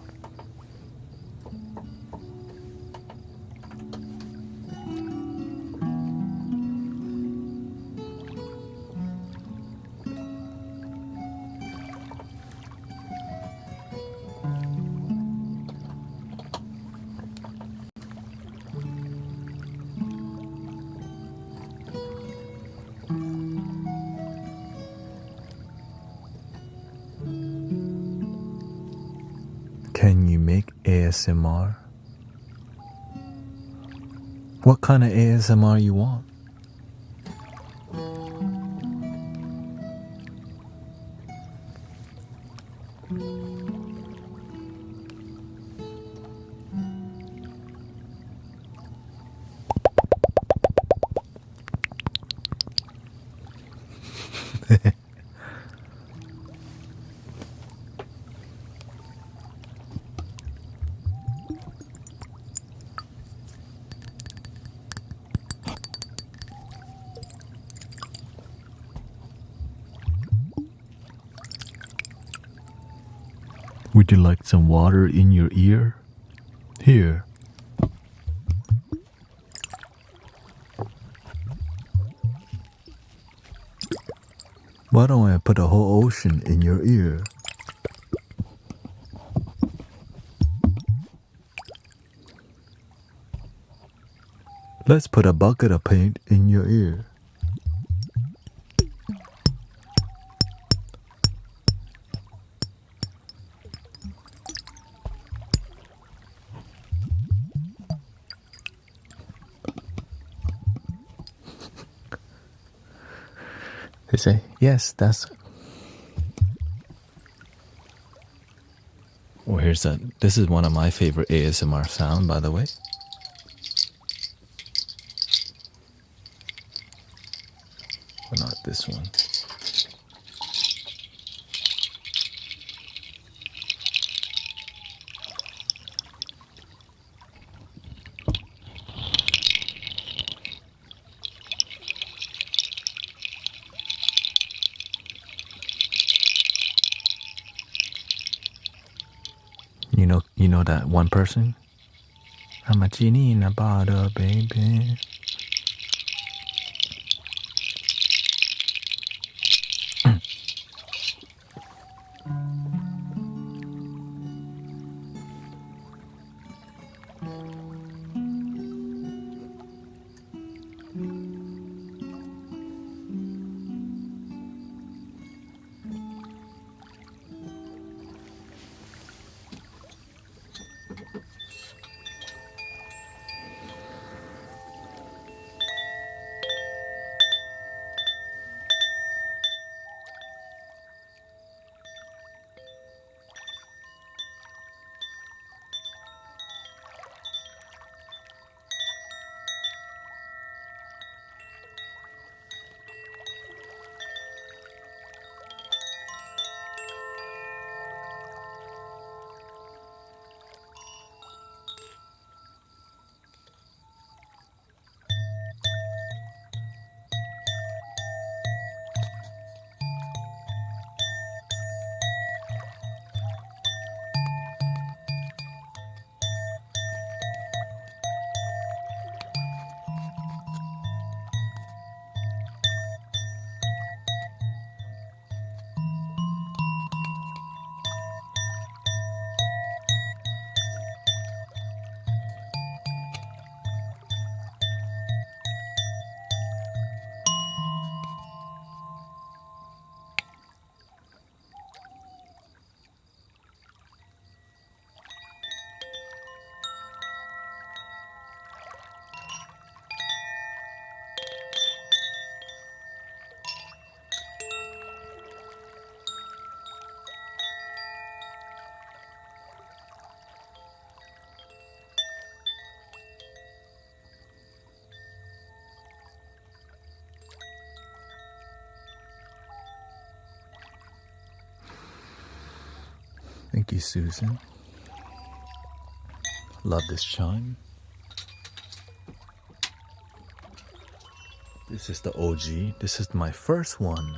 Can you make ASMR? What kind of ASMR you want? Would you like some water in your ear? Here. Why don't I put a whole ocean in your ear? Let's put a bucket of paint in your ear. They say, yes, that's... Well, here's that. This is one of my favorite ASMR sound, by the way. But not this one. You know that one person? I'm a genie in a bottle, baby. Thank you, Susan. Love this chime. This is the OG. This is my first one.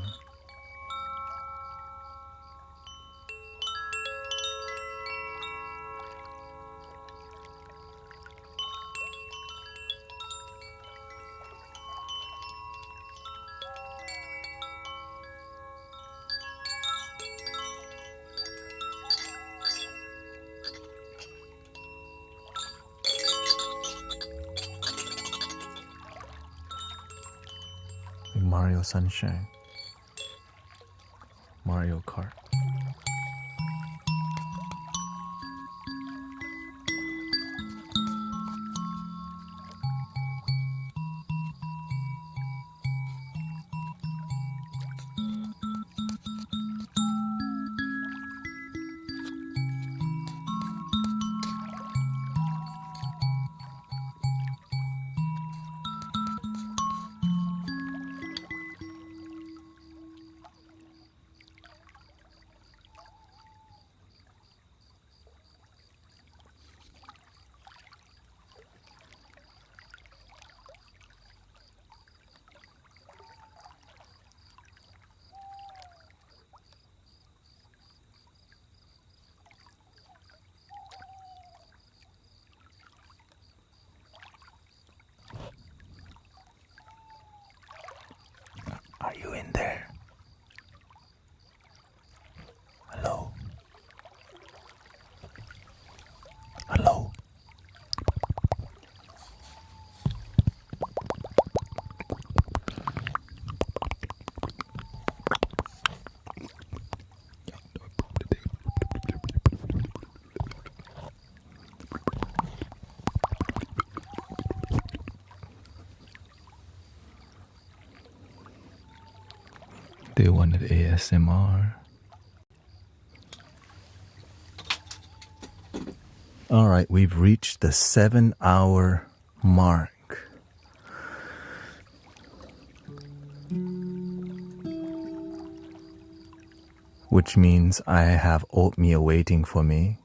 Mario Sunshine, Mario Kart. Are you in there? Hello? Hello? They wanted ASMR. All right, we've reached the 7-hour mark. Which means I have oatmeal waiting for me.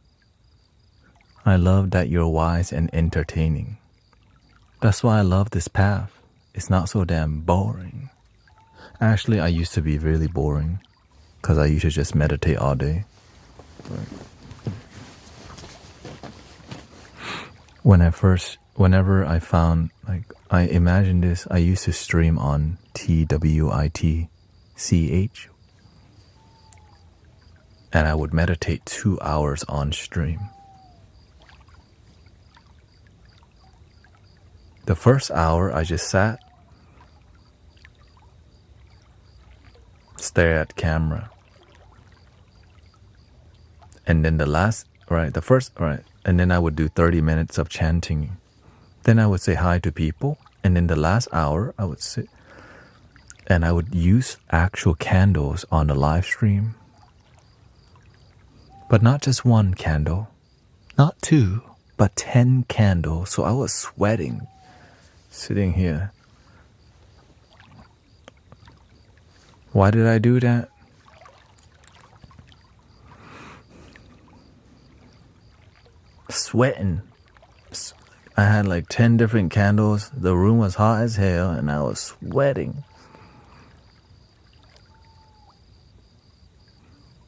I love that you're wise and entertaining. That's why I love this path. It's not so damn boring. Actually, I used to be really boring because I used to just meditate all day. Whenever I found, like, I imagined this, I used to stream on TWITCH, and I would meditate 2 hours on stream. The first hour, I just sat, stare at camera, and then and then I would do 30 minutes of chanting. Then I would say hi to people, and in the last hour I would sit and I would use actual candles on the live stream, but not just one candle, not 2, but 10 candles. So I was sweating sitting here. Why did I do that? Sweating. I had like 10 different candles. The room was hot as hell and I was sweating.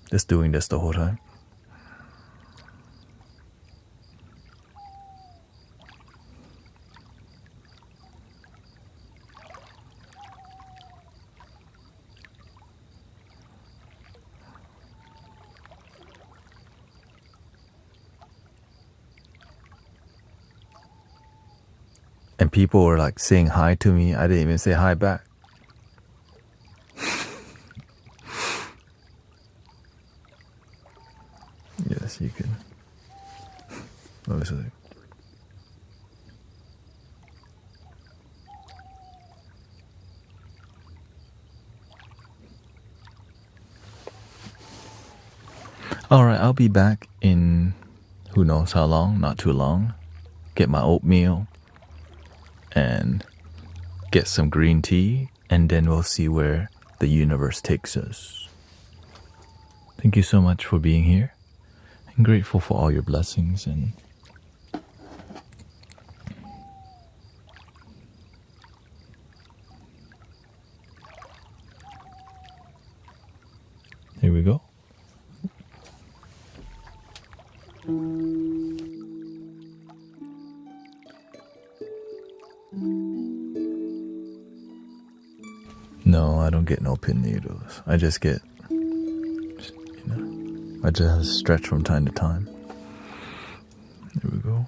Just doing this the whole time. And people were like saying hi to me. I didn't even say hi back. Yes, you can. Obviously. Alright, I'll be back in who knows how long, not too long. Get my oatmeal and get some green tea, and then we'll see where the universe takes us. Thank you so much for being here, and grateful for all your blessings. And here we go. No, I don't get no pin needles. I just get, I just stretch from time to time. There we go.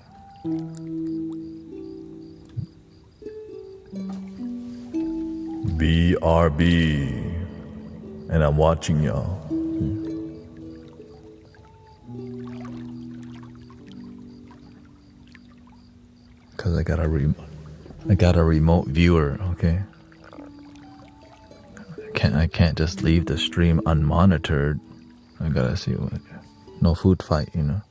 BRB. And I'm watching y'all. Cause I got a remote viewer, okay? I can't just leave the stream unmonitored. I gotta see what. No food fight, you know.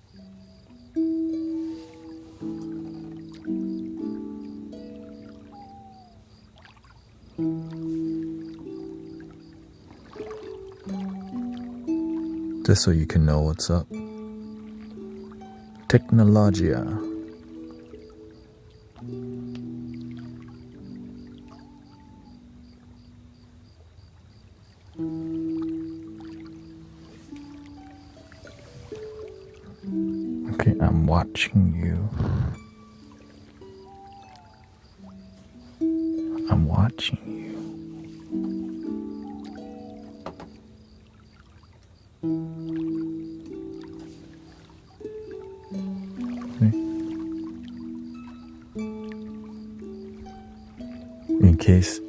Just so you can know what's up. Technologia. Okay, I'm watching you. I'm watching you.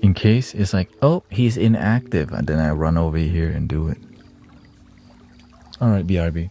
In case it's like, oh, he's inactive, and then I run over here and do it. All right, BRB.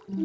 Raid.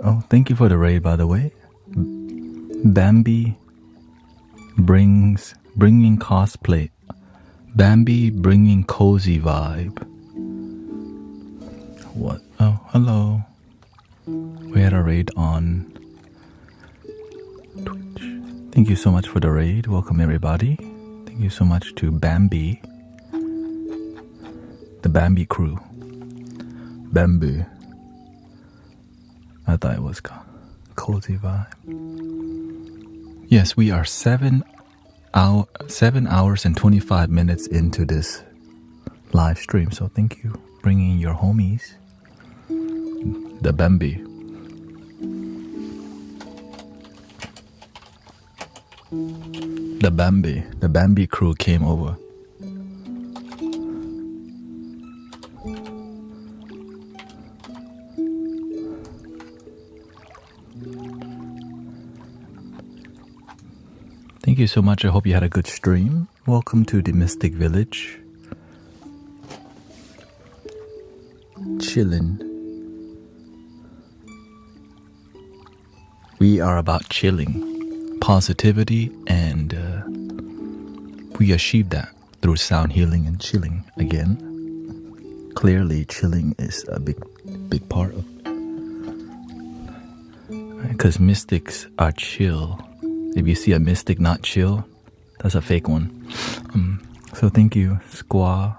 Oh, thank you for the raid, by the way. Bambi bringing cosplay. Bambi bringing cozy vibe. What? Oh, hello. We had a raid on Twitch. Thank you so much for the raid. Welcome everybody. Thank you so much to Bambi. The Bambi crew. Bamboo. I thought it was cozy vibe. Yes, we are 7 hours and 25 minutes into this live stream. So thank you, bringing your homies. The Bambi. The Bambi crew came over. Thank you so much. I hope you had a good stream. Welcome to the Mystic Village. Chillin'. We are about chilling, positivity, and we achieve that through sound healing and chilling. Again, clearly chilling is a big part of it. Because mystics are chill. If you see a mystic not chill, that's a fake one. So thank you, Squalia.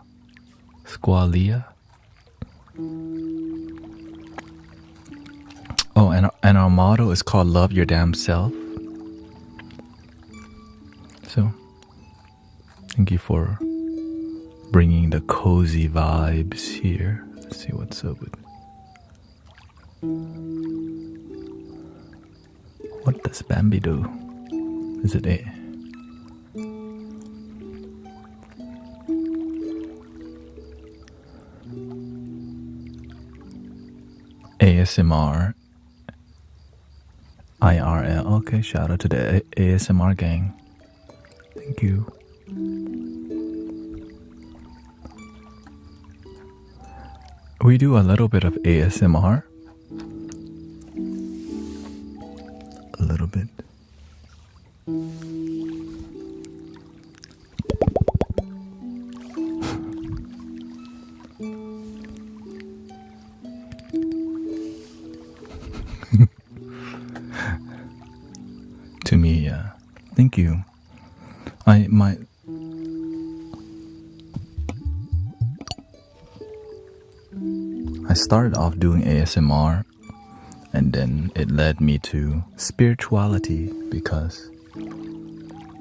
Oh, and our motto is called "Love Your Damn Self." So thank you for bringing the cozy vibes here. Let's see what's up with. What does Bambi do? Is it a ASMR IRL? Okay, shout out to the ASMR gang. Thank you. We do a little bit of ASMR. A little bit. To me, yeah. Thank you. I started off doing ASMR, and then it led me to spirituality because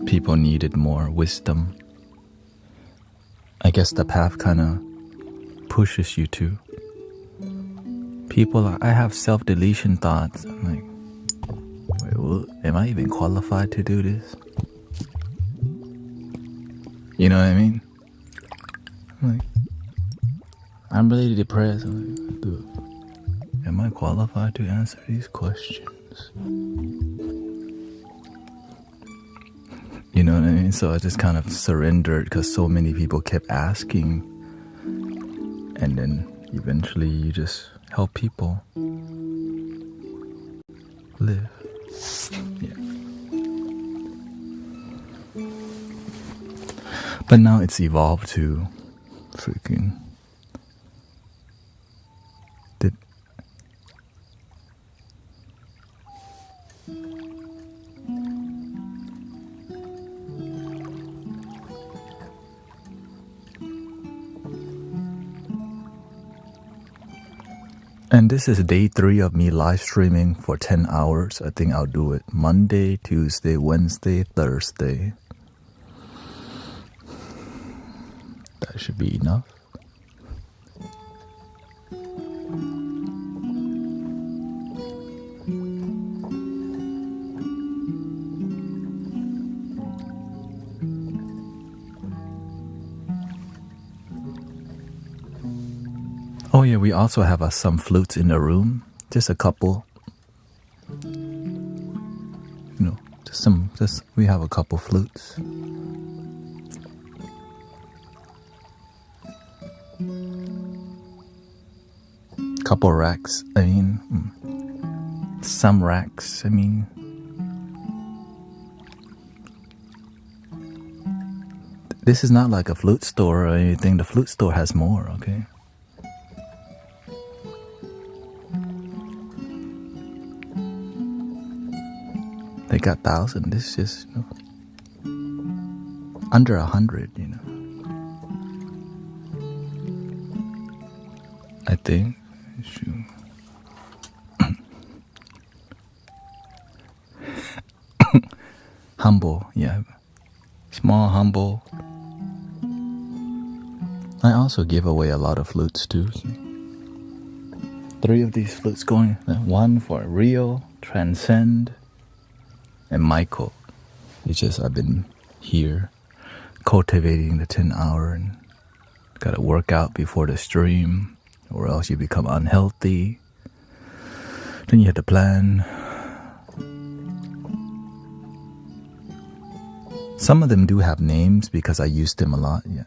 people needed more wisdom. I guess the path kind of pushes you to. People, I have self-deletion thoughts. I'm like, wait, am I even qualified to do this? You know what I mean? Like, I'm really depressed. I'm like, dude, am I qualified to answer these questions? You know what I mean? So I just kind of surrendered because so many people kept asking. And then eventually you just help people live. Yeah. But now it's evolved to freaking... And this is day 3 of me live streaming for 10 hours. I think I'll do it Monday, Tuesday, Wednesday, Thursday. That should be enough. Oh yeah, we also have some flutes in the room. Just a couple. You know, we have a couple flutes. Couple racks, I mean, some racks, I mean. This is not like a flute store or anything. The flute store has more, okay? They got 1,000. This is just, you know, under 100, you know. I think. Humble, yeah. Small, humble. I also give away a lot of flutes too. So 3 of these flutes going. 1 for Rio, Transcend, and Michael. It's just I've been here cultivating the 10 hour and gotta work out before the stream or else you become unhealthy. Then you have to plan. Some of them do have names because I use them a lot, yeah.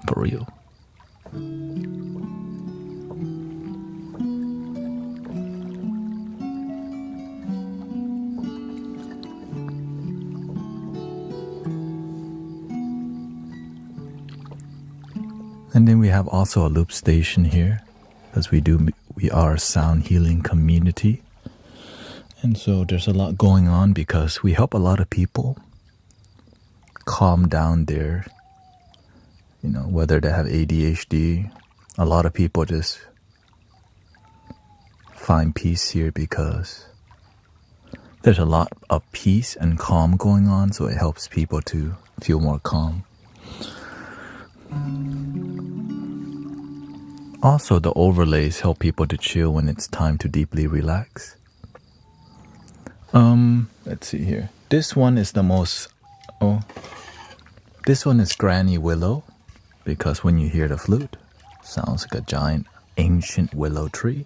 For real. And then we have also a loop station here, because we are a sound healing community. And so there's a lot going on because we help a lot of people calm down their, you know, whether they have ADHD. A lot of people just find peace here because there's a lot of peace and calm going on, so it helps people to feel more calm. Also, the overlays help people to chill when it's time to deeply relax. Let's see here. This one is the most... Oh, this one is Granny Willow, because when you hear the flute, it sounds like a giant ancient willow tree.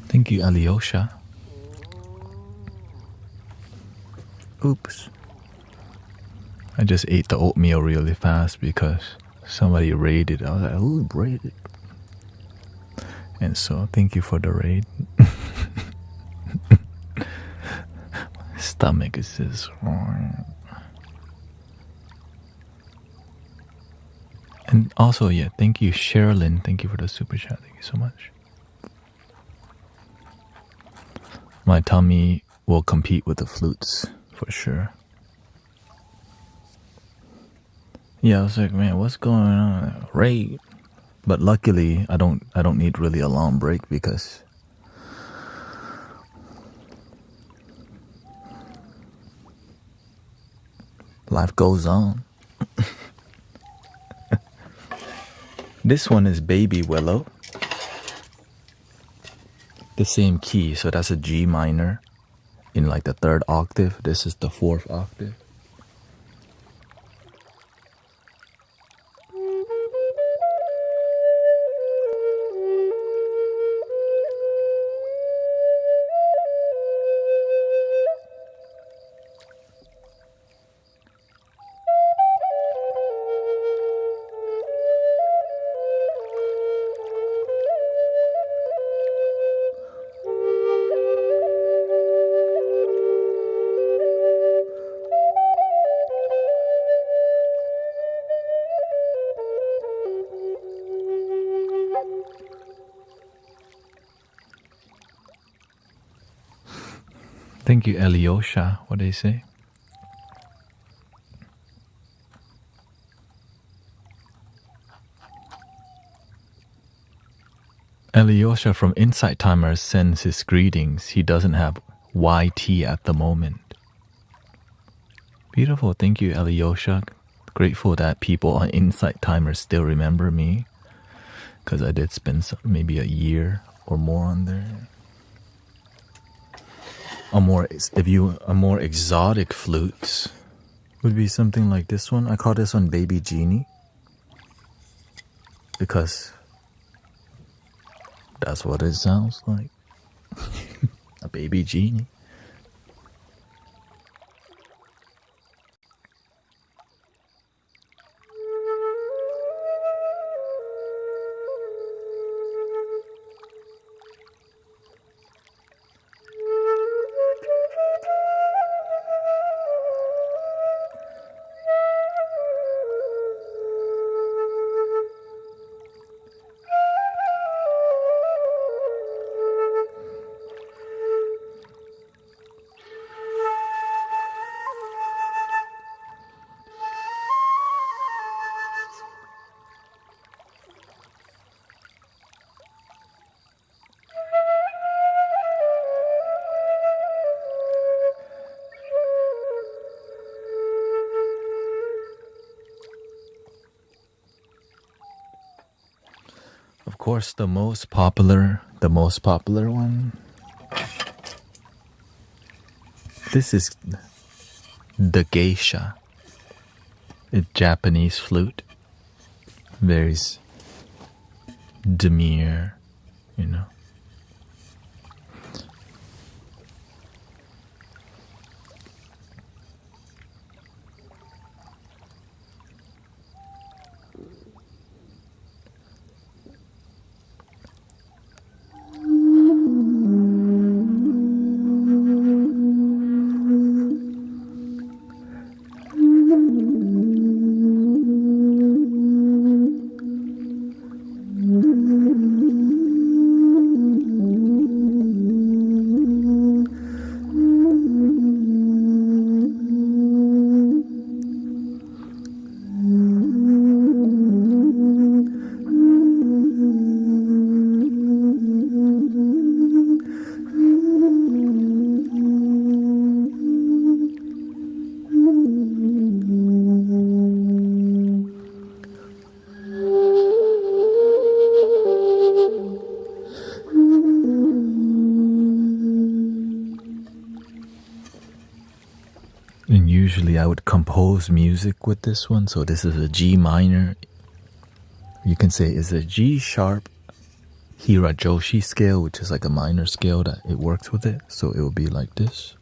Thank you, Alyosha. Oops. I just ate the oatmeal really fast because somebody raided. I was like, who raided? And so, thank you for the raid. My stomach is just... And also, yeah, thank you, Sherilyn. Thank you for the super chat. Thank you so much. My tummy will compete with the flutes for sure. Yeah, I was like, man, what's going on? Raid. But luckily, I don't need really a long break because life goes on. This one is Baby Willow. The same key, so that's a G minor in like the 3rd octave. This is the 4th octave. Thank you, Eliosha. What do they say? Eliosha from Insight Timer sends his greetings. He doesn't have YT at the moment. Beautiful. Thank you, Eliosha. Grateful that people on Insight Timer still remember me, because I did spend maybe a year or more on there. A more exotic flutes would be something like this one. I call this one Baby Genie because that's what it sounds like. A baby genie. Of course, the most popular one. This is the geisha. A Japanese flute. Very demure, you know. And usually I would compose music with this one. So this is a G minor. You can say it's a G sharp Hirajoshi scale, which is like a minor scale that it works with it. So it will be like this.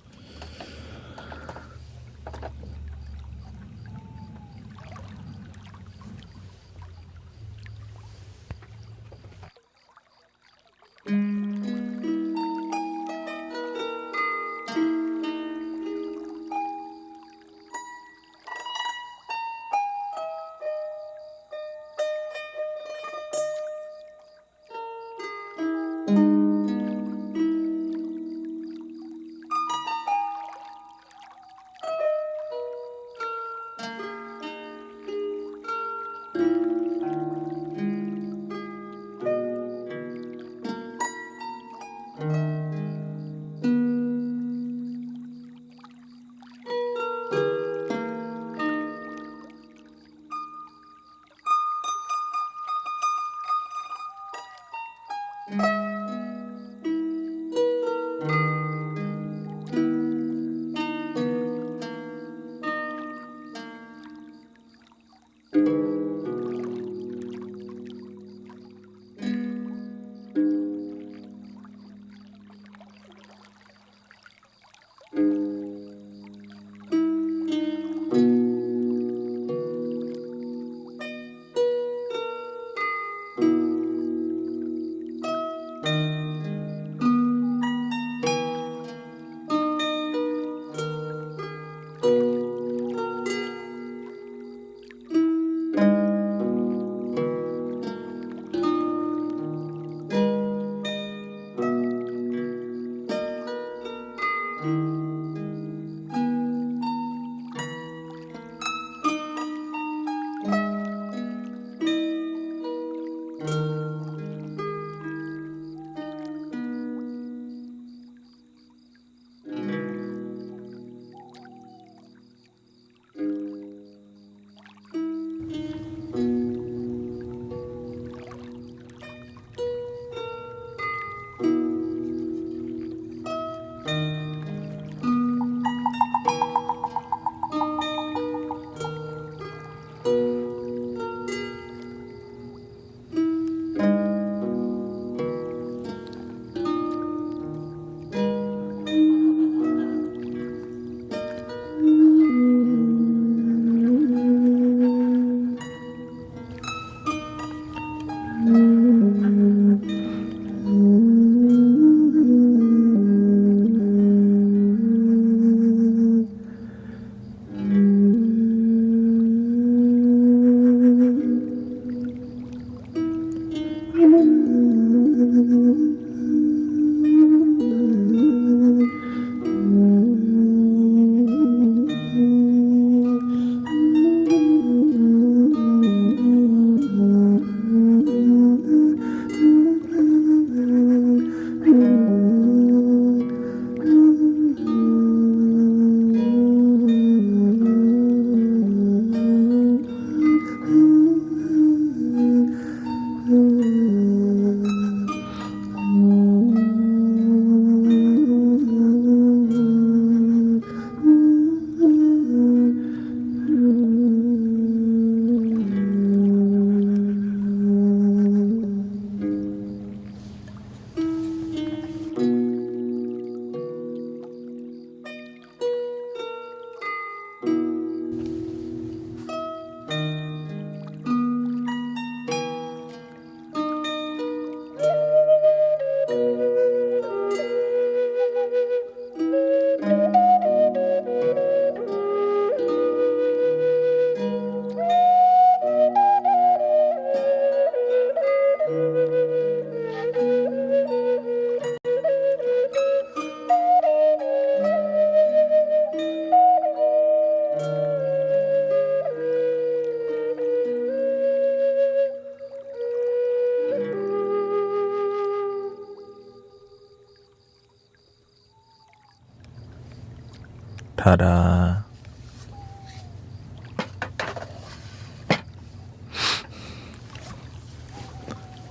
Ta-da!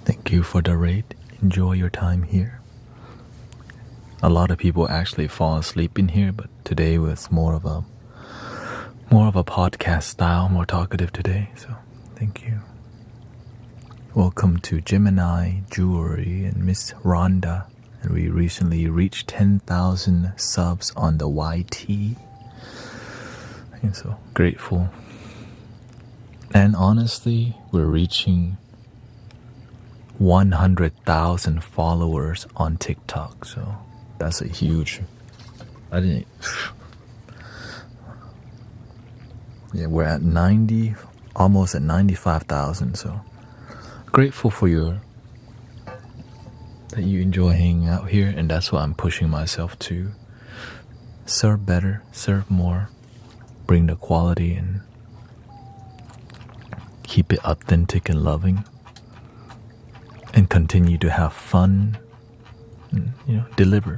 Thank you for the rate. Enjoy your time here. A lot of people actually fall asleep in here, but today was more of a podcast style, more talkative today. So thank you. Welcome to Gemini, Jewelry, and Miss Rhonda. And we recently reached 10,000 subs on the YT. I'm so grateful. And honestly, we're reaching 100,000 followers on TikTok. So that's a huge... Yeah, we're at 90, almost at 95,000. So grateful for that you enjoy hanging out here, and that's what I'm pushing myself to. Serve better, serve more, bring the quality, and keep it authentic and loving, and continue to have fun, and, deliver.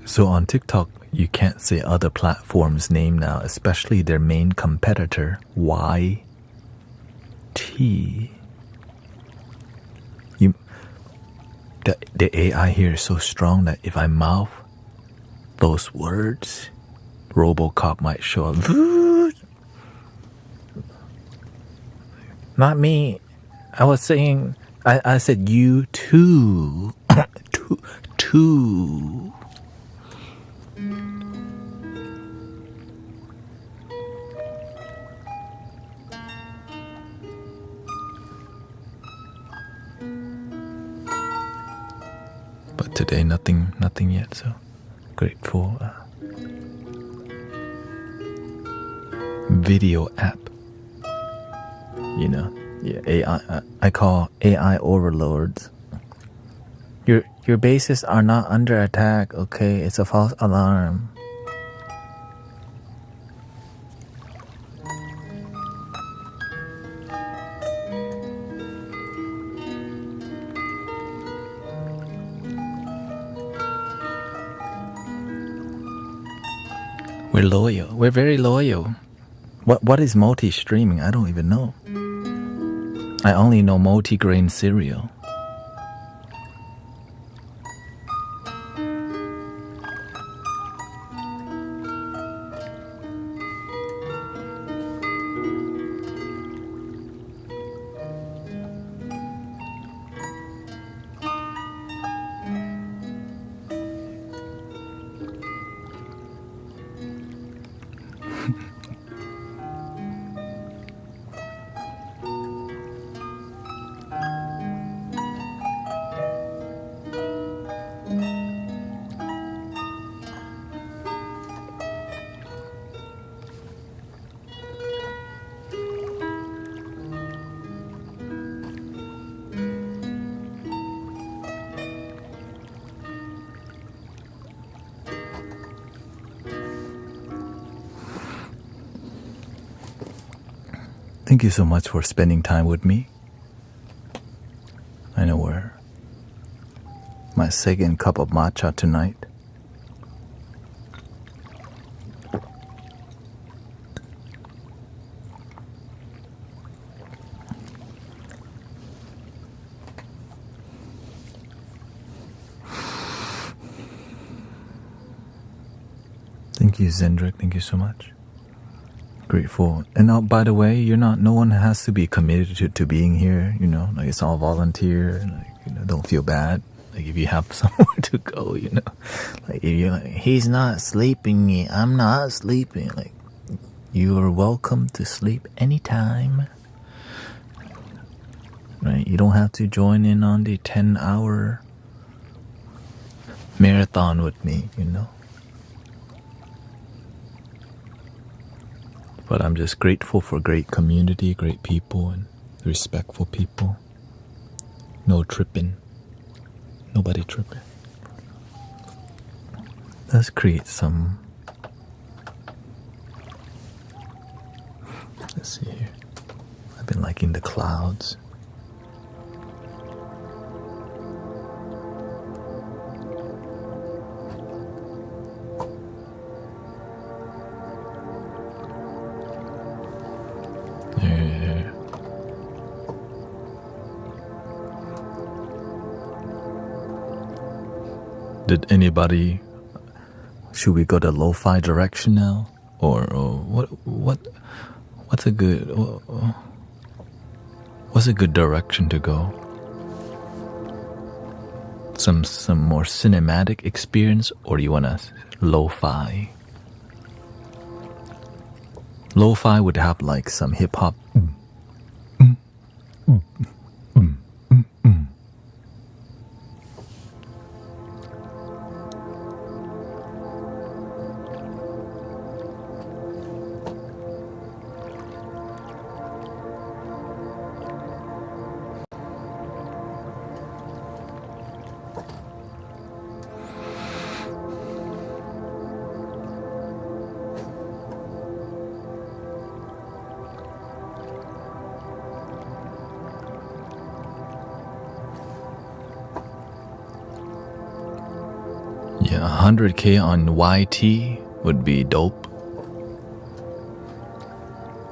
So on TikTok, you can't say other platforms' name now, especially their main competitor, YT. The AI here is so strong that if I mouth those words, RoboCop might show up. Not me. I was saying, I said you too. two. But today, nothing yet. So grateful. Video app. You know, yeah, AI. I call AI overlords. Your bases are not under attack. Okay, it's a false alarm. We're loyal. We're very loyal. What is multi-streaming? I don't even know. I only know multi-grain cereal. Thank you so much for spending time with me. I know we're my second cup of matcha tonight. Thank you, Zendrick. Thank you so much. Grateful. And by the way, no one has to be committed to being here, you know, like it's all volunteer, like, you know, don't feel bad. Like if you have somewhere to go, you know, like if you're like, he's not sleeping, I'm not sleeping, like you are welcome to sleep anytime, right? You don't have to join in on the 10-hour marathon with me, you know. But I'm just grateful for great community, great people, and respectful people. No tripping. Nobody tripping. Let's create some. Let's see here. I've been liking the clouds. Yeah. Did anybody? Should we go the Lofi direction now, or what's a good direction to go? Some more cinematic experience, or do you wanna Lo-fi? Lo-fi would have like some hip hop. Yeah, 100K on YT would be dope.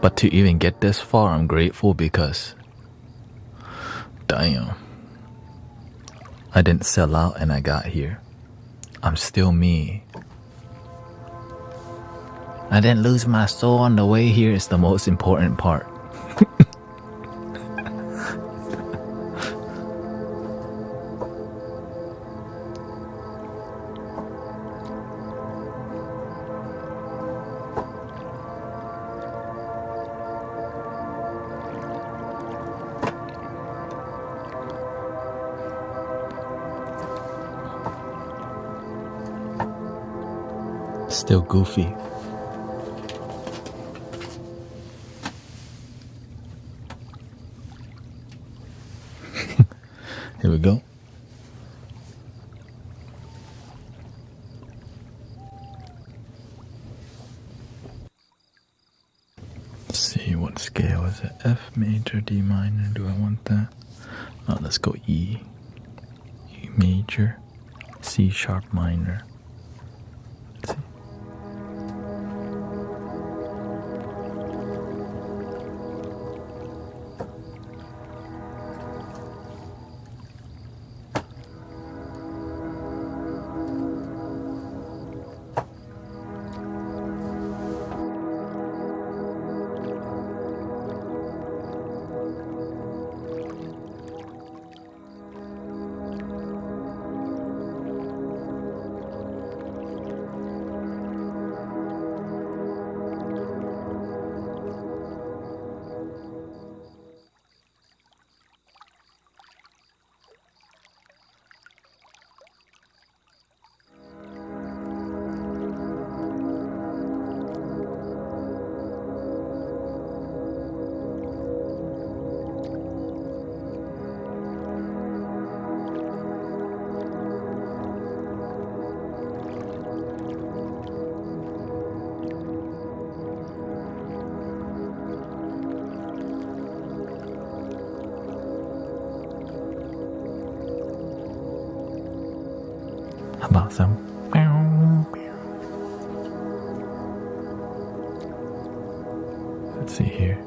But to even get this far, I'm grateful because, damn, I didn't sell out and I got here. I'm still me. I didn't lose my soul on the way here is the most important part. Still goofy. Here we go. Let's see, what scale is it? F major, D minor. Do I want that? Oh, let's go E. E major, C sharp minor. Let's see. How about some? Let's see here.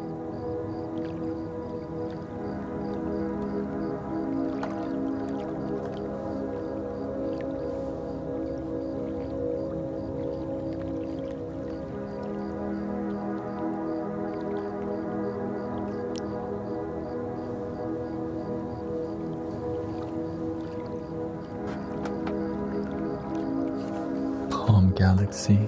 Palm Galaxy.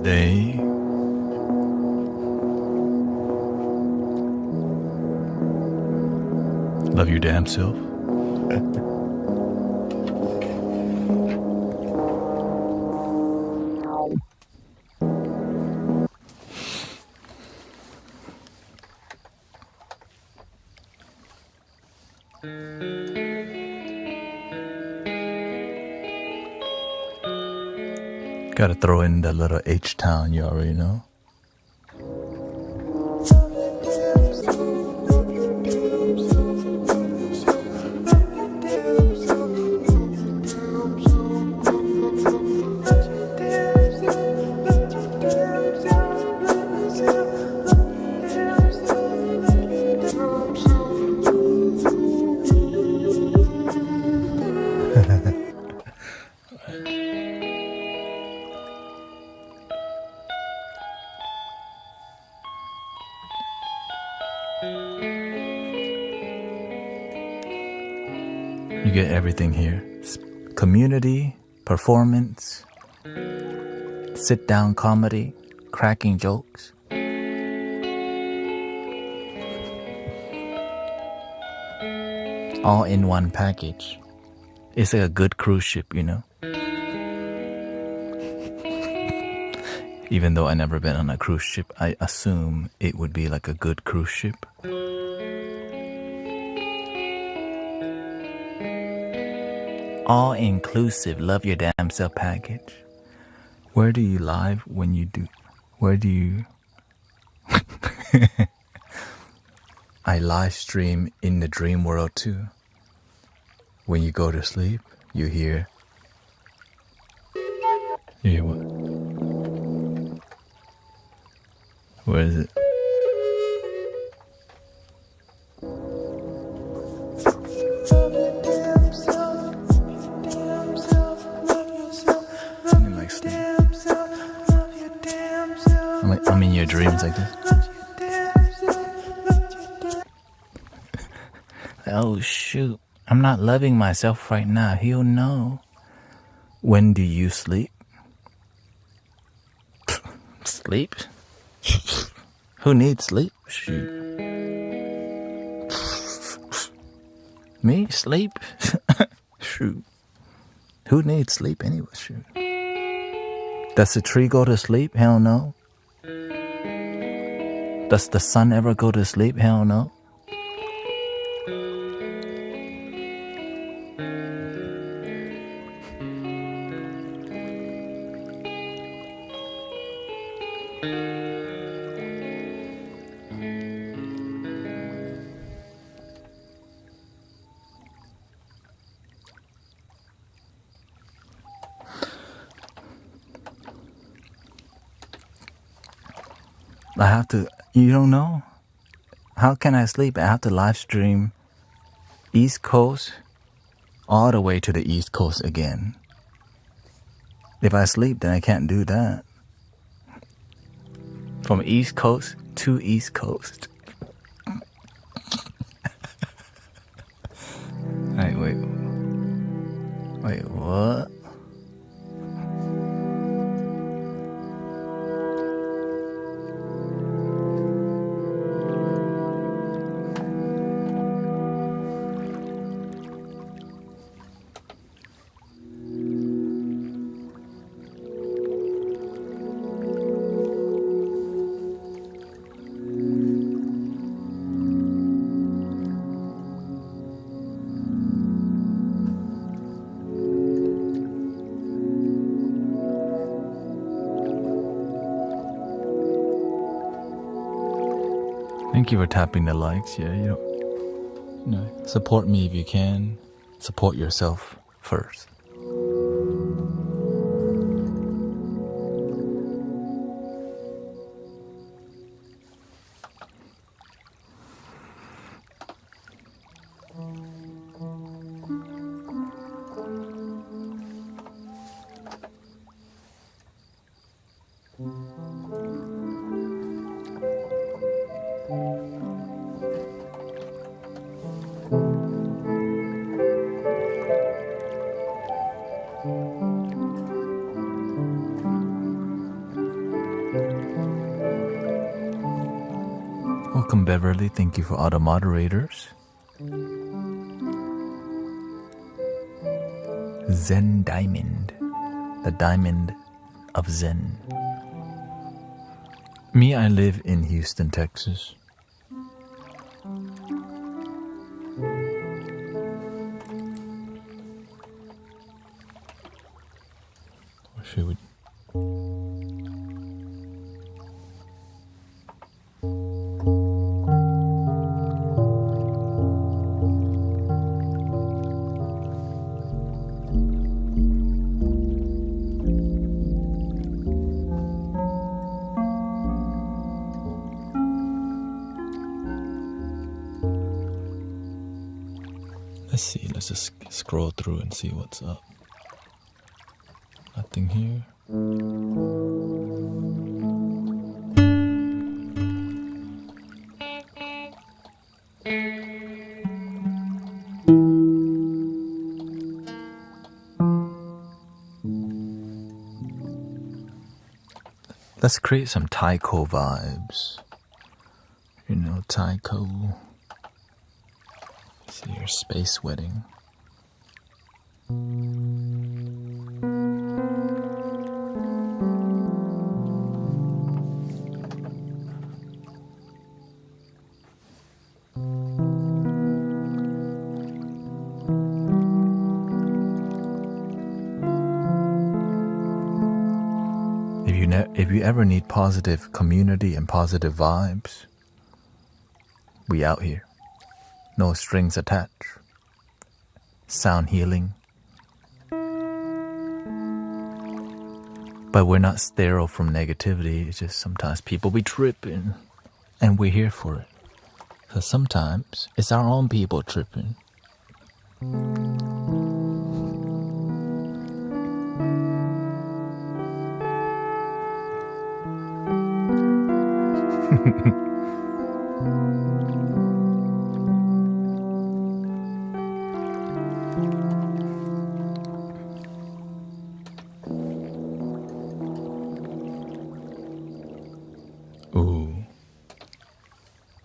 Wednesday. Love your damn self. Gotta throw in the little H-Town, you already know. You get everything here. Community, performance, sit-down comedy, cracking jokes. All in one package. It's like a good cruise ship, you know? Even though I never been on a cruise ship, I assume it would be like a good cruise ship. All inclusive, love your damn self package. Where do you live when you do? Where do you? I live stream in the dream world too. When you go to sleep, you hear. You hear what? Where is it? Something like sleep. I'm in your dreams like this. Oh shoot, I'm not loving myself right now. He'll know. When do you sleep? Sleep? Who needs sleep? Shoot. Me? Sleep? Shoot. Who needs sleep anyway? Shoot. Does the tree go to sleep? Hell no. Does the sun ever go to sleep? Hell no. I have to, you don't know? How can I sleep? I have to live stream East Coast all the way to the East Coast again. If I sleep, then I can't do that. From East Coast to East Coast. Wait, what? Thank you for tapping the likes. Yeah, you know, support me if you can. Support yourself first. Welcome, Beverly. Thank you for all the moderators. Zen Diamond. The diamond of Zen. Me, I live in Houston, Texas. Or should we? Let's see, let's just scroll through and see what's up. Nothing here. Let's create some taiko vibes. You know, taiko. See your space wedding. If you ever need positive community and positive vibes, we out here. No strings attached. Sound healing. But we're not sterile from negativity. It's just sometimes people be tripping, and we're here for it. So sometimes it's our own people tripping. Ooh.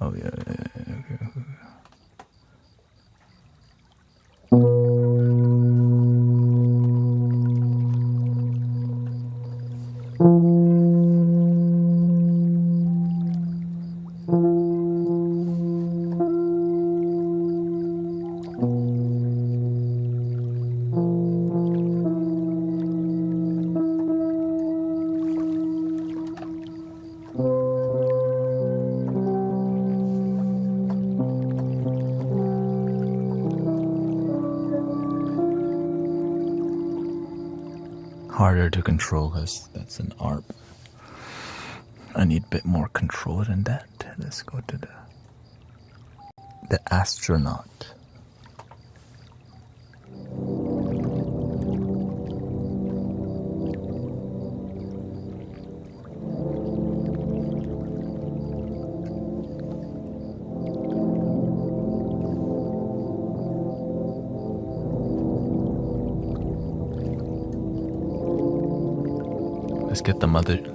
Oh yeah. Okay. Harder to control because that's an ARP. I need a bit more control than that. Let's go to the astronaut.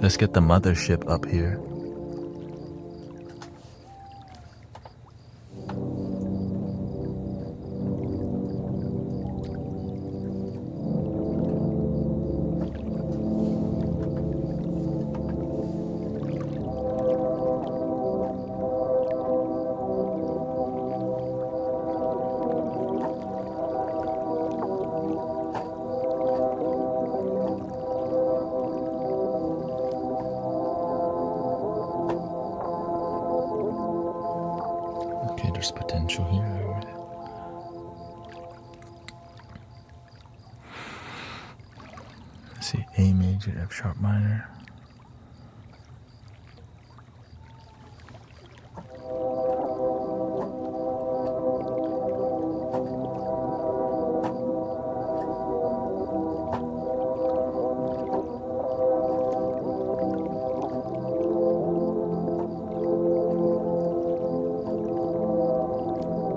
Let's get the mothership up here. There's potential here. Let's see, A major, F sharp minor.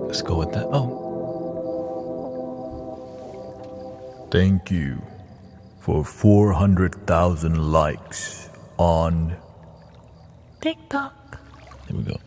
Let's go with that. Oh. Thank you for 400,000 likes on TikTok. Here we go.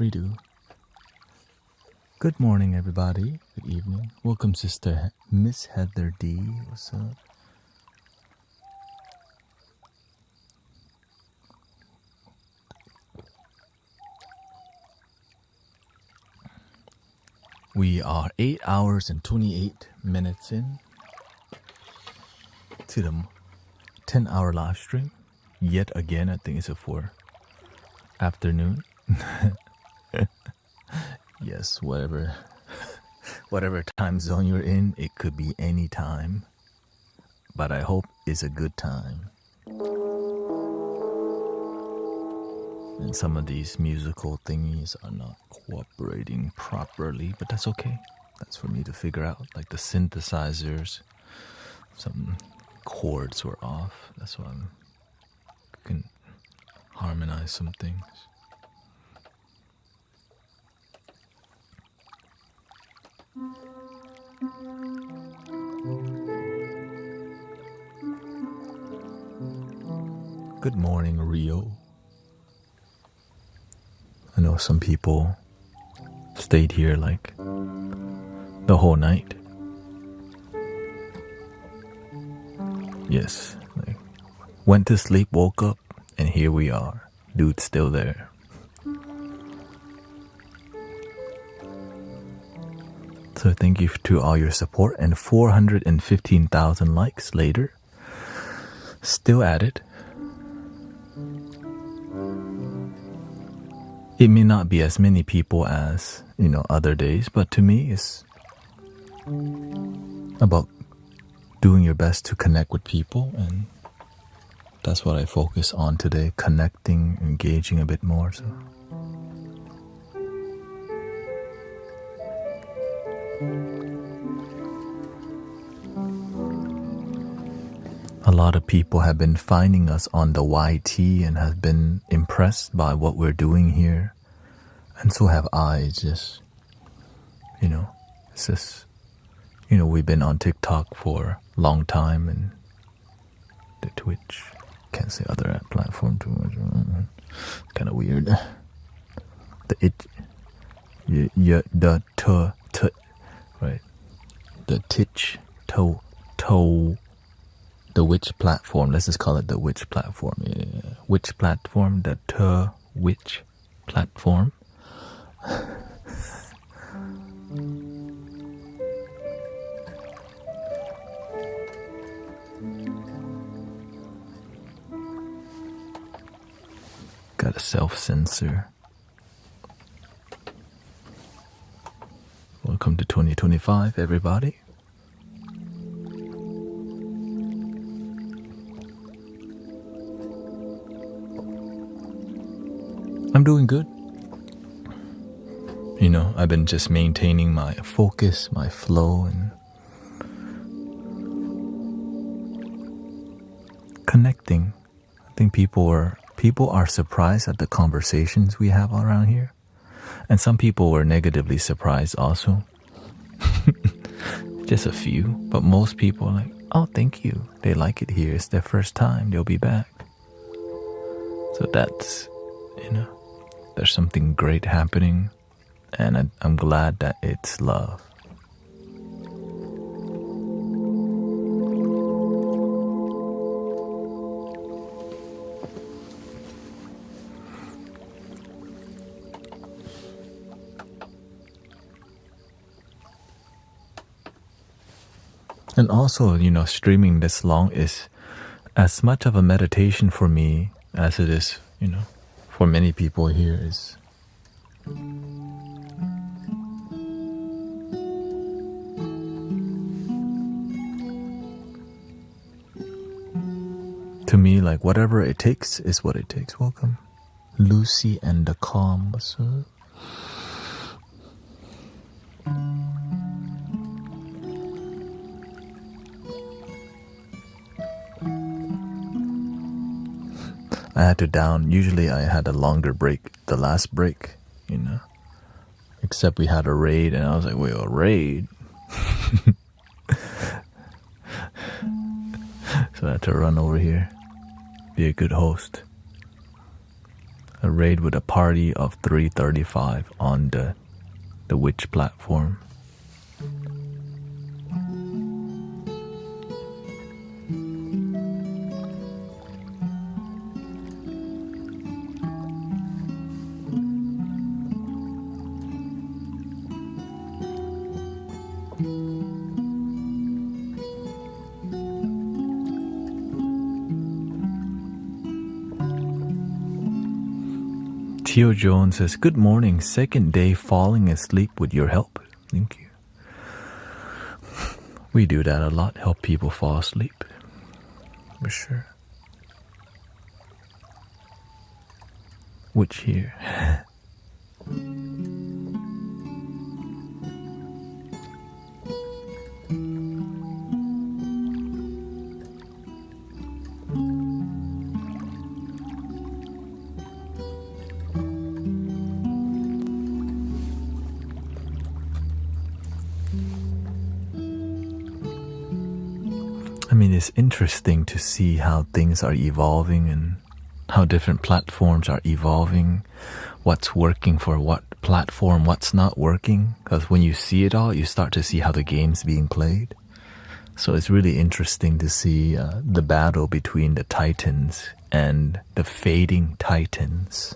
Redo. Good morning, everybody. Good evening. Welcome, Sister Miss Heather D. What's up? We are 8 hours and 28 minutes in to the 10-hour live stream. Yet again, I think it's for afternoon. Yes, whatever time zone you're in, it could be any time. But I hope it's a good time. And some of these musical thingies are not cooperating properly, but that's okay. That's for me to figure out. Like the synthesizers, some chords were off. That's why I can harmonize some things. Good morning, Rio. I know some people stayed here like the whole night. Yes, like went to sleep, woke up, and here we are. Dude's still there. So thank you to all your support, and 415,000 likes later. Still at it. It may not be as many people as, other days, but to me it's about doing your best to connect with people, and that's what I focus on today, connecting, engaging a bit more. So a lot of people have been finding us on the YT and have been impressed by what we're doing here. And so have I. Just, it's just, we've been on TikTok for a long time, and the Twitch. Can't say other platform too much. Kind of weird. Right. The Titch, the which platform? Let's just call it the which platform. Yeah. Which platform? The which platform? Gotta self-censor. Welcome to 2025, everybody. I'm doing good. I've been just maintaining my focus, my flow, and connecting. I think people are surprised at the conversations we have around here. And some people were negatively surprised also. Just a few. But most people are like, oh, thank you. They like it here. It's their first time. They'll be back. So that's, there's something great happening. And I'm glad that it's love. And also, streaming this long is as much of a meditation for me as it is, for many people here is. To me, like, whatever it takes is what it takes. Welcome. Lucy and the Calm. What's up? I had to usually I had a longer break, the last break, except we had a raid, and I was like, wait, a raid? So I had to run over here, be a good host. a raid with a party of 335 on the witch platform. Theo Jones says, good morning, second day falling asleep with your help. Thank you. We do that a lot, help people fall asleep. For sure. Which here? I mean, it's interesting to see how things are evolving and how different platforms are evolving, what's working for what platform, what's not working. Because when you see it all, you start to see how the game's being played. So it's really interesting to see the battle between the titans and the fading titans.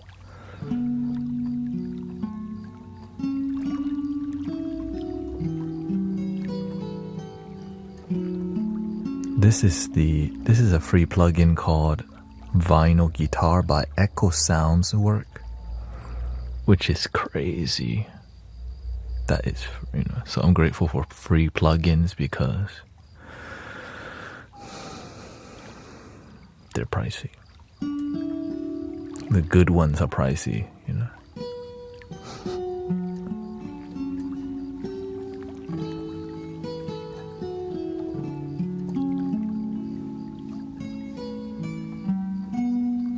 This is a free plugin called Vinyl Guitar by Echo Sounds Work, which is crazy. That is, so I'm grateful for free plugins because they're pricey. The good ones are pricey,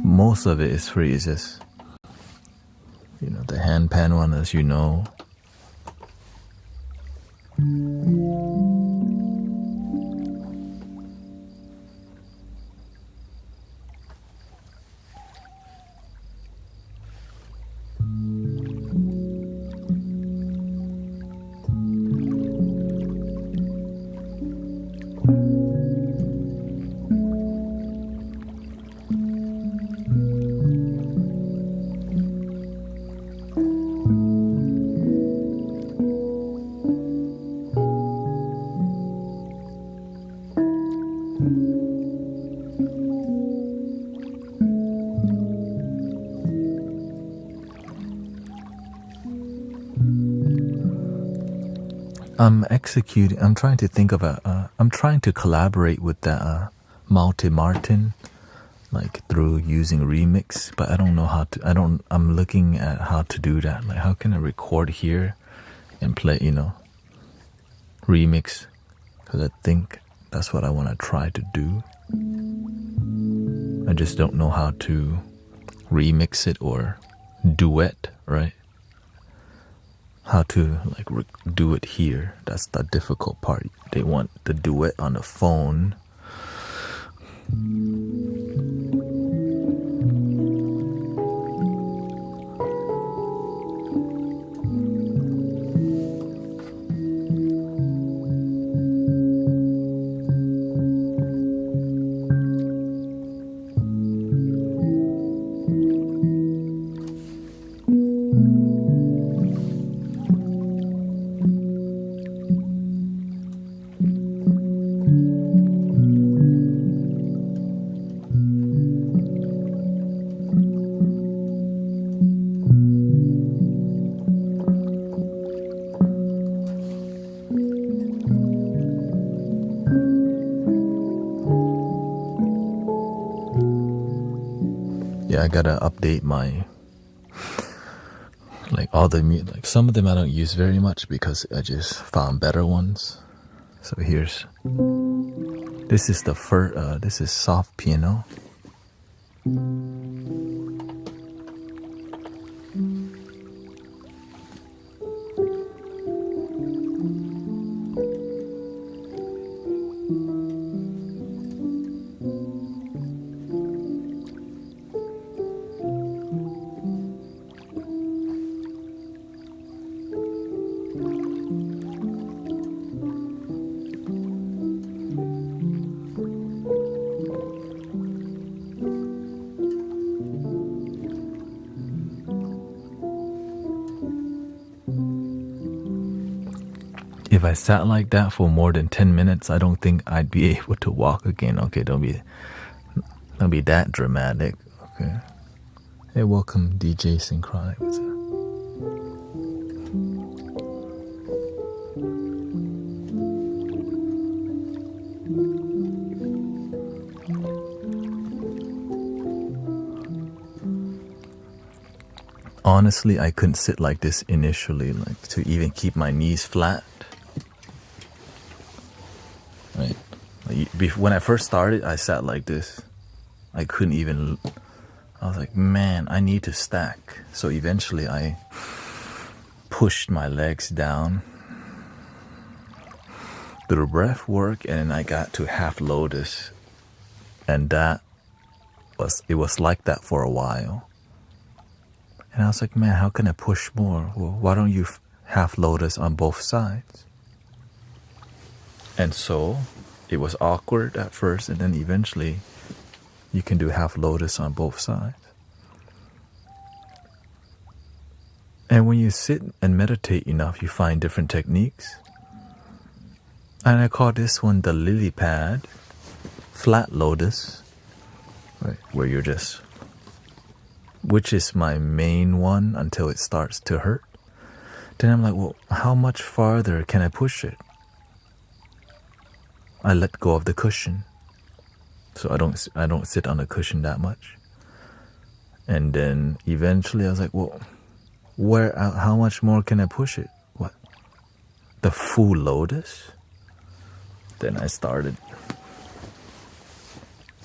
Most of it is free. It's just, the handpan one, as you know. I'm trying to think of I'm trying to collaborate with the Malte Martin, like through using Remix, but I don't know how to, I'm looking at how to do that. Like, how can I record here and play, Remix? Because I think that's what I want to try to do. I just don't know how to remix it or duet, right? How to do it here. That's the difficult part. They want the duet on the phone. Yeah, I gotta update my all the some of them I don't use very much because I just found better ones. So this is the first. This is soft piano. I sat like that for more than 10 minutes, I don't think I'd be able to walk again. Okay, don't be that dramatic. Okay. Hey, welcome DJ Synchronic. What's up? Honestly, I couldn't sit like this initially, like to even keep my knees flat. Right? When I first started, I sat like this. I couldn't even. I was like, man, I need to stack. So eventually, I pushed my legs down through breath work, and I got to half lotus, and it was like that for a while. And I was like, man, how can I push more? Well, why don't you half lotus on both sides? And so it was awkward at first, and then eventually you can do half lotus on both sides. And when you sit and meditate enough, you find different techniques. And I call this one the lily pad, flat lotus, right? Where you're just, which is my main one until it starts to hurt. Then I'm like, well, how much farther can I push it? I let go of the cushion, so I don't sit on the cushion that much. And then eventually I was like, well, how much more can I push it? What? The full lotus? Then I started.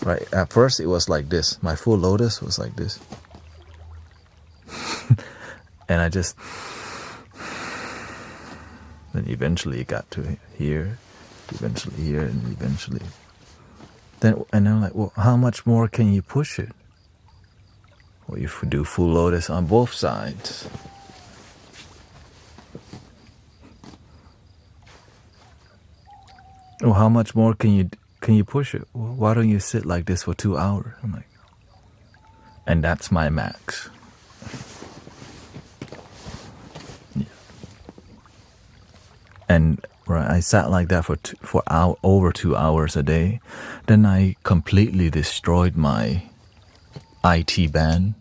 Right, at first it was like this. My full lotus was like this. And I just, then eventually it got to here, eventually here, and eventually. And I'm like, well, how much more can you push it? Well, if we do full lotus on both sides. Well, how much more can you push it? Well, why don't you sit like this for 2 hours? I'm like, and that's my max. Yeah. And right, I sat like that for over 2 hours a day. Then I completely destroyed my IT band,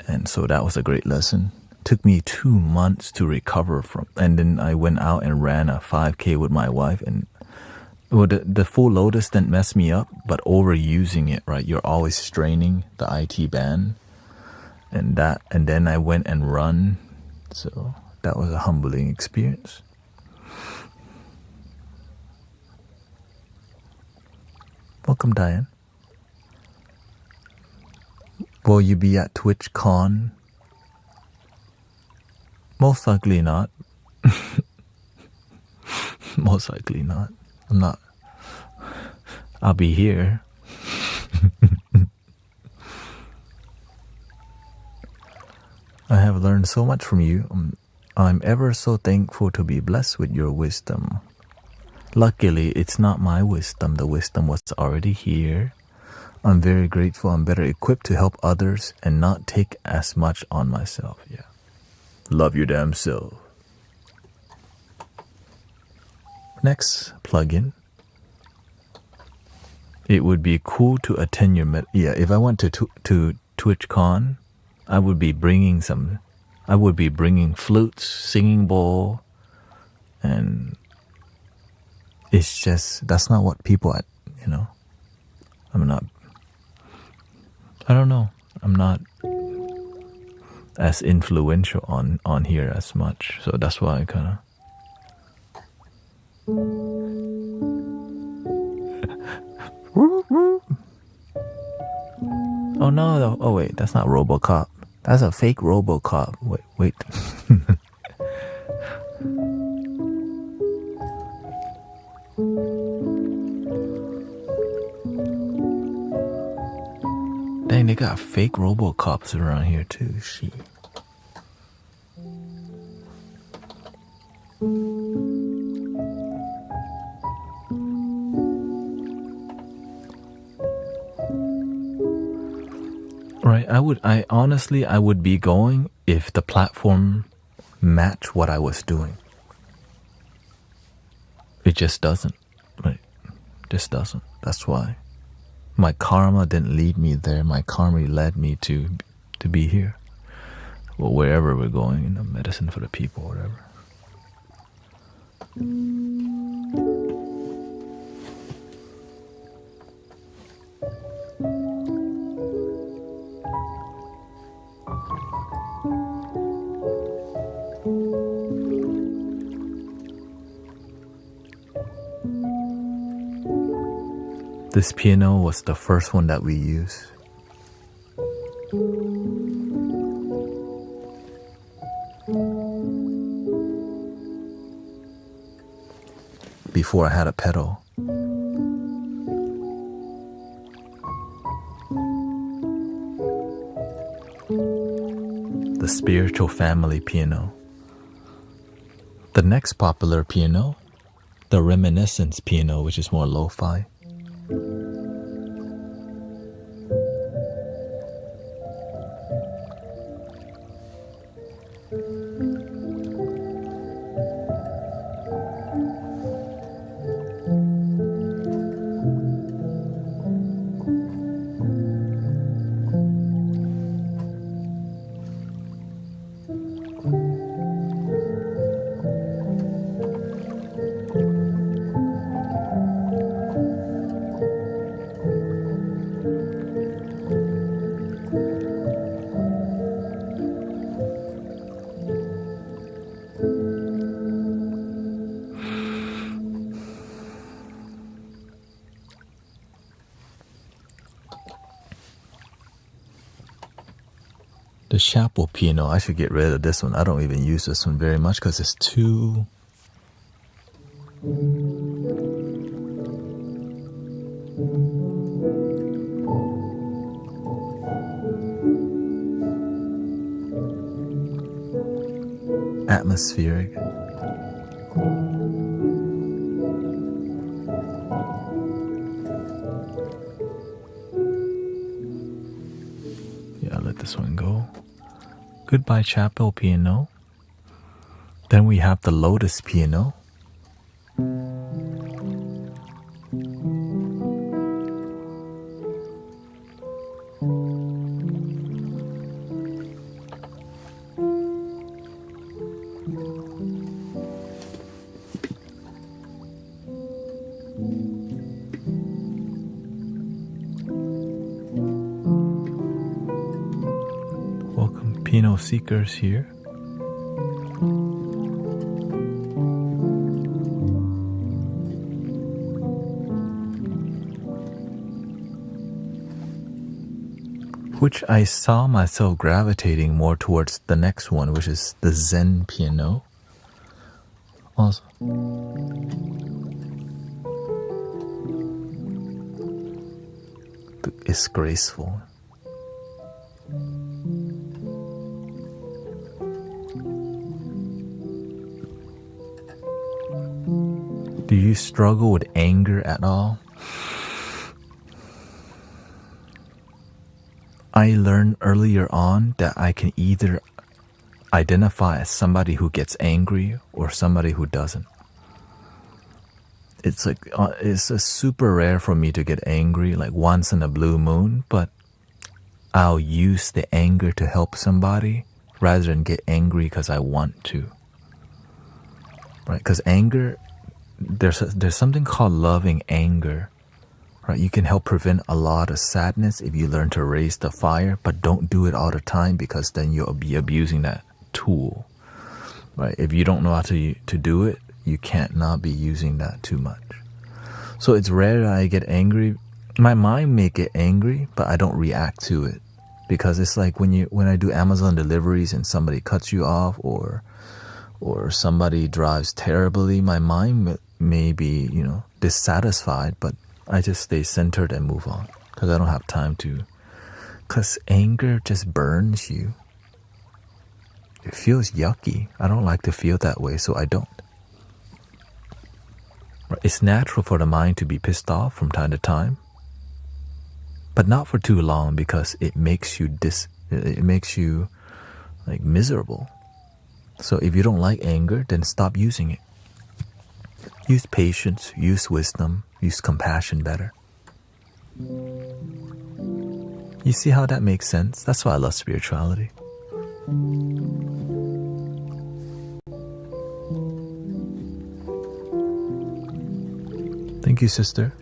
and so that was a great lesson. Took me 2 months to recover from, and then I went out and ran a 5K with my wife, and well, the full lotus didn't mess me up, but overusing it, right? You're always straining the IT band, and then I went and run, so that was a humbling experience. Welcome, Diane. Will you be at TwitchCon? Most likely not. Most likely not. I'm not. I'll be here. I have learned so much from you. I'm ever so thankful to be blessed with your wisdom. Luckily, it's not my wisdom. The wisdom was already here. I'm very grateful I'm better equipped to help others and not take as much on myself. Yeah. Love your damn self. Next plugin. It would be cool to attend your if I went to TwitchCon, I would be bringing flutes, singing bowl, and it's just, that's not what people, I'm not as influential on here as much, so that's why I kind of. Oh no! Oh wait, that's not RoboCop. That's a fake RoboCop. Wait. Dang, they got fake RoboCops around here too. Shit. Right, I honestly would be going if the platform matched what I was doing. It just doesn't. Right? Just doesn't. That's why. My karma didn't lead me there. My karma led me to be here. Well, wherever we're going, you know, medicine for the people, whatever. This piano was the first one that we used. Before I had a pedal. The spiritual family piano. The next popular piano, the reminiscence piano, which is more lo-fi. The chapel piano, I should get rid of this one. I don't even use this one very much because it's too... atmospheric. Yeah, I'll let this one go. Goodbye chapel piano. Then we have the lotus piano. Piano seekers here. Which I saw myself gravitating more towards the next one, which is the Zen piano. Also, it's graceful. Do you struggle with anger at all? I learned earlier on that I can either identify as somebody who gets angry or somebody who doesn't. It's like it's super rare for me to get angry, like once in a blue moon, but I'll use the anger to help somebody rather than get angry because I want to. Right? Because anger, there's something called loving anger. Right? You can help prevent a lot of sadness if you learn to raise the fire, but don't do it all the time because then you'll be abusing that tool. Right? If you don't know how to do it, you can't not be using that too much. So it's rare that I get angry. My mind may get angry, but I don't react to it because it's like when I do Amazon deliveries and somebody cuts you off or somebody drives terribly, my mind may be, dissatisfied, but I just stay centered and move on because I don't have time to. Because anger just burns you. It feels yucky. I don't like to feel that way, so I don't. It's natural for the mind to be pissed off from time to time, but not for too long because it makes you like miserable. So if you don't like anger, then stop using it. Use patience, use wisdom, use compassion better. You see how that makes sense? That's why I love spirituality. Thank you, sister.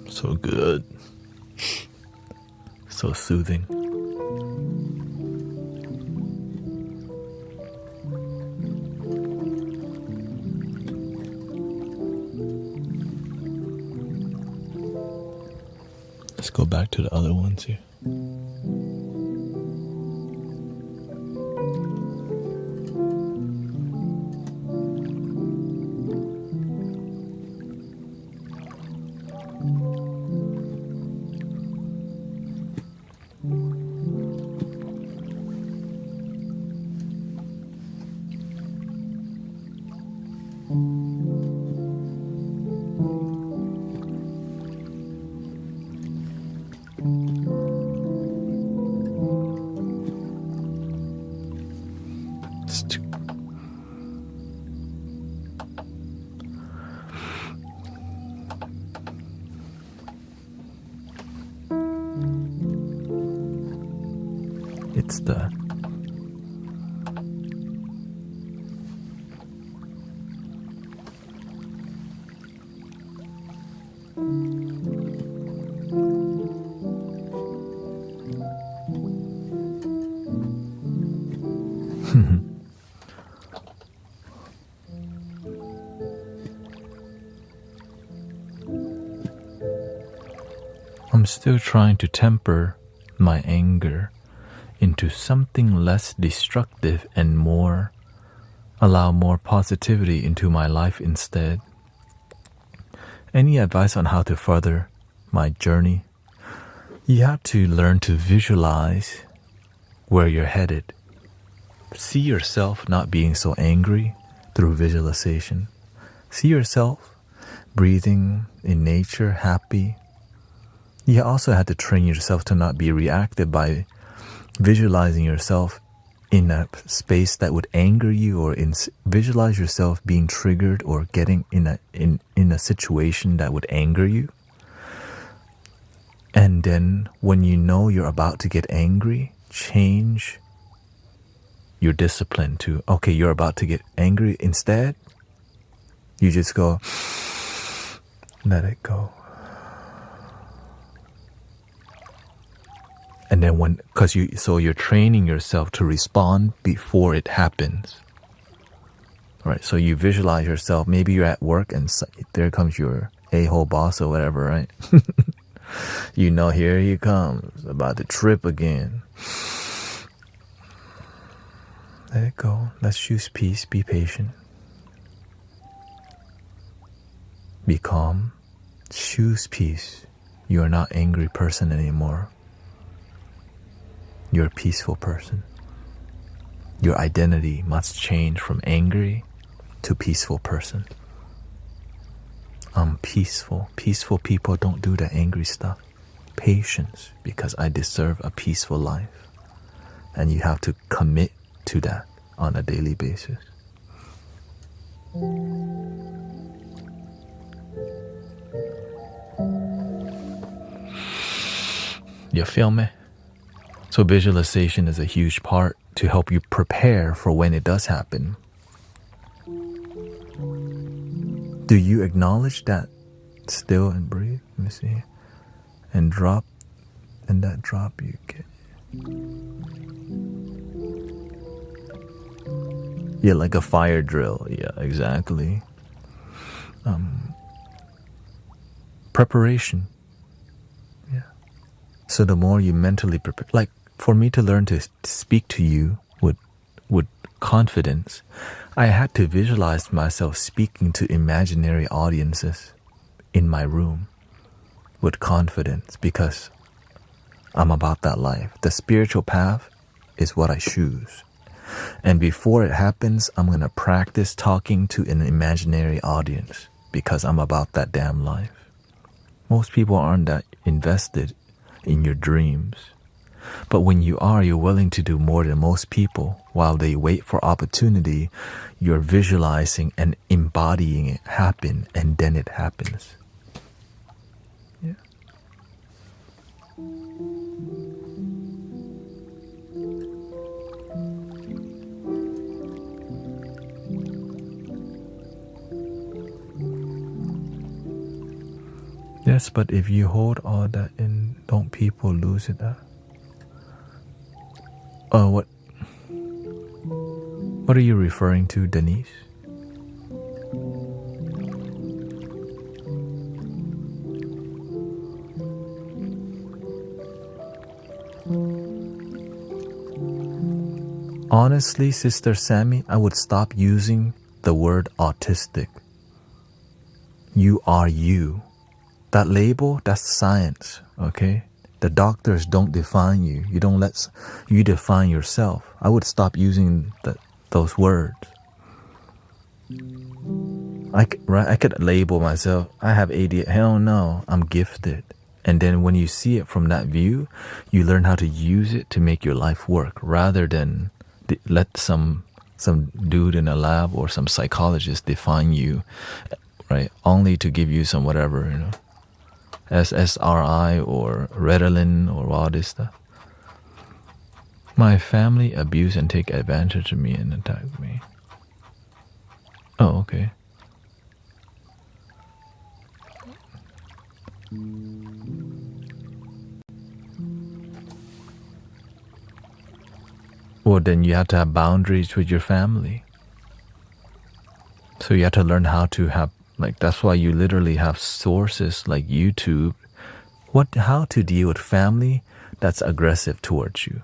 So good. So soothing. Let's go back to the other ones here. It's the I'm still trying to temper my anger into something less destructive and allow more positivity into my life instead. Any advice on how to further my journey? You have to learn to visualize where you're headed. See yourself not being so angry through visualization. See yourself breathing in nature, happy. You also have to train yourself to not be reactive by visualizing yourself in a space that would anger you, or visualize yourself being triggered or getting in a situation that would anger you. And then when you know you're about to get angry, change your discipline to, okay, you're about to get angry. Instead, you just go, let it go. And then so you're training yourself to respond before it happens. Right? So you visualize yourself, maybe you're at work and there comes your a-hole boss or whatever, right? You know, here he comes, about to trip again. Let it go. Let's choose peace. Be patient. Be calm. Choose peace. You are not an angry person anymore. You're a peaceful person. Your identity must change from angry to peaceful person. I'm peaceful. Peaceful people don't do the angry stuff. Patience, because I deserve a peaceful life. And you have to commit to that on a daily basis. You feel me? So visualization is a huge part to help you prepare for when it does happen. Do you acknowledge that still and breathe? Let me see. And drop, and that drop you get. Yeah, like a fire drill. Yeah, exactly. Preparation. Yeah. So the more you mentally prepare, like for me to learn to speak to you with confidence, I had to visualize myself speaking to imaginary audiences in my room with confidence, because I'm about that life. The spiritual path is what I choose. And before it happens, I'm going to practice talking to an imaginary audience because I'm about that damn life. Most people aren't that invested in your dreams. But when you are, you're willing to do more than most people. While they wait for opportunity, you're visualizing and embodying it happen, and then it happens. Yeah. Yes, but if you hold all that in, don't people lose it? What are you referring to, Denise? Honestly, Sister Sammy, I would stop using the word autistic. You are you. That label, that's science, okay? The doctors don't define you. You don't let you define yourself. I would stop using those words. I could label myself, I have ADHD. Hell no, I'm gifted. And then when you see it from that view, you learn how to use it to make your life work rather than let some dude in a lab or some psychologist define you, right? Only to give you some whatever, SSRI or Ritalin or all this stuff. My family abuse and take advantage of me and attack me. Oh, okay. Well, then you have to have boundaries with your family. So you have to learn how to have, that's why you literally have sources like YouTube. How to deal with family that's aggressive towards you.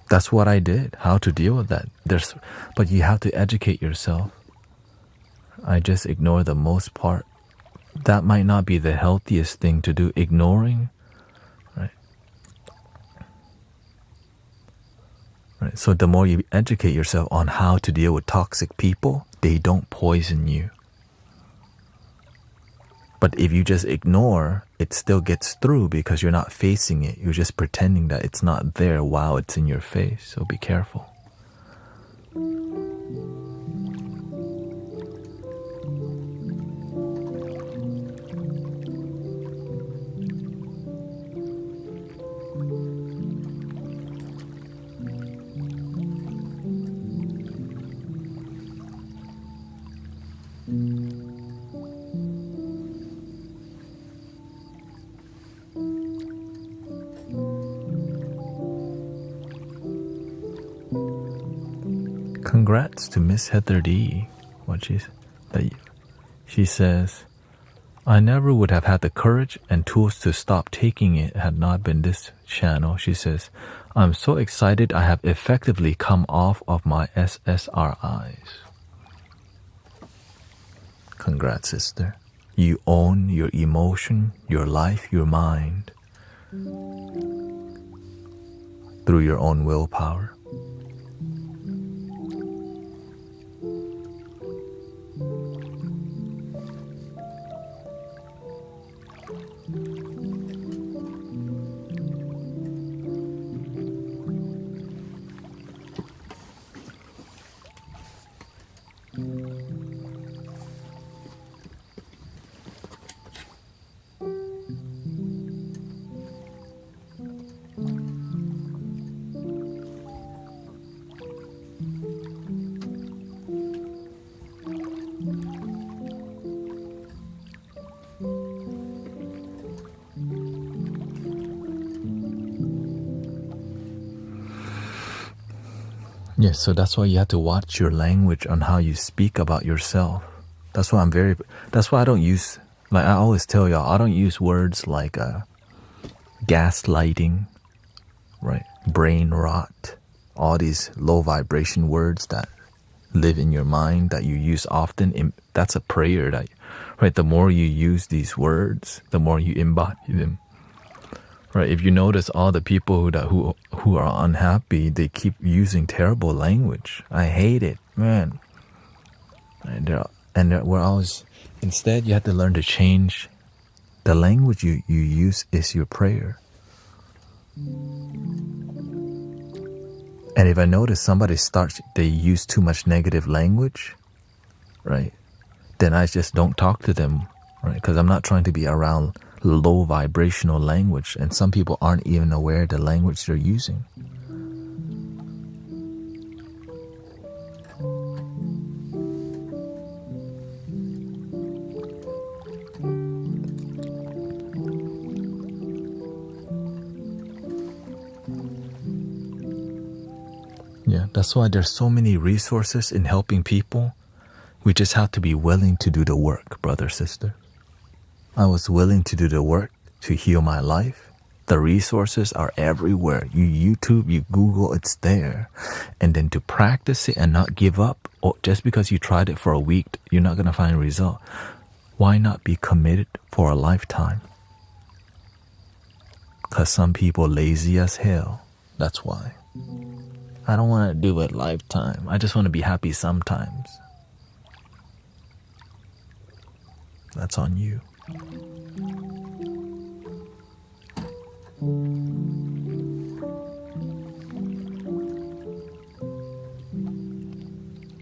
That's what I did, how to deal with that. But you have to educate yourself. I just ignore the most part. That might not be the healthiest thing to do, ignoring, right? Right. So the more you educate yourself on how to deal with toxic people, they don't poison you. But if you just ignore, it still gets through because you're not facing it. You're just pretending that it's not there while it's in your face. So be careful. Congrats to Miss Heather D. She says, I never would have had the courage and tools to stop taking it had not been this channel. She says, I'm so excited I have effectively come off of my SSRIs. Congrats, sister. You own your emotion, your life, your mind through your own willpower. Yes, so that's why you have to watch your language on how you speak about yourself. That's why I don't use, I always tell y'all, I don't use words like gaslighting, right? Brain rot, all these low vibration words that live in your mind that you use often. That's a prayer right? The more you use these words, the more you embody them. Right? If you notice all the people who are unhappy, they keep using terrible language. I hate it, man. We're always, instead you have to learn to change the language you use is your prayer. And if I notice somebody they use too much negative language, right? Then I just don't talk to them, right? Because I'm not trying to be around low vibrational language, and some people aren't even aware of the language they're using. Yeah, that's why there's so many resources in helping people. We just have to be willing to do the work, brother, sister. I was willing to do the work to heal my life. The resources are everywhere. You YouTube, you Google, it's there. And then to practice it and not give up, or just because you tried it for a week, you're not going to find a result. Why not be committed for a lifetime? Because some people lazy as hell. That's why. I don't want to do it lifetime. I just want to be happy sometimes. That's on you.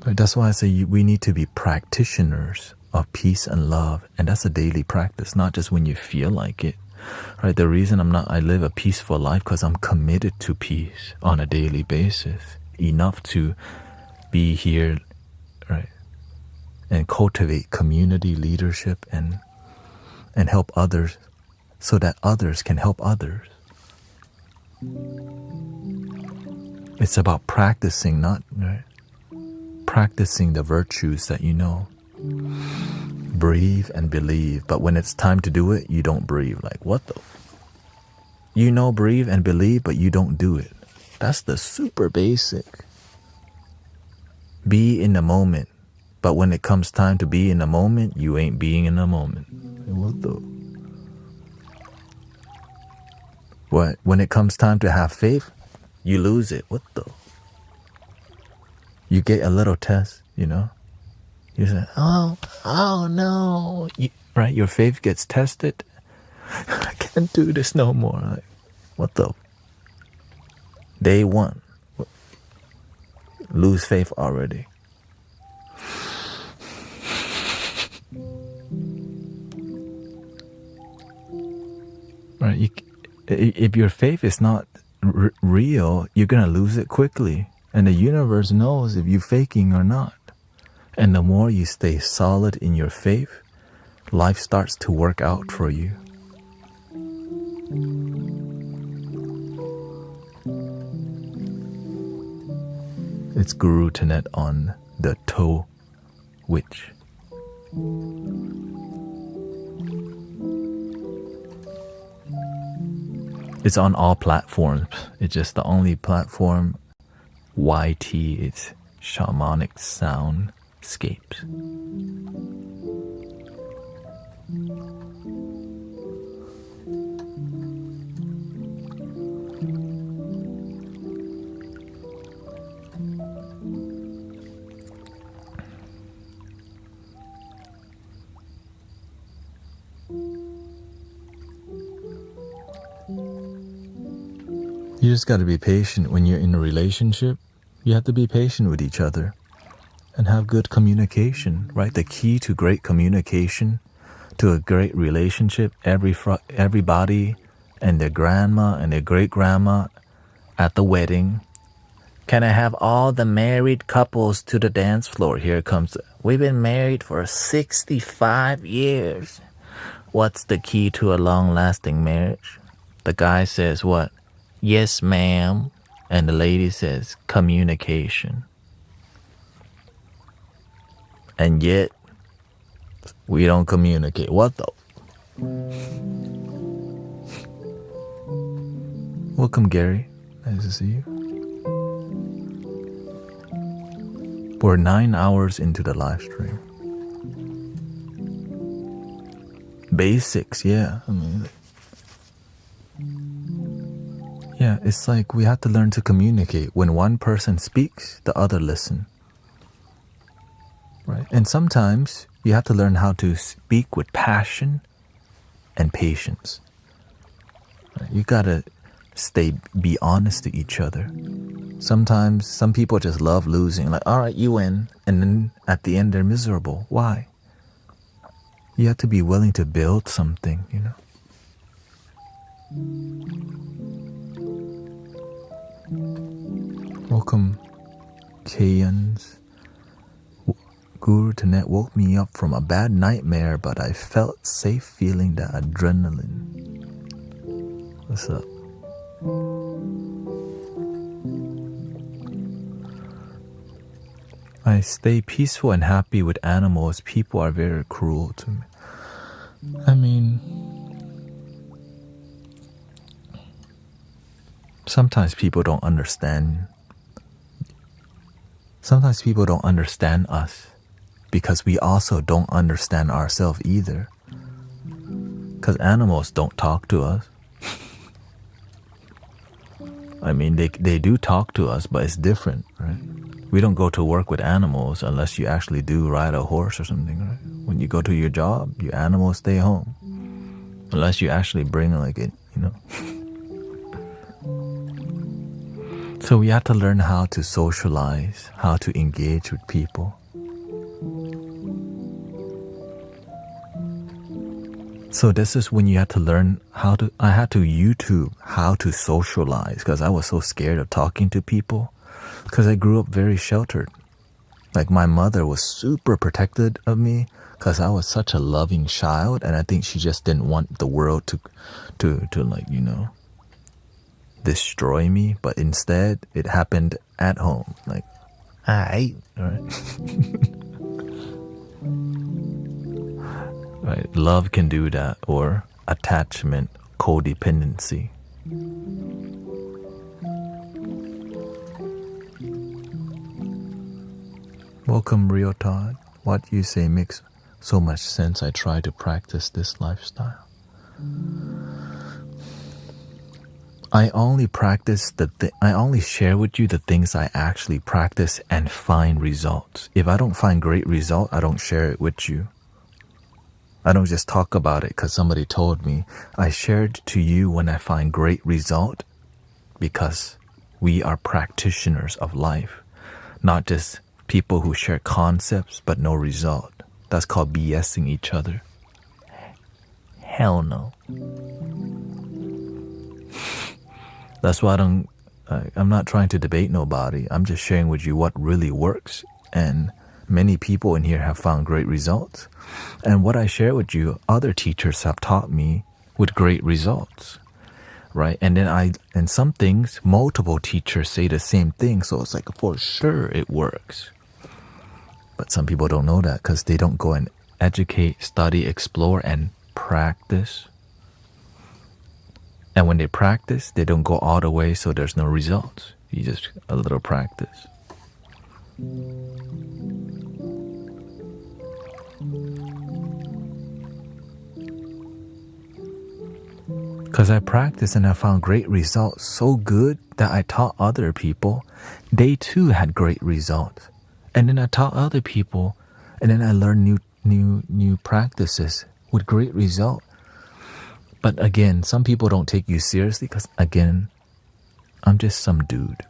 But that's why I say we need to be practitioners of peace and love. And that's a daily practice, not just when you feel like it. Right? The reason I live a peaceful life because I'm committed to peace on a daily basis. Enough to be here, right? And cultivate community leadership and help others so that others can help others. It's about practicing, not right? Practicing the virtues that you know. Breathe and believe, but when it's time to do it, you don't breathe. Like, what the? You know, breathe and believe, but you don't do it. That's the super basic. Be in the moment, but when it comes time to be in the moment, you ain't being in the moment. What the? What? When it comes time to have faith, you lose it. What the? You get a little test, you know? You say, oh no. Right? Your faith gets tested. I can't do this no more. Like, what the? Day one. Lose faith already. Right? If your faith is not real, you're going to lose it quickly. And the universe knows if you're faking or not. And the more you stay solid in your faith, life starts to work out for you. It's Guru Thanet on the Toe Witch. It's on all platforms. It's just the only platform YT. It's Shamanic Soundscapes. You just got to be patient when you're in a relationship. You have to be patient with each other and have good communication, right? The key to great communication, to a great relationship, everybody and their grandma and their great-grandma at the wedding. Can I have all the married couples to the dance floor? Here comes, we've been married for 65 years. What's the key to a long-lasting marriage? The guy says what? Yes, ma'am. And the lady says communication. And yet, we don't communicate. What the? Welcome, Gary. Nice to see you. We're 9 hours into the live stream. Basics, yeah. I mean, Yeah, it's like we have to learn to communicate. When one person speaks, the other listen. Right? And sometimes you have to learn how to speak with passion and patience. Right? You gotta be honest to each other. Sometimes some people just love losing. Like, all right, you win. And then at the end, they're miserable. Why? You have to be willing to build something, you know. Welcome, Kayans. Guru Thanet woke me up from a bad nightmare, but I felt safe feeling the adrenaline. What's up? I stay peaceful and happy with animals. People are very cruel to me. I mean, sometimes people don't understand. Sometimes people don't understand us because we also don't understand ourselves either. Because animals don't talk to us. I mean, they do talk to us, but it's different, right? We don't go to work with animals unless you actually do ride a horse or something, right? When you go to your job, your animals stay home. Unless you actually bring like it, you know. So we have to learn how to socialize, how to engage with people. So this is when you have to learn I had to YouTube how to socialize because I was so scared of talking to people because I grew up very sheltered. Like my mother was super protected of me because I was such a loving child, and I think she just didn't want the world to like, you know, destroy me, but instead it happened at home. Like, alright. Right, love can do that, or attachment, codependency. Welcome, Rio Todd. What you say makes so much sense. I try to practice this lifestyle. I only share with you the things I actually practice and find results. If I don't find great result, I don't share it with you. I don't just talk about it because somebody told me. I share it to you when I find great result, because we are practitioners of life, not just people who share concepts but no result. That's called BSing each other. Hell no. That's why I'm not trying to debate nobody. I'm just sharing with you what really works, and many people in here have found great results. And what I share with you, other teachers have taught me with great results, right? And then and some things, multiple teachers say the same thing, so it's like for sure it works. But some people don't know that because they don't go and educate, study, explore, and practice. And when they practice, they don't go all the way, so there's no results. You just a little practice. Because I practiced and I found great results so good that I taught other people. They too had great results. And then I taught other people, and then I learned new practices with great result. But again, some people don't take you seriously because, again, I'm just some dude.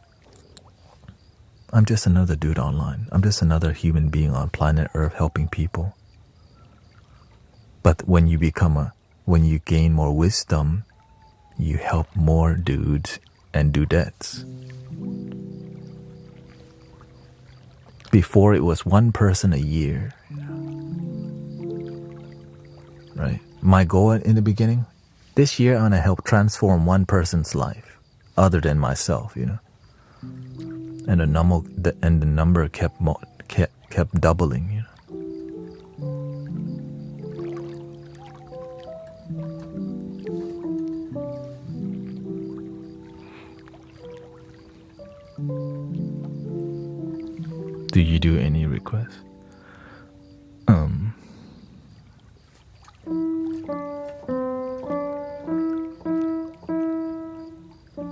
I'm just another dude online. I'm just another human being on planet Earth helping people. But when you gain more wisdom, you help more dudes and dudettes. Before it was one person a year, right? My goal in the beginning, this year I'm gonna help transform one person's life, other than myself, you know. And the number kept doubling, you know. Do you do any requests?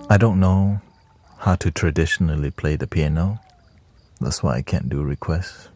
I don't know how to traditionally play the piano. That's why I can't do requests.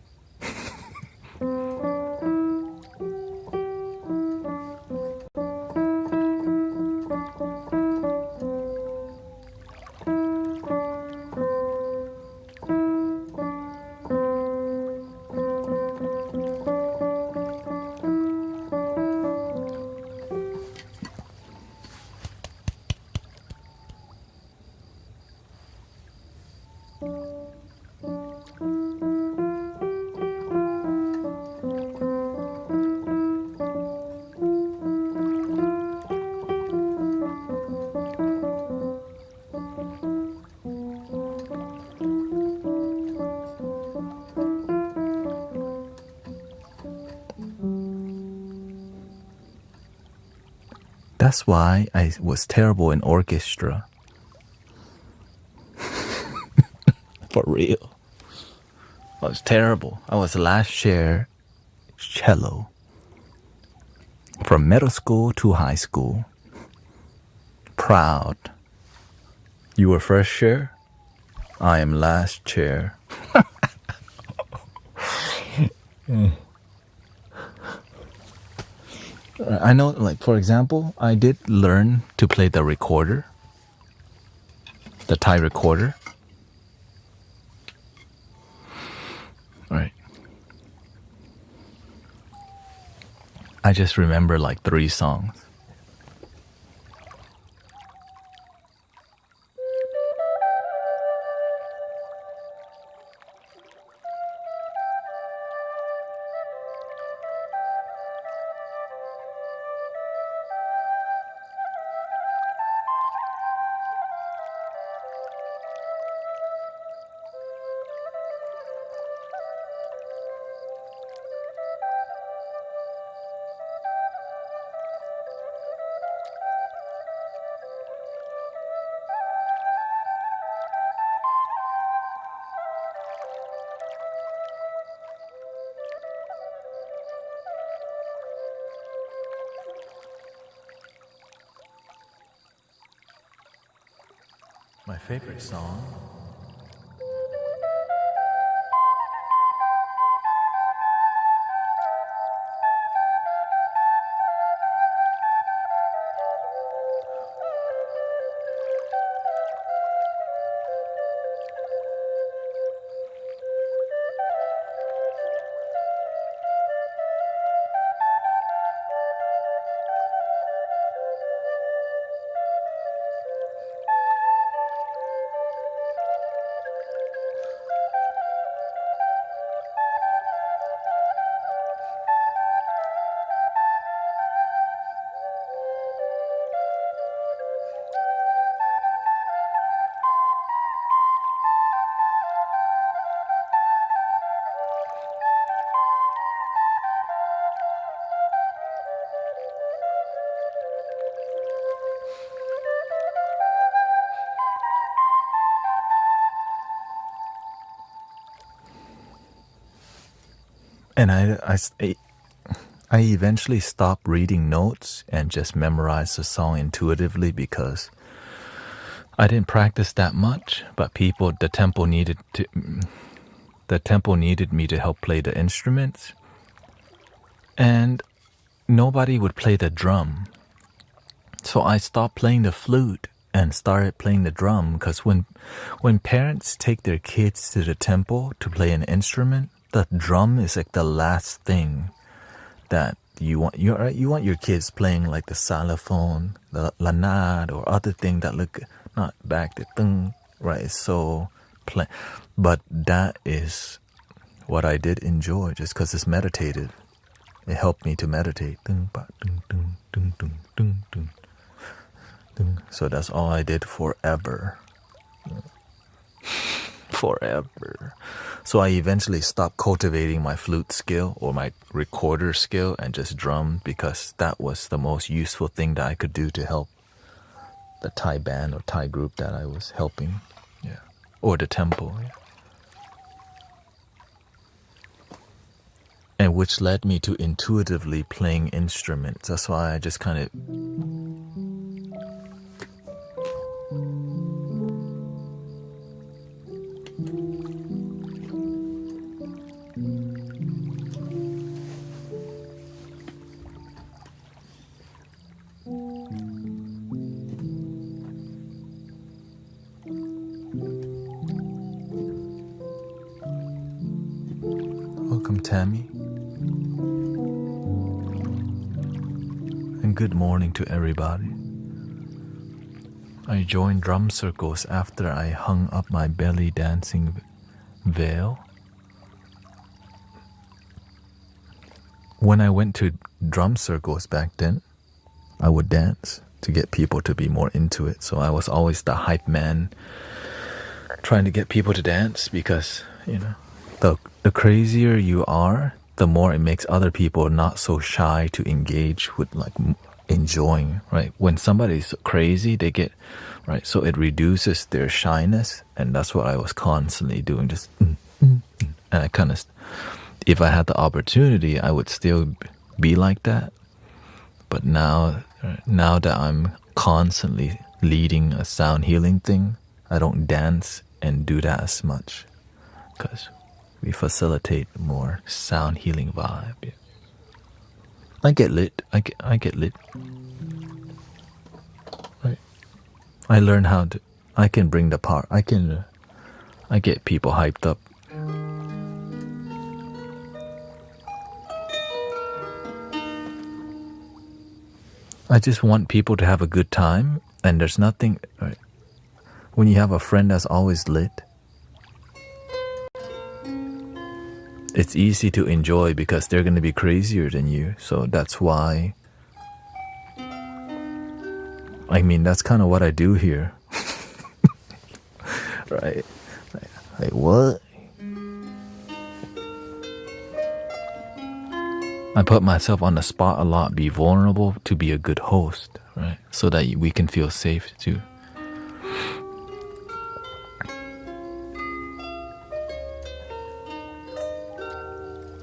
That's why I was terrible in orchestra. For real. I was terrible. I was last chair cello. From middle school to high school. Proud. You were first chair? I am last chair. I know, like, for example, I did learn to play the recorder. The Thai recorder. Right. I just remember like 3 songs. My favorite song. And I eventually stopped reading notes and just memorized the song intuitively because I didn't practice that much, but the tempo needed me to help play the instruments. And nobody would play the drum. So I stopped playing the flute and started playing the drum because when parents take their kids to the temple to play an instrument, the drum is like the last thing that you want. You want your kids playing like the xylophone, the lanad, or other thing that look not back the thing, right? So but that is what I did enjoy just because it's meditative. It helped me to meditate. So that's all I did forever. Forever. So I eventually stopped cultivating my flute skill or my recorder skill and just drummed because that was the most useful thing that I could do to help the Thai band or Thai group that I was helping. Yeah. Or the temple. Yeah. And which led me to intuitively playing instruments. That's why I just kind of Tammy. And good morning to everybody. I joined drum circles after I hung up my belly dancing veil. When I went to drum circles back then, I would dance to get people to be more into it. So I was always the hype man trying to get people to dance because, you know, the crazier you are, the more it makes other people not so shy to engage with like enjoying, right? When somebody's crazy, they get, right? So it reduces their shyness, and that's what I was constantly doing, just and I kind of, if I had the opportunity, I would still be like that. But now that I'm constantly leading a sound healing thing, I don't dance and do that as much because we facilitate more sound healing vibe. Yeah. I get lit. I get lit. Right. I learn how to. I can bring the power. I get people hyped up. I just want people to have a good time, and there's nothing. Right, when you have a friend that's always lit, it's easy to enjoy because they're going to be crazier than you. So that's why. I mean, that's kind of what I do here. Right? Like, what? I put myself on the spot a lot, be vulnerable to be a good host, right? So that we can feel safe too.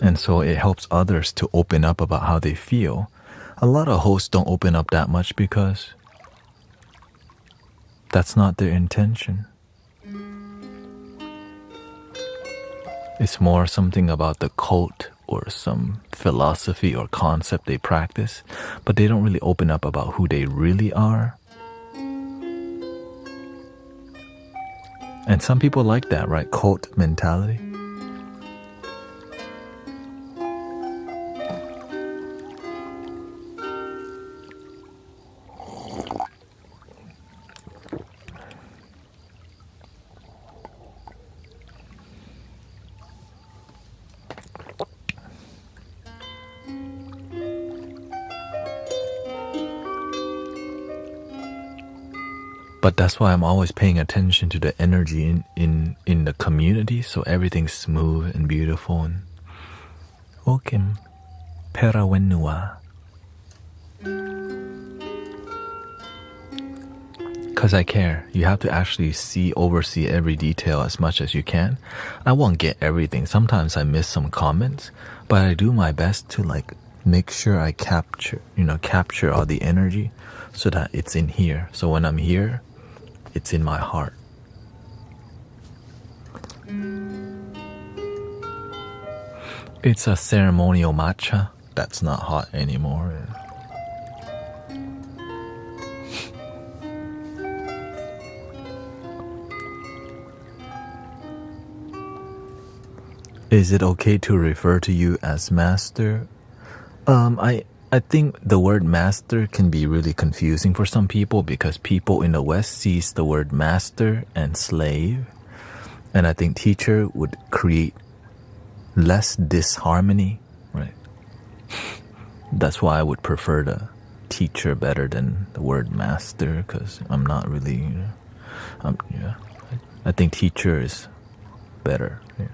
And so it helps others to open up about how they feel. A lot of hosts don't open up that much because that's not their intention. It's more something about the cult or some philosophy or concept they practice, but they don't really open up about who they really are. And some people like that, right? Cult mentality. But that's why I'm always paying attention to the energy in the community, so everything's smooth and beautiful. And Okim Perawenua. Because I care. You have to actually oversee every detail as much as you can. I won't get everything. Sometimes I miss some comments, but I do my best to like make sure I capture all the energy so that it's in here. So when I'm here, it's in my heart. It's a ceremonial matcha that's not hot anymore. Is it okay to refer to you as master? I think the word master can be really confusing for some people because people in the West sees the word master and slave. And I think teacher would create less disharmony, right? That's why I would prefer the teacher better than the word master because I'm not really, I think teacher is better. Yeah.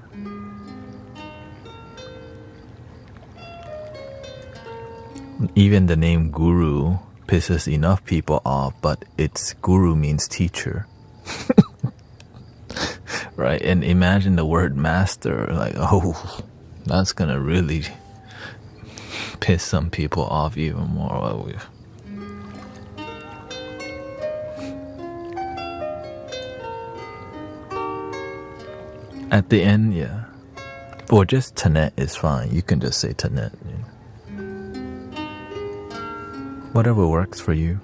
Even the name guru pisses enough people off, but its guru means teacher. Right? And imagine the word master, like, oh, that's gonna really piss some people off even more. At the end, yeah. Or just Thanet is fine. You can just say Thanet. Yeah. Whatever works for you.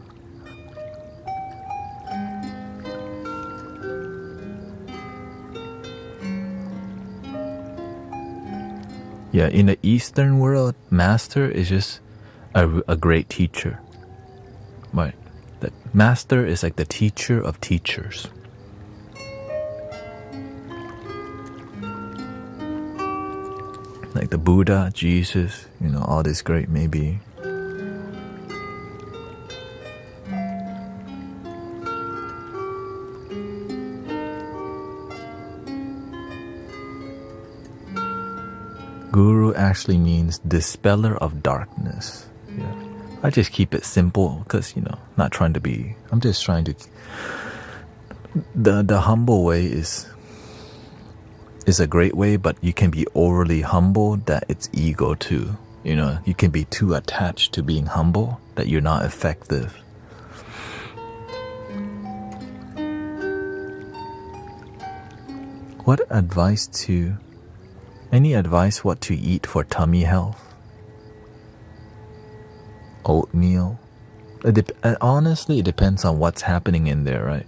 Yeah, in the Eastern world, master is just a great teacher. Right. The master is like the teacher of teachers. Like the Buddha, Jesus, all this great maybe. Guru actually means dispeller of darkness. Yeah. I just keep it simple because, not trying to be, I'm just trying to, the humble way is a great way, but you can be overly humble that it's ego too. You can be too attached to being humble that you're not effective. Any advice what to eat for tummy health? Oatmeal? Honestly, it depends on what's happening in there, right?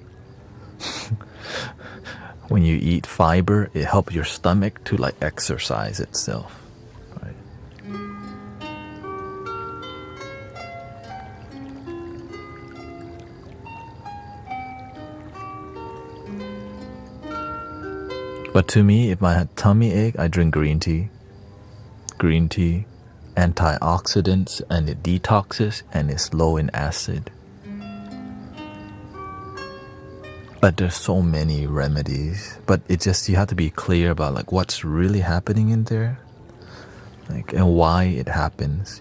When you eat fiber, it helps your stomach to like exercise itself, right? But to me, if I had tummy ache, I drink green tea. Green tea, antioxidants, and it detoxes, and it's low in acid. But there's so many remedies. But it just, you have to be clear about like what's really happening in there, like, and why it happens.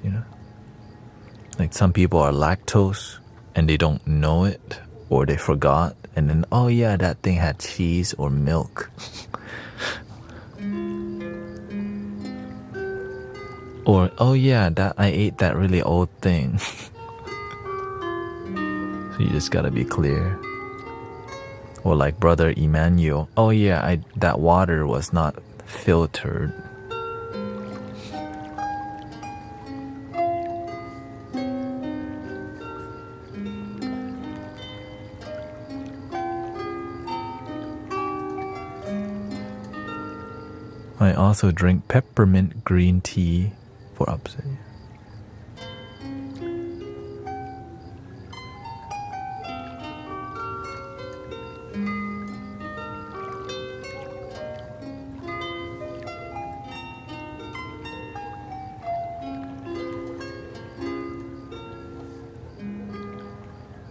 Like some people are lactose and they don't know it, or they forgot, and then, oh yeah, that thing had cheese or milk. Or, oh yeah, that I ate that really old thing. So you just gotta be clear. Or like Brother Emmanuel, oh yeah, that water was not filtered. I also drink peppermint green tea for upset.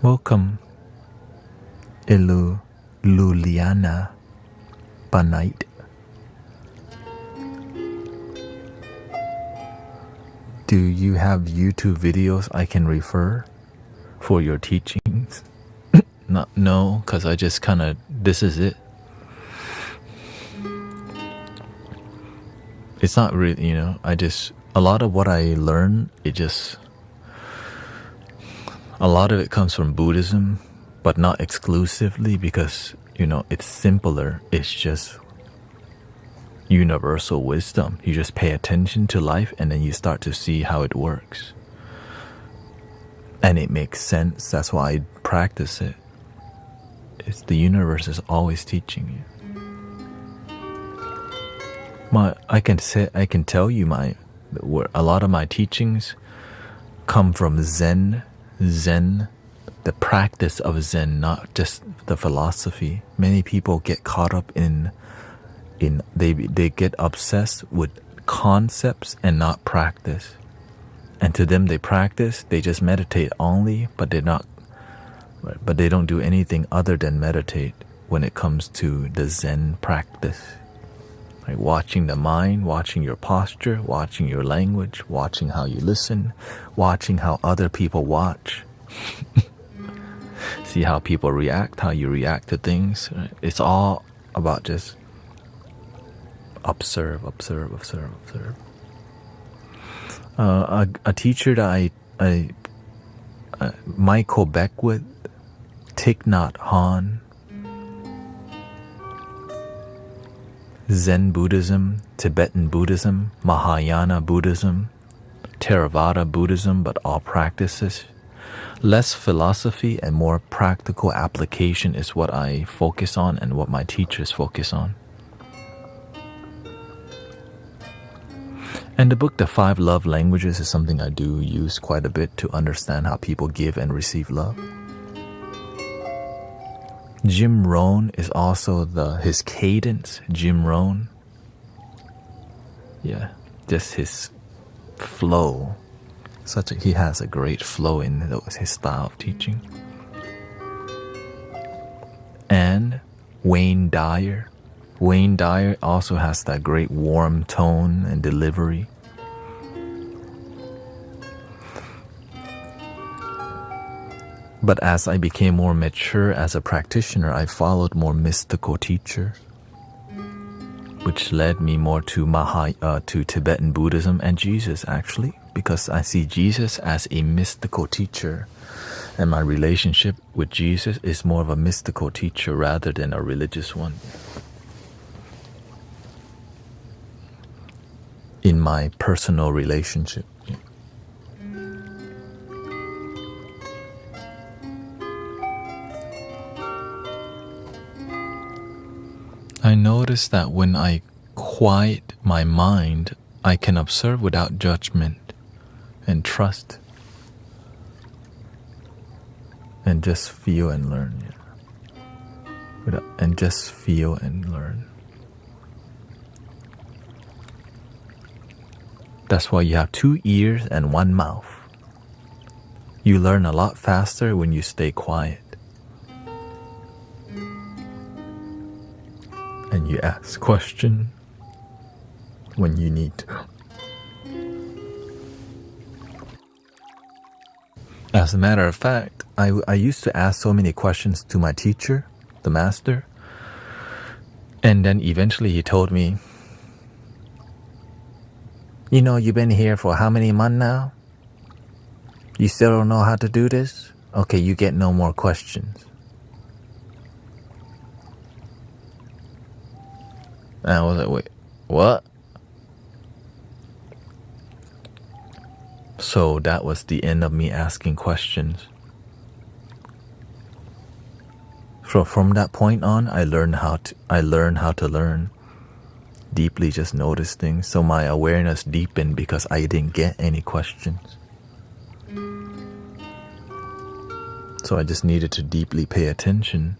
Welcome, Luliana Panite. Do you have YouTube videos I can refer for your teachings? No, because I just kind of, this is it. It's not really, a lot of what I learn, a lot of it comes from Buddhism, but not exclusively because, it's simpler. It's just universal wisdom. You just pay attention to life and then you start to see how it works. And it makes sense. That's why I practice it. It's the universe is always teaching you. I can tell you a lot of my teachings come from Zen, the practice of Zen, not just the philosophy. Many people get caught up in they get obsessed with concepts and not practice. And to them, they practice, they just meditate only, but they don't do anything other than meditate when it comes to the Zen practice. Like watching the mind, watching your posture, watching your language, watching how you listen, watching how other people watch. See how people react, how you react to things. Right? It's all about just observe. A teacher that I Michael Beckwith, Thich Nhat Hanh, Zen Buddhism, Tibetan Buddhism, Mahayana Buddhism, Theravada Buddhism, but all practices. Less philosophy and more practical application is what I focus on and what my teachers focus on. And the book, The 5 Love Languages, is something I do use quite a bit to understand how people give and receive love. Jim Rohn is also his cadence, Jim Rohn. Yeah, just his flow. He has a great flow in his style of teaching. And Wayne Dyer. Wayne Dyer also has that great warm tone and delivery. But as I became more mature as a practitioner, I followed more mystical teachers, which led me more to to Tibetan Buddhism and Jesus, actually, because I see Jesus as a mystical teacher, and my relationship with Jesus is more of a mystical teacher rather than a religious one. In my personal relationship. I notice that when I quiet my mind, I can observe without judgment and trust and just feel and learn. And just feel and learn. That's why you have 2 ears and 1 mouth. You learn a lot faster when you stay quiet. And you ask questions when you need to. As a matter of fact, I used to ask so many questions to my teacher, the master. And then eventually he told me, you know, you've been here for how many months now? You still don't know how to do this? Okay, you get no more questions. And I was like, wait, what? So that was the end of me asking questions. So from that point on, I learned how to learn. Deeply just notice things. So my awareness deepened because I didn't get any questions. So I just needed to deeply pay attention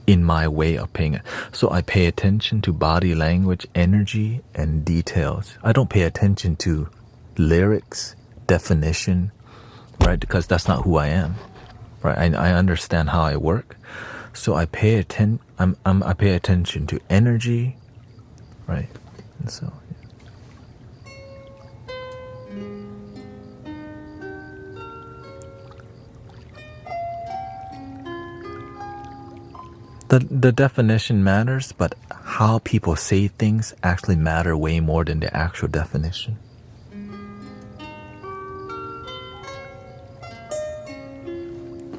in my way of paying it. So I pay attention to body language, energy, and details. I don't pay attention to lyrics, definition, right? Because that's not who I am, right? I understand how I work. So I pay attention to energy, right? And so the definition matters, but how people say things actually matter way more than the actual definition.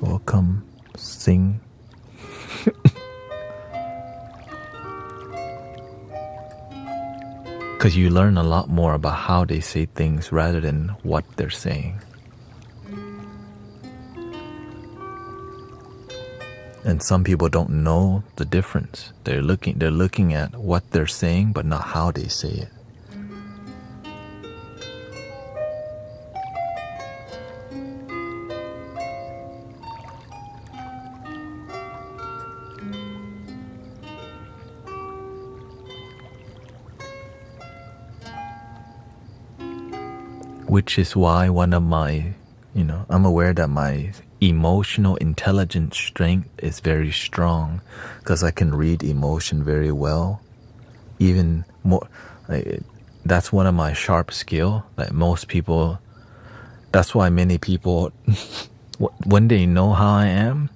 Welcome, sing. Because you learn a lot more about how they say things rather than what they're saying. And some people don't know the difference. They're looking at what they're saying, but not how they say it. Which is why one of my, I'm aware that my emotional intelligence strength is very strong because I can read emotion very well. Even more, that's one of my sharp skill. Like most people, that's why many people, when they know how I am,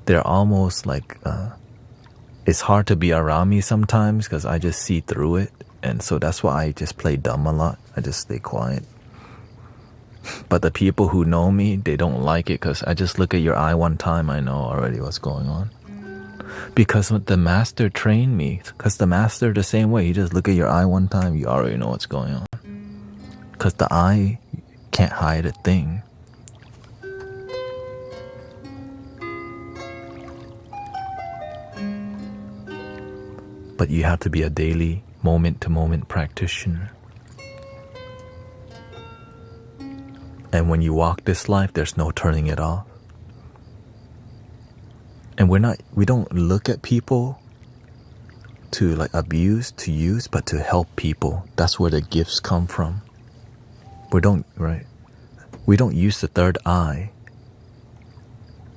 they're almost like, it's hard to be around me sometimes because I just see through it. And so that's why I just play dumb a lot. I just stay quiet. But the people who know me, they don't like it because I just look at your eye one time, I know already what's going on. Because the master trained me. Because the master the same way, you just look at your eye one time, you already know what's going on. Because the eye can't hide a thing. But you have to be a daily, moment-to-moment practitioner. And when you walk this life, there's no turning it off. And we don't look at people to like abuse, to use, but to help people. That's where the gifts come from. We don't use the third eye.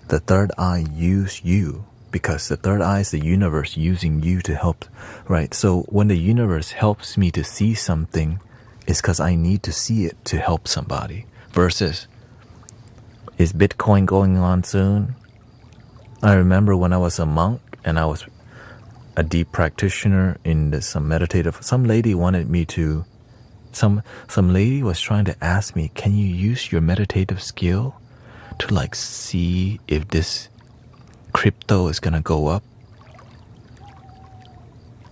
The third eye use you because the third eye is the universe using you to help, right? So when the universe helps me to see something, it's because I need to see it to help somebody. Versus, is Bitcoin going on soon? I remember when I was a monk and I was a deep practitioner in some meditative. Some lady wanted me to. Some lady was trying to ask me, can you use your meditative skill to like see if this crypto is gonna go up?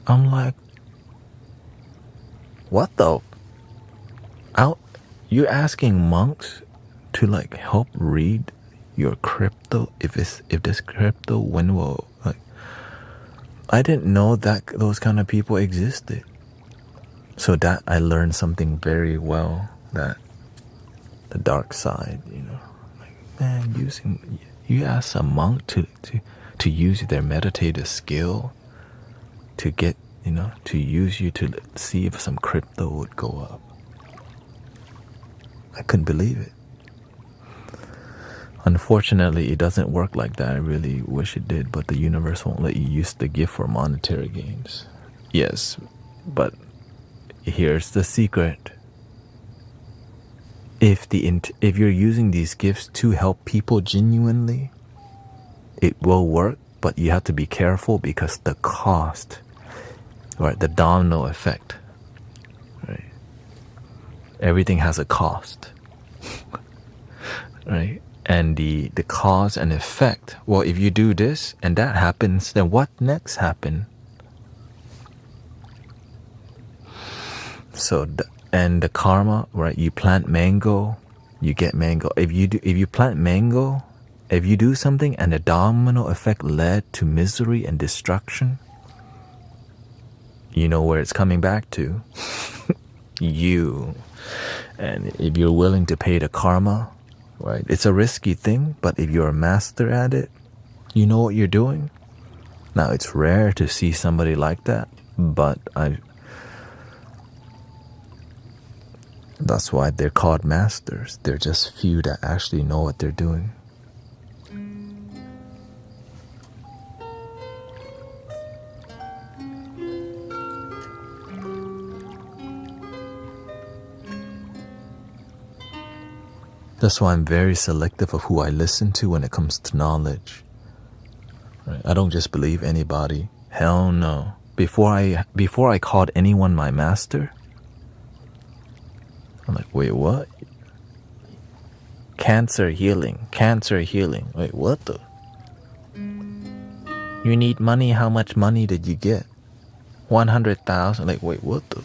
I'm like, what the? You're asking monks to like help read your crypto if this crypto when will like. I didn't know that those kind of people existed. So that I learned something very well, that the dark side, like, man, you ask a monk to use their meditative skill to get, to use you to see if some crypto would go up. I couldn't believe it. Unfortunately, it doesn't work like that. I really wish it did, but the universe won't let you use the gift for monetary gains. Yes, but here's the secret. If you're using these gifts to help people genuinely, it will work, but you have to be careful because the cost, right? The domino effect, right? Everything has a cost, right? And the cause and effect. Well, if you do this and that happens, then what next happen? So and the karma, right? You plant mango, you get mango. If you plant mango, if you do something and the domino effect led to misery and destruction, you know where it's coming back to. You. And if you're willing to pay the karma, right? It's a risky thing, but if you're a master at it, you know what you're doing. Now, it's rare to see somebody like that, but that's why they're called masters. They're just few that actually know what they're doing. That's why I'm very selective of who I listen to when it comes to knowledge. Right? I don't just believe anybody. Hell no. Before I called anyone my master, I'm like, wait, what? Cancer healing. Wait, what the? You need money? How much money did you get? 100,000. Like, wait, what the?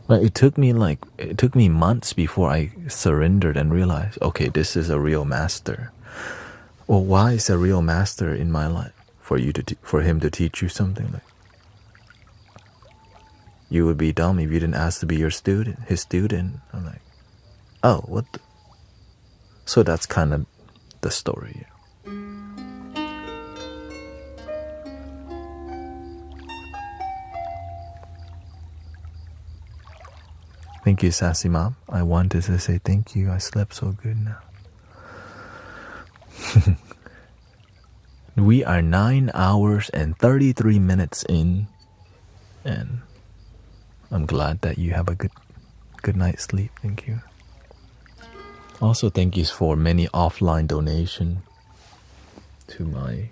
Like, it took me months before I surrendered and realized, okay, this is a real master. Well, why is a real master in my life? For him to teach you something? Like, you would be dumb if you didn't ask to be his student. I'm like, oh, what the? So that's kind of the story. Thank you, Sassy Mom. I wanted to say thank you. I slept so good now. We are 9 hours and 33 minutes in, and I'm glad that you have a good night's sleep. Thank you. Also, thank you for many offline donation to my,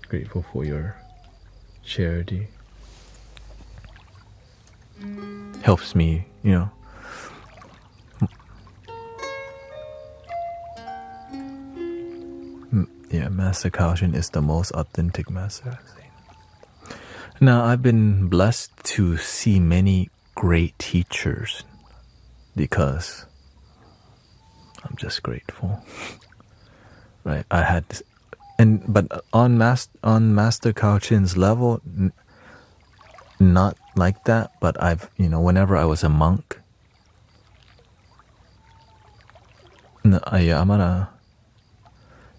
grateful for your charity. Helps me, Master Kaoshin is the most authentic master I've seen. Now, I've been blessed to see many great teachers because I'm just grateful. Right? But on Master Kaoshin's level, not like that, but I've, whenever I was a monk, no, I'm gonna,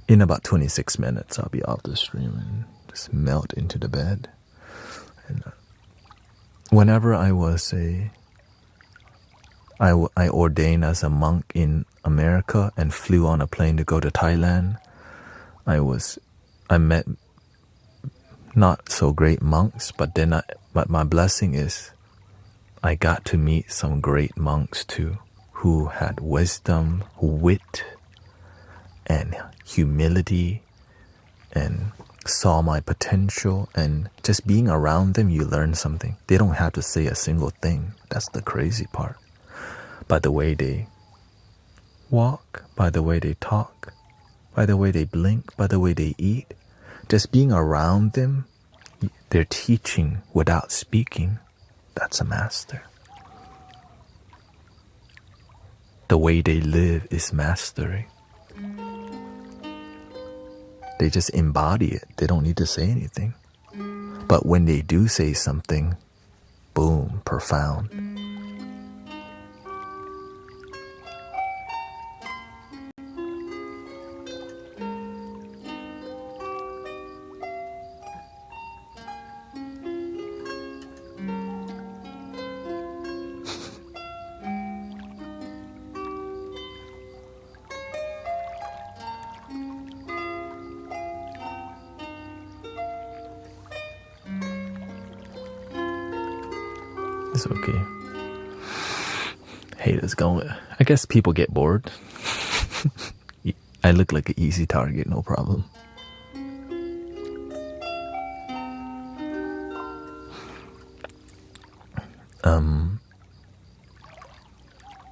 in about 26 minutes, I'll be off the stream and just melt into the bed. And whenever I was I ordained as a monk in America and flew on a plane to go to Thailand, I met not so great monks, but my blessing is I got to meet some great monks too, who had wisdom, wit, and humility, and saw my potential. And just being around them, you learn something. They don't have to say a single thing. That's the crazy part. By the way they walk, by the way they talk, by the way they blink, by the way they eat, just being around them, they're teaching without speaking. That's a master. The way they live is mastery. They just embody it. They don't need to say anything. But when they do say something, boom, profound. It's okay. Haters going. I guess people get bored. I look like an easy target, no problem.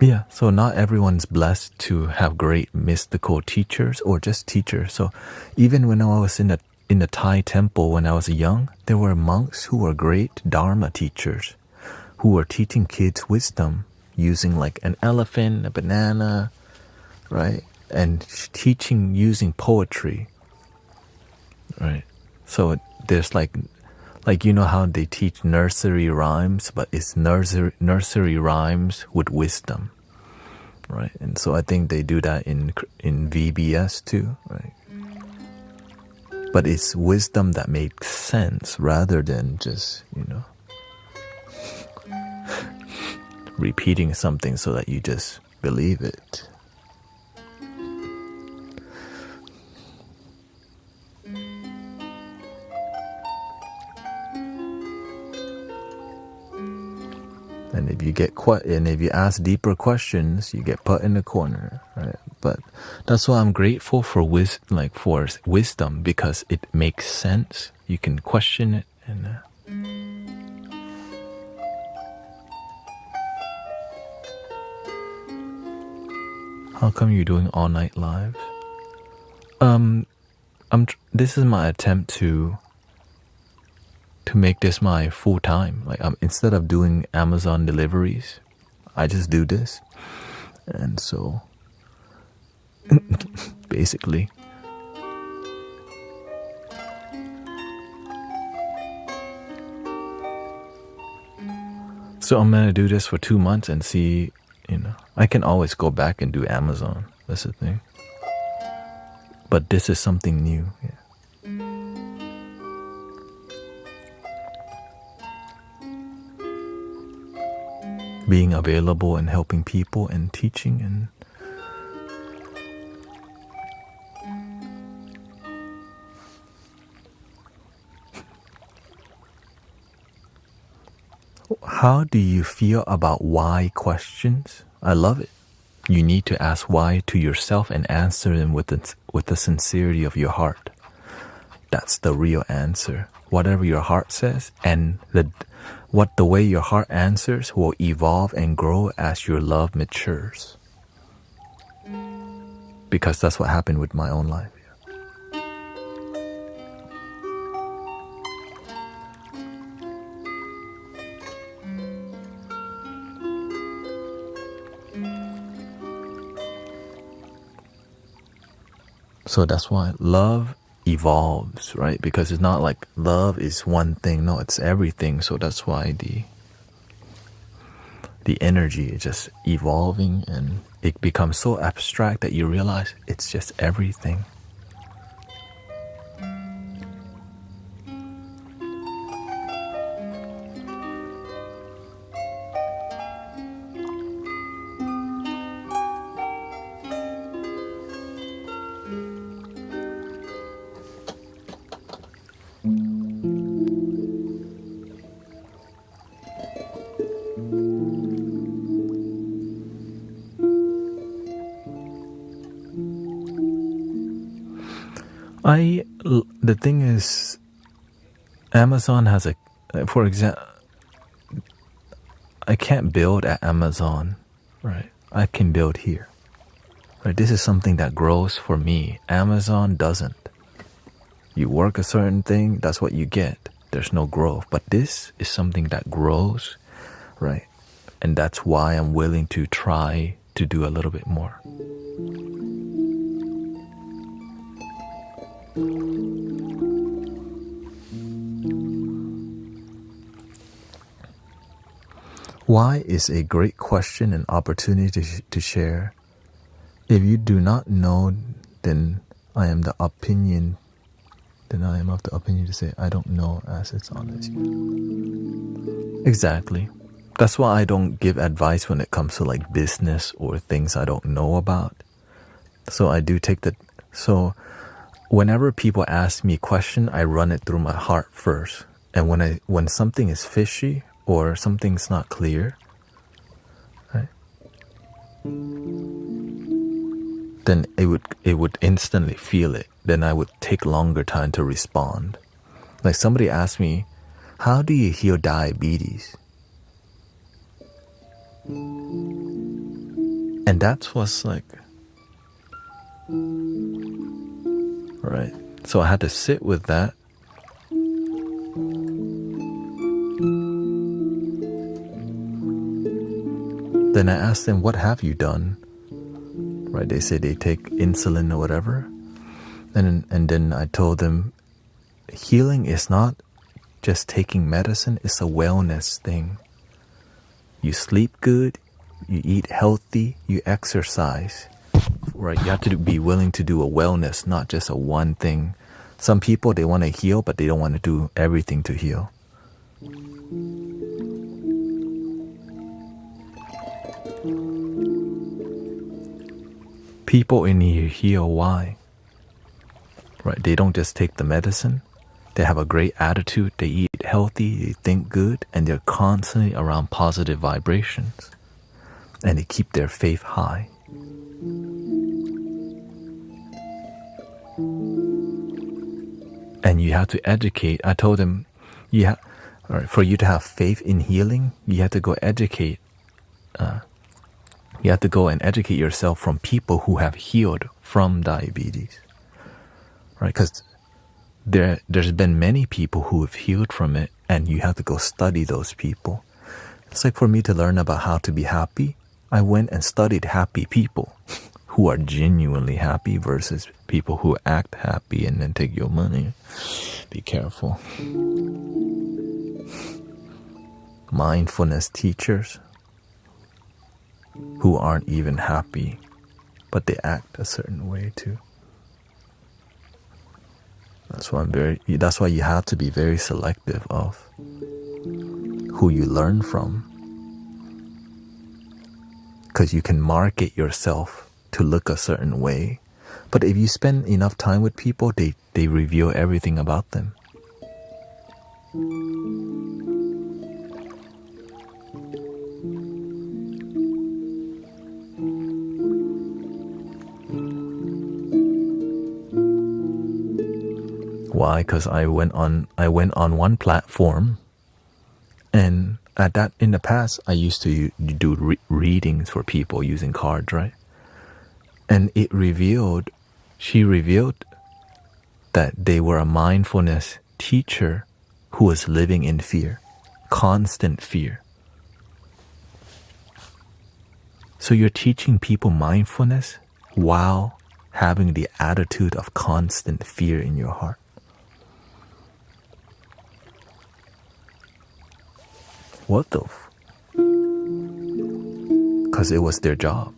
Yeah, so not everyone's blessed to have great mystical teachers or just teachers. So even when I was in the Thai temple when I was young, there were monks who were great Dharma teachers, who were teaching kids wisdom using like an elephant, a banana, right? And teaching using poetry, right? So there's like you know how they teach nursery rhymes, but it's nursery rhymes with wisdom, right? And so I think they do that in VBS too, right? But it's wisdom that makes sense rather than just, repeating something so that you just believe it. And if you ask deeper questions, you get put in the corner, right? But that's why I'm grateful for wisdom, because it makes sense. You can question it, and how come you're doing all night lives? This is my attempt to make this my full time. Like instead of doing Amazon deliveries, I just do this. And so basically so I'm gonna do this for 2 months and see, I can always go back and do Amazon. That's the thing. But this is something new. Yeah. Being available and helping people and teaching and how do you feel about why questions? I love it. You need to ask why to yourself and answer them with the sincerity of your heart. That's the real answer. Whatever your heart says, and the way your heart answers will evolve and grow as your love matures. Because that's what happened with my own life. So that's why love evolves, right? Because it's not like love is one thing. No, it's everything. So that's why the energy is just evolving, and it becomes so abstract that you realize it's just everything. The thing is, Amazon has for example, I can't build at Amazon, right? I can build here, right? This is something that grows for me. Amazon doesn't. You work a certain thing, that's what you get. There's no growth. But this is something that grows, right? And that's why I'm willing to try to do a little bit more. Why is a great question and opportunity to share. If you do not know, then I am of the opinion to say I don't know as it's honest. Exactly. That's why I don't give advice when it comes to like business or things I don't know about. So I do take so whenever people ask me a question, I run it through my heart first. And when something is fishy or something's not clear, right, then it would instantly feel it. Then I would take longer time to respond. Like somebody asked me, how do you heal diabetes? And that was like, right. So I had to sit with that. Then I asked them, what have you done? Right, they say they take insulin or whatever. And then I told them, healing is not just taking medicine, it's a wellness thing. You sleep good, you eat healthy, you exercise. Right, you have to be willing to do a wellness, not just a one thing. Some people, they want to heal, but they don't want to do everything to heal. People in here heal, why? Right, they don't just take the medicine. They have a great attitude, they eat healthy, they think good, and they're constantly around positive vibrations. And they keep their faith high. And you have to educate. I told them, for you to have faith in healing, you have to go educate. You have to go and educate yourself from people who have healed from diabetes, right? Because there's been many people who have healed from it, and you have to go study those people. It's like for me to learn about how to be happy, I went and studied happy people who are genuinely happy versus people who act happy and then take your money. Be careful. Mindfulness teachers who aren't even happy, but they act a certain way too. That's why you have to be very selective of who you learn from. Because you can market yourself to look a certain way. But if you spend enough time with people, they reveal everything about them. Why? Because I went on one platform, and in the past I used to do readings for people using cards, right? And she revealed that they were a mindfulness teacher who was living in fear, constant fear. So you're teaching people mindfulness while having the attitude of constant fear in your heart. What the because it was their job.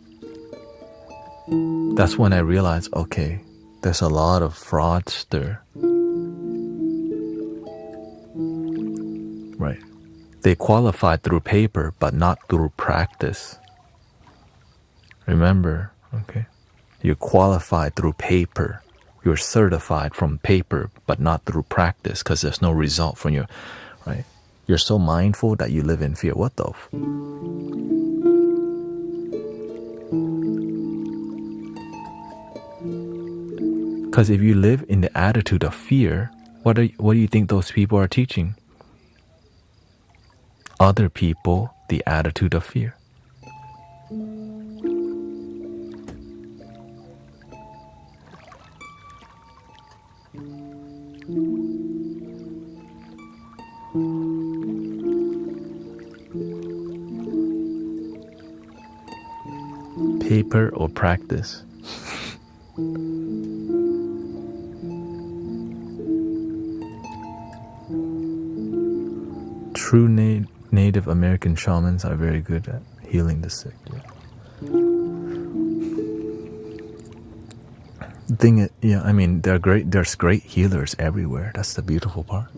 That's when I realized, okay, there's a lot of fraudster. Right. They qualified through paper, but not through practice. Remember, okay? You're qualified through paper. You're certified from paper, but not through practice, because there's no result from your, right? You're so mindful that you live in fear. What the Because if you live in the attitude of fear, what do you think those people are teaching? Other people the attitude of fear. Paper or practice? True Native American shamans are very good at healing the sick. Yeah. The thing is, yeah, I mean, they're great. There's great healers everywhere. That's the beautiful part.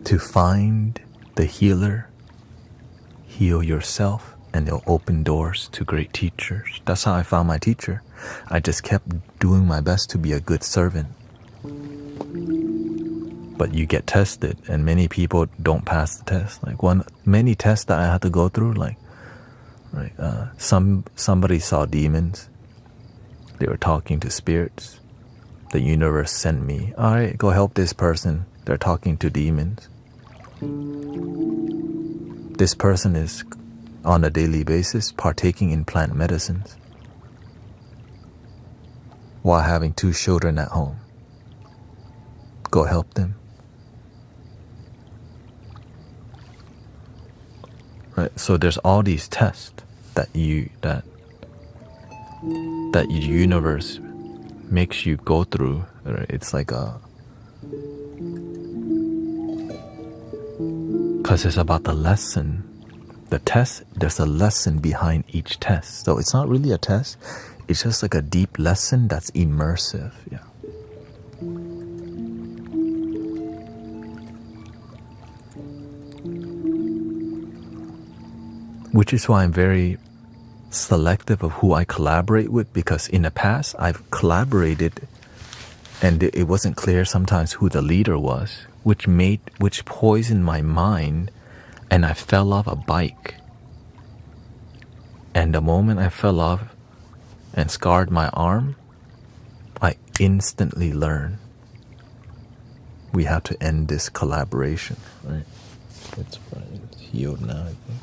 To find the healer, heal yourself, and they'll open doors to great teachers. That's how I found my teacher. I just kept doing my best to be a good servant. But you get tested, and many people don't pass the test. Like many tests that I had to go through, like, right, somebody saw demons. They were talking to spirits. The universe sent me, all right, go help this person. They're talking to demons. This person is on a daily basis partaking in plant medicines while having 2 children at home. Go help them. Right, so there's all these tests that the universe makes you go through. Right? It's like because it's about the lesson. The test, there's a lesson behind each test. So it's not really a test. It's just like a deep lesson that's immersive. Yeah. Which is why I'm very selective of who I collaborate with, because in the past I've collaborated and it wasn't clear sometimes who the leader was, which poisoned my mind, and I fell off a bike. And the moment I fell off and scarred my arm, I instantly learned we have to end this collaboration. Right? It's healed now, I think.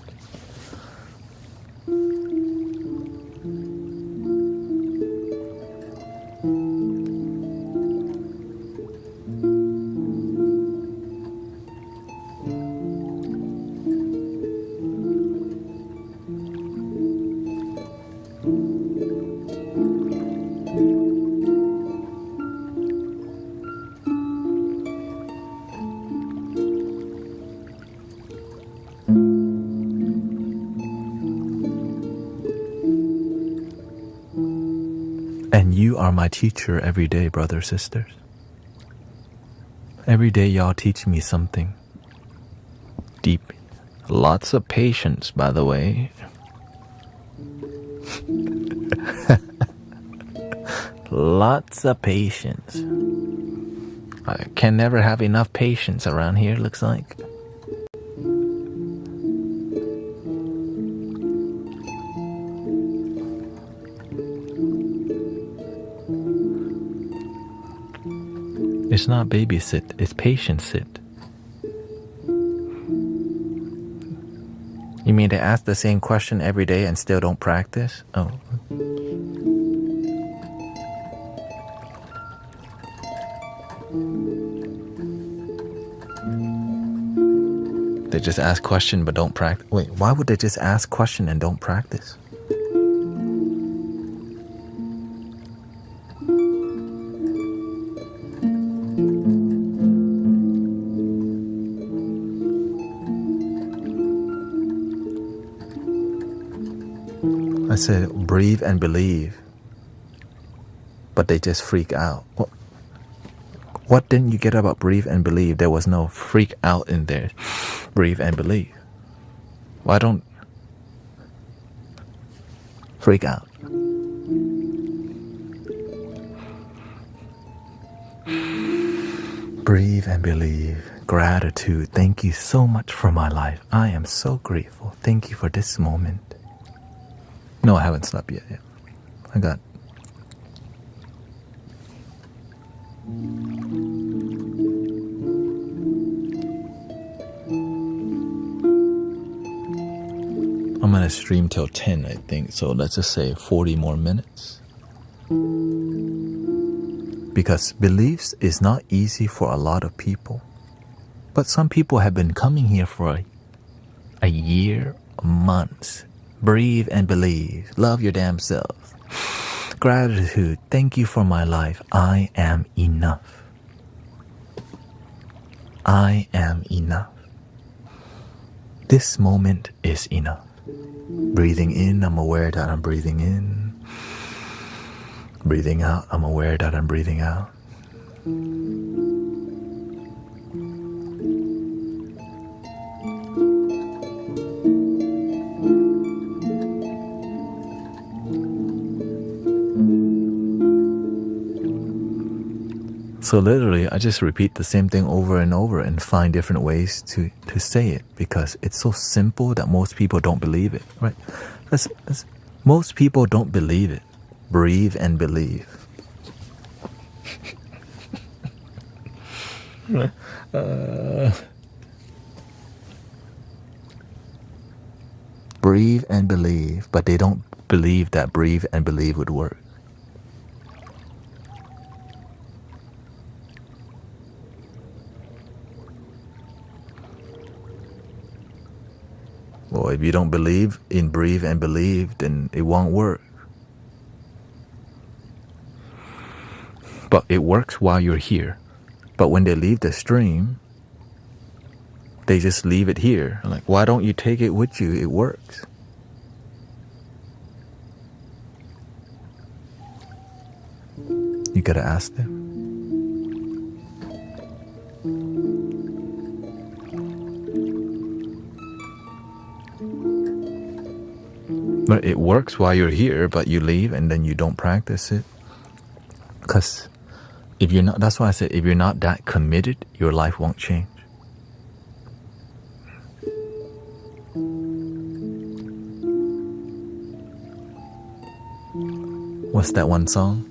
And you are my teacher every day, brothers, sisters. Every day y'all teach me something deep. Lots of patience, by the way. Lots of patience. I can never have enough patience around here, looks like. It's not babysit, it's patient sit. You mean they ask the same question every day and still don't practice? Oh. They just ask question but don't practice. Wait, why would they just ask question and don't practice? I said breathe and believe, but they just freak out. What didn't you get about breathe and believe? There was no freak out in there. Breathe and believe. Why don't freak out? Breathe and believe. Gratitude. Thank you so much for my life. I am so grateful. Thank you for this moment. No, I haven't slept yet. I got... I'm gonna stream till 10, I think. So let's just say 40 more minutes. Because beliefs is not easy for a lot of people. But some people have been coming here for a year, months. Breathe and believe. Love your damn self. Gratitude. Thank you for my life. I am enough. I am enough. This moment is enough. Breathing in, I'm aware that I'm breathing in. Breathing out, I'm aware that I'm breathing out. So literally, I just repeat the same thing over and over and find different ways to say it because it's so simple that most people don't believe it, right? Most people don't believe it. Breathe and believe. Breathe and believe, but they don't believe that breathe and believe would work. Well, if you don't believe in breathe and believe, then it won't work. But it works while you're here. But when they leave the stream, they just leave it here. I'm like, why don't you take it with you? It works. You gotta ask them. But it works while you're here, but you leave and then you don't practice it. Because if you're not, that's why I said, if you're not that committed, your life won't change. What's that one song?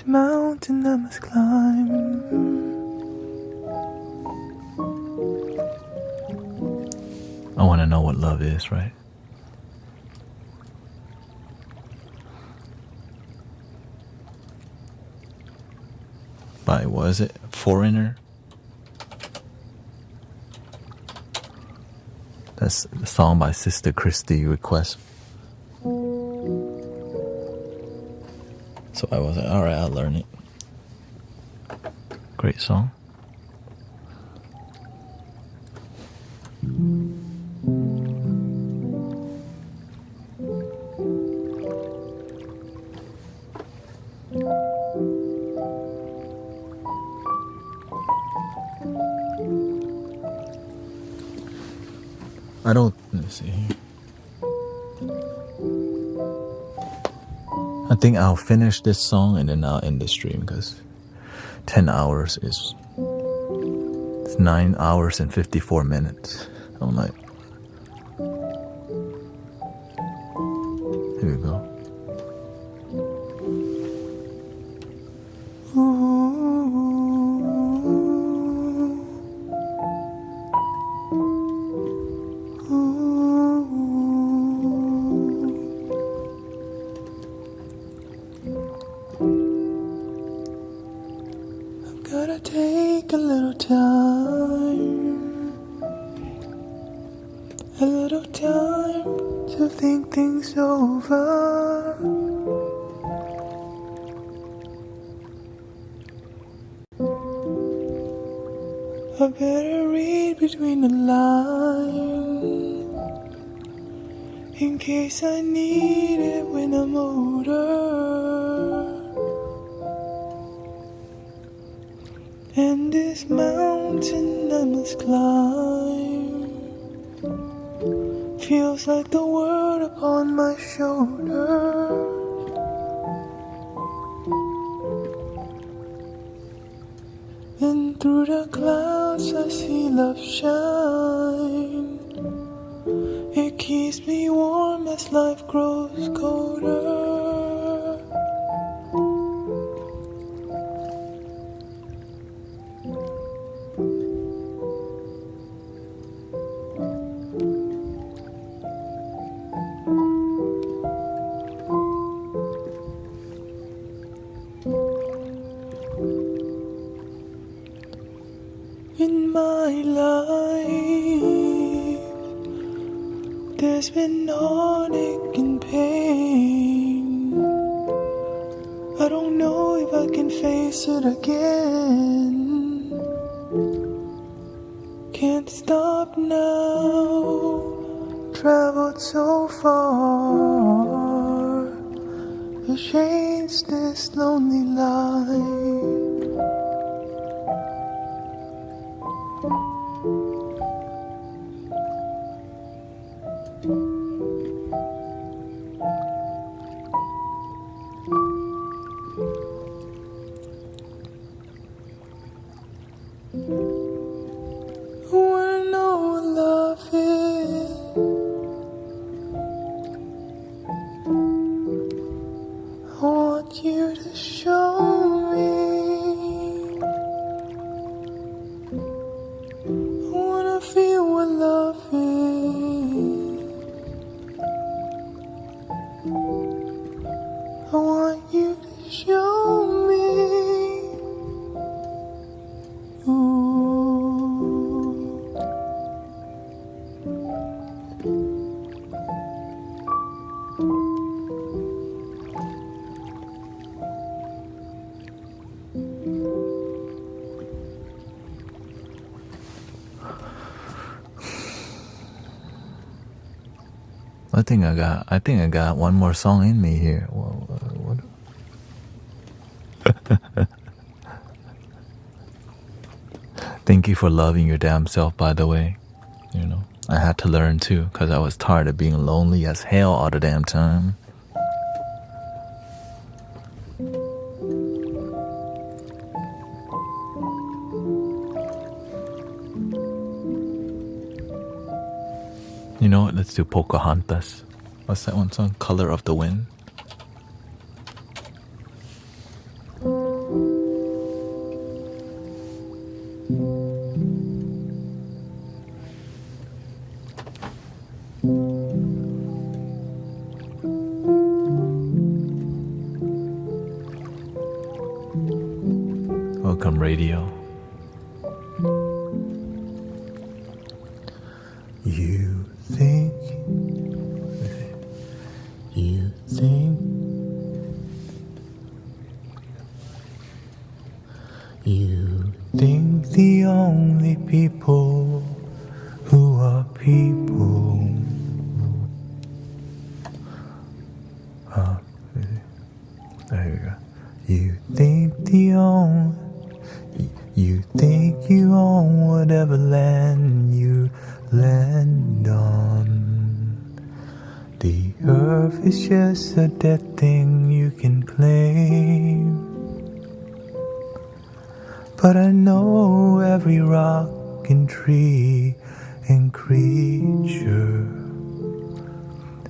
Mountain I must climb. I want to know what love is, right? By, was it Foreigner? That's the song by Sister Christy Request. So I was like, alright, I'll learn it. Great song. Let's see here. I think I'll finish this song and then I'll end the stream because 10 hours is... It's 9 hours and 54 minutes. I'm like... Here we go. Gotta take a little time to think things over. I better read between the lines in case I need it when I'm older. And this mountain I must climb feels like the world upon my shoulders. And through the clouds I see love shine. It keeps me warm as life grows colder. In my life, there's been heartache and pain. I don't know if I can face it again. Can't stop now, traveled so far to change this lonely life. Wanna know what love is? I want you to show me. I wanna feel what love is. I want you to show me. I think I got one more song in me here. What? Thank you for loving your damn self, by the way. You know, I had to learn too, because I was tired of being lonely as hell all the damn time. You know what? Let's do Pocahontas. What's that one song? Color of the Wind. Welcome, radio. are people. There you go. You think you own whatever land you land on. The earth is just a dead thing you can claim. But I know every rock and tree and creature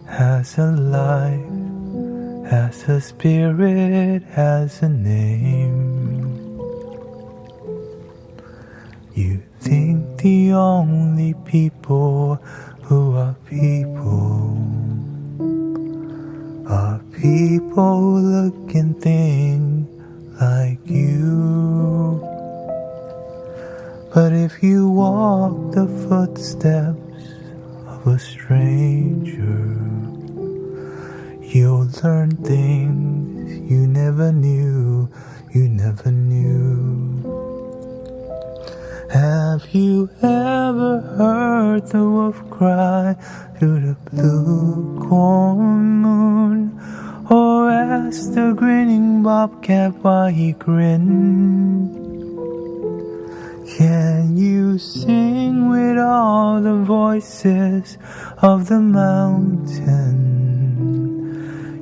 has a life, has a spirit, has a name. You think the only people who are people who look and think like you. But if you walk the footsteps of a stranger, you'll learn things you never knew. Have you ever heard the wolf cry through the blue corn moon? Or ask the grinning bobcat why he grinned? Can you sing with all the voices of the mountain?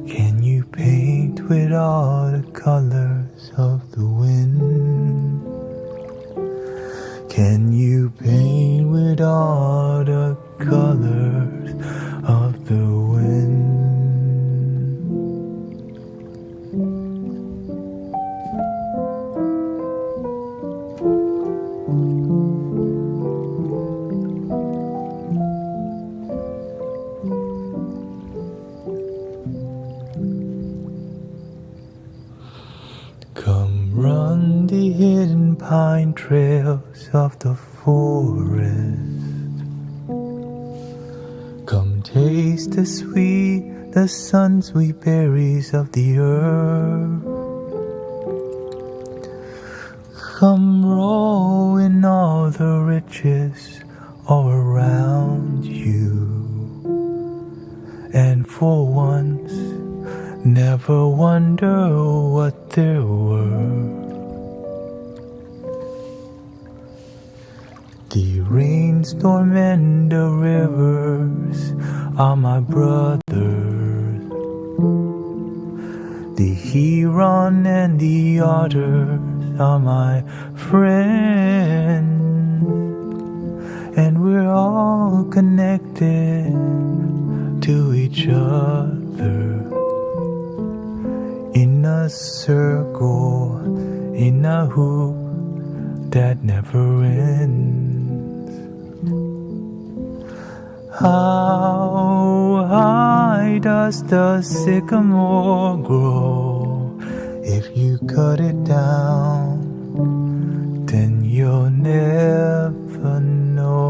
Can you paint with all the colors of the wind? Can you paint with all the colors of the wind? Come run the hidden pine trails of the forest. Come taste the sun-sweet berries of the earth. Come roll in all the riches all around you. And for once, never wonder what there were. The rainstorm and the rivers are my brothers. The heron and the otters are my friends. And we're all connected to each other. In a circle, in a hoop that never ends. How high does the sycamore grow? If you cut it down, then you'll never know.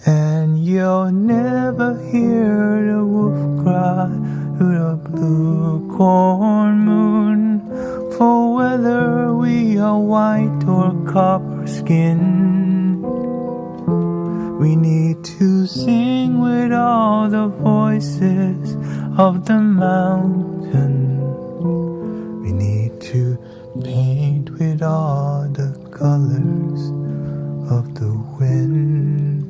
And you'll never hear the wolf cry through the blue corn moon. For whether we are white or copper skin, we need to sing with all the voices of the mountain. We need to paint with all the colors of the wind.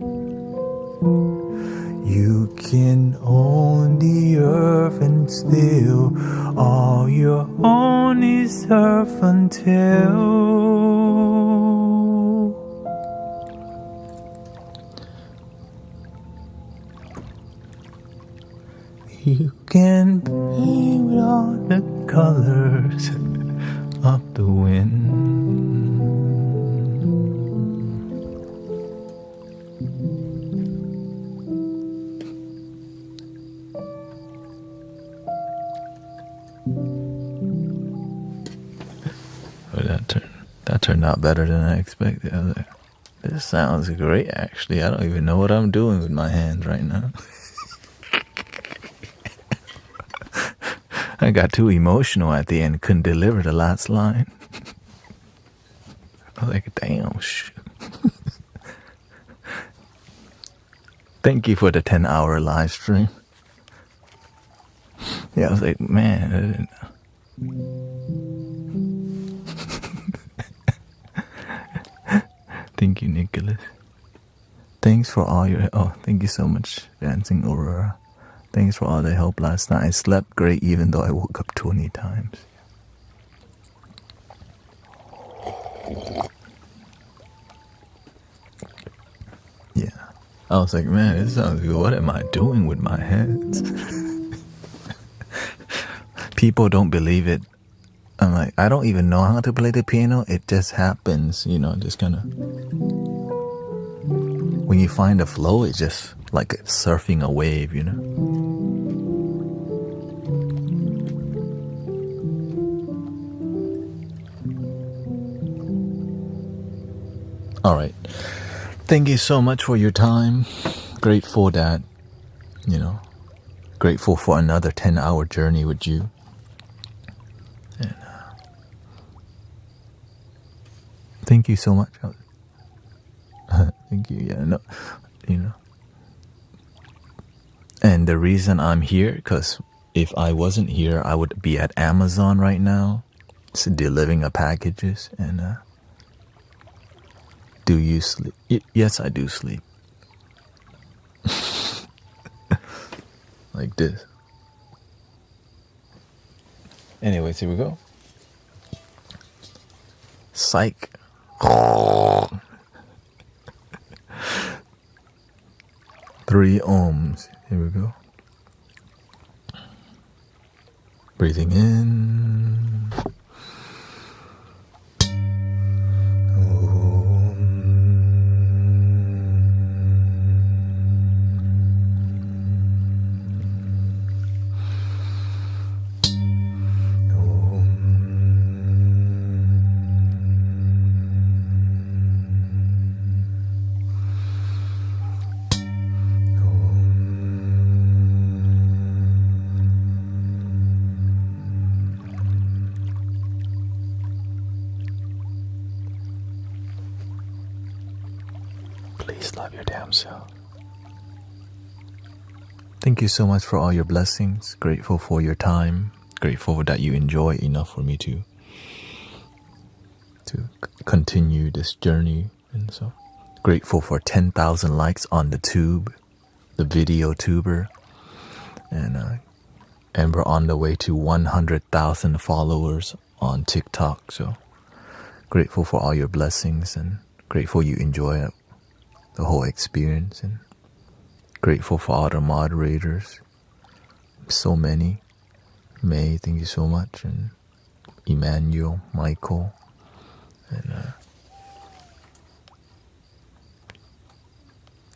You can own the earth and still all you own is earth until you can paint with all the colors of the wind. That turned out better than I expected. I was like, this sounds great, actually. I don't even know what I'm doing with my hands right now. I got too emotional at the end, couldn't deliver the last line. was like, damn, shit. Thank you for the 10-hour live stream. Yeah, I was like, man. Thank you, Nicholas. Thanks for all your... Oh, thank you so much, Dancing Aurora. Thanks for all the help last night. I slept great even though I woke up 20 times. Yeah. I was like, man, this sounds good. What am I doing with my hands? People don't believe it. I'm like, I don't even know how to play the piano. It just happens, you know, just kind of... When you find the flow, it's just like surfing a wave, you know? All right. Thank you so much for your time. Grateful that, you know, grateful for another 10-hour journey with you. And thank you so much. Thank you. Yeah, no, you know. And the reason I'm here, because if I wasn't here, I would be at Amazon right now, delivering packages. And do you sleep? Yes, I do sleep. Like this. Anyways, here we go. Psych. 3 ohms. Here we go. Breathing in. Please love your damn self. Thank you so much for all your blessings. Grateful for your time. Grateful that you enjoy enough for me to continue this journey. And so grateful for 10,000 likes on the tube, the video tuber. And we're on the way to 100,000 followers on TikTok. So grateful for all your blessings and grateful you enjoy the whole experience, and grateful for all the moderators. So many. May, thank you so much, and Emmanuel, Michael, and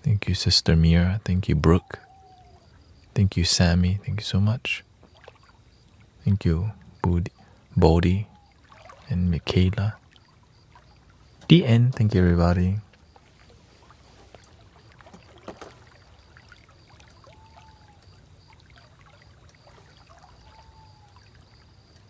thank you, Sister Mira. Thank you, Brooke. Thank you, Sammy. Thank you so much. Thank you, Bodhi and Michaela. The end. Thank you, everybody.